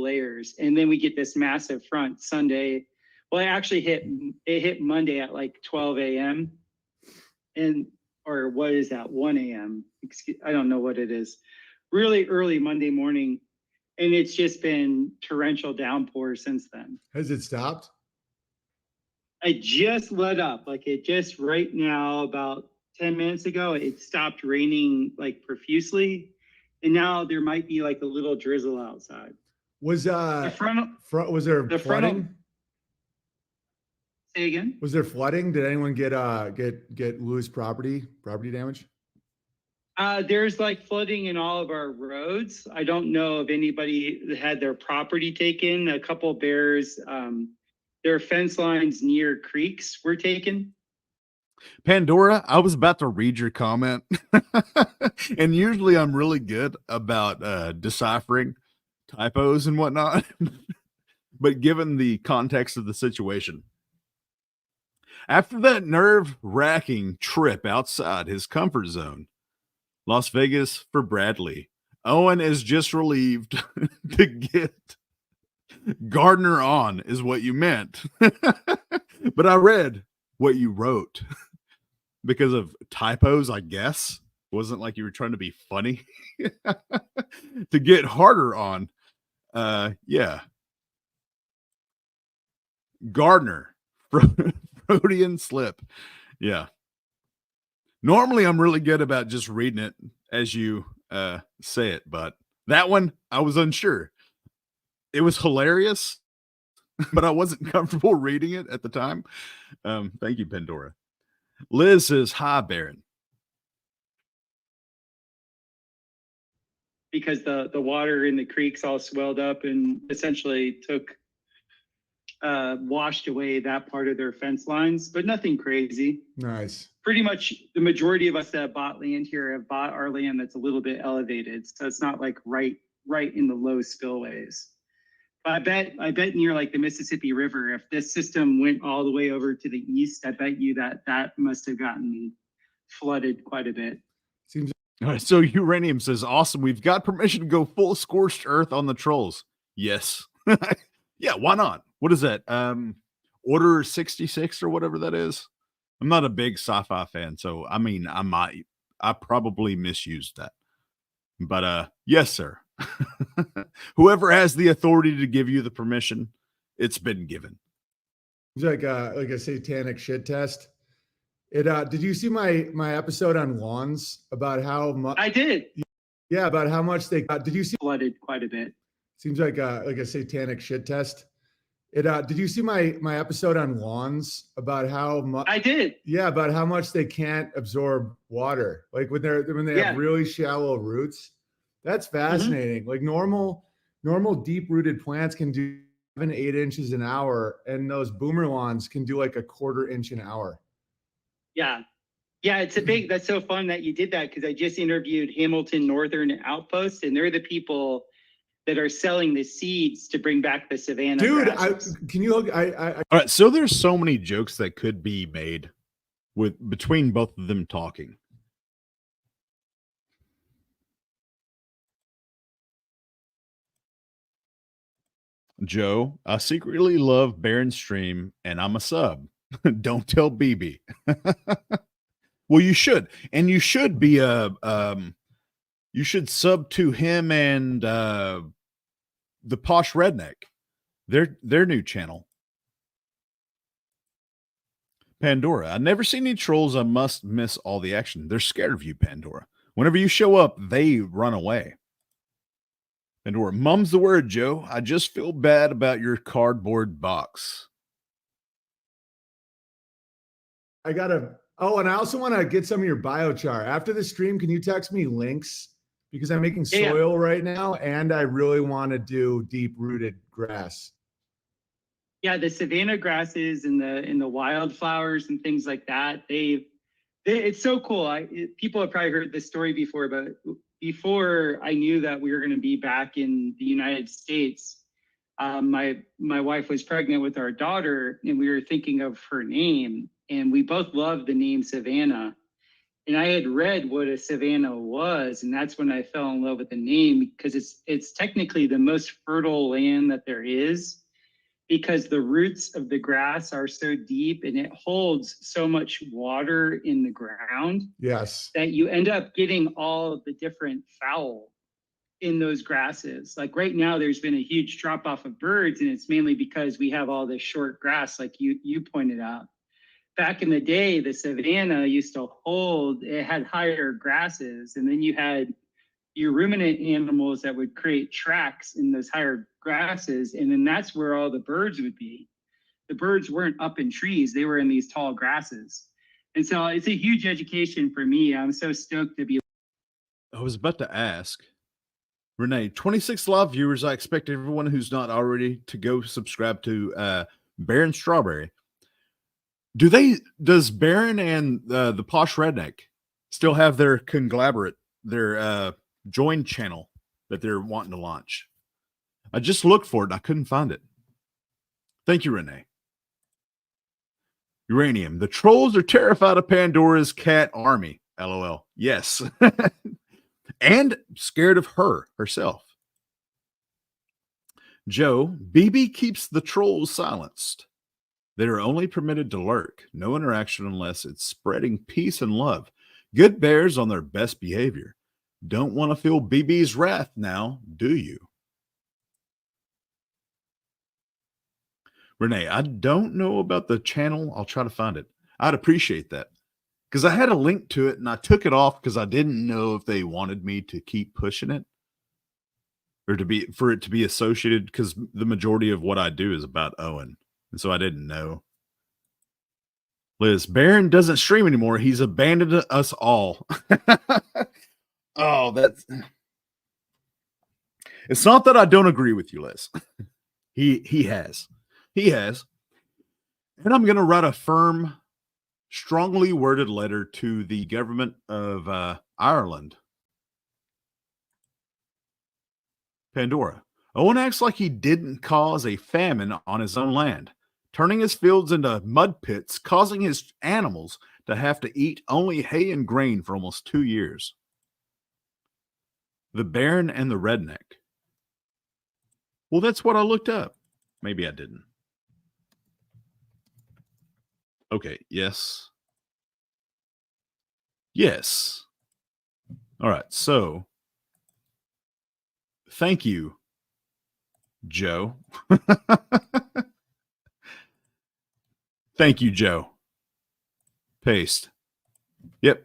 S3: layers. And then we get this massive front Sunday. Well, it actually hit Monday at like 12 a.m. Or what is that? 1 a.m. I don't know what it is. Really early Monday morning. And it's just been torrential downpour since then.
S2: Has it stopped?
S3: It just let up. Like it just right now, about 10 minutes ago, it stopped raining like profusely. And now there might be like a little drizzle outside.
S2: Was
S3: the front
S2: was there
S3: the
S2: flooding?
S3: Say again?
S2: Was there flooding? Did anyone get lose property damage?
S3: There's like flooding in all of our roads. I don't know if anybody had their property taken. A couple bears, their fence lines near creeks were taken.
S1: Pandora, I was about to read your comment. And usually I'm really good about deciphering typos and whatnot. But given the context of the situation, after that nerve-wracking trip outside his comfort zone, Las Vegas for Bradley, Owen is just relieved to get Gardner on, is what you meant. But I read what you wrote because of typos, I guess. Wasn't like you were trying to be funny to get harder on. Yeah. Gardner, Freudian slip. Yeah. Normally, I'm really good about just reading it as you say it, but that one, I was unsure. It was hilarious, but I wasn't comfortable reading it at the time. Thank you, Pandora. Liz says, hi, Baron.
S3: Because the water in the creeks all swelled up and essentially washed away that part of their fence lines, but nothing crazy.
S2: Nice.
S3: Pretty much the majority of us that bought land here have bought our land that's a little bit elevated. So it's not like right in the low spillways. But I bet near like the Mississippi River, if this system went all the way over to the east, I bet you that must have gotten flooded quite a bit.
S2: Seems.
S1: All right, so Uranium says, awesome. We've got permission to go full scorched earth on the trolls. Yes. Yeah, why not? What is that? Order 66 or whatever that is. I'm not a big sci-fi fan, so I mean, I probably misused that. But yes, sir. Whoever has the authority to give you the permission, it's been given.
S2: It's like a satanic shit test. Did you see my episode on lawns about how much
S3: I did?
S2: Yeah, about how much they got. Did you see
S3: flooded quite a bit?
S2: Seems like a satanic shit test. Did you see my episode on lawns about how much
S3: I did?
S2: Yeah, about how much they can't absorb water, like when they have really shallow roots. That's fascinating. Like normal deep rooted plants can do 7 to 8 inches an hour, and those boomer lawns can do like a 1/4 inch an hour.
S3: Yeah. Yeah, that's so fun that you did that, because I just interviewed Hamilton Northern Outpost, and they're the people that are selling the seeds to bring back the savanna.
S2: Dude,
S3: grasses.
S1: All right, so there's so many jokes that could be made between both of them talking. Joe, I secretly love Baron Stream and I'm a sub. Don't tell BB. Well, you should. And you should be you should sub to him and the Posh Redneck. Their new channel. Pandora, I never see any trolls. I must miss all the action. They're scared of you, Pandora. Whenever you show up, they run away. Pandora, mum's the word, Joe. I just feel bad about your cardboard box.
S2: And I also want to get some of your biochar. After the stream, can you text me links? Because I'm making soil right now, and I really want to do deep-rooted grass.
S3: Yeah, the savanna grasses and the wildflowers and things like that, it's so cool. People have probably heard this story before, but before I knew that we were going to be back in the United States, my wife was pregnant with our daughter, and we were thinking of her name, and we both loved the name Savannah. And I had read what a savanna was, and that's when I fell in love with the name, because it's technically the most fertile land that there is, because the roots of the grass are so deep and it holds so much water in the ground.
S2: Yes.
S3: That you end up getting all of the different fowl in those grasses. Like right now, there's been a huge drop off of birds, and it's mainly because we have all this short grass, like you pointed out. Back in the day, the savanna used to it had higher grasses, and then you had your ruminant animals that would create tracks in those higher grasses, and then that's where all the birds would be. The birds weren't up in trees, they were in these tall grasses. And so it's a huge education for me. I'm so stoked to be.
S1: I was about to ask, Renee, 26 live viewers. I expect everyone who's not already to go subscribe to Baron Strawberry. Does Baron and the Posh Redneck still have their conglomerate, their join channel that they're wanting to launch? I just looked for it and I couldn't find it. Thank you, Renee. Uranium, the trolls are terrified of Pandora's cat army. LOL. Yes. And scared of her herself. Joe, BB keeps the trolls silenced. They are only permitted to lurk. No interaction unless it's spreading peace and love. Good bears on their best behavior. Don't want to feel BB's wrath now, do you? Renee, I don't know about the channel. I'll try to find it. I'd appreciate that. Because I had a link to it and I took it off because I didn't know if they wanted me to keep pushing it or for it to be associated, because the majority of what I do is about Owen. And so I didn't know. Liz, Baron doesn't stream anymore. He's abandoned us all. Oh, it's not that I don't agree with you, Liz. He has. And I'm going to write a firm, strongly worded letter to the government of Ireland. Pandora. Owen acts like he didn't cause a famine on his own land, turning his fields into mud pits, causing his animals to have to eat only hay and grain for almost 2 years. The Baron and the Redneck. Well, that's what I looked up. Maybe I didn't. Okay, yes. Yes. All right, so thank you, Joe. Thank you, Joe. Paste. Yep.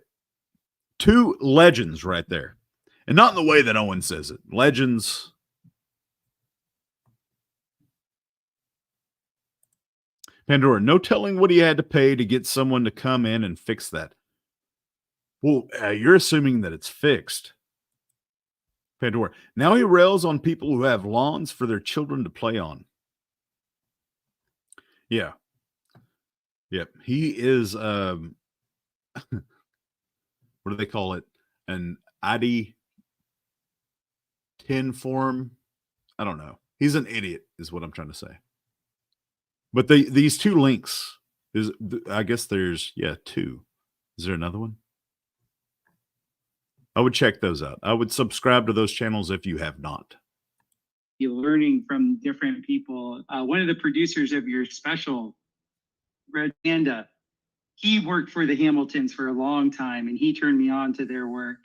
S1: 2 legends right there. And not in the way that Owen says it. Legends. Pandora, no telling what he had to pay to get someone to come in and fix that. Well, you're assuming that it's fixed. Pandora, now he rails on people who have lawns for their children to play on. Yeah. Yep. He is, what do they call it? An ID 10 form. I don't know. He's an idiot is what I'm trying to say. But these 2 links is, I guess there's, 2. Is there another one? I would check those out. I would subscribe to those channels if you have not.
S3: You're learning from different people. One of the producers of your special, Red Panda, he worked for the Hamiltons for a long time, and he turned me on to their work.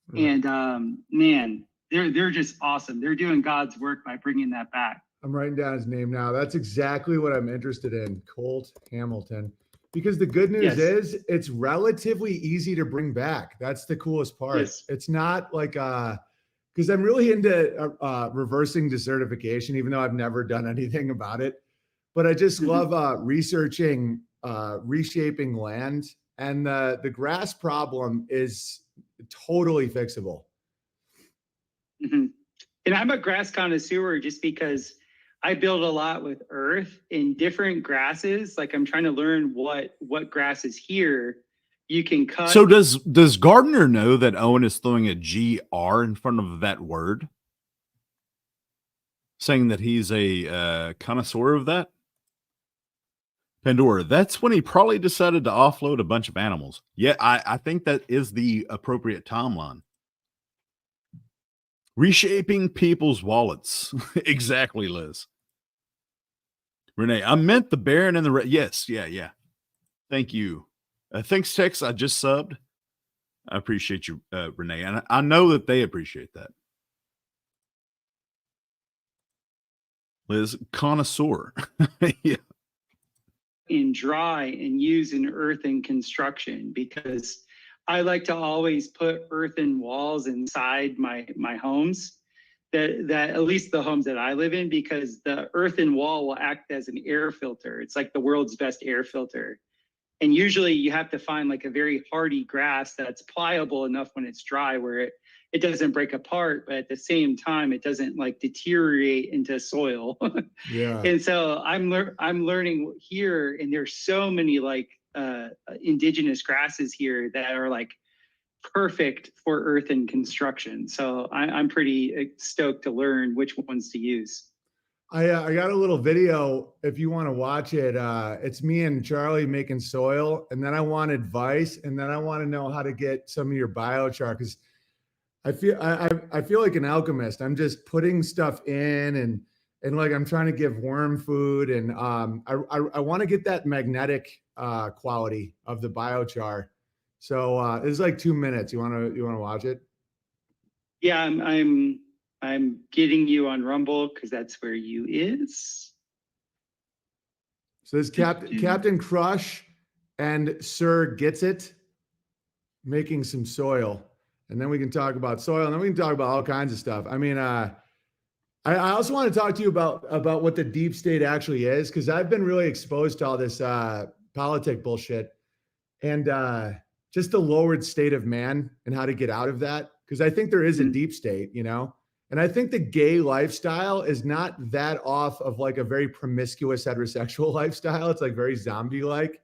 S3: Right. And man, they're just awesome. They're doing God's work by bringing that back.
S2: I'm writing down his name now. That's exactly what I'm interested in, Colt Hamilton. Because the good news is it's relatively easy to bring back. That's the coolest part. Yes. It's not like because I'm really into reversing desertification, even though I've never done anything about it. But I just love researching reshaping land, and the grass problem is totally fixable.
S3: Mm-hmm. And I'm a grass connoisseur just because I build a lot with earth in different grasses. Like I'm trying to learn what grass is here. You can cut.
S1: So does Gardner know that Owen is throwing a GR in front of that word? Saying that he's a connoisseur of that? Pandora, that's when he probably decided to offload a bunch of animals. Yeah, I think that is the appropriate timeline. Reshaping people's wallets. Exactly, Liz. Renee, I meant the Baron and the yes, yeah. Thank you. Thanks, Tex. I just subbed. I appreciate you, Renee, and I know that they appreciate that. Liz, connoisseur. Yeah.
S3: In dry and use in earthen construction, because I like to always put earthen walls inside my homes, that at least the homes that I live in, because the earthen wall will act as an air filter. It's like the world's best air filter. And usually you have to find like a very hardy grass that's pliable enough when it's dry where it doesn't break apart, but at the same time, it doesn't like deteriorate into soil. Yeah. And so I'm learning here, and there's so many like indigenous grasses here that are like perfect for earthen construction. So I'm pretty stoked to learn which ones to use.
S2: I got a little video if you want to watch it. It's me and Charlie making soil, and then I want advice, and then I want to know how to get some of your biochar, because I feel like an alchemist. I'm just putting stuff in and like I'm trying to give worm food, and I want to get that magnetic quality of the biochar So it's like 2 minutes. You wanna watch it?
S3: Yeah, I'm getting you on Rumble because that's where you is.
S2: So this Captain Crush and Sir Gets It making some soil. And then we can talk about soil, and then we can talk about all kinds of stuff. I mean, I also want to talk to you about what the deep state actually is, because I've been really exposed to all this politic bullshit and just the lowered state of man and how to get out of that. Because I think there is a deep state, you know? And I think the gay lifestyle is not that off of like a very promiscuous heterosexual lifestyle. It's like very zombie-like.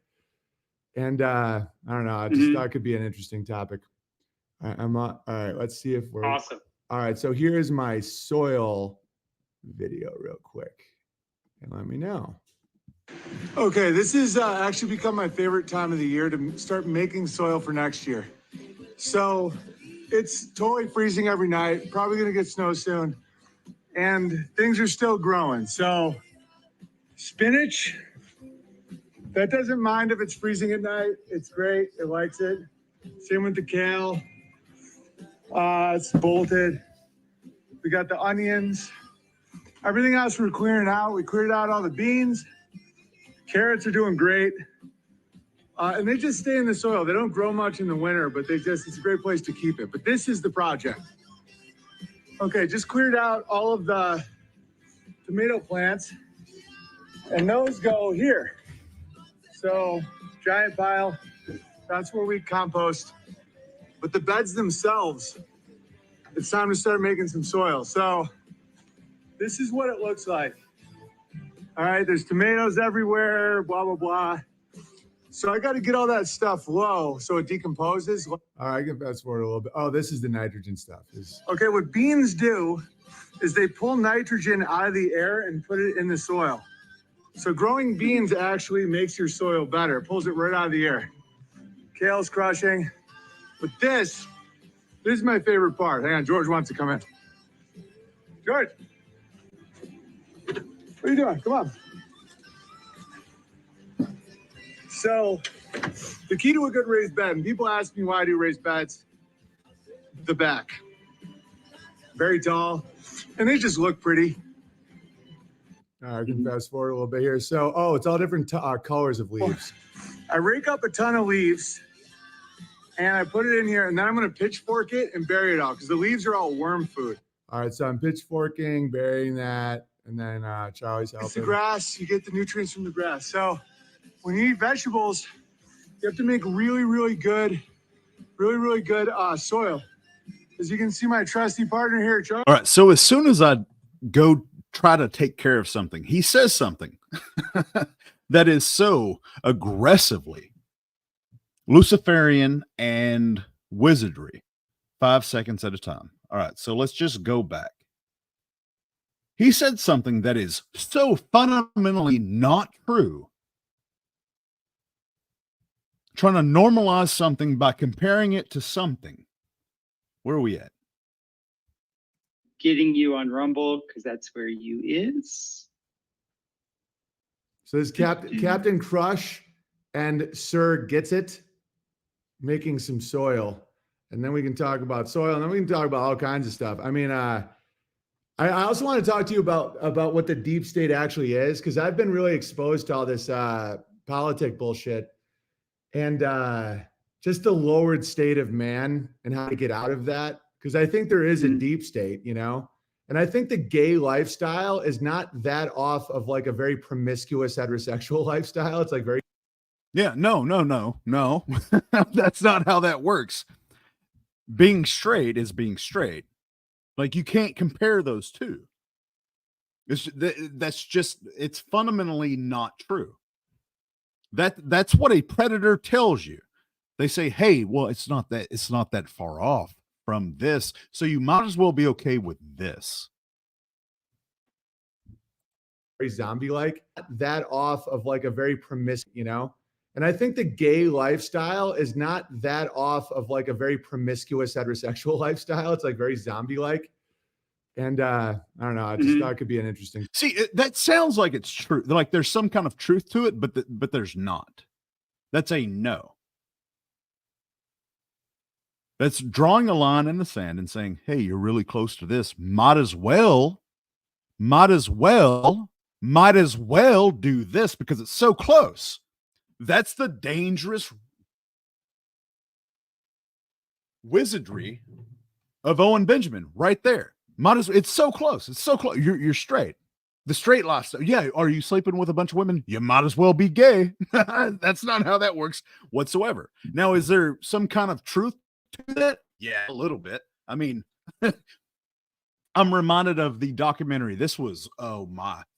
S2: And I don't know. I just thought it could be an interesting topic. All right. Let's see if we're
S3: Awesome.
S2: All right. So here's my soil video real quick. And let me know. Okay. This is actually become my favorite time of the year to start making soil for next year. So it's totally freezing every night. Probably going to get snow soon. And things are still growing. So spinach, that doesn't mind if it's freezing at night. It's great. It likes it. Same with the kale. It's bolted. We got the onions. Everything else we're clearing out. We cleared out all the beans. Carrots are doing great. And they just stay in the soil. They don't grow much in the winter, but it's a great place to keep it. But this is the project. Okay, just cleared out all of the tomato plants. And those go here. So, giant pile. That's where we compost. But the beds themselves, it's time to start making some soil. So this is what it looks like. All right, there's tomatoes everywhere, blah, blah, blah. So I got to get all that stuff low so it decomposes. All right, I can fast forward a little bit. Oh, this is the nitrogen stuff. Okay, what beans do is they pull nitrogen out of the air and put it in the soil. So growing beans actually makes your soil better. It pulls it right out of the air. Kale's crushing. But this is my favorite part. Hang on, George wants to come in. George, what are you doing? Come on. So the key to a good raised bed, and people ask me why I do raised beds, the back. Very tall, and they just look pretty. All right, I can fast forward a little bit here. So, it's all different colors of leaves. I rake up a ton of leaves, and I put it in here, and then I'm going to pitchfork it and bury it all because the leaves are all worm food. All right, so I'm pitchforking, burying that, and then Charlie's helping. It's the grass. You get the nutrients from the grass. So when you eat vegetables, you have to make really, really good soil. As you can see, my trusty partner here, Charlie.
S1: All right. So as soon as I go try to take care of something, he says something that is so aggressively Luciferian and wizardry, 5 seconds at a time. All right. So let's just go back. He said something that is so fundamentally not true. Trying to normalize something by comparing it to something. Where are we at?
S3: Getting you on Rumble because that's where you is.
S2: So this Captain Crush and Sir Gets It making some soil. And then we can talk about soil, and then we can talk about all kinds of stuff. I mean, I also want to talk to you about what the deep state actually is, because I've been really exposed to all this politic bullshit and just the lowered state of man and how to get out of that. Because I think there is a deep state, you know? And I think the gay lifestyle is not that off of like a very promiscuous heterosexual lifestyle. It's like very...
S1: Yeah, no. That's not how that works. Being straight is being straight. Like, you can't compare those two. It's fundamentally not true. That's what a predator tells you. They say, hey, well, it's not that far off from this, so you might as well be okay with this.
S2: Very zombie-like, that off of like a very promiscuous, you know? And I think the gay lifestyle is not that off of like a very promiscuous heterosexual lifestyle. It's like very zombie-like. And I don't know. I just thought it could be an interesting.
S1: See, that sounds like it's true. Like there's some kind of truth to it, but there's not. That's a no. That's drawing a line in the sand and saying, hey, you're really close to this. Might as well do this because it's so close. That's the dangerous wizardry of Owen Benjamin right there. It's so close. It's so close. You're straight. The straight lifestyle. Yeah. Are you sleeping with a bunch of women? You might as well be gay. That's not how that works whatsoever. Now, is there some kind of truth to that? Yeah, a little bit. I mean, I'm reminded of the documentary. This was,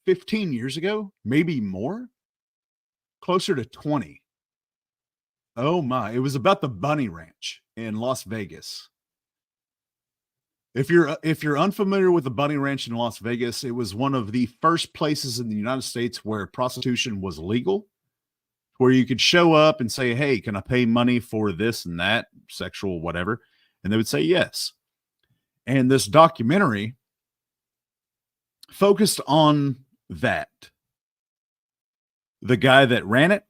S1: 15 years ago, maybe more, closer to 20. Oh my, it was about the Bunny Ranch in Las Vegas. If you're unfamiliar with the Bunny Ranch in Las Vegas, it was one of the first places in the United States where prostitution was legal, where you could show up and say, hey, can I pay money for this and that, sexual, whatever? And they would say yes. And this documentary focused on that. The guy that ran it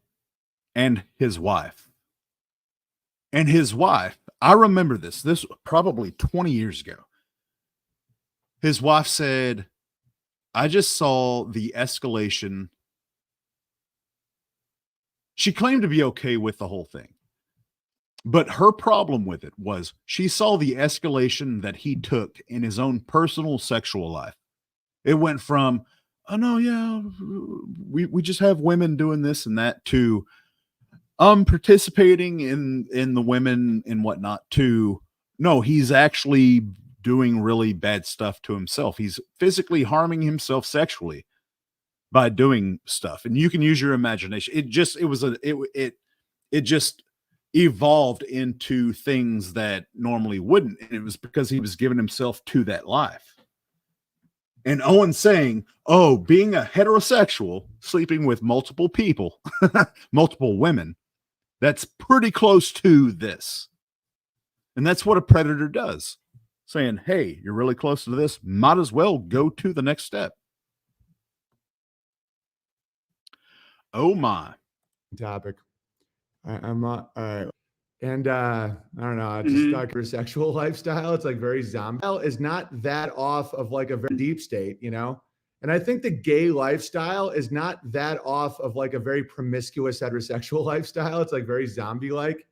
S1: and his wife. And his wife, I remember this was probably 20 years ago. His wife said, I just saw the escalation. She claimed to be okay with the whole thing. But her problem with it was she saw the escalation that he took in his own personal sexual life. It went from, oh no, yeah, we just have women doing this and that, to participating in the women and whatnot, to no, he's actually doing really bad stuff to himself. He's physically harming himself sexually by doing stuff. And you can use your imagination. It just evolved into things that normally wouldn't. And it was because he was giving himself to that life. And Owen saying, oh, being a heterosexual, sleeping with multiple people, multiple women, that's pretty close to this. And that's what a predator does. Saying, hey, you're really close to this, might as well go to the next step. Oh my.
S2: Topic. I'm not, all right. And I don't know, I just thought your sexual lifestyle, it's like very zombie. Is not that off of like a very deep state, you know? And I think the gay lifestyle is not that off of like a very promiscuous heterosexual lifestyle. It's like very zombie-like.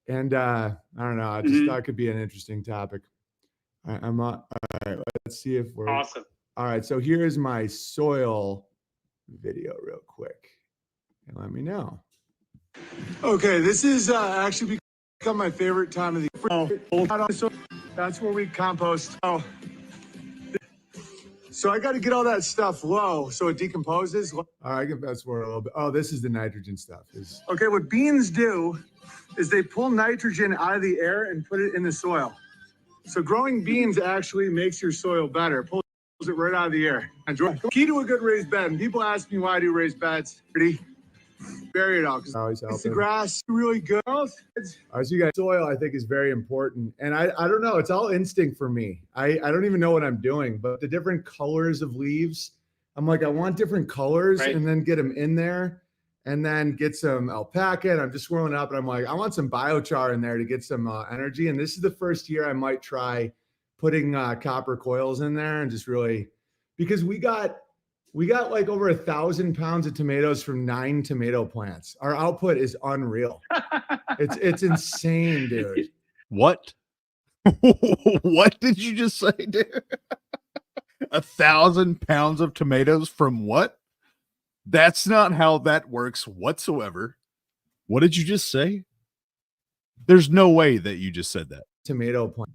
S2: And I don't know, I just thought it could be an interesting topic. I'm not, all right, let's see if we're
S3: Awesome.
S2: All right, so here is my soil video real quick. And let me know. Okay, this is actually become my favorite time of the year. So that's where we compost. So I got to get all that stuff low so it decomposes. All right, I can fast forward a little bit. Oh, this is the nitrogen stuff. Okay, what beans do is they pull nitrogen out of the air and put it in the soil. So growing beans actually makes your soil better. Pulls it right out of the air. Key to a good raised bed. And people ask me why I do raised beds. Bury it all because the grass really good. All right, so you got soil, I think, is very important. And I don't know, it's all instinct for me. I don't even know what I'm doing, but the different colors of leaves, I'm like, I want different colors, right, and then get them in there and then get some alpaca. And I'm just swirling up and I'm like, I want some biochar in there to get some energy. And this is the first year I might try putting copper coils in there and just really, because we got like over 1,000 pounds of tomatoes from 9 tomato plants. Our output is unreal. It's insane, dude.
S1: What? What did you just say, dude? 1,000 pounds of tomatoes from what? That's not how that works whatsoever. What did you just say? There's no way that you just said that.
S2: Tomato plant.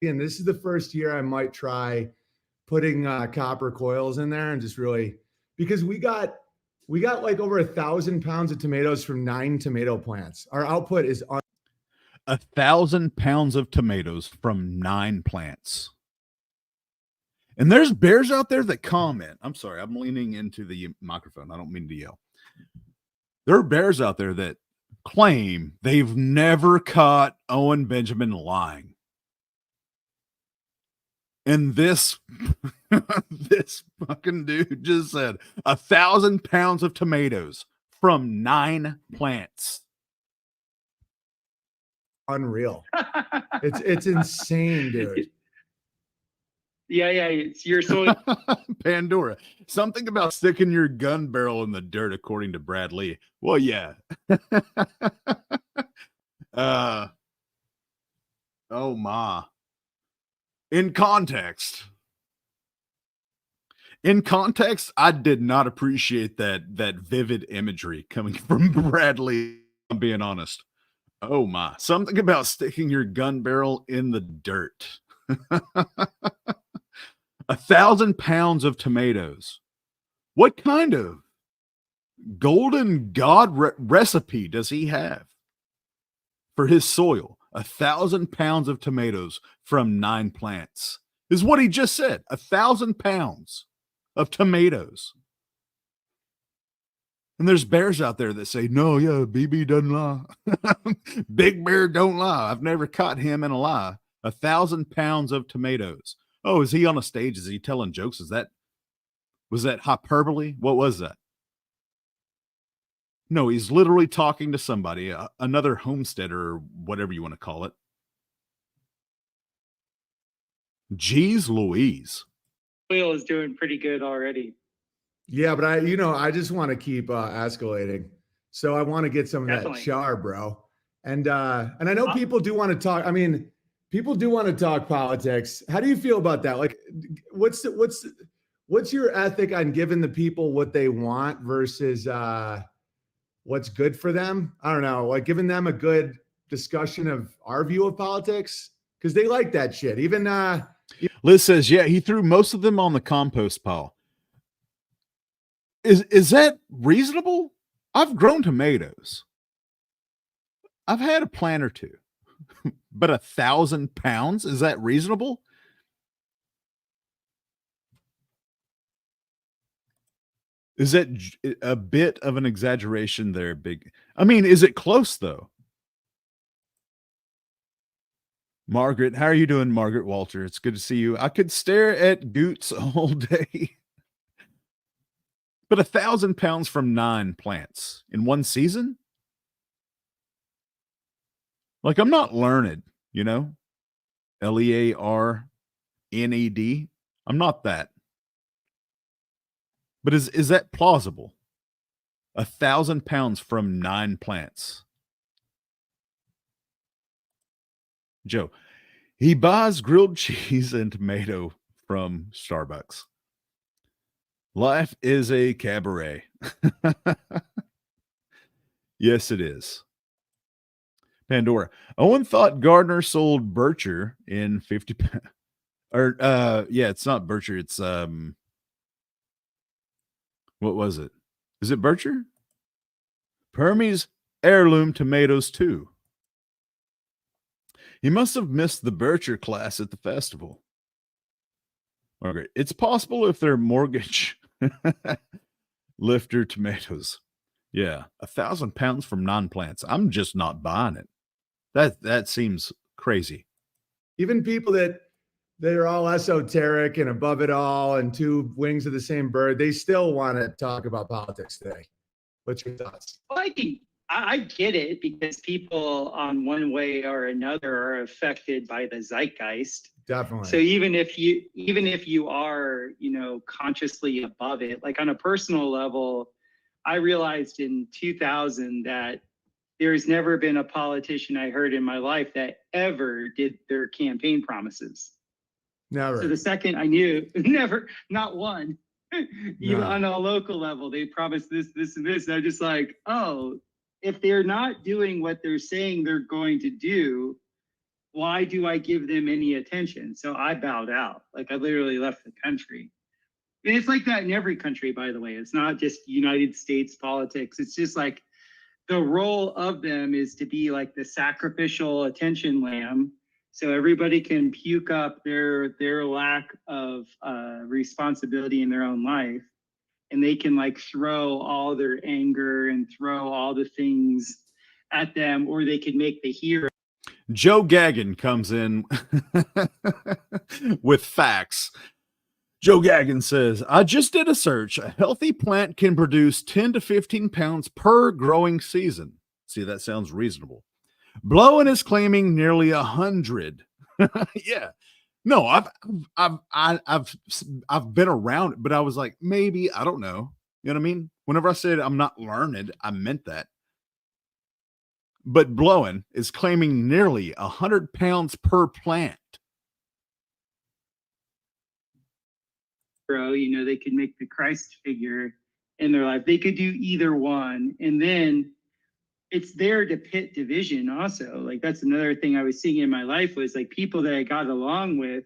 S2: And this is the first year I might try putting copper coils in there and just really, because we got like over 1,000 pounds of tomatoes from 9 tomato plants. Our output is
S1: 1,000 pounds of tomatoes from 9 plants. And there's bears out there that comment. I'm sorry, I'm leaning into the microphone. I don't mean to yell. There are bears out there that claim they've never caught Owen Benjamin lying. And this fucking dude just said 1,000 pounds of tomatoes from 9 plants.
S2: unreal. It's insane, dude.
S3: Yeah, it's your soul.
S1: Pandora. Something about sticking your gun barrel in the dirt, according to Brad Lee. Well, yeah. Oh my. In context, I did not appreciate that vivid imagery coming from Brad Lee. I'm being honest. Oh my. Something about sticking your gun barrel in the dirt. 1,000 pounds of tomatoes. What kind of golden god recipe does he have for his soil? 1,000 pounds of tomatoes from 9 plants is what he just said. 1,000 pounds of tomatoes. And there's bears out there that say, no, yeah, BB doesn't lie. Big Bear don't lie. I've never caught him in a lie. 1,000 pounds of tomatoes. Oh, is he on a stage? Is he telling jokes? Was that hyperbole? What was that? No, he's literally talking to somebody, another homesteader or whatever you want to call it. Jeez Louise.
S3: Oil is doing pretty good already.
S2: Yeah, but I just want to keep escalating. So I want to get some of
S3: Definitely.
S2: that char, bro. And I know people do want to talk. I mean, people do want to talk politics. How do you feel about that? Like, what's your ethic on giving the people what they want versus what's good for them? I don't know, like giving them a good discussion of our view of politics, because they like that shit. Even
S1: Liz says, yeah, he threw most of them on the compost pile. Is that reasonable? I've grown tomatoes. I've had a plant or two, but 1,000 pounds, is that reasonable? Is that a bit of an exaggeration there, Big? I mean, is it close though? Margaret, how are you doing, Margaret Walter? It's good to see you. I could stare at Goots all day. But 1,000 pounds from 9 plants in one season? Like, I'm not learned, you know? Learned. I'm not that. But is that plausible? 1,000 pounds from 9 plants. Joe, he buys grilled cheese and tomato from Starbucks. Life is a cabaret. Yes, it is. Pandora. Owen thought Gardner sold Bircher in 50 or yeah, it's not Bircher, it's what was it? Is it Bircher? Permies heirloom tomatoes too. He must have missed the Bircher class at the festival. Margaret, it's possible if they're mortgage lifter tomatoes. Yeah, 1,000 pounds from 9 plants. I'm just not buying it. That seems crazy.
S2: even people that are all esoteric and above it all and two wings of the same bird, they still want to talk about politics today. What's your thoughts?
S3: Well, I get it, because people on one way or another are affected by the zeitgeist.
S2: Definitely.
S3: So even if you are, consciously above it, like on a personal level, I realized in 2000 that there's never been a politician I heard in my life that ever did their campaign promises.
S2: Never.
S3: So the second I knew, never, not one. Even
S2: No.
S3: on a local level, they promised this, this, and this. And I'm just like, oh, if they're not doing what they're saying they're going to do, why do I give them any attention? So I bowed out. Like, I literally left the country. And it's like that in every country, by the way. It's not just United States politics. It's just like the role of them is to be like the sacrificial attention lamb. So everybody can puke up their lack of responsibility in their own life. And they can like throw all their anger and throw all the things at them, or they can make the hero.
S1: Joe Gagnon comes in with facts. Joe Gagnon says, I just did a search. A healthy plant can produce 10 to 15 pounds per growing season. See, that sounds reasonable. Blowen is claiming nearly 100. Yeah. No, I've been around it, but I was like, maybe, I don't know. You know what I mean? Whenever I said I'm not learned, I meant that. But Blowen is claiming nearly 100 pounds per plant.
S3: They could make the Christ figure in their life. They could do either one. And then it's there to pit division also. Like that's another thing I was seeing in my life was like people that I got along with.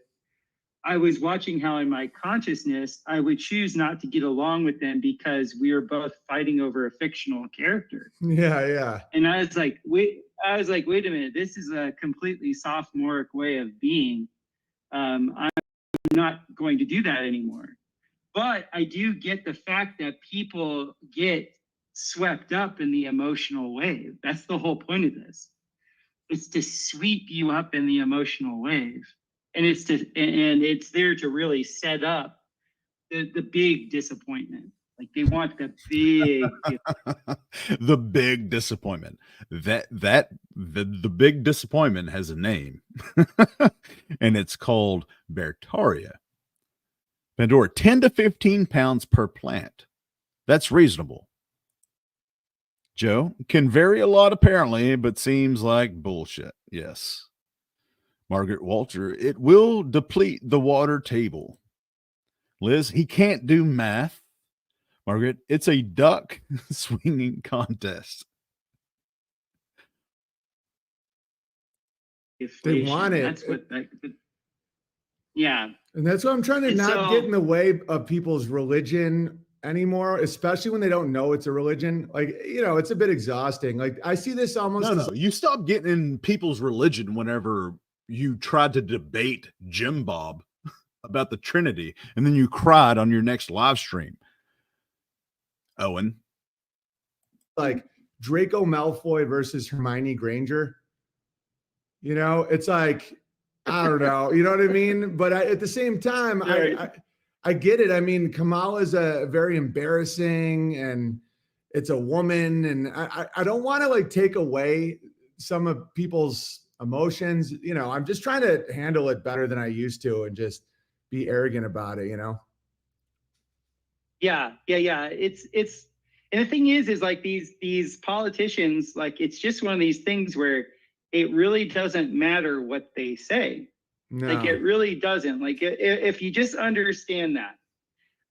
S3: I was watching how in my consciousness, I would choose not to get along with them because we were both fighting over a fictional character.
S2: Yeah.
S3: And I was like, wait a minute, this is a completely sophomoric way of being. I'm not going to do that anymore. But I do get the fact that people get swept up in the emotional wave. That's the whole point of this. It's to sweep you up in the emotional wave. And it's there to really set up the big disappointment. Like they want the big
S1: The big disappointment. The big disappointment has a name. And it's called Bertaria. Pandora, 10 to 15 pounds per plant. That's reasonable. Joe, can vary a lot apparently, but seems like bullshit. Yes. Margaret Walter, it will deplete the water table. Liz, he can't do math. Margaret, it's a duck swinging contest.
S2: They want it.
S3: That's what yeah.
S2: And that's what I'm trying to not get in the way of people's religion anymore, especially when they don't know it's a religion. Like, it's a bit exhausting. Like I see this almost.
S1: No, you stop getting in people's religion whenever you tried to debate Jim Bob about the Trinity, and then you cried on your next live stream. Owen.
S2: Like Draco Malfoy versus Hermione Granger. It's like, I don't know. You know what I mean? But at the same time, I get it. I mean, Kamala's a very embarrassing and it's a woman. And I don't want to like take away some of people's emotions. I'm just trying to handle it better than I used to and just be arrogant about it,
S3: Yeah. It's and the thing is like these politicians, like it's just one of these things where it really doesn't matter what they say. No. Like it really doesn't. Like if you just understand that.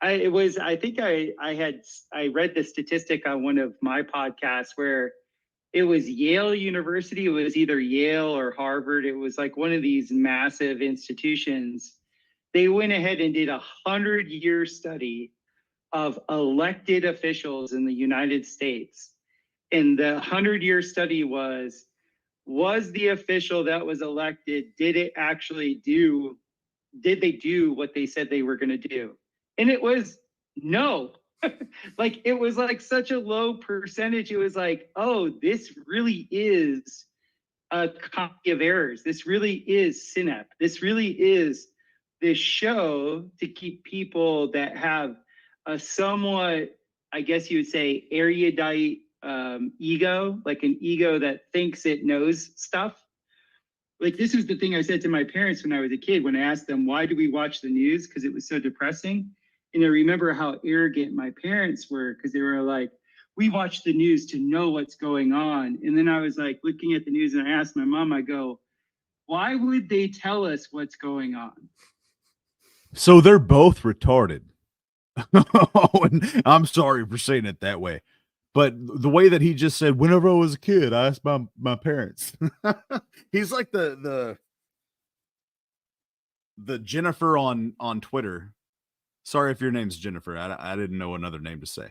S3: I read the statistic on one of my podcasts where it was Yale University. It was either Yale or Harvard. It was like one of these massive institutions. They went ahead and did 100-year study of elected officials in the United States. And the 100-year study was the official that was elected, did they do what they said they were going to do? And it was no. Like it was like such a low percentage. It was like, oh, this really is a copy of errors. This really is Synap. This really is this show to keep people that have a somewhat, I guess you would say, erudite ego, like an ego that thinks it knows stuff. Like this was the thing I said to my parents when I was a kid, when I asked them, why do we watch the news? Because it was so depressing. And I remember how arrogant my parents were, because they were like, we watch the news to know what's going on. And then I was like looking at the news and I asked my mom, I go, why would they tell us what's going on?
S1: So they're both retarded. I'm sorry for saying it that way. But the way that he just said, whenever I was a kid, I asked my parents. He's like the Jennifer on Twitter. Sorry if your name's Jennifer. I didn't know another name to say.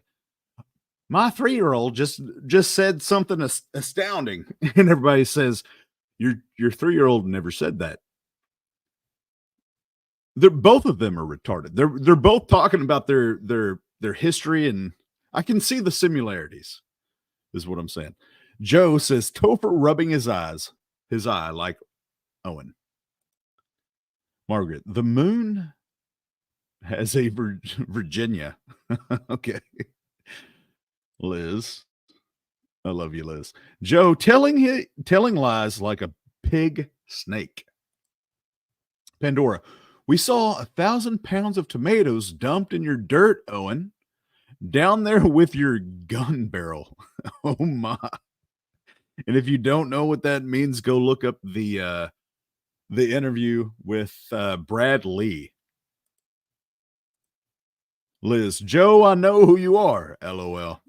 S1: My 3-year-old just said something astounding, and everybody says, your 3-year-old never said that. Both of them are retarded. They're both talking about their history, and I can see the similarities, is what I'm saying. Joe says Topher rubbing his eye like Owen. Margaret, the moon has a Virginia. Okay. Liz, I love you, Liz. Joe, telling lies like a pig snake. Pandora, we saw 1,000 pounds of tomatoes dumped in your dirt, Owen. Down there with your gun barrel. Oh my. And if you don't know what that means, go look up the interview with Brad Lee. Liz, Joe, I know who you are. LOL.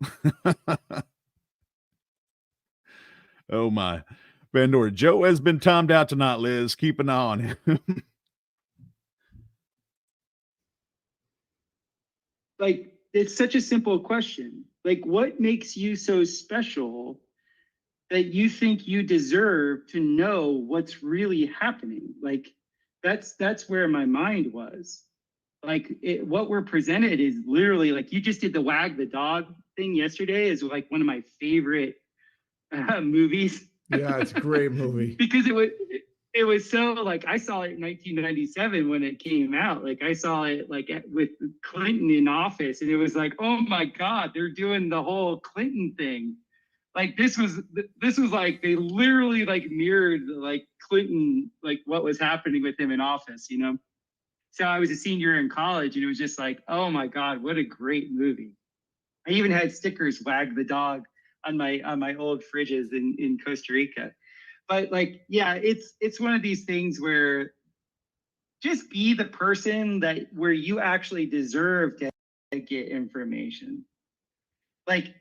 S1: Oh my. Pandora, Joe has been timed out tonight, Liz. Keep an eye on him.
S3: Like, it's such a simple question. Like, what makes you so special that you think you deserve to know what's really happening? Like, that's where my mind was. Like, what we're presented is literally like, you just did the wag the dog thing yesterday, is like one of my favorite movies.
S2: Yeah, it's a great movie.
S3: Because it was so, like, I saw it in 1997 when it came out. Like, I saw it like with Clinton in office, and it was like, oh my God, they're doing the whole Clinton thing. Like, this was like, they literally like mirrored like Clinton, like what was happening with him in office, you know? So I was a senior in college, and it was just like, oh my God, what a great movie. I even had stickers, wag the dog, on my old fridges in Costa Rica. But like, yeah, it's one of these things where just be the person where you actually deserve to get information. Like,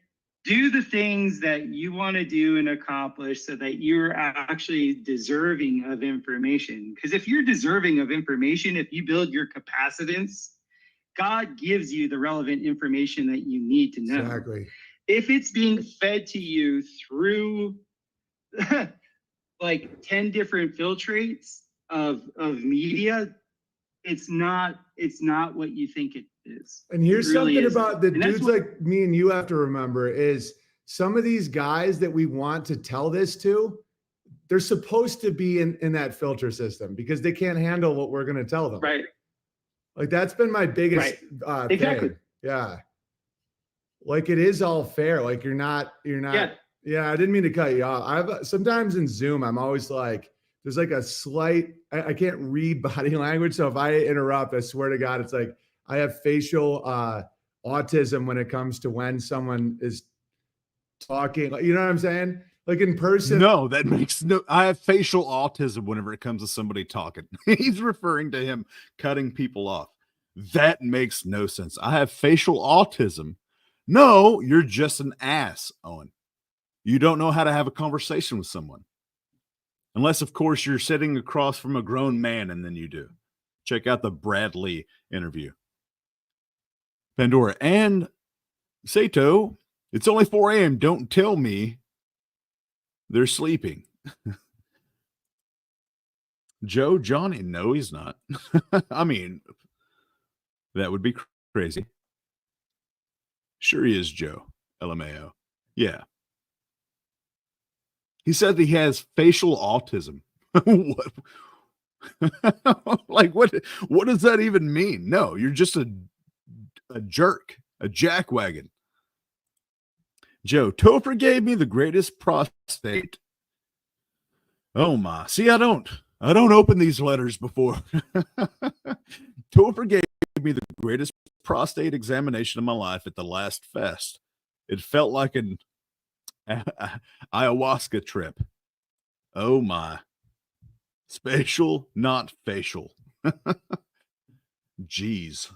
S3: do the things that you want to do and accomplish so that you're actually deserving of information. Because if you're deserving of information, if you build your capacitance, God gives you the relevant information that you need to know.
S2: Exactly.
S3: If it's being fed to you through like 10 different filtrates of media, it's not what you think it is.
S2: And here's
S3: really
S2: something
S3: isn't.
S2: about the
S3: And that's
S2: dudes
S3: what-
S2: like me and you have to remember is some of these guys that we want to tell this to, they're supposed to be in that filter system because they can't handle what we're going to tell them.
S3: Right.
S2: Like, that's been my biggest
S3: Exactly.
S2: thing. Yeah. Like, it is all fair. Like, you're not. Yeah. I didn't mean to cut you off. Sometimes in Zoom, I'm always like, there's like a slight, I can't read body language. So if I interrupt, I swear to God, it's like I have facial autism when it comes to when someone is talking. Like, you know what I'm saying? Like, in person.
S1: No, that makes no. I have facial autism whenever it comes to somebody talking. He's referring to him cutting people off. That makes no sense. I have facial autism. No, you're just an ass, Owen. You don't know how to have a conversation with someone. Unless, of course, you're sitting across from a grown man, and then you do. Check out the Brad Lee interview. Pandora and Sato, it's only 4 a.m. Don't tell me they're sleeping. Joe, Johnny, no, he's not. I mean, that would be crazy. Sure he is, Joe. LMAO. Yeah. He said he has facial autism. What? Like, what does that even mean? No, you're just a jerk, a jackwagon. Joe, Topher gave me the greatest prostate. Oh my. See, I don't open these letters before. Topher gave me the greatest prostate examination of my life at the last fest. It felt like an ayahuasca trip. Oh my. Spatial, not facial. Jeez.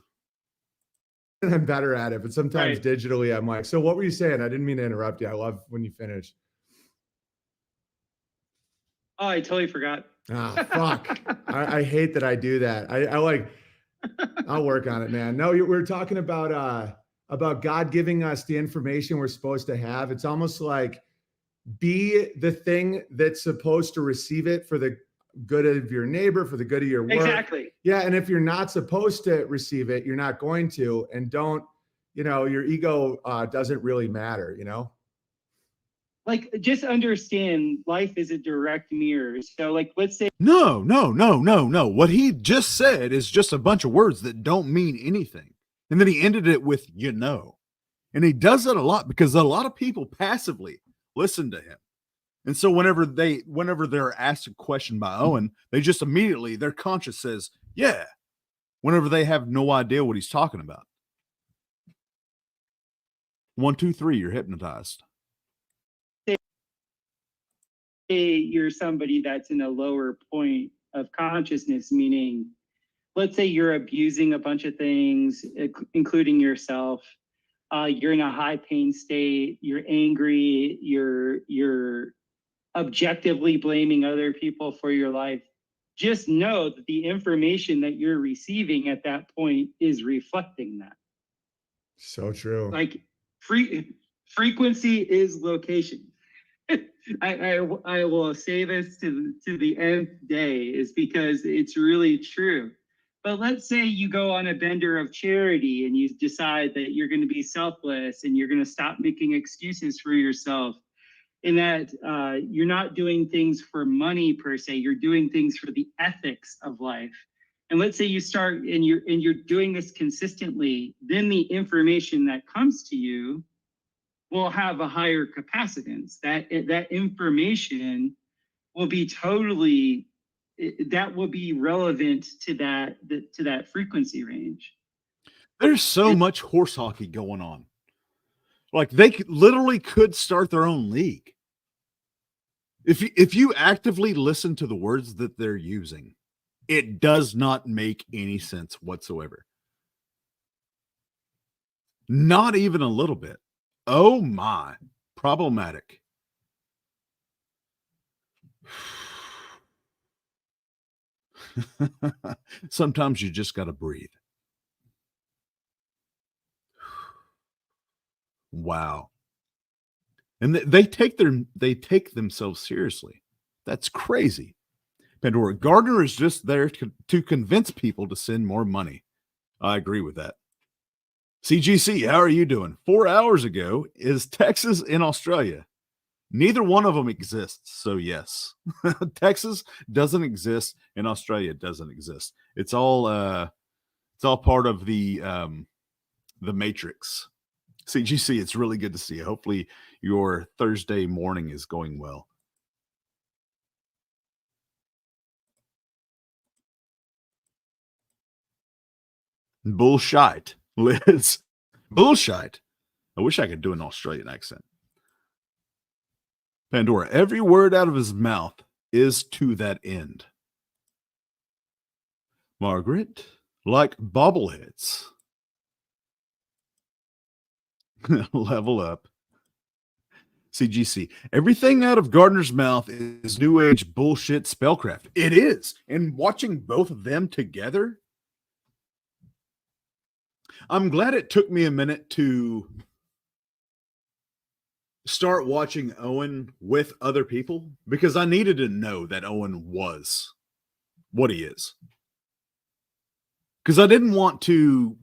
S2: I'm better at it, but sometimes digitally I'm like, so what were you saying? I didn't mean to interrupt you. I love when you finish.
S3: Oh, I totally forgot.
S2: Ah, fuck. I hate that I do that. I'll work on it, man. No, we're talking about God giving us the information we're supposed to have. It's almost like be the thing that's supposed to receive it for the good of your neighbor, for the good of your work.
S3: Exactly.
S2: Yeah. And if you're not supposed to receive it, you're not going to, and don't, your ego doesn't really matter,
S3: Like, just understand life is a direct mirror. So like, let's say.
S1: No. What he just said is just a bunch of words that don't mean anything. And then he ended it with, And he does that a lot because a lot of people passively listen to him. And so whenever they're asked a question by Owen, they just immediately, their conscience says, yeah, whenever they have no idea what he's talking about. 1, 2, 3, you're hypnotized.
S3: You're somebody that's in a lower point of consciousness, meaning, let's say you're abusing a bunch of things, including yourself. You're in a high pain state. You're angry. You're objectively blaming other people for your life. Just know that the information that you're receiving at that point is reflecting that.
S2: So true.
S3: Like frequency is location. I will say this to the nth day, is because it's really true. But let's say you go on a bender of charity and you decide that you're going to be selfless and you're going to stop making excuses for yourself, and that you're not doing things for money per se, you're doing things for the ethics of life. And let's say you start and you're doing this consistently, then the information that comes to you will have a higher capacitance. That information will be totally, that will be relevant to that frequency range.
S1: There's so much horse hockey going on. Like they literally could start their own league. If you actively listen to the words that they're using, it does not make any sense whatsoever. Not even a little bit. Oh my, problematic. Sometimes you just got to breathe. Wow. And they take themselves seriously. That's crazy. Pandora, Gardner is just there to convince people to send more money. I agree with that. CGC, how are you doing? 4 hours ago, is Texas in Australia? Neither one of them exists. So yes, Texas doesn't exist and Australia doesn't exist. It's all part of the Matrix. CGC, it's really good to see you. Hopefully your Thursday morning is going well. Bullshit, Liz. Bullshit. I wish I could do an Australian accent. Pandora, every word out of his mouth is to that end. Margaret, like bobbleheads. Level up. CGC, everything out of Gardner's mouth is new age bullshit spellcraft. It is. And watching both of them together, I'm glad it took me a minute to start watching Owen with other people, because I needed to know that Owen was what he is. Because I didn't want to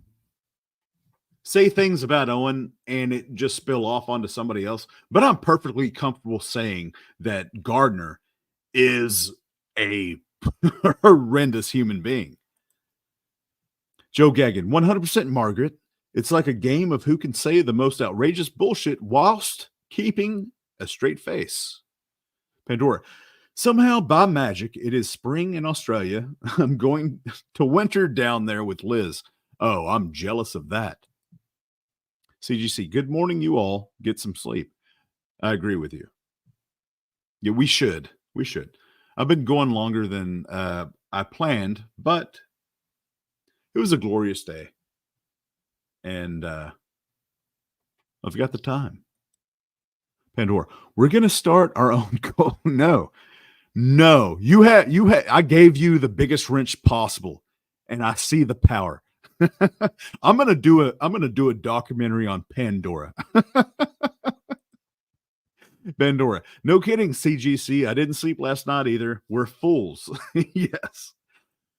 S1: say things about Owen and it just spill off onto somebody else. But I'm perfectly comfortable saying that Gardner is a horrendous human being. Joe Gaggan, 100% Margaret. It's like a game of who can say the most outrageous bullshit whilst keeping a straight face. Pandora, somehow by magic, it is spring in Australia. I'm going to winter down there with Liz. Oh, I'm jealous of that. CGC, good morning, you all. Get some sleep. I agree with you. Yeah, we should. We should. I've been going longer than I planned, but it was a glorious day. And I've got the time. Pandora, we're going to start our own goal. No, you had, I gave you the biggest wrench possible and I see the power. I'm going to do a documentary on Pandora. Pandora, no kidding. CGC, I didn't sleep last night either. We're fools. Yes.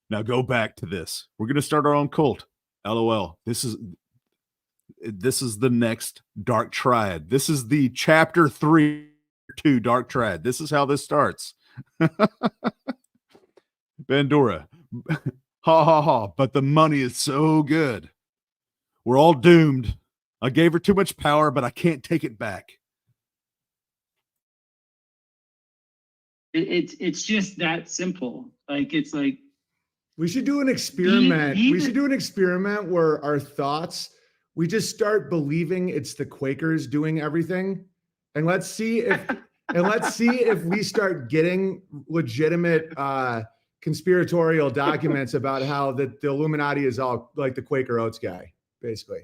S1: Now go back to this. We're going to start our own cult. LOL. This is the next Dark Triad. This is the chapter 3 to Dark Triad. This is how this starts. Pandora. Ha ha ha. But the money is so good. We're all doomed. I gave her too much power, but I can't take it back.
S3: It's just that simple. Like, it's like,
S2: we should do an experiment.
S3: He-
S2: We should do an experiment where our thoughts, we just start believing it's the Quakers doing everything. And let's see if we start getting legitimate conspiratorial documents about how the Illuminati is all like the Quaker Oats guy, basically.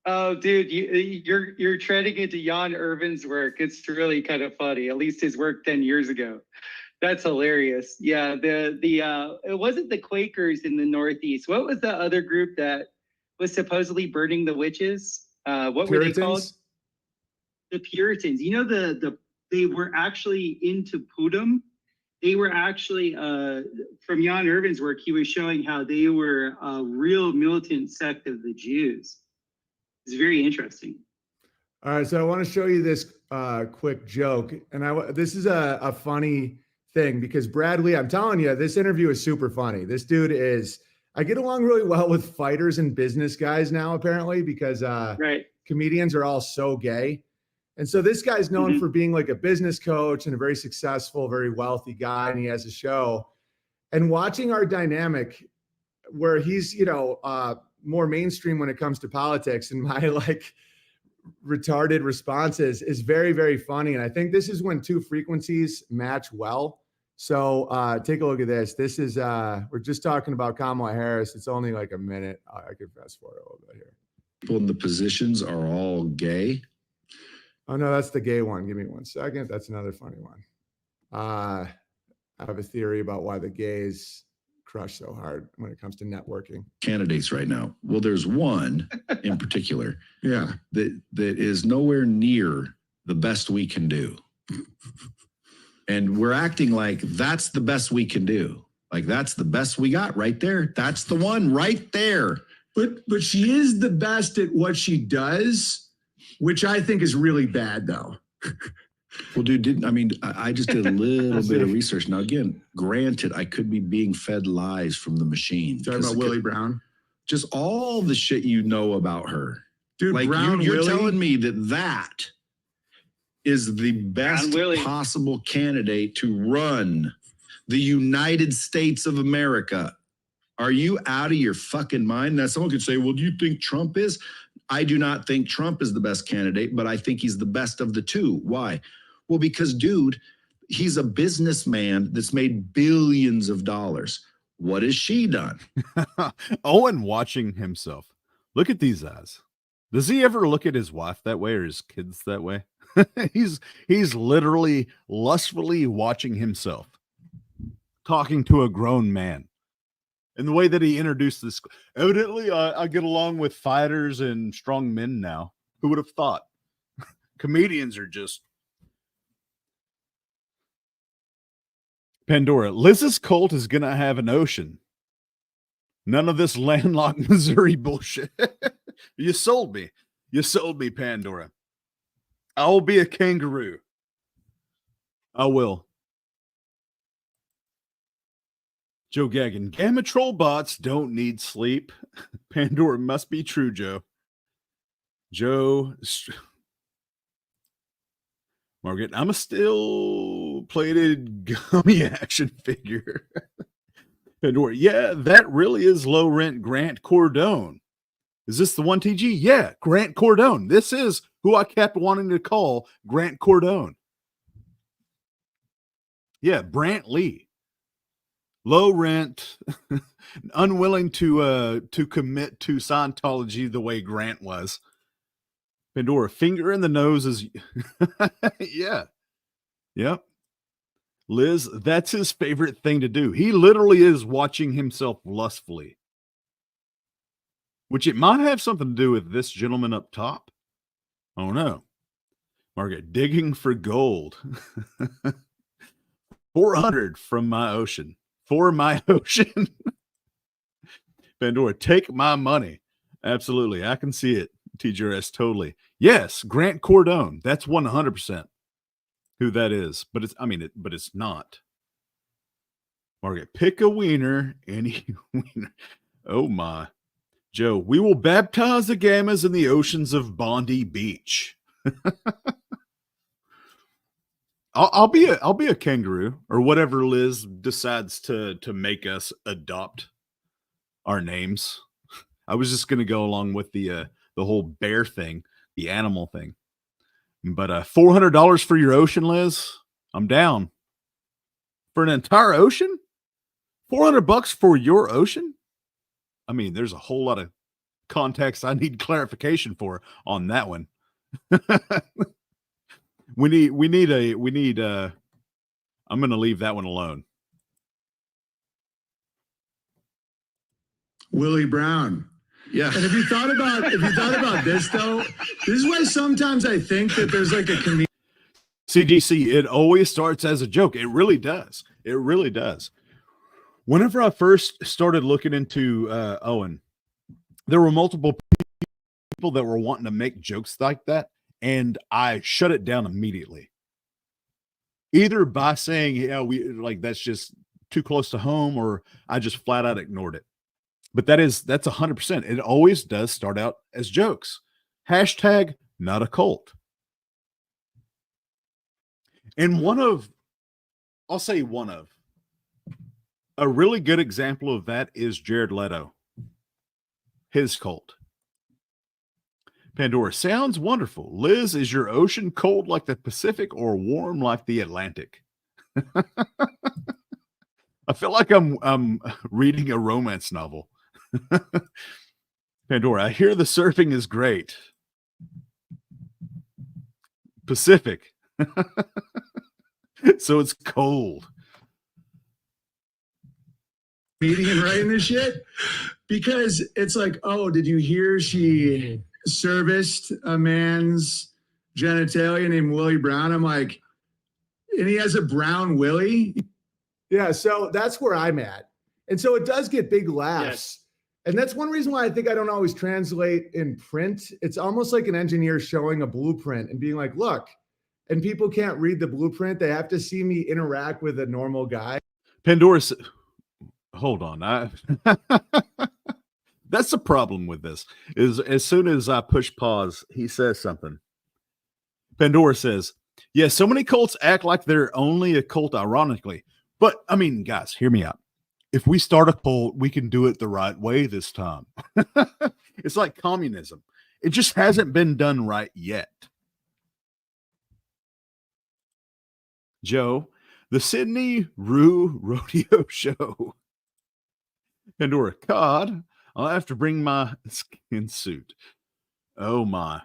S3: Oh, dude, you're treading into Jan Irvin's work. It's really kind of funny. At least his work 10 years ago. That's hilarious. Yeah, it wasn't the Quakers in the Northeast. What was the other group that was supposedly burning the witches? What were they called? The Puritans. You know, they were actually into Pudim. They were actually from Jan Irvin's work. He was showing how they were a real militant sect of the Jews. It's very interesting.
S2: All right, so I want to show you this quick joke, and this is a funny thing because Bradley, I'm telling you, this interview is super funny. This dude is. I get along really well with fighters and business guys now, apparently, because comedians are all so gay, and so this guy's known for being like a business coach and a very successful, very wealthy guy, and he has a show. And watching our dynamic, where he's more mainstream when it comes to politics, and my like retarded responses is very, very funny. And I think this is when two frequencies match well. So take a look at this. This is we're just talking about Kamala Harris. It's only like a minute. I could fast forward a little bit here.
S9: People in the positions are all gay.
S2: Oh no, that's the gay one. Give me 1 second. That's another funny one. I have a theory about why the gays crush so hard when it comes to networking.
S9: Candidates right now. Well, there's one in particular, that is nowhere near the best we can do. And we're acting like that's the best we can do. Like that's the best we got right there. That's the one right there.
S7: But she is the best at what she does, which I think is really bad though.
S9: Well, dude, I just did a little bit of research. Now, again, granted, I could be being fed lies from the machine.
S7: Talking about Willie Brown?
S9: Just all the shit you know about her.
S7: Dude,
S9: like
S7: Brown
S9: you're
S7: Willie?
S9: telling me that is the best possible candidate to run the United States of America. Are you out of your fucking mind? Now, someone could say, well, do you think Trump is? I do not think Trump is the best candidate, but I think he's the best of the two. Why? Well, because, dude, he's a businessman that's made billions of dollars. What has she done?
S1: Owen watching himself. Look at these eyes. Does he ever look at his wife that way or his kids that way? He's literally lustfully watching himself, talking to a grown man. And the way that he introduced this, evidently, I get along with fighters and strong men now. Who would have thought? Comedians are just Pandora. Liz's cult is gonna have an ocean. None of this landlocked Missouri bullshit. You sold me. You sold me, Pandora. I will be a kangaroo. I will. Joe Gagnon, gamma troll bots don't need sleep. Pandora must be true, Joe. Joe, Margaret, I'm a still plated gummy action figure. Pandora, yeah, that really is low rent Grant Cardone. Is this the one, TG? Yeah, Grant Cardone. This is who I kept wanting to call Grant Cardone. Yeah, Brant Lee. Low rent, unwilling to commit to Scientology the way Grant was. Pandora, finger in the nose is yeah. Yep. Liz, that's his favorite thing to do. He literally is watching himself lustfully. Which it might have something to do with this gentleman up top. Oh no. Margaret, digging for gold. 400 from my ocean. For my ocean. Pandora, take my money. Absolutely. I can see it. TGRS, totally. Yes, Grant Cardone. That's 100% who that is. But it's not. Margaret, pick a wiener, any wiener. Oh my. Joe, we will baptize the gammas in the oceans of Bondi Beach. I'll be a kangaroo or whatever Liz decides to make us adopt our names. I was just gonna go along with the whole bear thing, the animal thing. But $400 for your ocean, Liz, I'm down. For an entire ocean? $400 for your ocean? I mean, there's a whole lot of context I need clarification for on that one. we need I'm going to leave that one alone.
S7: Willie Brown.
S9: Yeah.
S7: And if you thought about this though, this is why sometimes I think that there's like a comedian.
S1: CGC, it always starts as a joke. It really does. It really does. Whenever I first started looking into Owen, there were multiple people that were wanting to make jokes like that, and I shut it down immediately. Either by saying, yeah, that's just too close to home, or I just flat out ignored it. But that's 100%. It always does start out as jokes. Hashtag not a cult. And I'll say a really good example of that is Jared Leto. His cult. Pandora, sounds wonderful. Liz, is your ocean cold like the Pacific or warm like the Atlantic? I feel like I'm reading a romance novel. Pandora, I hear the surfing is great. Pacific. So it's cold.
S7: Comedian writing this shit because it's like, oh, did you hear she serviced a man's genitalia named Willie Brown? I'm like, and he has a brown Willie. Yeah, so that's where I'm at. And so it does get big laughs.
S3: Yes.
S7: And that's one reason why I think I don't always translate in print. It's almost like an engineer showing a blueprint and being like, look, and people can't read the blueprint. They have to see me interact with a normal guy.
S1: Pandora, hold on. That's the problem with this, is as soon as I push pause, he says something. Pandora says, yeah, so many cults act like they're only a cult ironically. But, I mean, guys, hear me out. If we start a cult, we can do it the right way this time. It's like communism. It just hasn't been done right yet. Joe, the Sydney Rue Rodeo Show. Pandora, God, I'll have to bring my skin suit. Oh my.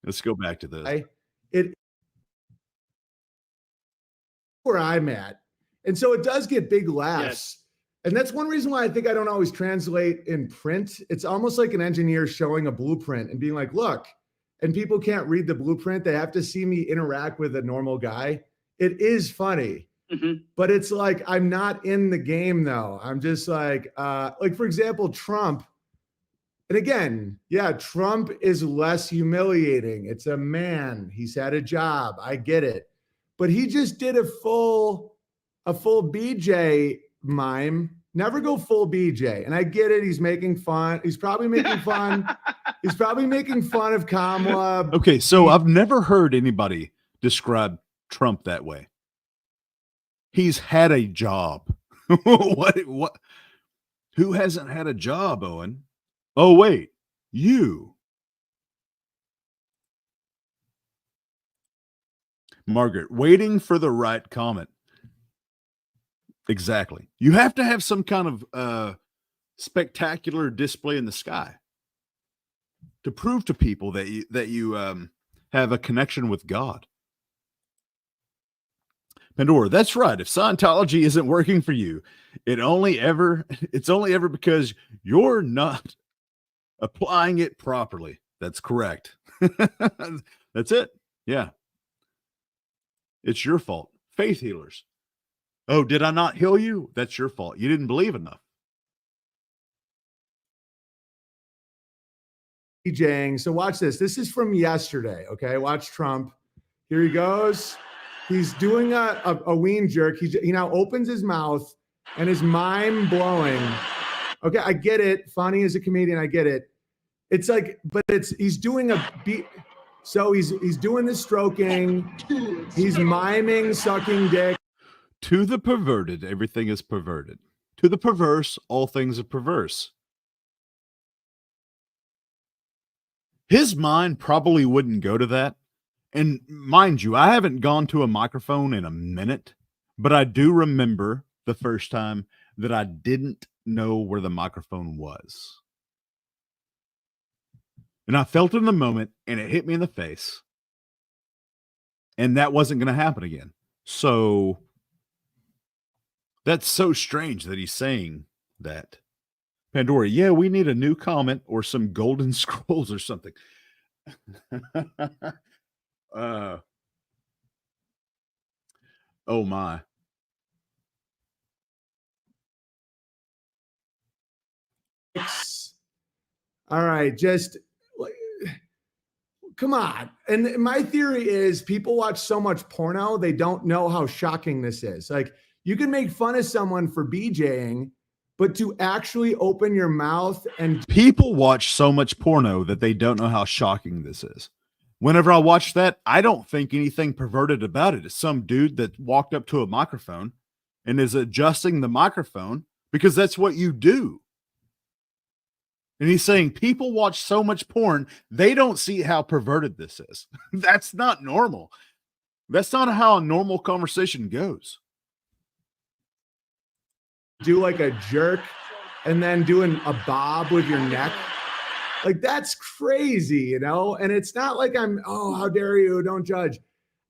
S1: Let's go back to this.
S7: Where I'm at. And so it does get big laughs.
S3: Yes.
S7: And that's one reason why I think I don't always translate in print. It's almost like an engineer showing a blueprint and being like, look, and people can't read the blueprint. They have to see me interact with a normal guy. It is funny, but it's like, I'm not in the game though. I'm just like for example, Trump. And again, yeah, Trump is less humiliating. It's a man. He's had a job. I get it. But he just did a full BJ mime. Never go full BJ. And I get it. He's making fun. He's probably making fun. He's probably making fun of Kamala.
S1: Okay, so I've never heard anybody describe Trump that way. He's had a job. What? Who hasn't had a job, Owen? Oh, wait, you. Margaret, waiting for the right comment. Exactly. You have to have some kind of spectacular display in the sky to prove to people that you have a connection with God. Pandora, that's right. If Scientology isn't working for you, it's only ever because you're not applying it properly. That's correct. That's it. Yeah. It's your fault. Faith healers. Oh, did I not heal you? That's your fault. You didn't believe enough.
S7: DJing. So watch this. This is from yesterday. Okay. Watch Trump. Here he goes. He's doing a ween jerk. He now opens his mouth and is mime blowing. Okay. I get it. Funny as a comedian. I get it. It's like, but he's doing a beat.
S2: So he's doing the stroking. He's miming sucking dick.
S1: To the perverted, everything is perverted. To the perverse, all things are perverse. His mind probably wouldn't go to that. And mind you, I haven't gone to a microphone in a minute, but I do remember the first time that I didn't know where the microphone was. And I felt it in the moment, and it hit me in the face. And that wasn't going to happen again. So that's so strange that he's saying that. Pandora, yeah, we need a new comment or some golden scrolls or something. Oh my.
S2: All right, just come on. And my theory is people watch so much porno, they don't know how shocking this is. Like, you can make fun of someone for BJing, but to actually open your mouth and
S1: people watch so much porno that they don't know how shocking this is. Whenever I watch that, I don't think anything perverted about it. It's some dude that walked up to a microphone and is adjusting the microphone because that's what you do. And he's saying people watch so much porn, they don't see how perverted this is. That's not normal. That's not how a normal conversation goes.
S2: do like a jerk and then doing a bob with your neck. Like, that's crazy, you know? And it's not like I'm, oh, how dare you? Don't judge.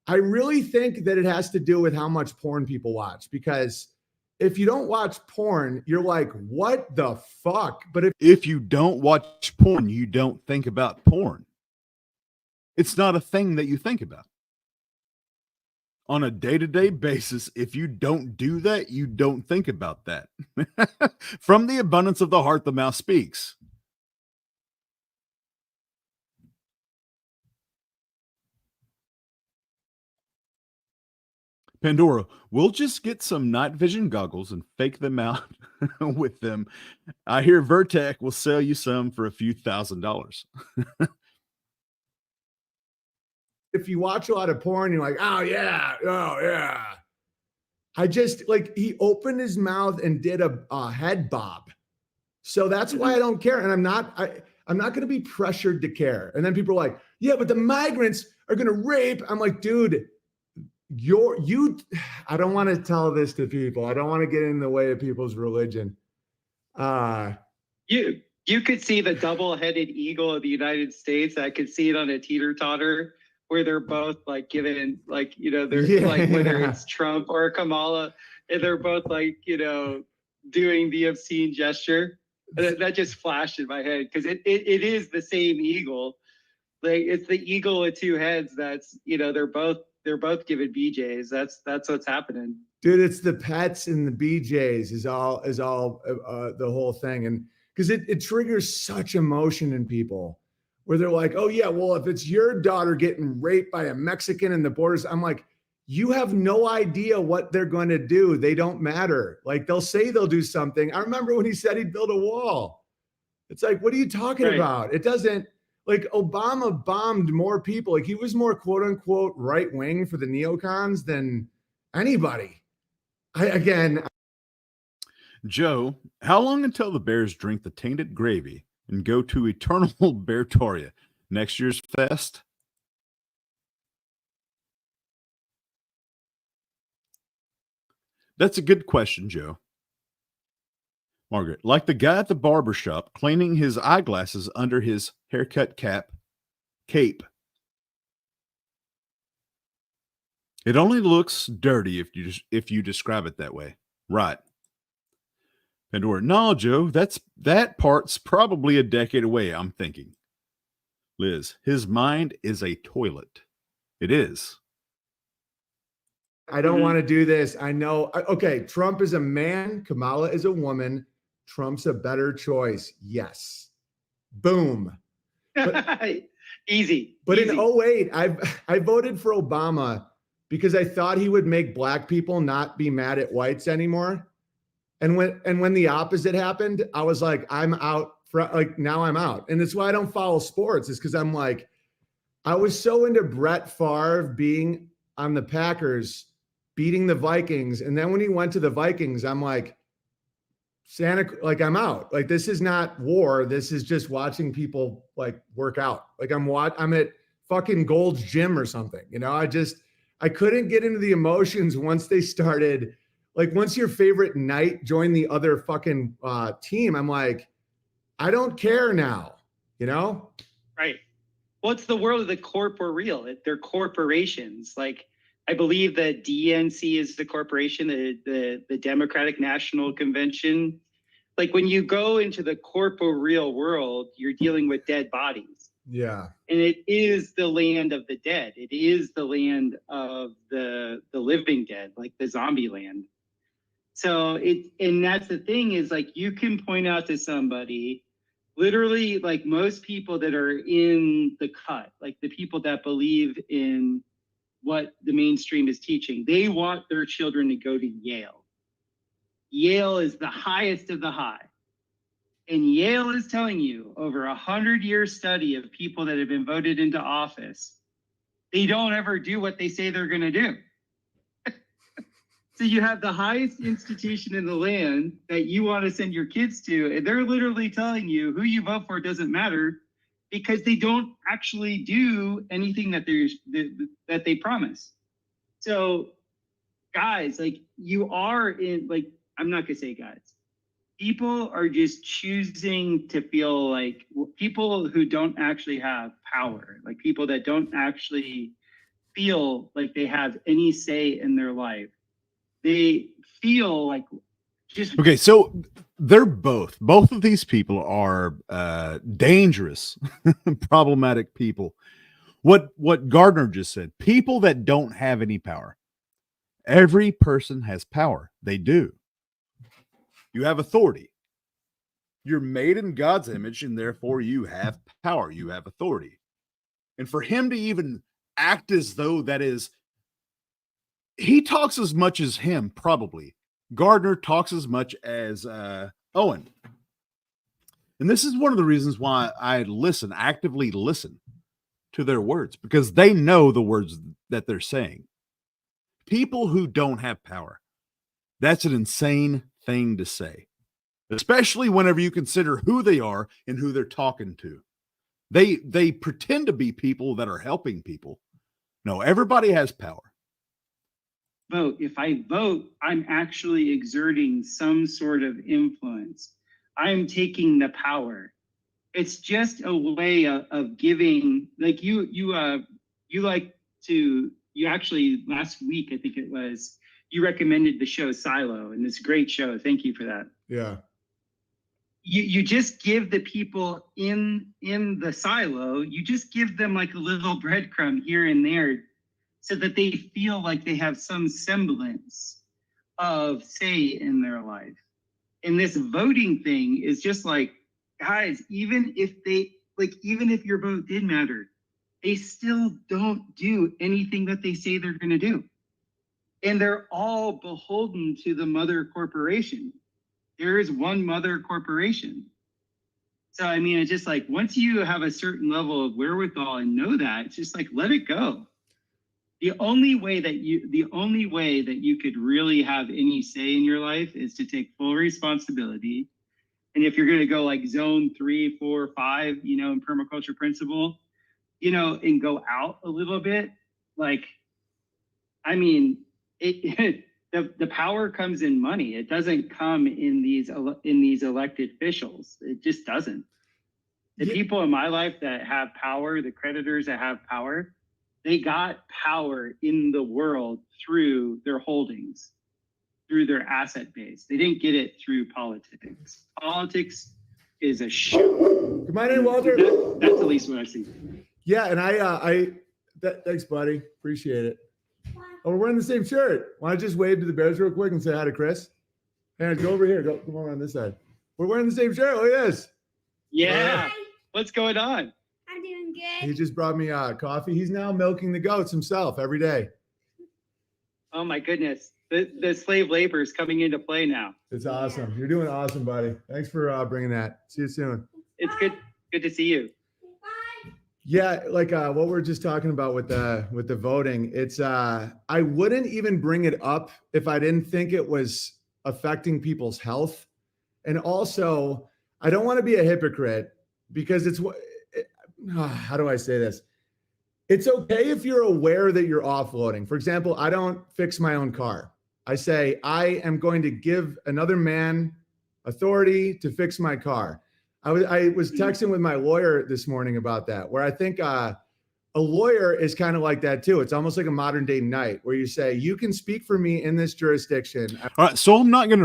S2: I really think that it has to do with how much porn people watch, because if you don't watch porn, you're like, what the fuck? But
S1: if you don't watch porn, you don't think about porn. It's not a thing that you think about. On a day-to-day basis, if you don't do that, you don't think about that. From the abundance of the heart, the mouth speaks. Pandora, we'll just get some night vision goggles and fake them out with them. I hear Vertec will sell you some for a few $1,000s.
S2: If you watch a lot of porn, you're like, oh yeah. I just, like, he opened his mouth and did a head bob. So that's why I don't care. And I'm not going to be pressured to care. And then people are like, yeah, but the migrants are going to rape. I'm like, dude, I don't want to tell this to people. I don't want to get in the way of people's religion.
S3: You could see the double-headed eagle of the United States. I could see it on a teeter-totter where they're both like giving, like, you know, they're like, whether it's Trump or Kamala, and they're both like, you know, doing the obscene gesture. And that just flashed in my head because it is the same eagle. Like, it's the eagle with two heads. That's, you know, they're both giving BJs. That's what's happening.
S2: Dude, it's the pets and the BJs is all the whole thing. And because it triggers such emotion in people where they're like, oh yeah, well, if it's your daughter getting raped by a Mexican in the borders, I'm like, you have no idea what they're going to do. They don't matter. Like, they'll say they'll do something. I remember when he said he'd build a wall. It's like, what are you talking about? It doesn't, like, Obama bombed more people. Like, he was more quote unquote right wing for the neocons than anybody.
S1: Joe, how long until the Bears drink the tainted gravy and go to eternal Beartoria? Next year's fest? That's a good question, Joe. Margaret, like the guy at the barber shop cleaning his eyeglasses under his haircut cape. It only looks dirty if you describe it that way. Right. Pandora, no, Joe, that part's probably a decade away, I'm thinking. Liz, his mind is a toilet. It is.
S2: I don't want to do this. I know. Okay, Trump is a man. Kamala is a woman. Trump's a better choice. Yes. Boom. But,
S3: easy.
S2: But in 2008, I voted for Obama because I thought he would make black people not be mad at whites anymore. And when the opposite happened, I was like, I'm out. Now I'm out. And that's why I don't follow sports, is because I'm like, I was so into Brett Favre being on the Packers, beating the Vikings. And then when he went to the Vikings, I'm like, I'm out. Like, this is not war. This is just watching people like work out. Like I'm at fucking Gold's Gym or something. You know, I couldn't get into the emotions once they started. Like once your favorite knight joined the other fucking team, I'm like, I don't care now, you know?
S3: Right. Well, it's the world of the corporeal. They're corporations. Like, I believe that DNC is the corporation, the Democratic National Convention. Like when you go into the corporeal world, you're dealing with dead bodies.
S2: Yeah.
S3: And it is the land of the dead. It is the land of the living dead, like the zombie land. So and that's the thing is like, you can point out to somebody, literally like most people that are in the cut, like the people that believe in what the mainstream is teaching, they want their children to go to Yale. Yale is the highest of the high. And Yale is telling you over 100-year study of people that have been voted into office, they don't ever do what they say they're going to do. So you have the highest institution in the land that you want to send your kids to, and they're literally telling you who you vote for doesn't matter because they don't actually do anything that they promise. So guys, like you are in, like, I'm not gonna say guys, people are just choosing to feel like people who don't actually have power, like people that don't actually feel like they have any say in their life. They feel like just
S1: Okay, so they're both of these people are dangerous, problematic people. What Gardner just said, people that don't have any power. Every person has power. They do. You have authority. You're made in God's image, and therefore you have power. You have authority. And for him to even act as though that is, he talks as much as him, probably. Gardner talks as much as Owen. And this is one of the reasons why I actively listen to their words, because they know the words that they're saying. People who don't have power, that's an insane thing to say, especially whenever you consider who they are and who they're talking to. They pretend to be people that are helping people. No, everybody has power.
S3: Vote. If I vote, I'm actually exerting some sort of influence. I'm taking the power. It's just a way of giving. Like you actually last week, I think it was, you recommended the show Silo, and it's a great show. Thank you for that.
S2: Yeah.
S3: You just give the people in the silo, you just give them like a little breadcrumb here and there so that they feel like they have some semblance of say in their life. And this voting thing is just like, guys, even if your vote did matter, they still don't do anything that they say they're going to do. And they're all beholden to the mother corporation. There is one mother corporation. So, I mean, it's just like, once you have a certain level of wherewithal and know that, it's just like, let it go. The only way that you could really have any say in your life is to take full responsibility. And if you're going to go like zone 3, 4, 5, in permaculture principle, and go out a little bit, like, I mean, the power comes in money. It doesn't come in these elected officials. It just doesn't. The people in my life that have power, the creditors that have power, they got power in the world through their holdings, through their asset base. They didn't get it through politics. Politics is a show.
S2: Come on in, Walter.
S3: That's at least what I see.
S2: Yeah, and thanks, buddy. Appreciate it. Oh, we're wearing the same shirt. Want to just wave to the Bears real quick and say hi to Chris? And go over here. Come over on this side. We're wearing the same shirt. Look at this.
S3: Yeah. What's going on?
S14: I'm doing good.
S2: He just brought me coffee. He's now milking the goats himself every day.
S3: Oh my goodness. The slave labor is coming into play now.
S2: It's awesome. You're doing awesome, buddy. Thanks for bringing that. See you soon.
S3: It's good to see you.
S2: Yeah, like what we're just talking about with the voting, it's I wouldn't even bring it up if I didn't think it was affecting people's health. And also, I don't want to be a hypocrite because how do I say this? It's okay if you're aware that you're offloading. For example, I don't fix my own car. I say I am going to give another man authority to fix my car. I was texting with my lawyer this morning about that, where I think a lawyer is kind of like that too. It's almost like a modern day knight, where you say you can speak for me in this jurisdiction.
S1: All right, so I'm not going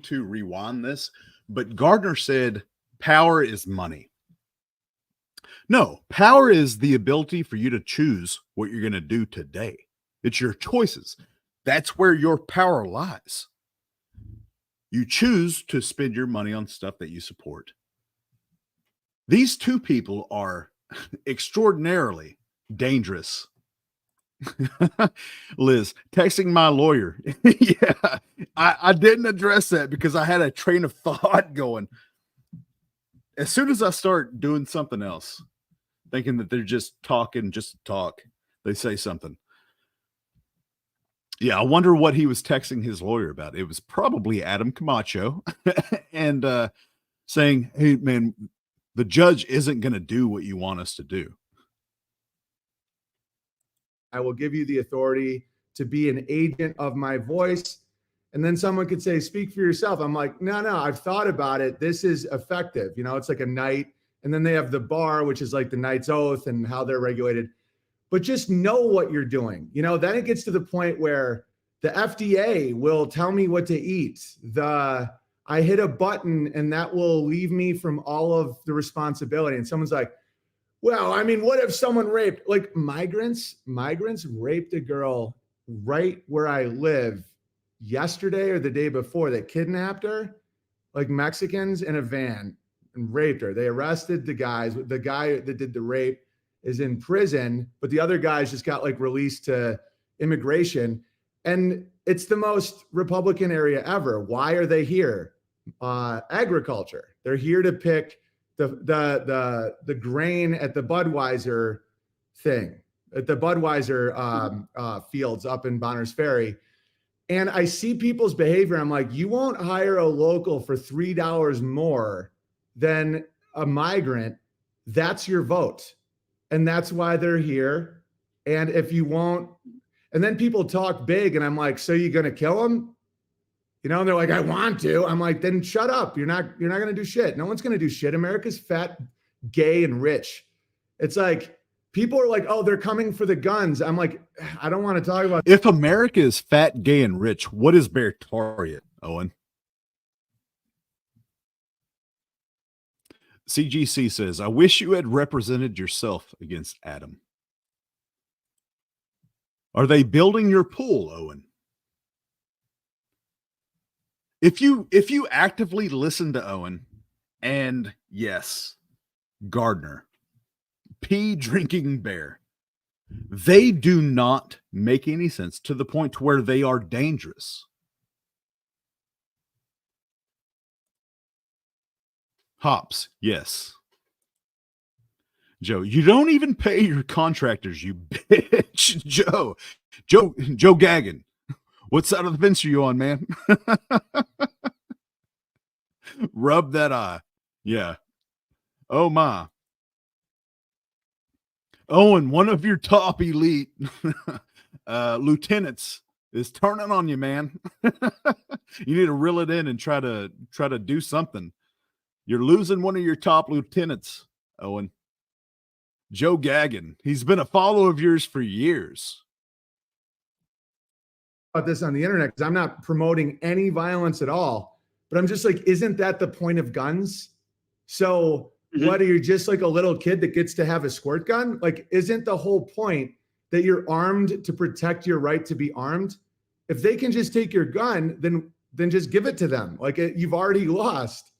S1: to rewind this, but Gardner said power is money. No, power is the ability for you to choose what you're going to do today. It's your choices. That's where your power lies. You choose to spend your money on stuff that you support. These two people are extraordinarily dangerous. Liz, texting my lawyer. Yeah, I didn't address that because I had a train of thought going. As soon as I start doing something else, thinking that they're just talking, just to talk, they say something. Yeah, I wonder what he was texting his lawyer about. It was probably Adam Camacho and saying, hey, man, the judge isn't going to do what you want us to do.
S2: I will give you the authority to be an agent of my voice. And then someone could say, speak for yourself. I'm like, no, I've thought about it. This is effective. You know, it's like a knight. And then they have the bar, which is like the knight's oath and how they're regulated. But just know what you're doing. You know, then it gets to the point where the FDA will tell me what to eat. I hit a button and that will leave me from all of the responsibility. And someone's like, well, I mean, what if someone raped, like migrants raped a girl right where I live yesterday or the day before. They kidnapped her, like Mexicans, in a van and raped her. They arrested the guys. The guy that did the rape is in prison, but the other guys just got like released to immigration. And it's the most Republican area ever. Why are they here? Agriculture. They're here to pick the grain at the Budweiser thing, at the Budweiser fields up in Bonners Ferry. And I see people's behavior. I'm like, you won't hire a local for $3 more than a migrant. That's your vote. And that's why they're here. And if you won't, and then people talk big and I'm like, so you're going to kill them? You know, and they're like, I want to. I'm like, then shut up. You're not going to do shit. No one's going to do shit. America's fat, gay, and rich. It's like, people are like, oh, they're coming for the guns. I'm like, I don't want to talk about.
S1: If America is fat, gay, and rich, what is their target, Owen? CGC says, I wish you had represented yourself against Adam. Are they building your pool, Owen? If you actively listen to Owen, and yes, Gardner, pee drinking bear, they do not make any sense to the point to where they are dangerous. Hops, yes. Joe, you don't even pay your contractors, you bitch. Joe Gaggin. What side of the fence are you on, man? Rub that eye. Yeah. Oh, my. Owen, one of your top elite lieutenants is turning on you, man. You need to reel it in and try to do something. You're losing one of your top lieutenants, Owen. Joe Gaggin. He's been a follower of yours for years.
S2: About this on the internet because I'm not promoting any violence at all, but I'm just like, isn't that the point of guns? So what, are you just like a little kid that gets to have a squirt gun? Like, isn't the whole point that you're armed to protect your right to be armed? If they can just take your gun, then just give it to them. Like, you've already lost.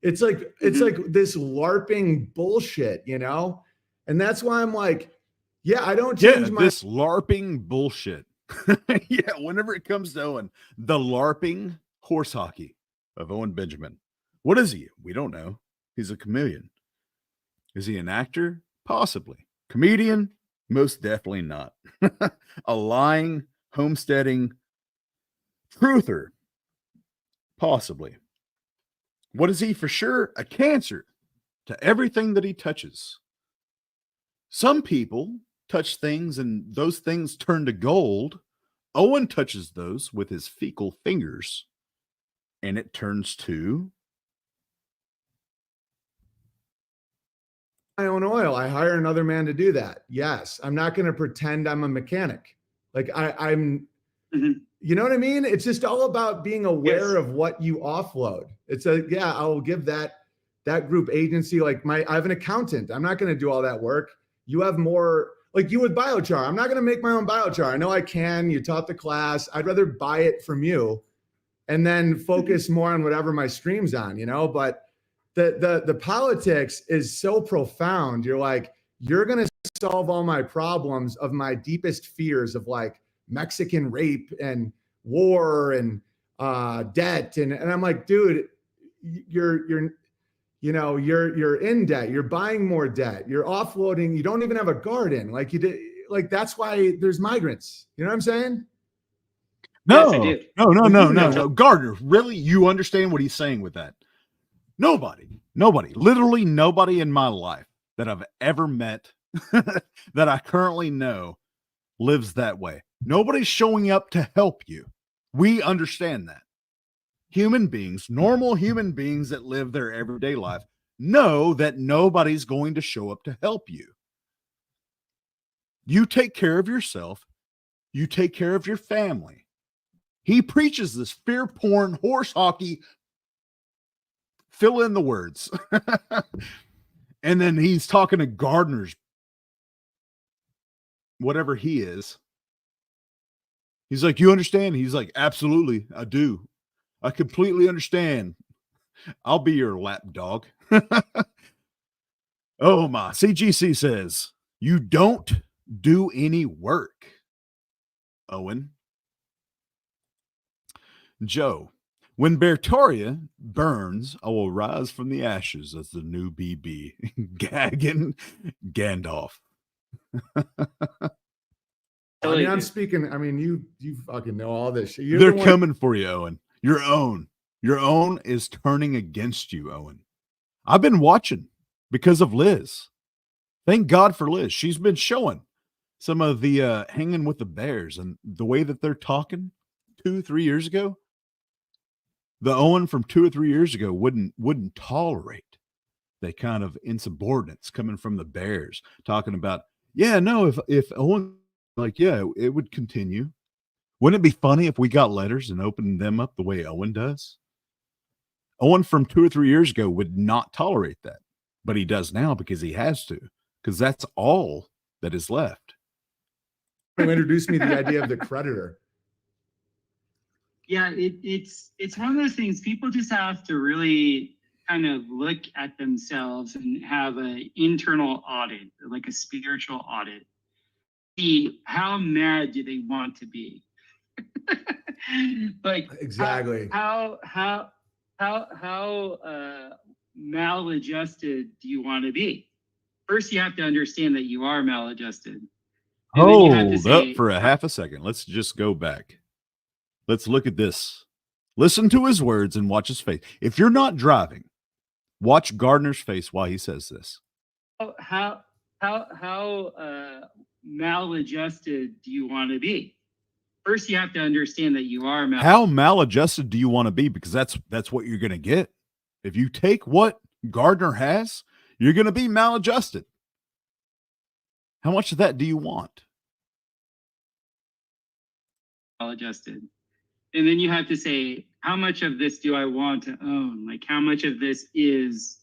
S2: It's like like this LARPing bullshit, you know? And that's why I'm like, yeah, I don't change
S1: this LARPing bullshit. Yeah, whenever it comes to Owen, the LARPing horse hockey of Owen Benjamin. What is he? We don't know. He's a chameleon. Is he an actor? Possibly. Comedian? Most definitely not. A lying, homesteading truther? Possibly. What is he for sure? A cancer to everything that he touches. Some people touch things and those things turn to gold. Owen touches those with his fecal fingers and it turns to
S2: my own oil. I hire another man to do that. Yes. I'm not going to pretend I'm a mechanic. Like I'm, you know what I mean? It's just all about being aware of what you offload. It's I will give that group agency, like I have an accountant. I'm not going to do all that work. You have more, like you with biochar. I'm not going to make my own biochar. I know I can. You taught the class. I'd rather buy it from you and then focus more on whatever my stream's on, but the politics is so profound. You're like, you're going to solve all my problems of my deepest fears of like Mexican rape and war and debt. And I'm like, dude, you're in debt. You're buying more debt. You're offloading. You don't even have a garden. Like you did. Like that's why there's migrants. You know what I'm saying?
S1: No,
S3: Yes, I do.
S1: no. Gardner, really? You understand what he's saying with that? Nobody, literally nobody in my life that I've ever met that I currently know lives that way. Nobody's showing up to help you. We understand that. Human beings, normal human beings that live their everyday life, know that nobody's going to show up to help you. You take care of yourself. You take care of your family. He preaches this fear porn, horse hockey, fill in the words. And then he's talking to Gardner's, whatever he is. He's like, you understand? He's like, absolutely, I do. I completely understand. I'll be your lap dog. Oh my. CGC says, you don't do any work, Owen. Joe, when Bertoria burns, I will rise from the ashes as the new BB. Gagging Gandalf.
S2: I mean, I'm speaking. I mean, you fucking know all this shit.
S1: They're coming for you, Owen. Your own is turning against you, Owen. I've been watching because of Liz. Thank God for Liz. She's been showing some of the hanging with the bears and the way that they're talking 2-3 years ago. The Owen from 2 or 3 years ago wouldn't tolerate that kind of insubordinates coming from the bears, talking about, yeah, no, if Owen, like, yeah, it would continue. Wouldn't it be funny if we got letters and opened them up the way Owen does? Owen from 2 or 3 years ago would not tolerate that, but he does now because he has to, because that's all that is left.
S2: You introduced me to the idea of the creditor.
S3: Yeah, it's one of those things. People just have to really kind of look at themselves and have an internal audit, like a spiritual audit. See how mad do they want to be? Like
S2: exactly
S3: how maladjusted do you want to be? First, you have to understand that you are maladjusted. And then you have to
S1: Hold
S3: say,
S1: up for a half a second. Let's just go back. Let's look at this. Listen to his words and watch his face. If you're not driving, watch Gardner's face while he says this.
S3: How maladjusted do you want to be? First, you have to understand that you are maladjusted.
S1: How maladjusted do you want to be? Because that's what you're going to get. If you take what Gardner has, you're going to be maladjusted. How much of that do you want?
S3: Maladjusted. And then you have to say, how much of this do I want to own? Like, how much of this is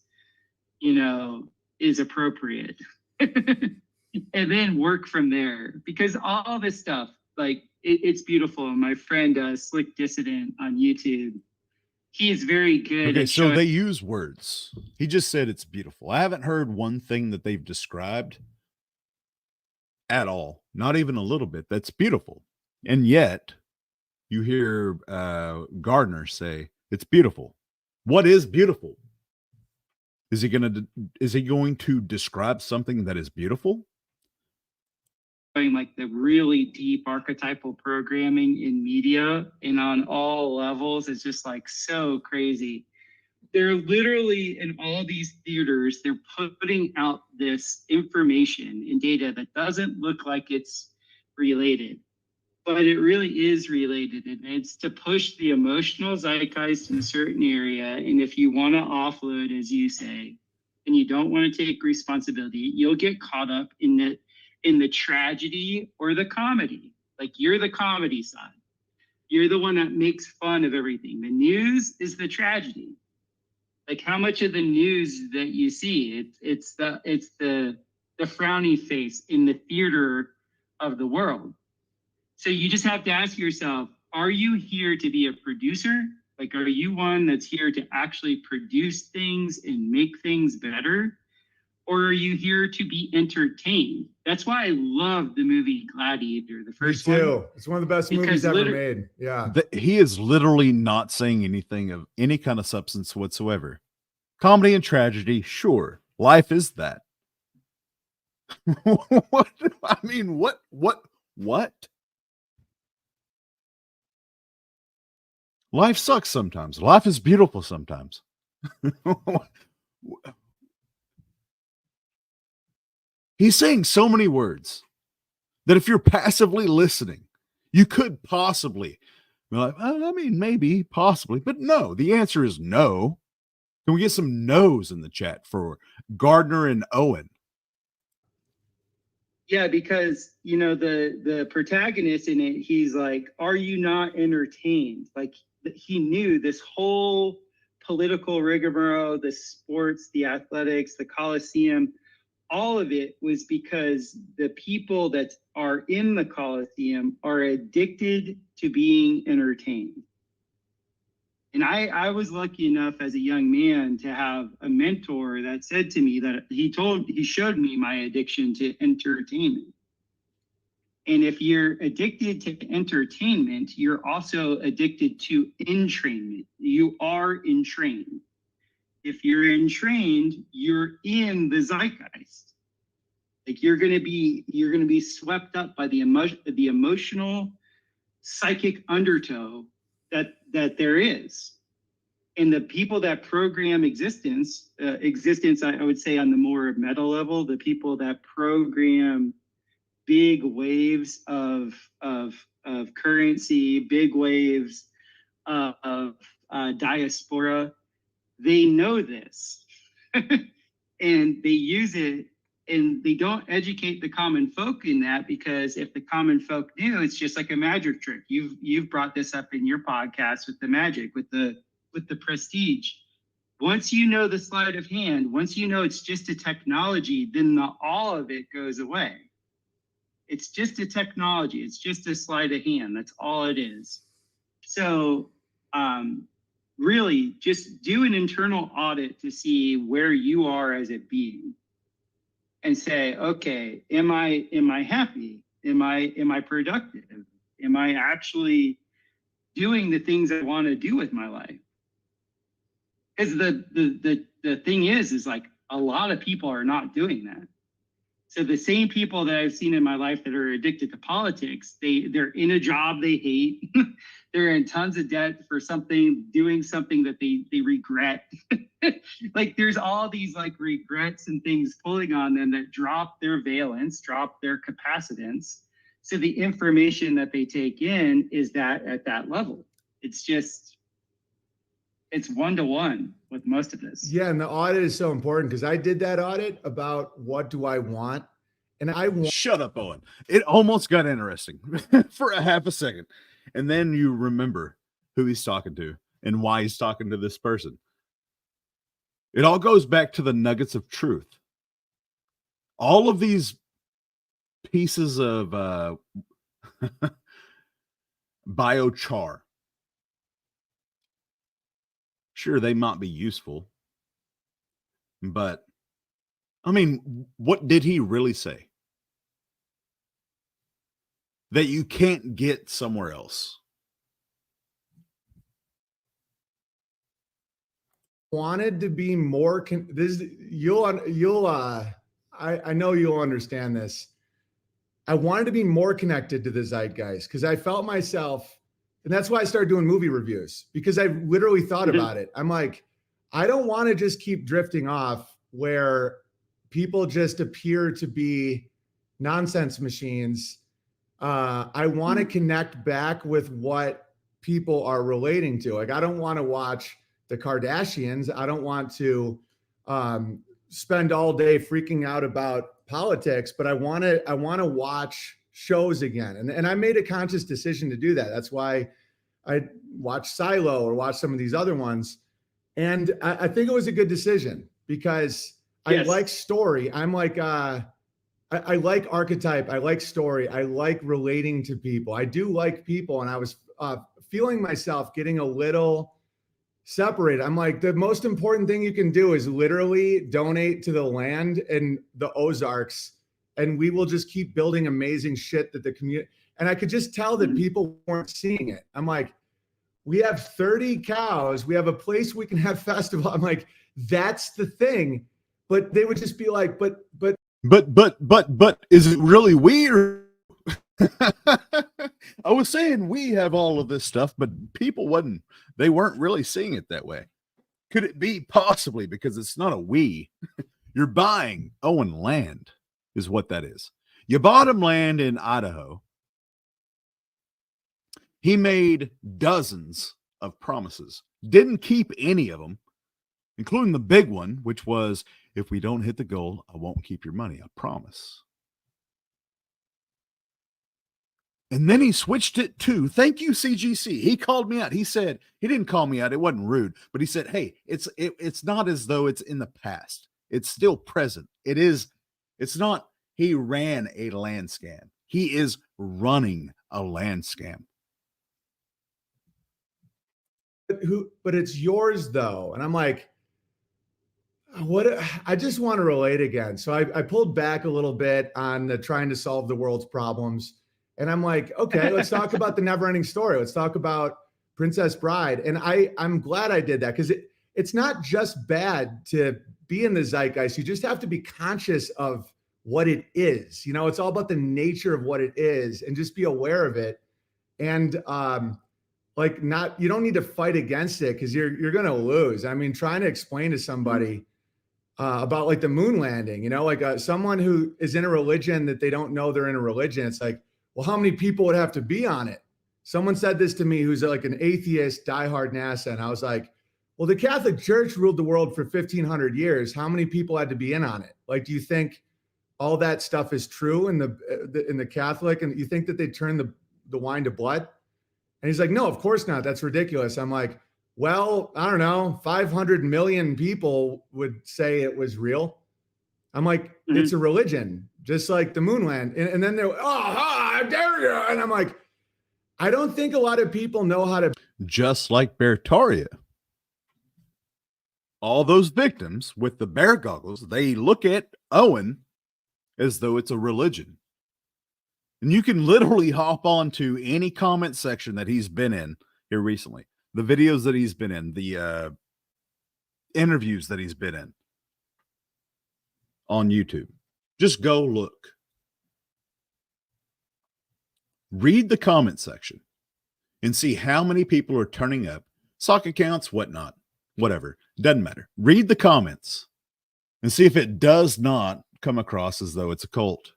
S3: appropriate? And then work from there. Because all this stuff, like, it's beautiful. And my friend, Slick Dissident on YouTube, he is very good.
S1: Okay, so they use words. He just said it's beautiful. I haven't heard one thing that they've described at all. Not even a little bit. That's beautiful. And yet, you hear Gardner say, it's beautiful. What is beautiful? Is he going to describe something that is beautiful?
S3: Like the really deep archetypal programming in media and on all levels is just like so crazy. They're literally in all these theaters, they're putting out this information and data that doesn't look like it's related, but it really is related. And it's to push the emotional zeitgeist in a certain area. And if you want to offload, as you say, and you don't want to take responsibility, you'll get caught up in the tragedy or the comedy. Like you're the comedy side. You're the one that makes fun of everything. The news is the tragedy. Like how much of the news that you see, it's the frowny face in the theater of the world. So you just have to ask yourself, are you here to be a producer? Like, are you one that's here to actually produce things and make things better? Or are you here to be entertained? That's why I love the movie Gladiator, the first one.
S2: Me too. It's one of the best movies ever made. Yeah.
S1: He is literally not saying anything of any kind of substance whatsoever. Comedy and tragedy, sure. Life is that. What? I mean, what? Life sucks sometimes. Life is beautiful sometimes. He's saying so many words that if you're passively listening, you could possibly be like, I mean, maybe, possibly, but no, the answer is no. Can we get some no's in the chat for Gardner and Owen?
S3: Yeah, because the protagonist in it, he's like, "Are you not entertained?" Like he knew this whole political rigmarole, the sports, the athletics, the Coliseum, all of it was because the people that are in the Coliseum are addicted to being entertained. And I was lucky enough as a young man to have a mentor that said to me that he showed me my addiction to entertainment. And if you're addicted to entertainment, you're also addicted to entrainment. You are entrained. If you're entrained, you're in the zeitgeist. Like you're gonna be swept up by the emotional, psychic undertow that there is. And the people that program existence, I would say on the more meta level, the people that program big waves of currency, big waves of diaspora, they know this. And they use it, and they don't educate the common folk in that, because if the common folk knew, it's just like a magic trick. You've brought this up in your podcast with the magic, with the prestige. Once you know the sleight of hand, once you know it's just a technology, then all of it goes away. It's just a technology. It's just a sleight of hand. That's all it is. So really just do an internal audit to see where you are as a being and say, okay, am I happy? Am I productive? Am I actually doing the things I want to do with my life? Because the thing is like a lot of people are not doing that. So the same people that I've seen in my life that are addicted to politics, they're in a job they hate. They're in tons of debt for doing something that they regret. Like there's all these like regrets and things pulling on them that drop their valence, drop their capacitance. So the information that they take in is that at that level. It's one-to-one with most of this.
S2: Yeah, and the audit is so important because I did that audit about what do I want, and
S1: Shut up, Owen. It almost got interesting for a half a second, and then you remember who he's talking to and why he's talking to this person. It all goes back to the nuggets of truth. All of these pieces of biochar, sure, they might be useful, but I mean, what did he really say that you can't get somewhere else?
S2: wanted to be more I know you'll understand this. I wanted to be more connected to the zeitgeist because I felt myself, and that's why I started doing movie reviews, because I literally thought about it. I'm like, I don't want to just keep drifting off where people just appear to be nonsense machines. I want to connect back with what people are relating to. Like, I don't want to watch the Kardashians. I don't want to spend all day freaking out about politics, but I want to watch shows again. And I made a conscious decision to do that. That's why I watched Silo or watch some of these other ones. And I think it was a good decision because I like story. I'm like, I like archetype. I like story. I like relating to people. I do like people. And I was feeling myself getting a little separated. I'm like, the most important thing you can do is literally donate to the land in the Ozarks, and we will just keep building amazing shit that the community. And I could just tell that people weren't seeing it. I'm like, we have 30 cows. We have a place we can have festival. I'm like, that's the thing. But they would just be like, but is it really weird? I was saying we have all of this stuff, but people they weren't really seeing it that way. Could it be possibly because it's not a we? You're buying Owen land is what that is. You bought him land in Idaho. He made dozens of promises, didn't keep any of them, including the big one, which was, if we don't hit the goal, I won't keep your money. I promise. And then he switched it to, thank you, CGC. He called me out. He said, he didn't call me out. It wasn't rude, but he said, hey, it's not as though it's in the past. It's still present. It's not, he ran a land scam. He is running a land scam. But it's yours though. And I'm like, I just want to relate again. So I pulled back a little bit on the trying to solve the world's problems. And I'm like, okay, let's talk about the never ending story. Let's talk about Princess Bride. And I'm glad I did that because it's not just bad to be in the zeitgeist. You just have to be conscious of what it is. You know, it's all about the nature of what it is and just be aware of it. And you don't need to fight against it because you're going to lose. I mean, trying to explain to somebody about like the moon landing, you know, like someone who is in a religion that they don't know they're in a religion. It's like, well, how many people would have to be on it? Someone said this to me who's like an atheist, diehard NASA. And I was like, well, the Catholic Church ruled the world for 1,500 years. How many people had to be in on it? Like, do you think all that stuff is true in the Catholic? And you think that they turn the wine to blood? And he's like, no, of course not. That's ridiculous. I'm like, well, I don't know. 500 million people would say it was real. I'm like, it's a religion, just like the moon land. And then they're, how dare you? And I'm like, I don't think a lot of people know how to.
S1: Just like Bertaria. All those victims with the bear goggles, they look at Owen as though it's a religion. And you can literally hop onto any comment section that he's been in here recently, the videos that he's been in, the interviews that he's been in on YouTube. Just go look. Read the comment section and see how many people are turning up, sock accounts, whatnot, whatever. Doesn't matter. Read the comments and see if it does not come across as though it's a cult.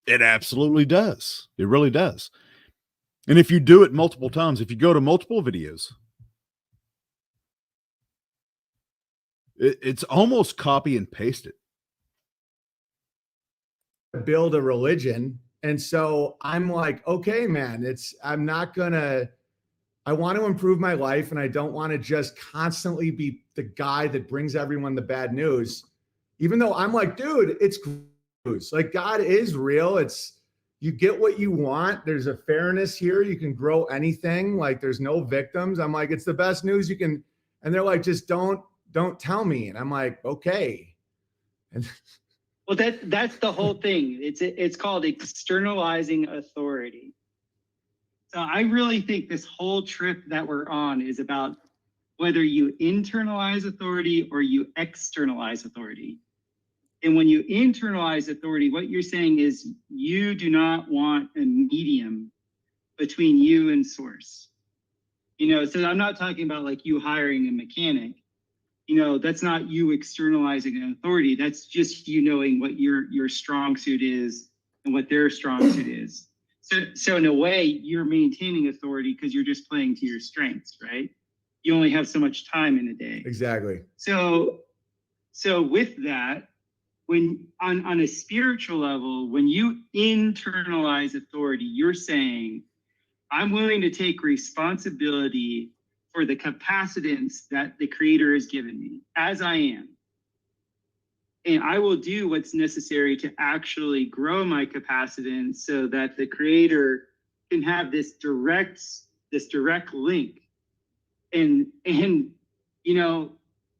S1: It absolutely does. It really does. And if you do it multiple times, if you go to multiple videos, it's almost copy and paste it.
S2: Build a religion. And so I'm like, okay, man, I want to improve my life. And I don't want to just constantly be the guy that brings everyone the bad news. Even though I'm like, dude, it's news. Like, God is real. You get what you want. There's a fairness here. You can grow anything. Like, there's no victims. I'm like, it's the best news you can. And they're like, just don't tell me. And I'm like, okay. And
S3: well, that's the whole thing. It's called externalizing authority. So I really think this whole trip that we're on is about whether you internalize authority or you externalize authority. And when you internalize authority, what you're saying is you do not want a medium between you and source. You know, so I'm not talking about like you hiring a mechanic. You know, that's not you externalizing an authority. That's just you knowing what your strong suit is and what their strong suit is. So in a way, you're maintaining authority because you're just playing to your strengths, right? You only have so much time in a day.
S2: Exactly.
S3: So with that, when on a spiritual level, when you internalize authority, you're saying, I'm willing to take responsibility for the capacitance that the Creator has given me as I am. And I will do what's necessary to actually grow my capacitance so that the Creator can have this direct link. And you know,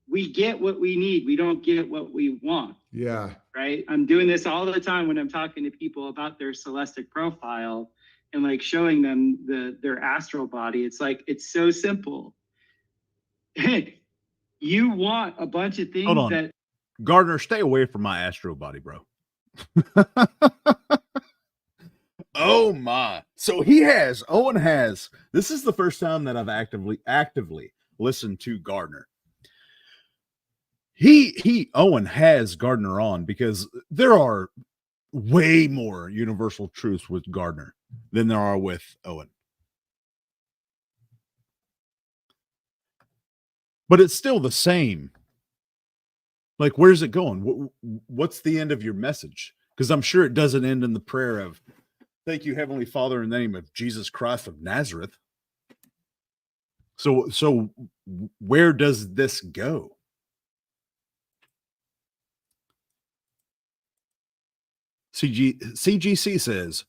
S3: we get what we need. We don't get what we want.
S2: Yeah.
S3: Right. I'm doing this all the time when I'm talking to people about their celestic profile and like showing them their astral body. It's like, it's so simple. You want a bunch of things
S1: Hold on.
S3: that
S1: Gardner, stay away from my astro body, bro. Oh my. So Owen has, this is the first time that I've actively listened to Gardner. Owen has Gardner on because there are way more universal truths with Gardner than there are with Owen. But it's still the same. Like, where's it going? What's the end of your message? Because I'm sure it doesn't end in the prayer of, thank you, Heavenly Father, in the name of Jesus Christ of Nazareth. So where does this go? CGC says,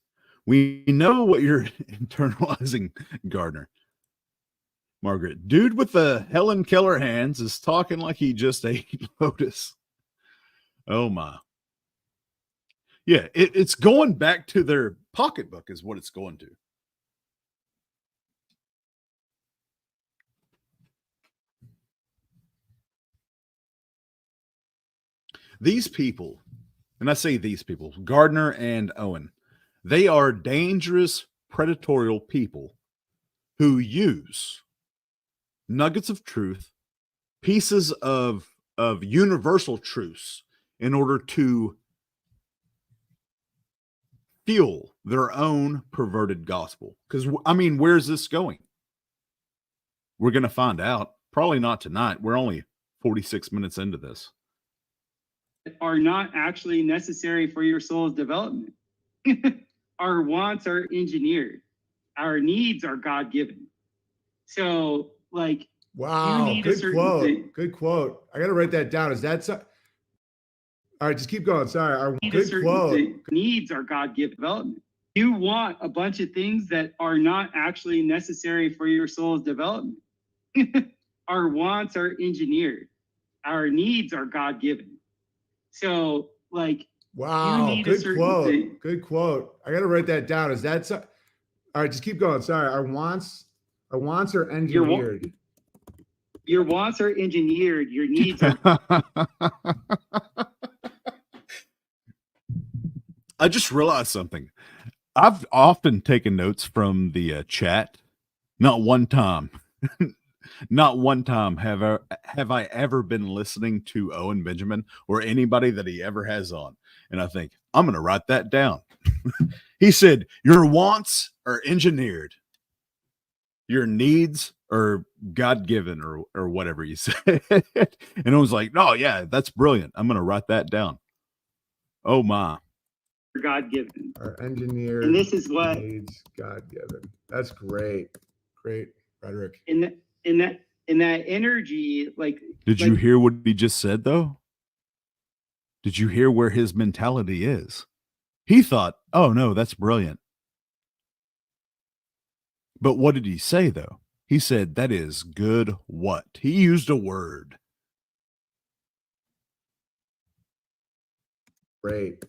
S1: we know what you're internalizing, Gardner. Margaret, dude with the Helen Keller hands is talking like he just ate Lotus. Oh my. Yeah, it's going back to their pocketbook is what it's going to. These people, and I say these people, Gardner and Owen, they are dangerous, predatory people who use nuggets of truth, pieces of universal truths in order to fuel their own perverted gospel. Because, I mean, where's this going? We're going to find out. Probably not tonight. We're only 46 minutes into this.
S3: are not actually necessary for your soul's development. Our wants are engineered. Our needs are God-given. So, like,
S2: wow, good quote. Good quote. I got to write that down. Is that so? All right, just keep going. Sorry. Good quote.
S3: Needs are God-given development. You want a bunch of things that are not actually necessary for your soul's development. Our wants are engineered. Our needs are God-given. So, like,
S2: wow, good quote. Good quote. I got to write that down. Is that so? All right, just keep going. Sorry. Our wants are engineered.
S3: Your wants are engineered. Your needs are.
S1: I just realized something. I've often taken notes from the chat. Not one time. Not one time have I ever been listening to Owen Benjamin or anybody that he ever has on. And I think, I'm going to write that down. He said, your wants are engineered. Your needs are God-given or whatever you said. And I was like, oh, yeah, that's brilliant. I'm going to write that down. Oh, my.
S3: God-given.
S2: Our engineered
S3: and this is what
S2: needs God-given. That's great. Great rhetoric.
S3: In that energy, like,
S1: did you hear what he just said, though? Did you hear where his mentality is? He thought, oh, no, that's brilliant. But what did he say, though? He said, that is good what? He used a word.
S2: Great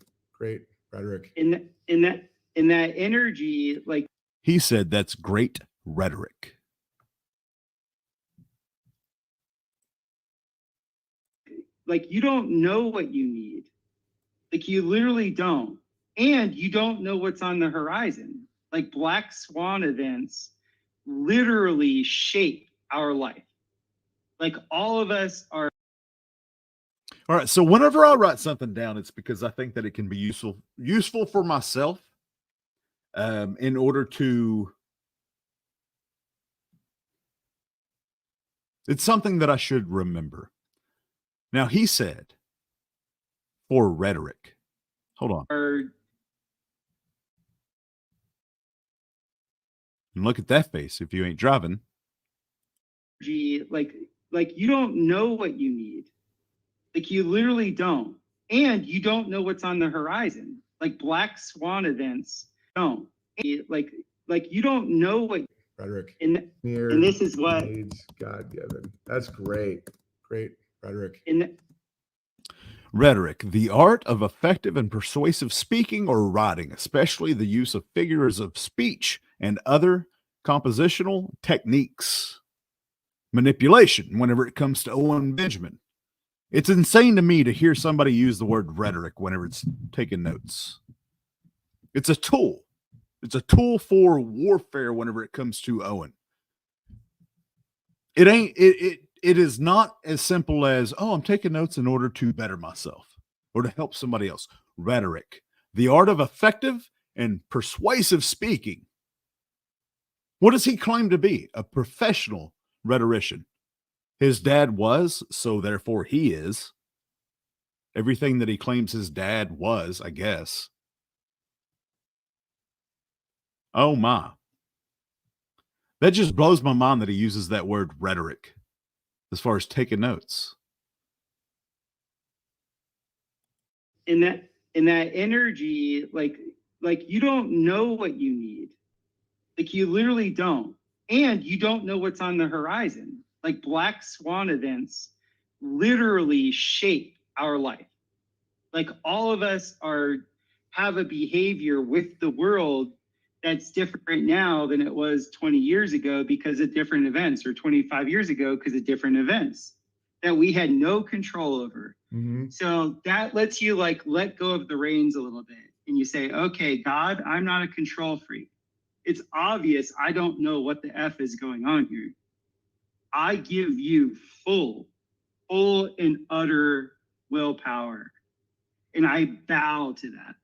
S2: rhetoric.
S3: In that energy, like,
S1: he said, that's great rhetoric.
S3: you don't know what you need. Like you literally don't. And you don't know what's on the horizon. Like black swan events literally shape our life. Like all of us are.
S1: All right. So whenever I write something down, it's because I think that it can be useful for myself, in order to. It's something that I should remember. Now he said, for rhetoric. Hold on. And look at that face if you ain't driving.
S3: Like you don't know what you need. Like you literally don't. And you don't know what's on the horizon. Like black swan events don't. Like you don't know what
S2: Rhetoric.
S3: And this is what
S2: needs God given. That's great. Great rhetoric.
S1: Rhetoric, the art of effective and persuasive speaking or writing, especially the use of figures of speech and other compositional techniques. Manipulation, whenever it comes to Owen Benjamin. It's insane to me to hear somebody use the word rhetoric whenever it's taking notes. It's a tool. It's a tool for warfare whenever it comes to Owen. It is not as simple as, oh, I'm taking notes in order to better myself or to help somebody else. Rhetoric, the art of effective and persuasive speaking. What does he claim to be? A professional rhetorician. His dad was, so therefore he is. Everything that he claims his dad was, I guess. Oh my. That just blows my mind that he uses that word rhetoric as far as taking notes.
S3: In that energy, like you don't know what you need. Like you literally don't. And you don't know what's on the horizon. Like black swan events literally shape our life. Like all of us have a behavior with the world that's different now than it was 20 years ago because of different events, or 25 years ago because of different events that we had no control over.
S2: Mm-hmm.
S3: So that lets you like let go of the reins a little bit and you say, okay, God, I'm not a control freak. It's obvious I don't know what the F is going on here. I give you full and utter willpower. And I bow to that.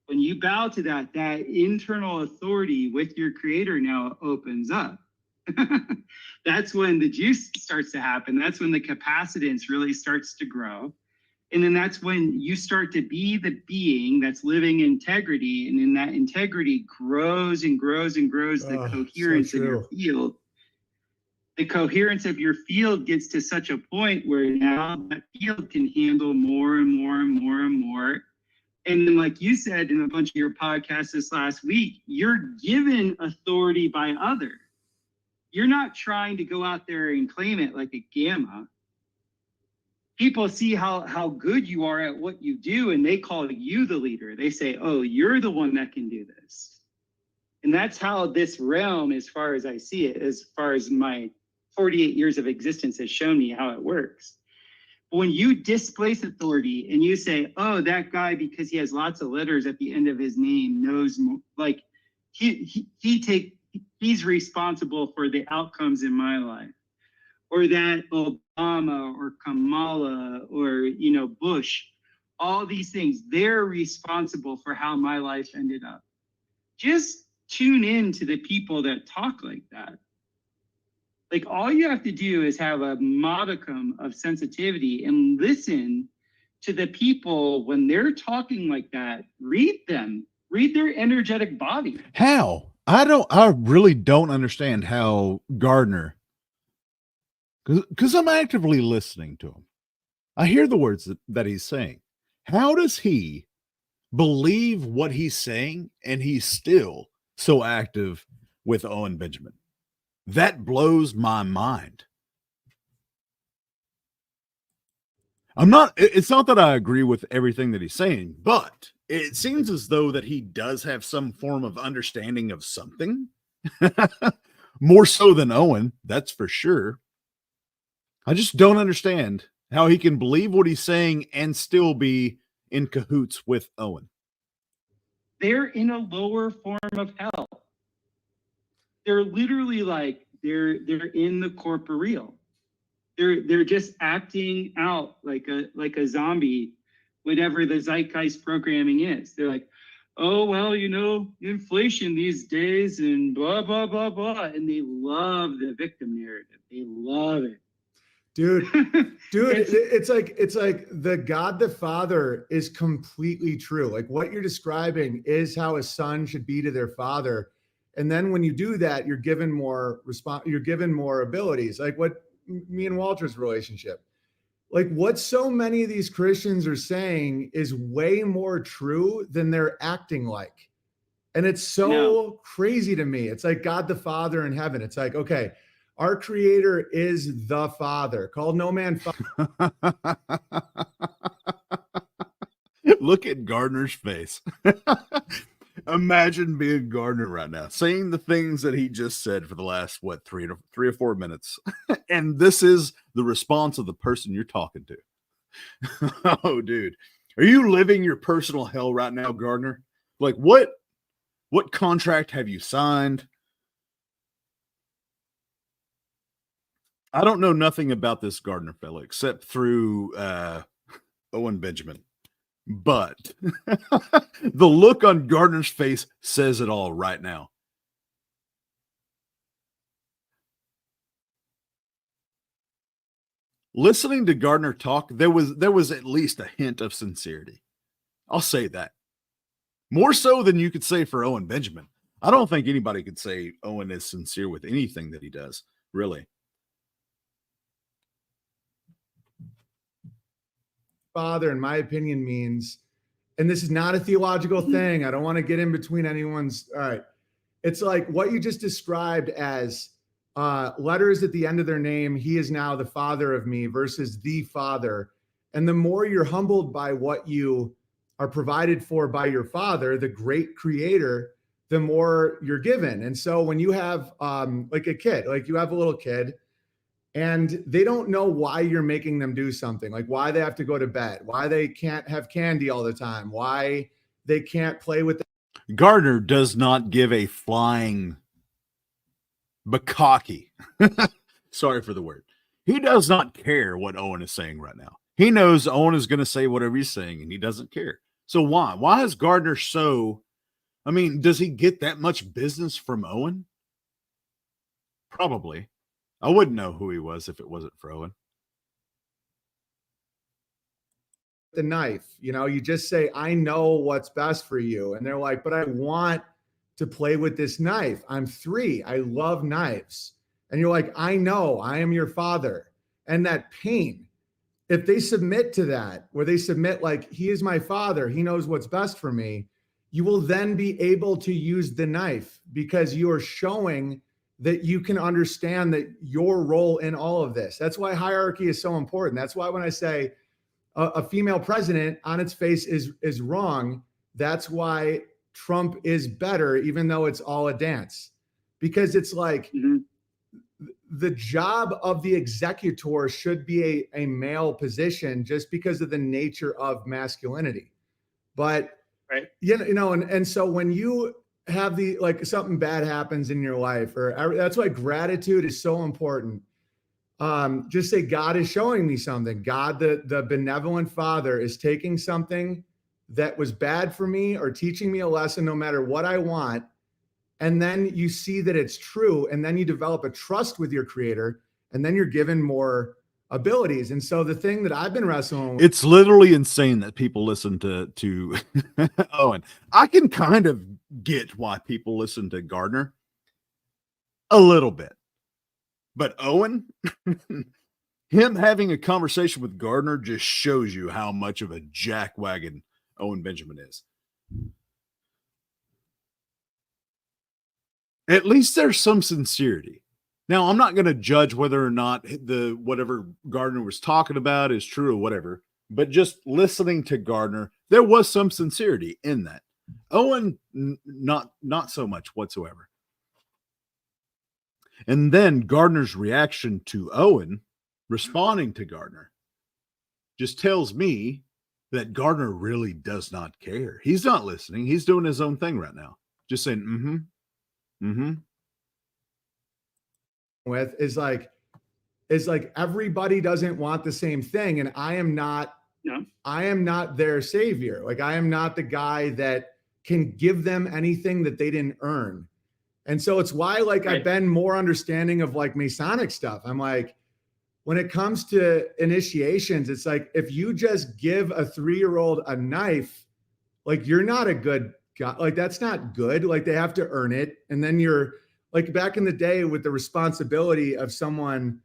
S3: When you bow to that, that internal authority with your creator now opens up. That's when the juice starts to happen. That's when the capacitance really starts to grow. And then that's when you start to be the being that's living integrity. And then that integrity grows and grows and grows the coherence of your field. The coherence of your field gets to such a point where now that field can handle more and more and more and more. And then, like you said in a bunch of your podcasts this last week, you're given authority by others. You're not trying to go out there and claim it like a gamma. People see how good you are at what you do, and they call you the leader. They say, oh, you're the one that can do this. And that's how this realm, as far as I see it, as far as my 48 years of existence has shown me how it works. When you displace authority and you say, oh, that guy, because he has lots of letters at the end of his name, knows more, like he's responsible for the outcomes in my life. Or that Obama or Kamala or, Bush, all these things, they're responsible for how my life ended up. Just tune in to the people that talk like that. Like all you have to do is have a modicum of sensitivity and listen to the people when they're talking like that. Read them, read their energetic body.
S1: How? I really don't understand how Gardner, because I'm actively listening to him. I hear the words that he's saying. How does he believe what he's saying and he's still so active with Owen Benjamin? That blows my mind. It's not that I agree with everything that he's saying, but it seems as though that he does have some form of understanding of something. More so than Owen, that's for sure. I just don't understand How he can believe what he's saying and still be in cahoots with Owen.
S3: They're in a lower form of hell. They're literally like they're in the corporeal. They're just acting out like a zombie, whatever the zeitgeist programming is. They're like, oh well, inflation these days and blah blah blah blah, and they love the victim narrative. They love it.
S2: Dude, it's like the God the Father is completely true. Like what you're describing is how a son should be to their father. And then when you do that, you're given more you're given more abilities. Like what me and Walter's relationship. Like what so many of these Christians are saying is way more true than they're acting like. And it's so crazy to me. It's like God the Father in heaven. It's like, okay, our creator is the Father, called no man father.
S1: Look at Gardner's face. Imagine being Gardner right now, saying the things that he just said for the last, 3 or 4 minutes. And this is the response of the person you're talking to. Oh, dude. Are you living your personal hell right now, Gardner? Like, what contract have you signed? I don't know nothing about this Gardner fella except through Owen Benjamin. But the look on Gardner's face says it all right now. Listening to Gardner talk, there was at least a hint of sincerity. I'll say that. More so than you could say for Owen Benjamin. I don't think anybody could say Owen is sincere with anything that he does, really.
S2: Father, in my opinion, means, and this is not a theological thing. I don't want to get in between anyone's. All right. It's like what you just described as letters at the end of their name. He is now the Father of me versus the Father. And the more you're humbled by what you are provided for by your Father, the great creator, the more you're given. And so when you have like a kid, like you have a little kid, and they don't know why you're making them do something, like why they have to go to bed, why they can't have candy all the time, why they can't play with.
S1: Gardner does not give a flying bukkake. Sorry for the word. He does not care what Owen is saying right now. He knows Owen is going to say whatever he's saying, and he doesn't care. So why? Why is Gardner so... I mean, does he get that much business from Owen? Probably. I wouldn't know who he was if it wasn't for Owen.
S2: The knife, you just say, I know what's best for you. And they're like, but I want to play with this knife. I'm 3. I love knives. And you're like, I know, I am your father. And that pain, if they submit to that, where they submit like, he is my father, he knows what's best for me, you will then be able to use the knife because you are showing that you can understand that your role in all of this. That's why hierarchy is so important. That's why when I say a female president on its face is wrong, that's why Trump is better, even though it's all a dance. Because it's like the job of the executor should be a male position just because of the nature of masculinity. But,
S3: right.
S2: And so when you have like something bad happens in your life, or that's why gratitude is so important. Just say, God is showing me something. God, the benevolent Father, is taking something that was bad for me or teaching me a lesson, no matter what I want. And then you see that it's true. And then you develop a trust with your creator, and then you're given more abilities. And so the thing that I've been wrestling with,
S1: it's literally insane that people listen to Owen. I can kind of get why people listen to Gardner a little bit, but Owen, him having a conversation with Gardner just shows you how much of a jackwagon Owen Benjamin is. At least there's some sincerity. Now, I'm not going to judge whether or not whatever Gardner was talking about is true or whatever, but just listening to Gardner, there was some sincerity in that. Owen, not so much whatsoever. And then Gardner's reaction to Owen responding to Gardner. just tells me that Gardner really does not care. He's not listening. He's doing his own thing right now. Just saying,
S2: with is like everybody doesn't want the same thing. And I am not their savior. Like I am not the guy that can give them anything that they didn't earn. And so it's why I've been more understanding of like Masonic stuff. I'm like, when it comes to initiations, it's like, if you just give a 3-year-old a knife, like you're not a good guy. Like that's not good. Like they have to earn it. And then you're like back in the day with the responsibility of someone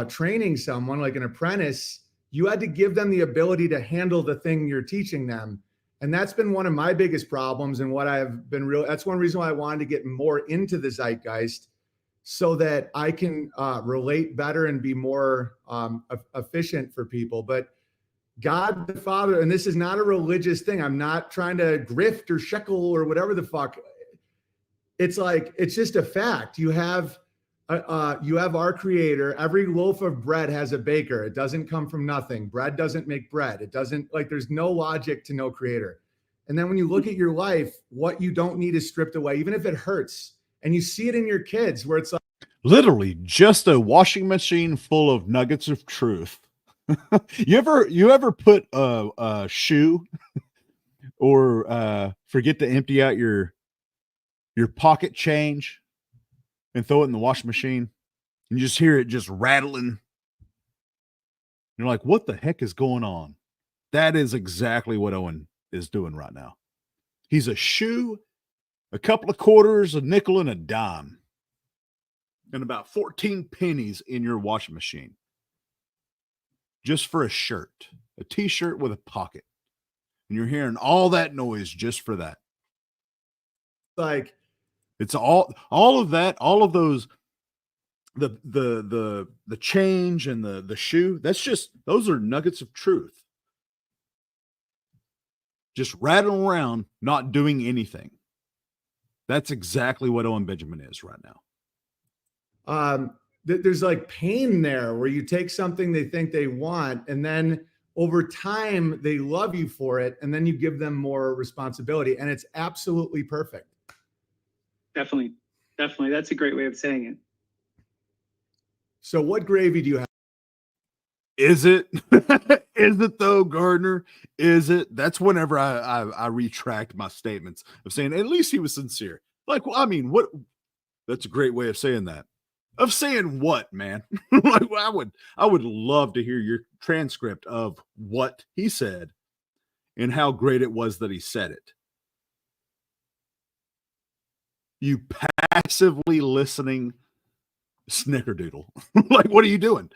S2: training someone like an apprentice, you had to give them the ability to handle the thing you're teaching them. And that's been one of my biggest problems. And what I've been that's one reason why I wanted to get more into the zeitgeist, so that I can relate better and be more efficient for people. But God the Father, and this is not a religious thing. I'm not trying to grift or shekel or whatever the fuck. It's like, it's just a fact. You have our creator. Every loaf of bread has a baker. It doesn't come from nothing. Bread doesn't make bread. It doesn't, like, there's no logic to no creator. And then when you look at your life, what you don't need is stripped away, even if it hurts. And you see it in your kids where it's like,
S1: literally just a washing machine full of nuggets of truth. You ever put a shoe or forget to empty out your pocket change and throw it in the washing machine, and you just hear it just rattling? You're like, what the heck is going on? That is exactly what Owen is doing right now. He's a shoe, a couple of quarters, a nickel, and a dime, and about 14 pennies in your washing machine just for a shirt, a t-shirt with a pocket. And you're hearing all that noise just for that.
S2: Like,
S1: it's all of that, all of those, the change and the shoe, those are nuggets of truth. Just rattling around, not doing anything. That's exactly what Owen Benjamin is right now.
S2: There's like pain there where you take something they think they want, and then over time they love you for it, and then you give them more responsibility, and it's absolutely perfect.
S3: Definitely. That's a great way of saying it.
S2: So what gravy do you have?
S1: Is it? Is it though, Gardner? Is it? That's whenever I retract my statements of saying at least he was sincere. Like, well, I mean, what? That's a great way of saying that. Of saying what, man? Like, I would love to hear your transcript of what he said and how great it was that he said it. You passively listening snickerdoodle. Like, what are you doing?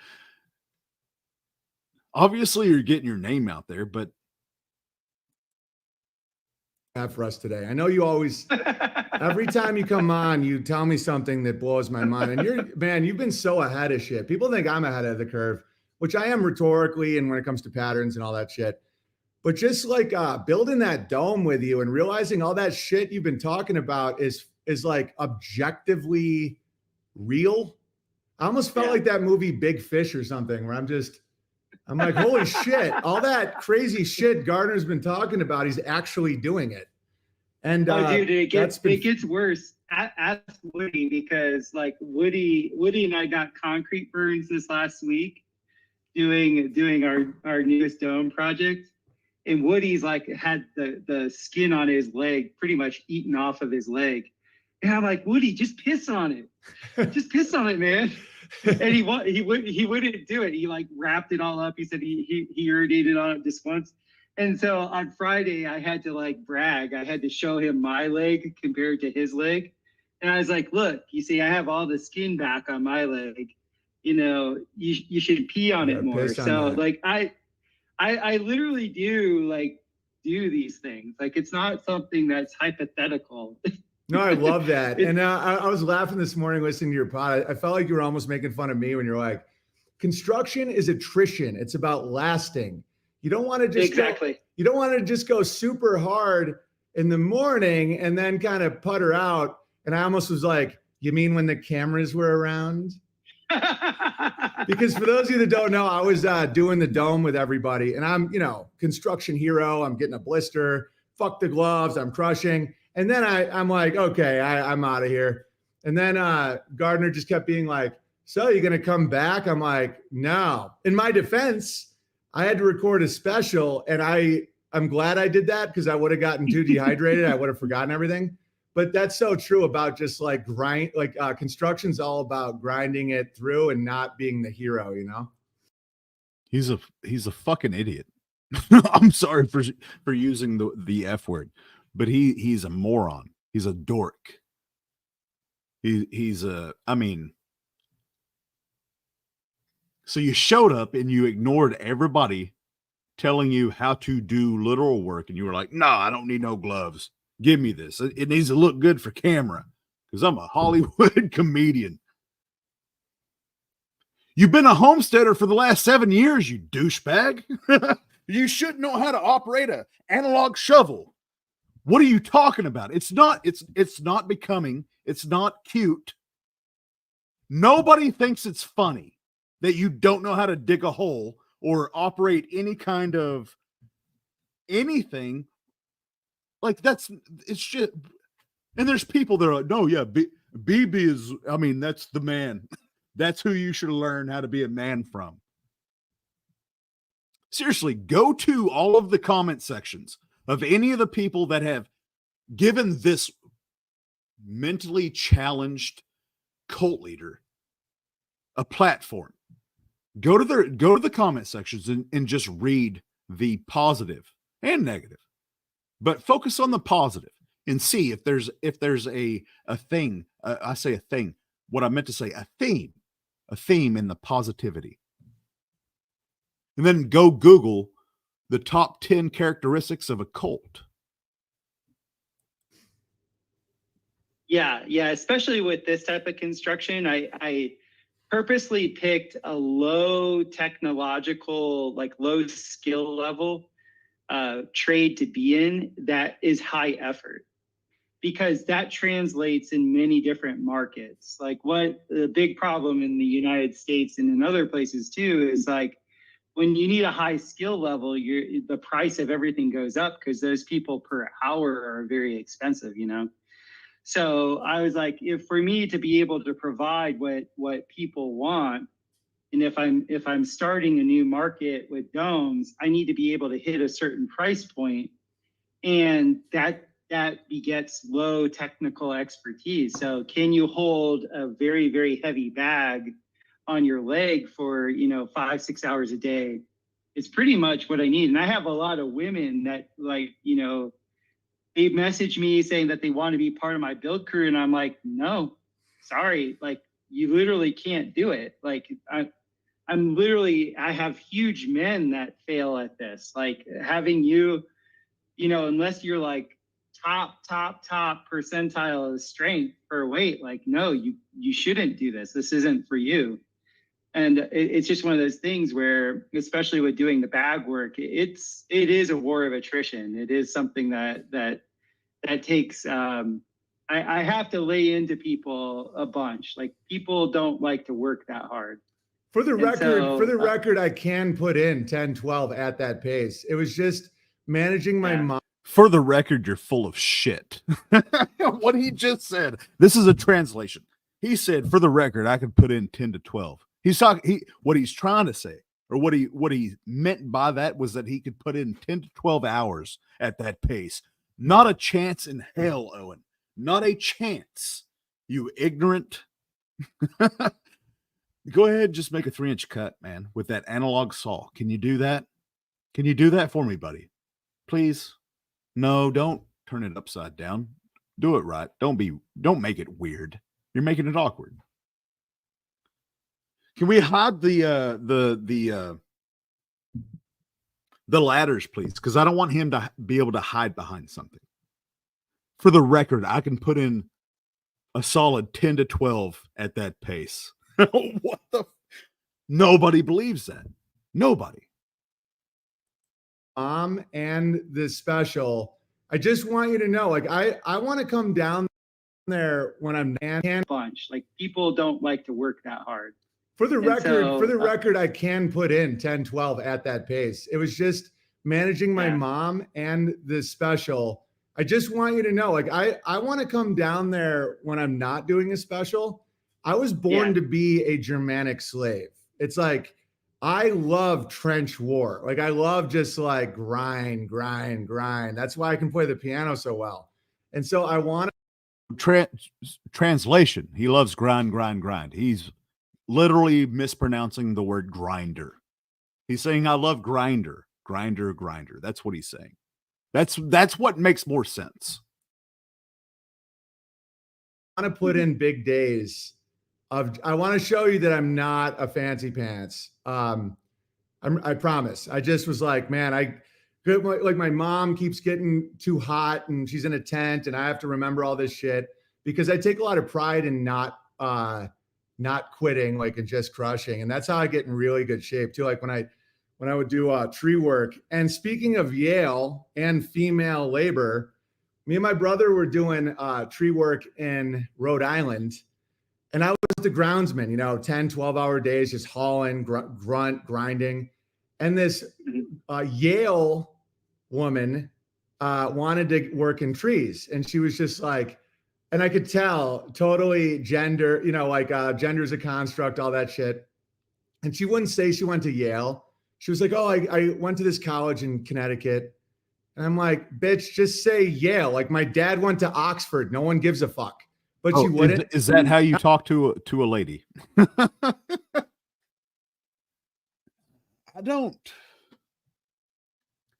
S1: Obviously, you're getting your name out there, but
S2: have for us today. I know you always, every time you come on, you tell me something that blows my mind. And you've been so ahead of shit. People think I'm ahead of the curve, which I am rhetorically and when it comes to patterns and all that shit. But just like building that dome with you and realizing all that shit you've been talking about is like objectively real. I almost felt like that movie Big Fish or something, where I'm like, holy shit, all that crazy shit Gardner's been talking about, he's actually doing it. And
S3: dude, it gets worse. Ask Woody, because like Woody and I got concrete burns this last week doing our newest dome project. And Woody's like had the skin on his leg pretty much eaten off of his leg. And I'm like, Woody, just piss on it. Just piss on it, man. And he wouldn't do it. He like wrapped it all up. He said he urinated on it just once. And so on Friday, I had to like brag. I had to show him my leg compared to his leg. And I was like, look, you see, I have all the skin back on my leg. You know, you should pee on it more. So like I literally do these things. Like, it's not something that's hypothetical.
S2: No, I love that. And I was laughing this morning listening to your pod. I felt like you were almost making fun of me when you're like, construction is attrition. It's about lasting. You don't want to just you don't want to just go super hard in the morning and then kind of putter out. And I almost was like, you mean when the cameras were around? Because for those of you that don't know, I was doing the dome with everybody, and I'm, construction hero. I'm getting a blister. Fuck the gloves. I'm crushing. And then I'm like, okay, I'm out of here. And then Gardner just kept being like, so you going to come back? I'm like, no. In my defense, I had to record a special, and I'm glad I did that because I would have gotten too dehydrated. I would have forgotten everything. But that's so true about just like construction's all about grinding it through and not being the hero,
S1: He's a fucking idiot. I'm sorry for using the F word, but he's a moron. He's a dork. So you showed up and you ignored everybody telling you how to do literal work, and you were like, no, I don't need no gloves. Give me this. It needs to look good for camera because I'm a Hollywood comedian. You've been a homesteader for the last 7 years, you douchebag. You should know how to operate an analog shovel. What are you talking about? It's not becoming. It's not cute. Nobody thinks it's funny that you don't know how to dig a hole or operate any kind of anything. Like it's shit. And there's people that are like, no, yeah, BB is, that's the man. That's who you should learn how to be a man from. Seriously, go to all of the comment sections of any of the people that have given this mentally challenged cult leader a platform. Go to the comment sections and just read the positive and negative. But focus on the positive and see if there's a thing. I say a thing. What I meant to say, a theme in the positivity. And then go Google the top 10 characteristics of a cult.
S3: Yeah, especially with this type of construction, I purposely picked a low technological, like low skill level trade to be in that is high effort, because that translates in many different markets. Like what the big problem in the United States and in other places too is like when you need a high skill level, the price of everything goes up because those people per hour are very expensive, So I was like, if for me to be able to provide what people want, and if I'm starting a new market with domes, I need to be able to hit a certain price point, and that begets low technical expertise. So can you hold a very, very heavy bag on your leg for 5-6 hours a day? It's pretty much what I need. And I have a lot of women that they message me saying that they want to be part of my build crew. And I'm like, no, sorry. Like you literally can't do it. Like I have huge men that fail at this. Like having you, unless you're like top percentile of strength per weight, like, no, you shouldn't do this. This isn't for you. And it's just one of those things where, especially with doing the bag work, it is a war of attrition. It is something that takes, I have to lay into people a bunch. Like people don't like to work that hard.
S2: For the record, I can put in 10, 12 at that pace. It was just managing my mind.
S1: For the record, you're full of shit. What he just said. This is a translation. He said, for the record, I could put in 10 to 12. What he's trying to say, or what he meant by that was that he could put in 10 to 12 hours at that pace. Not a chance in hell, Owen. Not a chance. You ignorant. Go ahead, just make a 3-inch cut, man, with that analog saw. Can you do that? Can you do that for me, buddy? Please? No, don't turn it upside down. Do it right. Don't make it weird. You're making it awkward. Can we hide the ladders, please? Because I don't want him to be able to hide behind something. For the record, I can put in a solid 10 to 12 at that pace. What the? Nobody believes that. Nobody.
S2: And the special. I just want you to know, like, I want to come down there when I'm
S3: bunch. Like people don't like to work that hard.
S2: For the
S3: And
S2: record, I can put in 10, 12 at that pace. It was just managing my mom and the special. I just want you to know, like, I want to come down there when I'm not doing a special. I was born to be a Germanic slave. It's like, I love trench war. Like, I love just like grind. That's why I can play the piano so well. And so I want
S1: translation. He loves grind. He's literally mispronouncing the word grinder. He's saying, I love grinder. That's what he's saying. That's what makes more sense.
S2: I want to put in big days I want to show you that I'm not a fancy pants. I promise. I just was like, man, like my mom keeps getting too hot and she's in a tent and I have to remember all this shit because I take a lot of pride in not quitting, like, and just crushing. And that's how I get in really good shape too. Like when I would do tree work. And speaking of Yale and female labor, me and my brother were doing tree work in Rhode Island. And I was the groundsman, 10, 12-hour days, just hauling, grinding. And this Yale woman wanted to work in trees. And she was just like, and I could tell totally gender, gender's a construct, all that shit. And she wouldn't say she went to Yale. She was like, oh, I went to this college in Connecticut. And I'm like, bitch, just say Yale. Like, my dad went to Oxford. No one gives a fuck. But she wouldn't.
S1: Is that how you talk to a lady? I don't.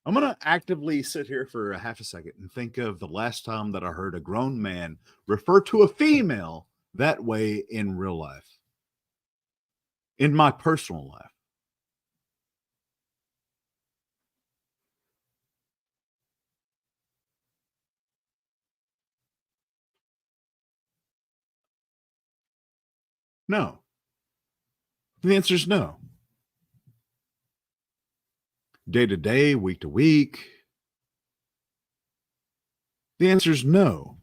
S1: I'm going to actively sit here for a half a second and think of the last time that I heard a grown man refer to a female that way in real life, in my personal life. No. The answer is no. Day to day, week to week. The answer is no.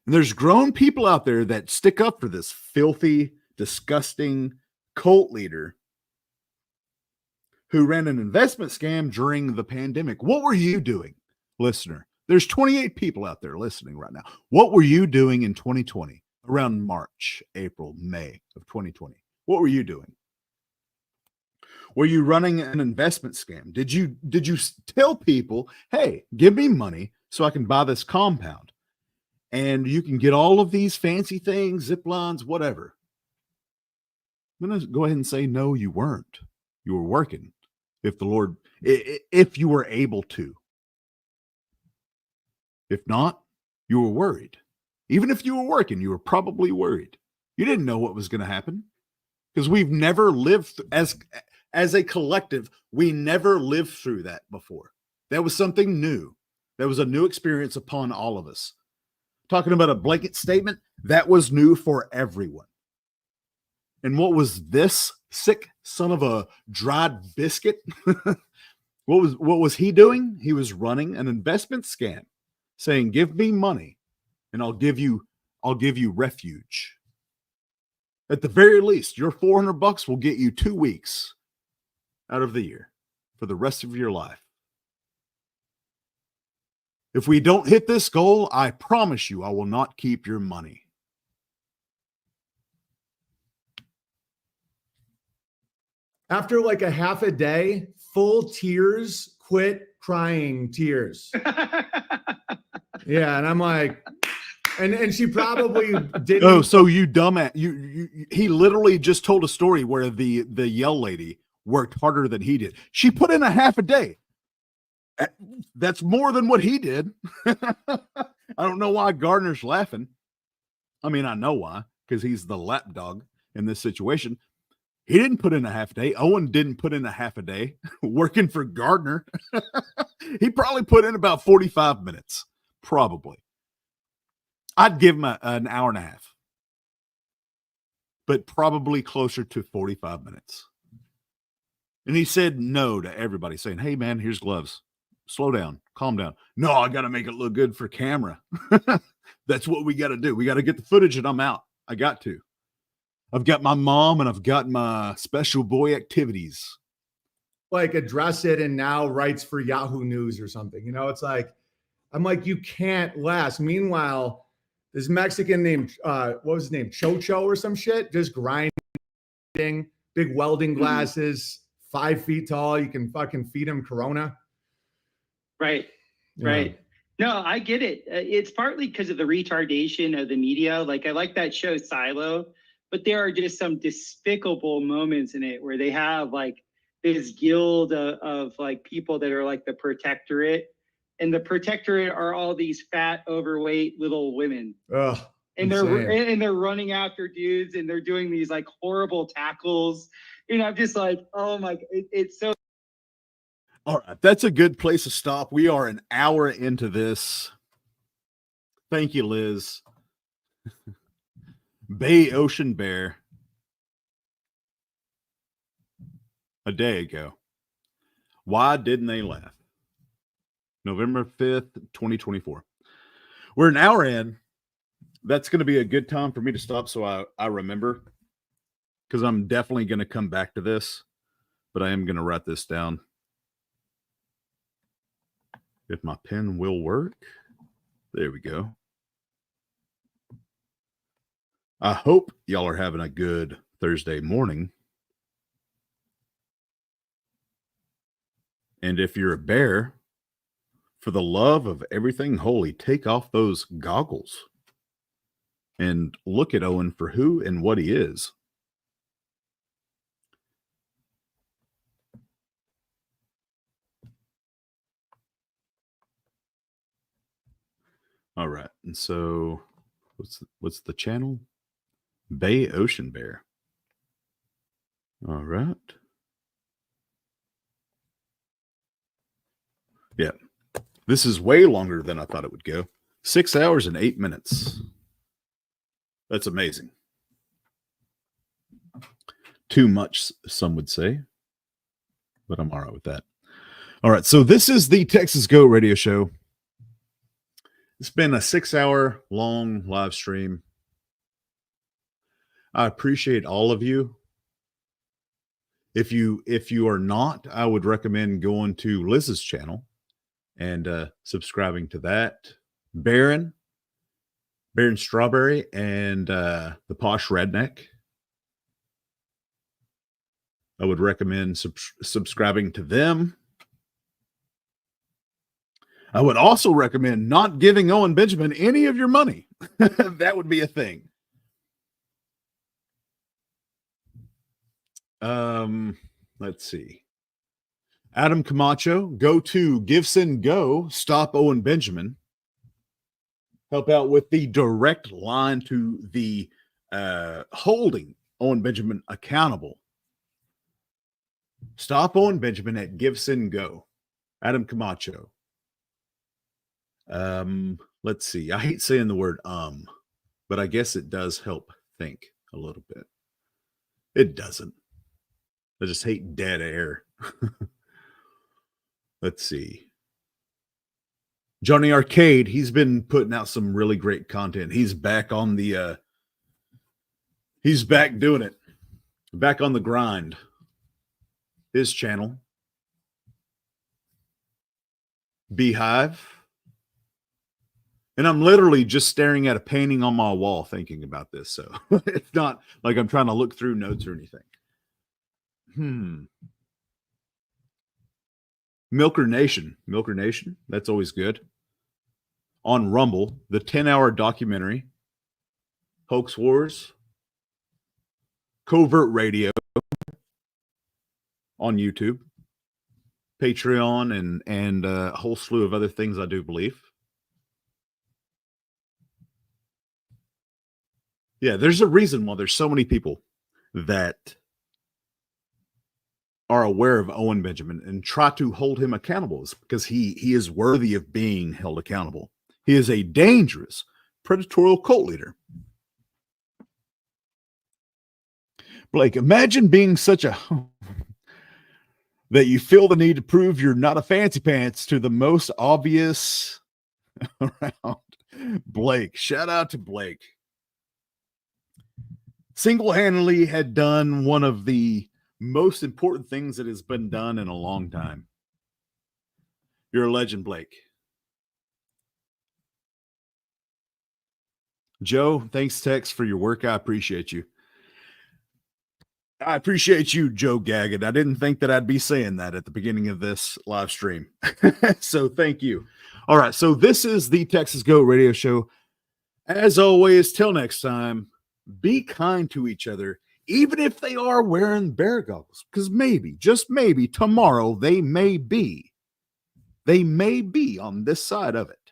S1: And there's grown people out there that stick up for this filthy, disgusting cult leader who ran an investment scam during the pandemic. What were you doing, listener? There's 28 people out there listening right now. What were you doing in 2020, around March, April, May of 2020? What were you doing? Were you running an investment scam? Did you tell people, hey, give me money so I can buy this compound and you can get all of these fancy things, zip lines, whatever? I'm going to go ahead and say, no, you weren't. You were working. If you were able to. If not, you were worried. Even if you were working, you were probably worried. You didn't know what was going to happen because we've never lived as a collective. We never lived through that before. That was something new. That was a new experience upon all of us. Talking about a blanket statement, that was new for everyone. And what was this sick son of a dried biscuit? What was he doing? He was running an investment scam, saying, give me money and I'll give you refuge. At the very least, your $400 will get you 2 weeks out of the year for the rest of your life. If we don't hit this goal, I promise you I will not keep your money.
S2: After like a half a day, full tears, quit crying tears. Yeah, and I'm like, and she probably didn't.
S1: Oh, so you dumbass! He literally just told a story where the Yale lady worked harder than he did. She put in a half a day. That's more than what he did. I don't know why Gardner's laughing. I mean, I know why, because he's the lapdog in this situation. He didn't put in a half a day. Owen didn't put in a half a day working for Gardner. He probably put in about 45 minutes, probably. I'd give him an hour and a half, but probably closer to 45 minutes. And he said no to everybody, saying, hey, man, here's gloves. Slow down. Calm down. No, I got to make it look good for camera. That's what we got to do. We got to get the footage and I'm out. I got to. I've got my mom and I've got my special boy activities.
S2: Like address it and now writes for Yahoo News or something. You know, it's like, I'm like, you can't last. Meanwhile, this Mexican named, what was his name? Chocho or some shit, just grinding, big welding glasses, 5 feet tall. You can fucking feed him Corona.
S3: Right.
S2: Yeah.
S3: Right. No, I get it. It's partly because of the retardation of the media. Like, I like that show Silo, but there are just some despicable moments in it where they have like this guild of like people that are like the protectorate, and the protectorate are all these fat, overweight little women.
S2: Ugh,
S3: and
S2: insane.
S3: they're running after dudes, and they're doing these like horrible tackles. You know, I'm just like, oh my, it's so.
S1: All right, that's a good place to stop. We are an hour into this. Thank you, Liz. Bay Ocean Bear. A day ago. Why didn't they laugh? November 5th, 2024. We're an hour in. That's going to be a good time for me to stop so I remember, because I'm definitely going to come back to this, but I am going to write this down. If my pen will work. There we go. I hope y'all are having a good Thursday morning. And if you're a bear, for the love of everything holy, take off those goggles and look at Owen for who and what he is. All right. And so what's the channel? Bay Ocean Bear. All right. Yeah. This is way longer than I thought it would go. 6 hours and 8 minutes. That's amazing. Too much, some would say, but I'm all right with that. All right. So this is the Texas Go radio show. It's been a 6-hour long live stream. I appreciate all of you. If you are not, I would recommend going to Liz's channel and subscribing to that. Baron Strawberry and the Posh Redneck. I would recommend subscribing to them. I would also recommend not giving Owen Benjamin any of your money. That would be a thing. Let's see. Adam Camacho, go to Gibson Go, stop Owen Benjamin. Help out with the direct line to the holding Owen Benjamin accountable. Stop Owen Benjamin at Gibson Go. Adam Camacho. Let's see. I hate saying the word but I guess it does help think a little bit. It doesn't. I just hate dead air. Let's see. Johnny Arcade, he's been putting out some really great content. He's back on the he's back doing it. Back on the grind. His channel. Beehive. And I'm literally just staring at a painting on my wall thinking about this. So it's not like I'm trying to look through notes or anything. Milker Nation. That's always good. On Rumble, the 10-hour documentary. Hoax Wars. Covert Radio. On YouTube. Patreon and a whole slew of other things, I do believe. Yeah, there's a reason why there's so many people that are aware of Owen Benjamin and try to hold him accountable, because he is worthy of being held accountable. He is a dangerous, predatorial cult leader. Blake, imagine being such a that you feel the need to prove you're not a fancy pants to the most obvious around. Blake, shout out to Blake. single-handedly had done one of the most important things that has been done in a long time. You're a legend, Blake. Joe, thanks, Tex, for your work. I appreciate you. I appreciate you, Joe Gaggett. I didn't think that I'd be saying that at the beginning of this live stream. So thank you. All right. So this is the Texas Goat Radio Show. As always, till next time, be kind to each other, even if they are wearing bear goggles, because maybe, just maybe, tomorrow they may be on this side of it.